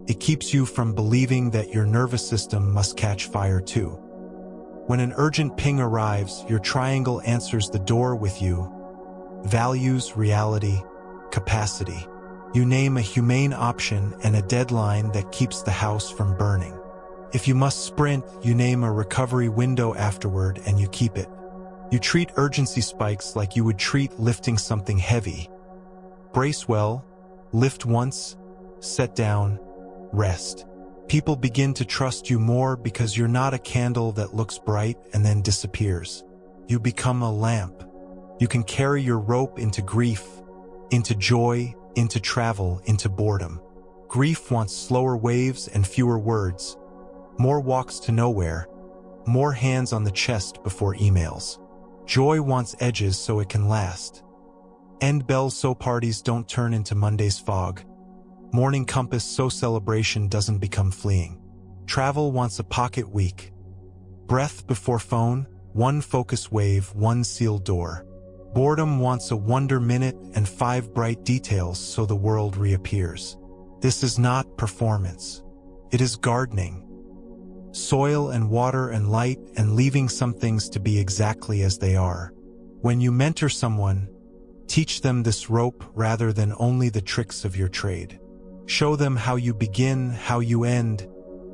It keeps you from believing that your nervous system must catch fire too. When an urgent ping arrives, your triangle answers the door with you. Values, reality, capacity. You name a humane option and a deadline that keeps the house from burning. If you must sprint, you name a recovery window afterward and you keep it. You treat urgency spikes like you would treat lifting something heavy. Brace well, lift once, set down, rest. People begin to trust you more because you're not a candle that looks bright and then disappears. You become a lamp. You can carry your rope into grief, into joy, into travel, into boredom. Grief wants slower waves and fewer words. More walks to nowhere. More hands on the chest before emails. Joy wants edges so it can last. End bells so parties don't turn into Monday's fog. Morning compass so celebration doesn't become fleeing. Travel wants a pocket week. Breath before phone, one focus wave, one sealed door. Boredom wants a wonder minute and 5 bright details so the world reappears. This is not performance. It is gardening. Soil and water and light and leaving some things to be exactly as they are. When you mentor someone, teach them this rope rather than only the tricks of your trade. Show them how you begin, how you end,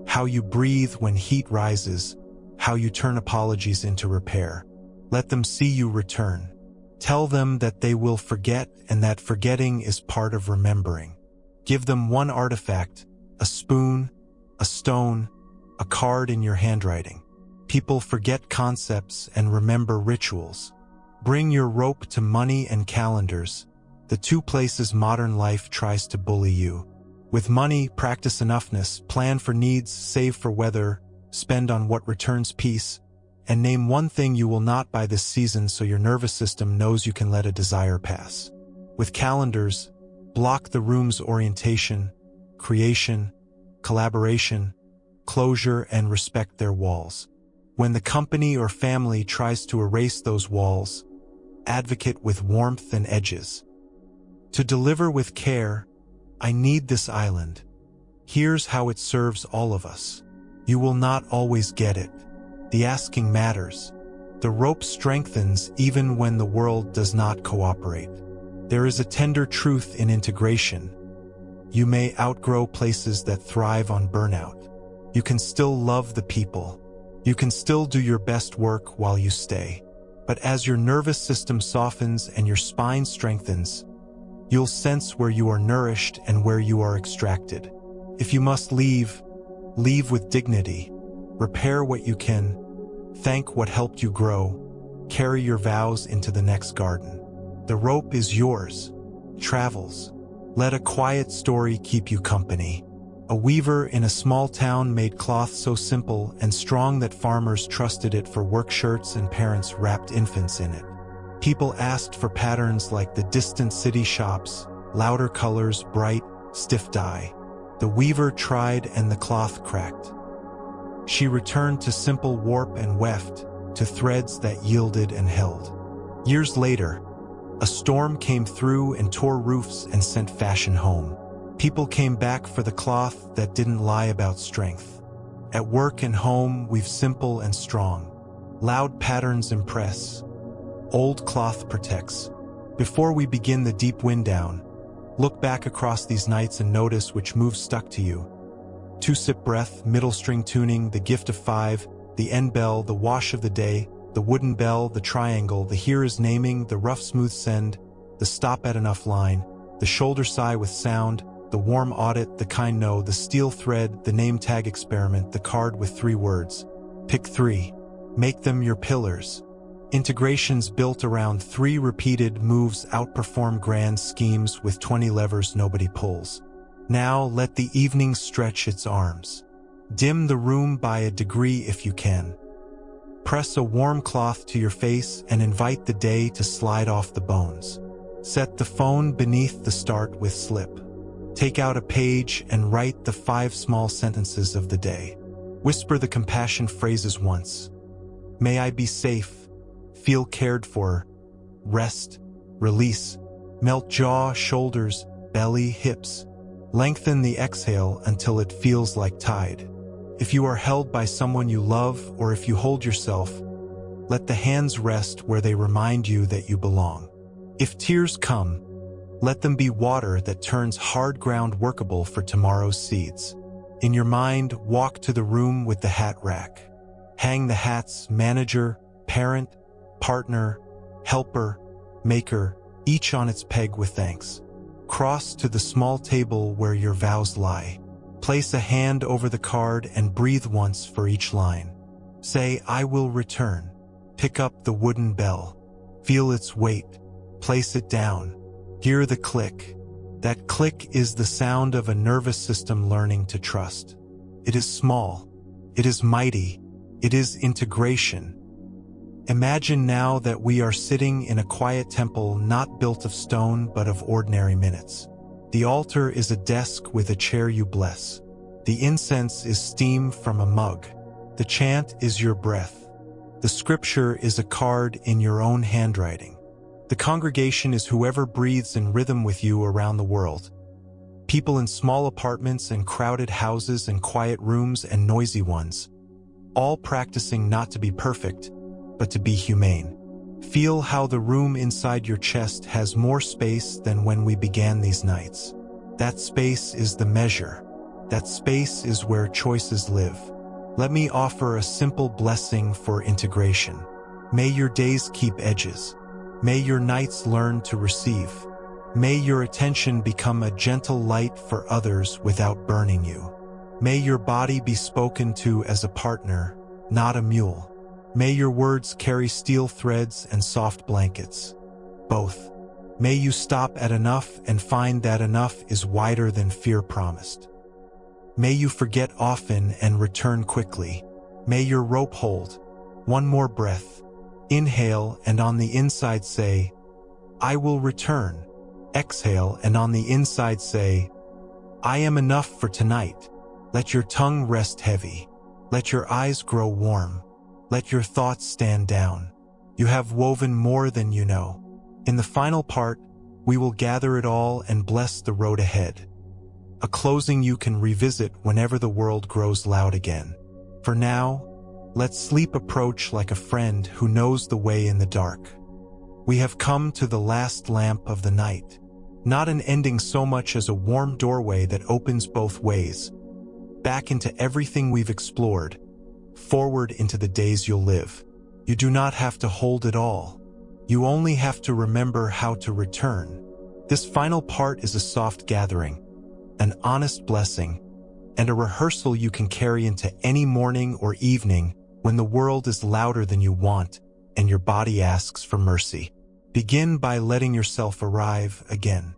how you breathe when heat rises, how you turn apologies into repair. Let them see you return. Tell them that they will forget and that forgetting is part of remembering. Give them one artifact, a spoon, a stone, a card in your handwriting. People forget concepts and remember rituals. Bring your rope to money and calendars, the 2 places modern life tries to bully you. With money, practice enoughness, plan for needs, save for weather, spend on what returns peace, and name one thing you will not buy this season so your nervous system knows you can let a desire pass. With calendars, block the room's orientation, creation, collaboration, closure, and respect their walls. When the company or family tries to erase those walls, advocate with warmth and edges. To deliver with care, I need this island. Here's how it serves all of us. You will not always get it. The asking matters. The rope strengthens even when the world does not cooperate. There is a tender truth in integration. You may outgrow places that thrive on burnout. You can still love the people. You can still do your best work while you stay. But as your nervous system softens and your spine strengthens, you'll sense where you are nourished and where you are extracted. If you must leave, leave with dignity. Repair what you can. Thank what helped you grow. Carry your vows into the next garden. The rope is yours. Travels. Let a quiet story keep you company. A weaver in a small town made cloth so simple and strong that farmers trusted it for work shirts and parents wrapped infants in it. People asked for patterns like the distant city shops, louder colors, bright, stiff dye. The weaver tried and the cloth cracked. She returned to simple warp and weft, to threads that yielded and held. Years later, a storm came through and tore roofs and sent fashion home. People came back for the cloth that didn't lie about strength. At work and home, we've simple and strong. Loud patterns impress. Old cloth protects. Before we begin the deep wind down, look back across these nights and notice which moves stuck to you. 2-sip breath, middle string tuning, the gift of 5, the end bell, the wash of the day, the wooden bell, the triangle, the here is naming, the rough smooth send, the stop at enough line, the shoulder sigh with sound, the warm audit, the kind no, the steel thread, the name tag experiment, the card with 3 words. Pick 3. Make them your pillars. Integrations built around 3 repeated moves outperform grand schemes with 20 levers nobody pulls. Now let the evening stretch its arms. Dim the room by a degree if you can. Press a warm cloth to your face and invite the day to slide off the bones. Set the phone beneath the start with slip. Take out a page and write the 5 small sentences of the day. Whisper the compassion phrases once. May I be safe, feel cared for, rest, release, melt jaw, shoulders, belly, hips. Lengthen the exhale until it feels like tide. If you are held by someone you love or if you hold yourself, let the hands rest where they remind you that you belong. If tears come, let them be water that turns hard ground workable for tomorrow's seeds. In your mind, walk to the room with the hat rack. Hang the hats manager, parent, partner, helper, maker, each on its peg with thanks. Cross to the small table where your vows lie. Place a hand over the card and breathe once for each line. Say, I will return. Pick up the wooden bell. Feel its weight. Place it down. Hear the click. That click is the sound of a nervous system learning to trust. It is small. It is mighty. It is integration. Imagine now that we are sitting in a quiet temple not built of stone but of ordinary minutes. The altar is a desk with a chair you bless. The incense is steam from a mug. The chant is your breath. The scripture is a card in your own handwriting. The congregation is whoever breathes in rhythm with you around the world. People in small apartments and crowded houses and quiet rooms and noisy ones, all practicing not to be perfect, but to be humane. Feel how the room inside your chest has more space than when we began these nights. That space is the measure. That space is where choices live. Let me offer a simple blessing for integration. May your days keep edges. May your nights learn to receive. May your attention become a gentle light for others without burning you. May your body be spoken to as a partner, not a mule. May your words carry steel threads and soft blankets. Both. May you stop at enough and find that enough is wider than fear promised. May you forget often and return quickly. May your rope hold. One more breath. Inhale and on the inside say, I will return. Exhale and on the inside say, I am enough for tonight. Let your tongue rest heavy. Let your eyes grow warm. Let your thoughts stand down. You have woven more than you know. In the final part, we will gather it all and bless the road ahead. A closing you can revisit whenever the world grows loud again. For now, let sleep approach like a friend who knows the way in the dark. We have come to the last lamp of the night. Not an ending so much as a warm doorway that opens both ways. Back into everything we've explored. Forward into the days you'll live. You do not have to hold it all. You only have to remember how to return. This final part is a soft gathering, an honest blessing, and a rehearsal you can carry into any morning or evening when the world is louder than you want and your body asks for mercy. Begin by letting yourself arrive again.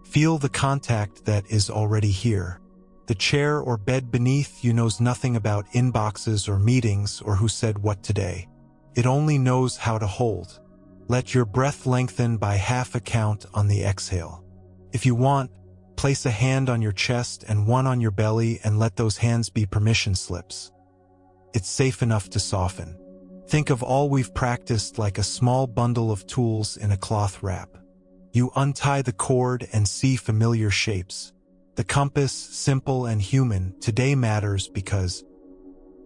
Feel the contact that is already here. The chair or bed beneath you knows nothing about inboxes or meetings or who said what today. It only knows how to hold. Let your breath lengthen by half a count on the exhale. If you want, place a hand on your chest and one on your belly and let those hands be permission slips. It's safe enough to soften. Think of all we've practiced like a small bundle of tools in a cloth wrap. You untie the cord and see familiar shapes. The compass, simple and human, today matters because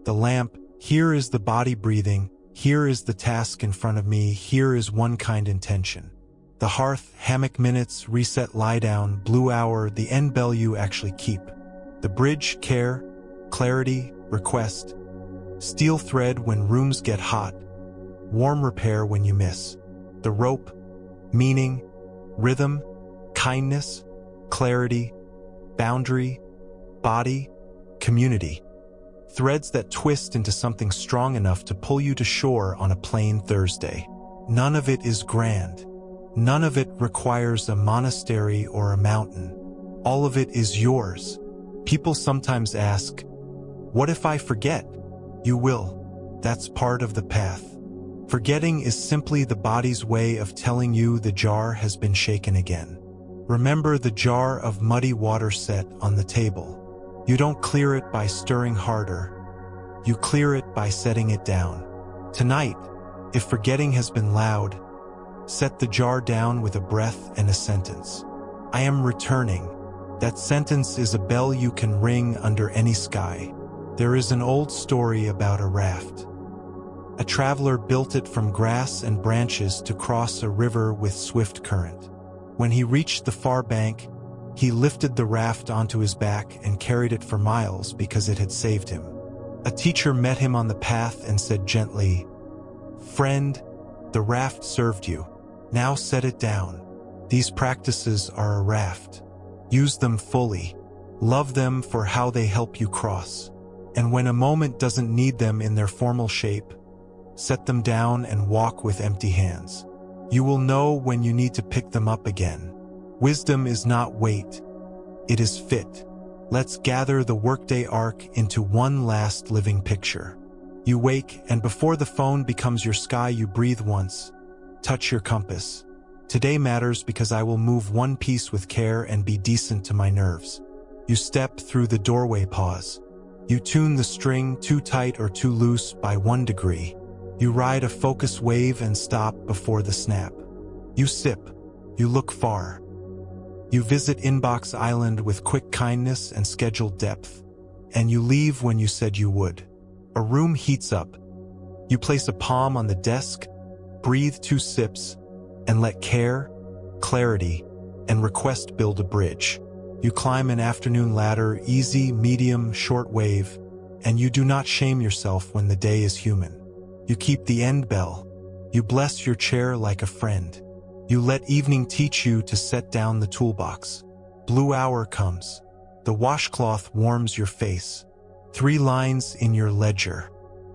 the lamp, here is the body breathing, here is the task in front of me, here is one kind intention. The hearth, hammock minutes, reset, lie down, blue hour, the end bell you actually keep. The bridge, care, clarity, request. Steel thread when rooms get hot. Warm repair when you miss. The rope, meaning, rhythm, kindness, clarity, boundary, body, community. Threads that twist into something strong enough to pull you to shore on a plain Thursday. None of it is grand. None of it requires a monastery or a mountain. All of it is yours. People sometimes ask, "What if I forget?" You will. That's part of the path. Forgetting is simply the body's way of telling you the jar has been shaken again. Remember the jar of muddy water set on the table. You don't clear it by stirring harder. You clear it by setting it down. Tonight, if forgetting has been loud, set the jar down with a breath and a sentence. I am returning. That sentence is a bell you can ring under any sky. There is an old story about a raft. A traveler built it from grass and branches to cross a river with swift current. When he reached the far bank, he lifted the raft onto his back and carried it for miles because it had saved him. A teacher met him on the path and said gently, "Friend, the raft served you. Now set it down. These practices are a raft. Use them fully. Love them for how they help you cross. And when a moment doesn't need them in their formal shape, set them down and walk with empty hands. You will know when you need to pick them up again. Wisdom is not weight. It is fit. Let's gather the workday arc into one last living picture. You wake, and before the phone becomes your sky, you breathe once. Touch your compass. Today matters because I will move one piece with care and be decent to my nerves. You step through the doorway pause. You tune the string too tight or too loose by 1 degree. You ride a focus wave and stop before the snap. You sip. You look far. You visit Inbox Island with quick kindness and scheduled depth. And you leave when you said you would. A room heats up. You place a palm on the desk, breathe 2 sips, and let care, clarity, and request build a bridge. You climb an afternoon ladder, easy, medium, short wave, and you do not shame yourself when the day is human. You keep the end bell. You bless your chair like a friend. You let evening teach you to set down the toolbox. Blue hour comes. The washcloth warms your face. 3 lines in your ledger.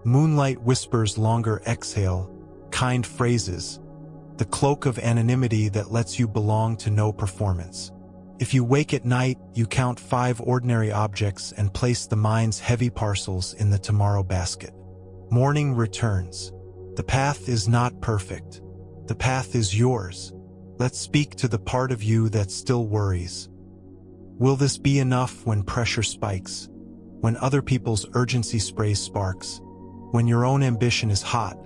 Moonlight whispers longer exhale, kind phrases. The cloak of anonymity that lets you belong to no performance. If you wake at night, you count 5 ordinary objects and place the mind's heavy parcels in the tomorrow basket. Morning returns. The path is not perfect. The path is yours. Let's speak to the part of you that still worries. Will this be enough when pressure spikes? When other people's urgency sprays sparks? When your own ambition is hot?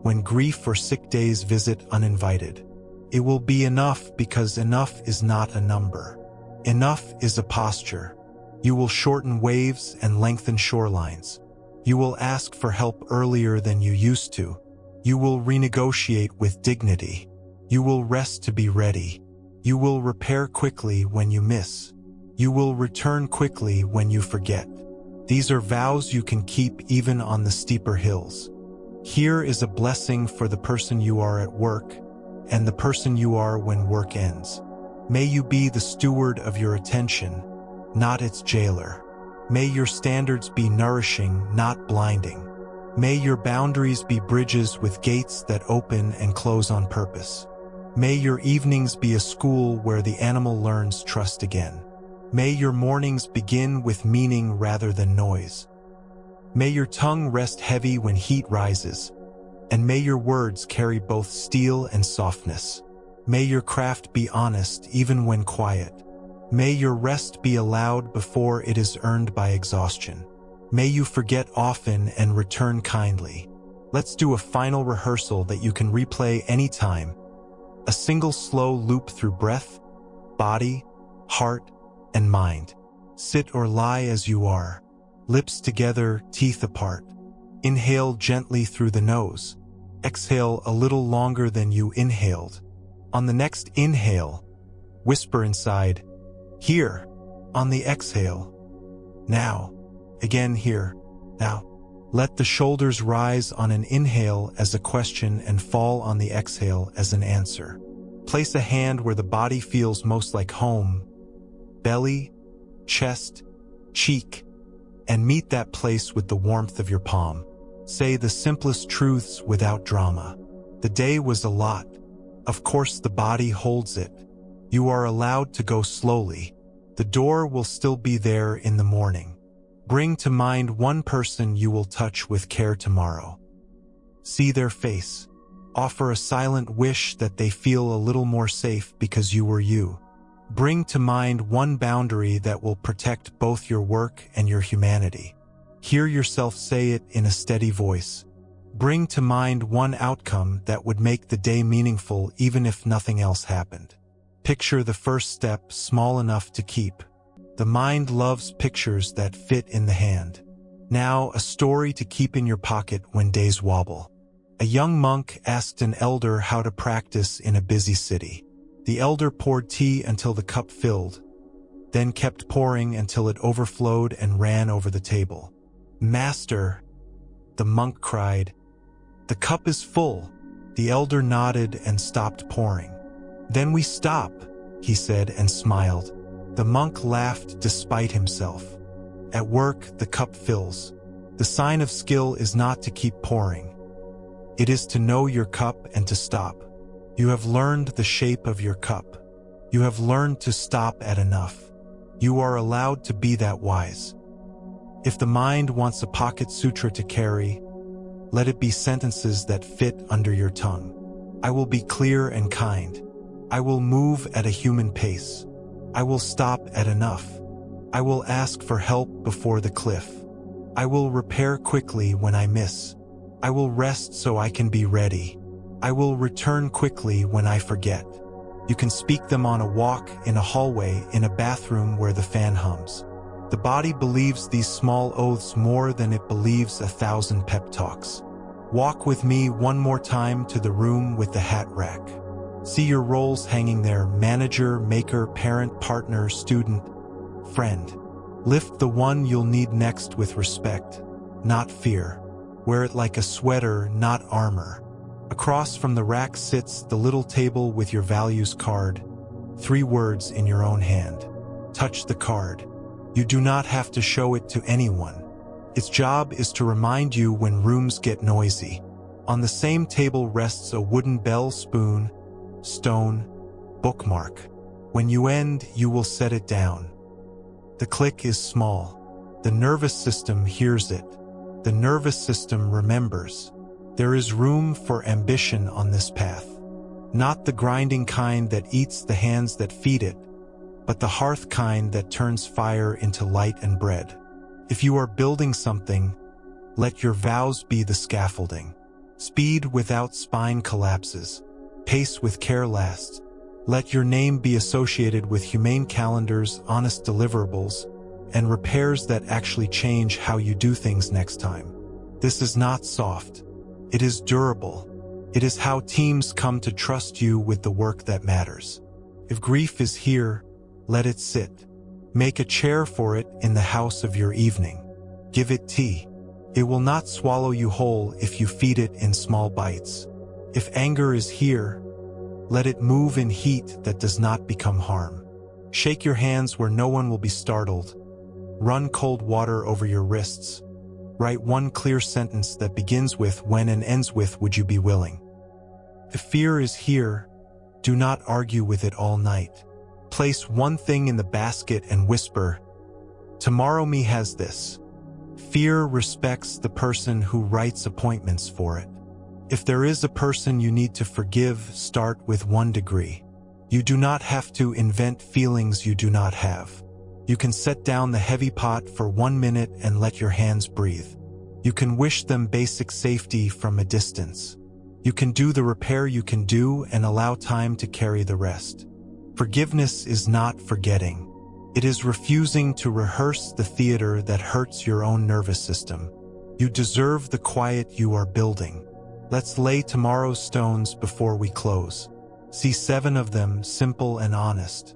When grief or sick days visit uninvited? It will be enough because enough is not a number. Enough is a posture. You will shorten waves and lengthen shorelines. You will ask for help earlier than you used to. You will renegotiate with dignity. You will rest to be ready. You will repair quickly when you miss. You will return quickly when you forget. These are vows you can keep even on the steeper hills. Here is a blessing for the person you are at work and the person you are when work ends. May you be the steward of your attention, not its jailer. May your standards be nourishing, not blinding. May your boundaries be bridges with gates that open and close on purpose. May your evenings be a school where the animal learns trust again. May your mornings begin with meaning rather than noise. May your tongue rest heavy when heat rises, and may your words carry both steel and softness. May your craft be honest even when quiet. May your rest be allowed before it is earned by exhaustion. May you forget often and return kindly. Let's do a final rehearsal that you can replay anytime. A single slow loop through breath, body, heart, and mind. Sit or lie as you are. Lips together, teeth apart. Inhale gently through the nose. Exhale a little longer than you inhaled. On the next inhale, whisper inside, "Here." On the exhale, "Now." Again here, "Now." Let the shoulders rise on an inhale as a question and fall on the exhale as an answer. Place a hand where the body feels most like home, belly, chest, cheek, and meet that place with the warmth of your palm. Say the simplest truths without drama. The day was a lot. Of course the body holds it. You are allowed to go slowly. The door will still be there in the morning. Bring to mind one person you will touch with care tomorrow. See their face. Offer a silent wish that they feel a little more safe because you were you. Bring to mind one boundary that will protect both your work and your humanity. Hear yourself say it in a steady voice. Bring to mind one outcome that would make the day meaningful even if nothing else happened. Picture the first step small enough to keep. The mind loves pictures that fit in the hand. Now, a story to keep in your pocket when days wobble. A young monk asked an elder how to practice in a busy city. The elder poured tea until the cup filled, then kept pouring until it overflowed and ran over the table. "Master," the monk cried, "the cup is full." The elder nodded and stopped pouring. "Then we stop," he said and smiled. The monk laughed despite himself. At work, the cup fills. The sign of skill is not to keep pouring. It is to know your cup and to stop. You have learned the shape of your cup. You have learned to stop at enough. You are allowed to be that wise. If the mind wants a pocket sutra to carry, let it be sentences that fit under your tongue. I will be clear and kind. I will move at a human pace. I will stop at enough. I will ask for help before the cliff. I will repair quickly when I miss. I will rest so I can be ready. I will return quickly when I forget. You can speak them on a walk, in a hallway, in a bathroom where the fan hums. The body believes these small oaths more than it believes 1,000 pep talks. Walk with me one more time to the room with the hat rack. See your roles hanging there: manager, maker, parent, partner, student, friend. Lift the one you'll need next with respect, not fear. Wear it like a sweater, not armor. Across from the rack sits the little table with your values card. 3 words in your own hand. Touch the card. You do not have to show it to anyone. Its job is to remind you when rooms get noisy. On the same table rests a wooden bell, spoon, stone, bookmark. When you end, you will set it down. The click is small. The nervous system hears it. The nervous system remembers. There is room for ambition on this path. Not the grinding kind that eats the hands that feed it, but the hearth kind that turns fire into light and bread. If you are building something, let your vows be the scaffolding. Speed without spine collapses. Pace with care lasts. Let your name be associated with humane calendars, honest deliverables, and repairs that actually change how you do things next time. This is not soft. It is durable. It is how teams come to trust you with the work that matters. If grief is here, let it sit. Make a chair for it in the house of your evening. Give it tea. It will not swallow you whole if you feed it in small bites. If anger is here, let it move in heat that does not become harm. Shake your hands where no one will be startled. Run cold water over your wrists. Write one clear sentence that begins with "when" and ends with "would you be willing." If fear is here, do not argue with it all night. Place one thing in the basket and whisper, "Tomorrow me has this." Fear respects the person who writes appointments for it. If there is a person you need to forgive, start with 1 degree. You do not have to invent feelings you do not have. You can set down the heavy pot for 1 minute and let your hands breathe. You can wish them basic safety from a distance. You can do the repair you can do and allow time to carry the rest. Forgiveness is not forgetting. It is refusing to rehearse the theater that hurts your own nervous system. You deserve the quiet you are building. Let's lay tomorrow's stones before we close. See 7 of them, simple and honest.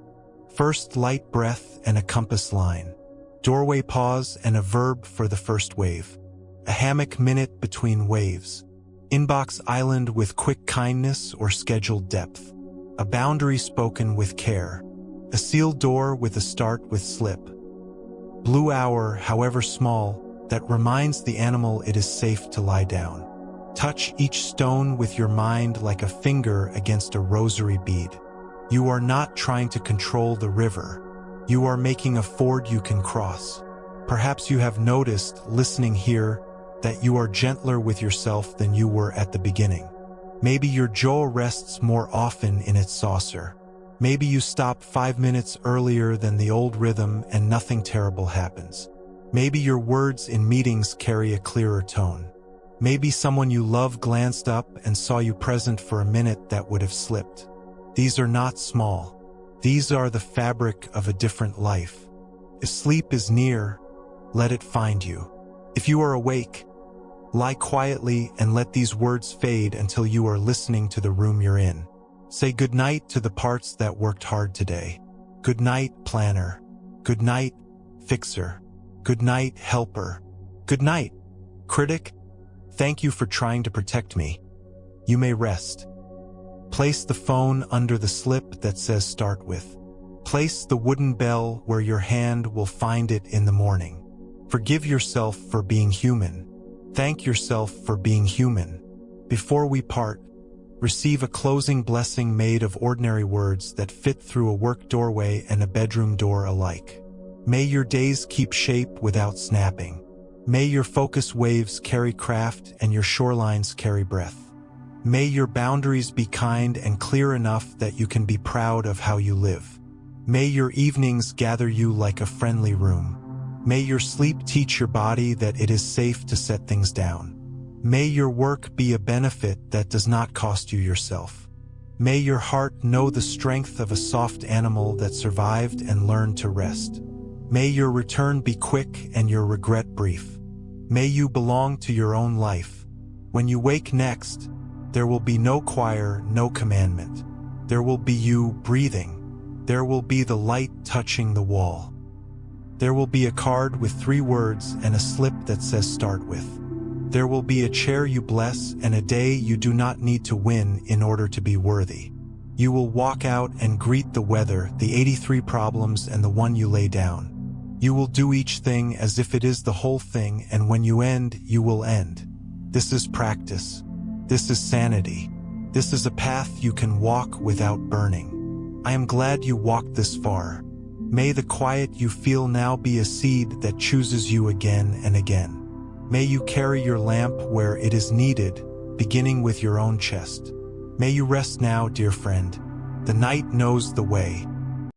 First, light breath and a compass line. Doorway pause and a verb for the first wave. A hammock minute between waves. Inbox island with quick kindness or scheduled depth. A boundary spoken with care. A sealed door with a start with slip. Blue hour, however small, that reminds the animal it is safe to lie down. Touch each stone with your mind like a finger against a rosary bead. You are not trying to control the river. You are making a ford you can cross. Perhaps you have noticed, listening here, that you are gentler with yourself than you were at the beginning. Maybe your jaw rests more often in its saucer. Maybe you stop 5 minutes earlier than the old rhythm and nothing terrible happens. Maybe your words in meetings carry a clearer tone. Maybe someone you love glanced up and saw you present for a minute that would have slipped. These are not small. These are the fabric of a different life. If sleep is near, let it find you. If you are awake, lie quietly and let these words fade until you are listening to the room you're in. Say goodnight to the parts that worked hard today. Good night, planner. Good night, fixer. Good night, helper. Good night, critic. Thank you for trying to protect me. You may rest. Place the phone under the slip that says start with. Place the wooden bell where your hand will find it in the morning. Forgive yourself for being human. Thank yourself for being human. Before we part, receive a closing blessing made of ordinary words that fit through a work doorway and a bedroom door alike. May your days keep shape without snapping. May your focus waves carry craft and your shorelines carry breath. May your boundaries be kind and clear enough that you can be proud of how you live. May your evenings gather you like a friendly room. May your sleep teach your body that it is safe to set things down. May your work be a benefit that does not cost you yourself. May your heart know the strength of a soft animal that survived and learned to rest. May your return be quick and your regret brief. May you belong to your own life. When you wake next, there will be no choir, no commandment. There will be you breathing. There will be the light touching the wall. There will be a card with 3 words and a slip that says start with. There will be a chair you bless and a day you do not need to win in order to be worthy. You will walk out and greet the weather, the 83 problems, and the one you lay down. You will do each thing as if it is the whole thing, and when you end, you will end. This is practice. This is sanity. This is a path you can walk without burning. I am glad you walked this far. May the quiet you feel now be a seed that chooses you again and again. May you carry your lamp where it is needed, beginning with your own chest. May you rest now, dear friend. The night knows the way.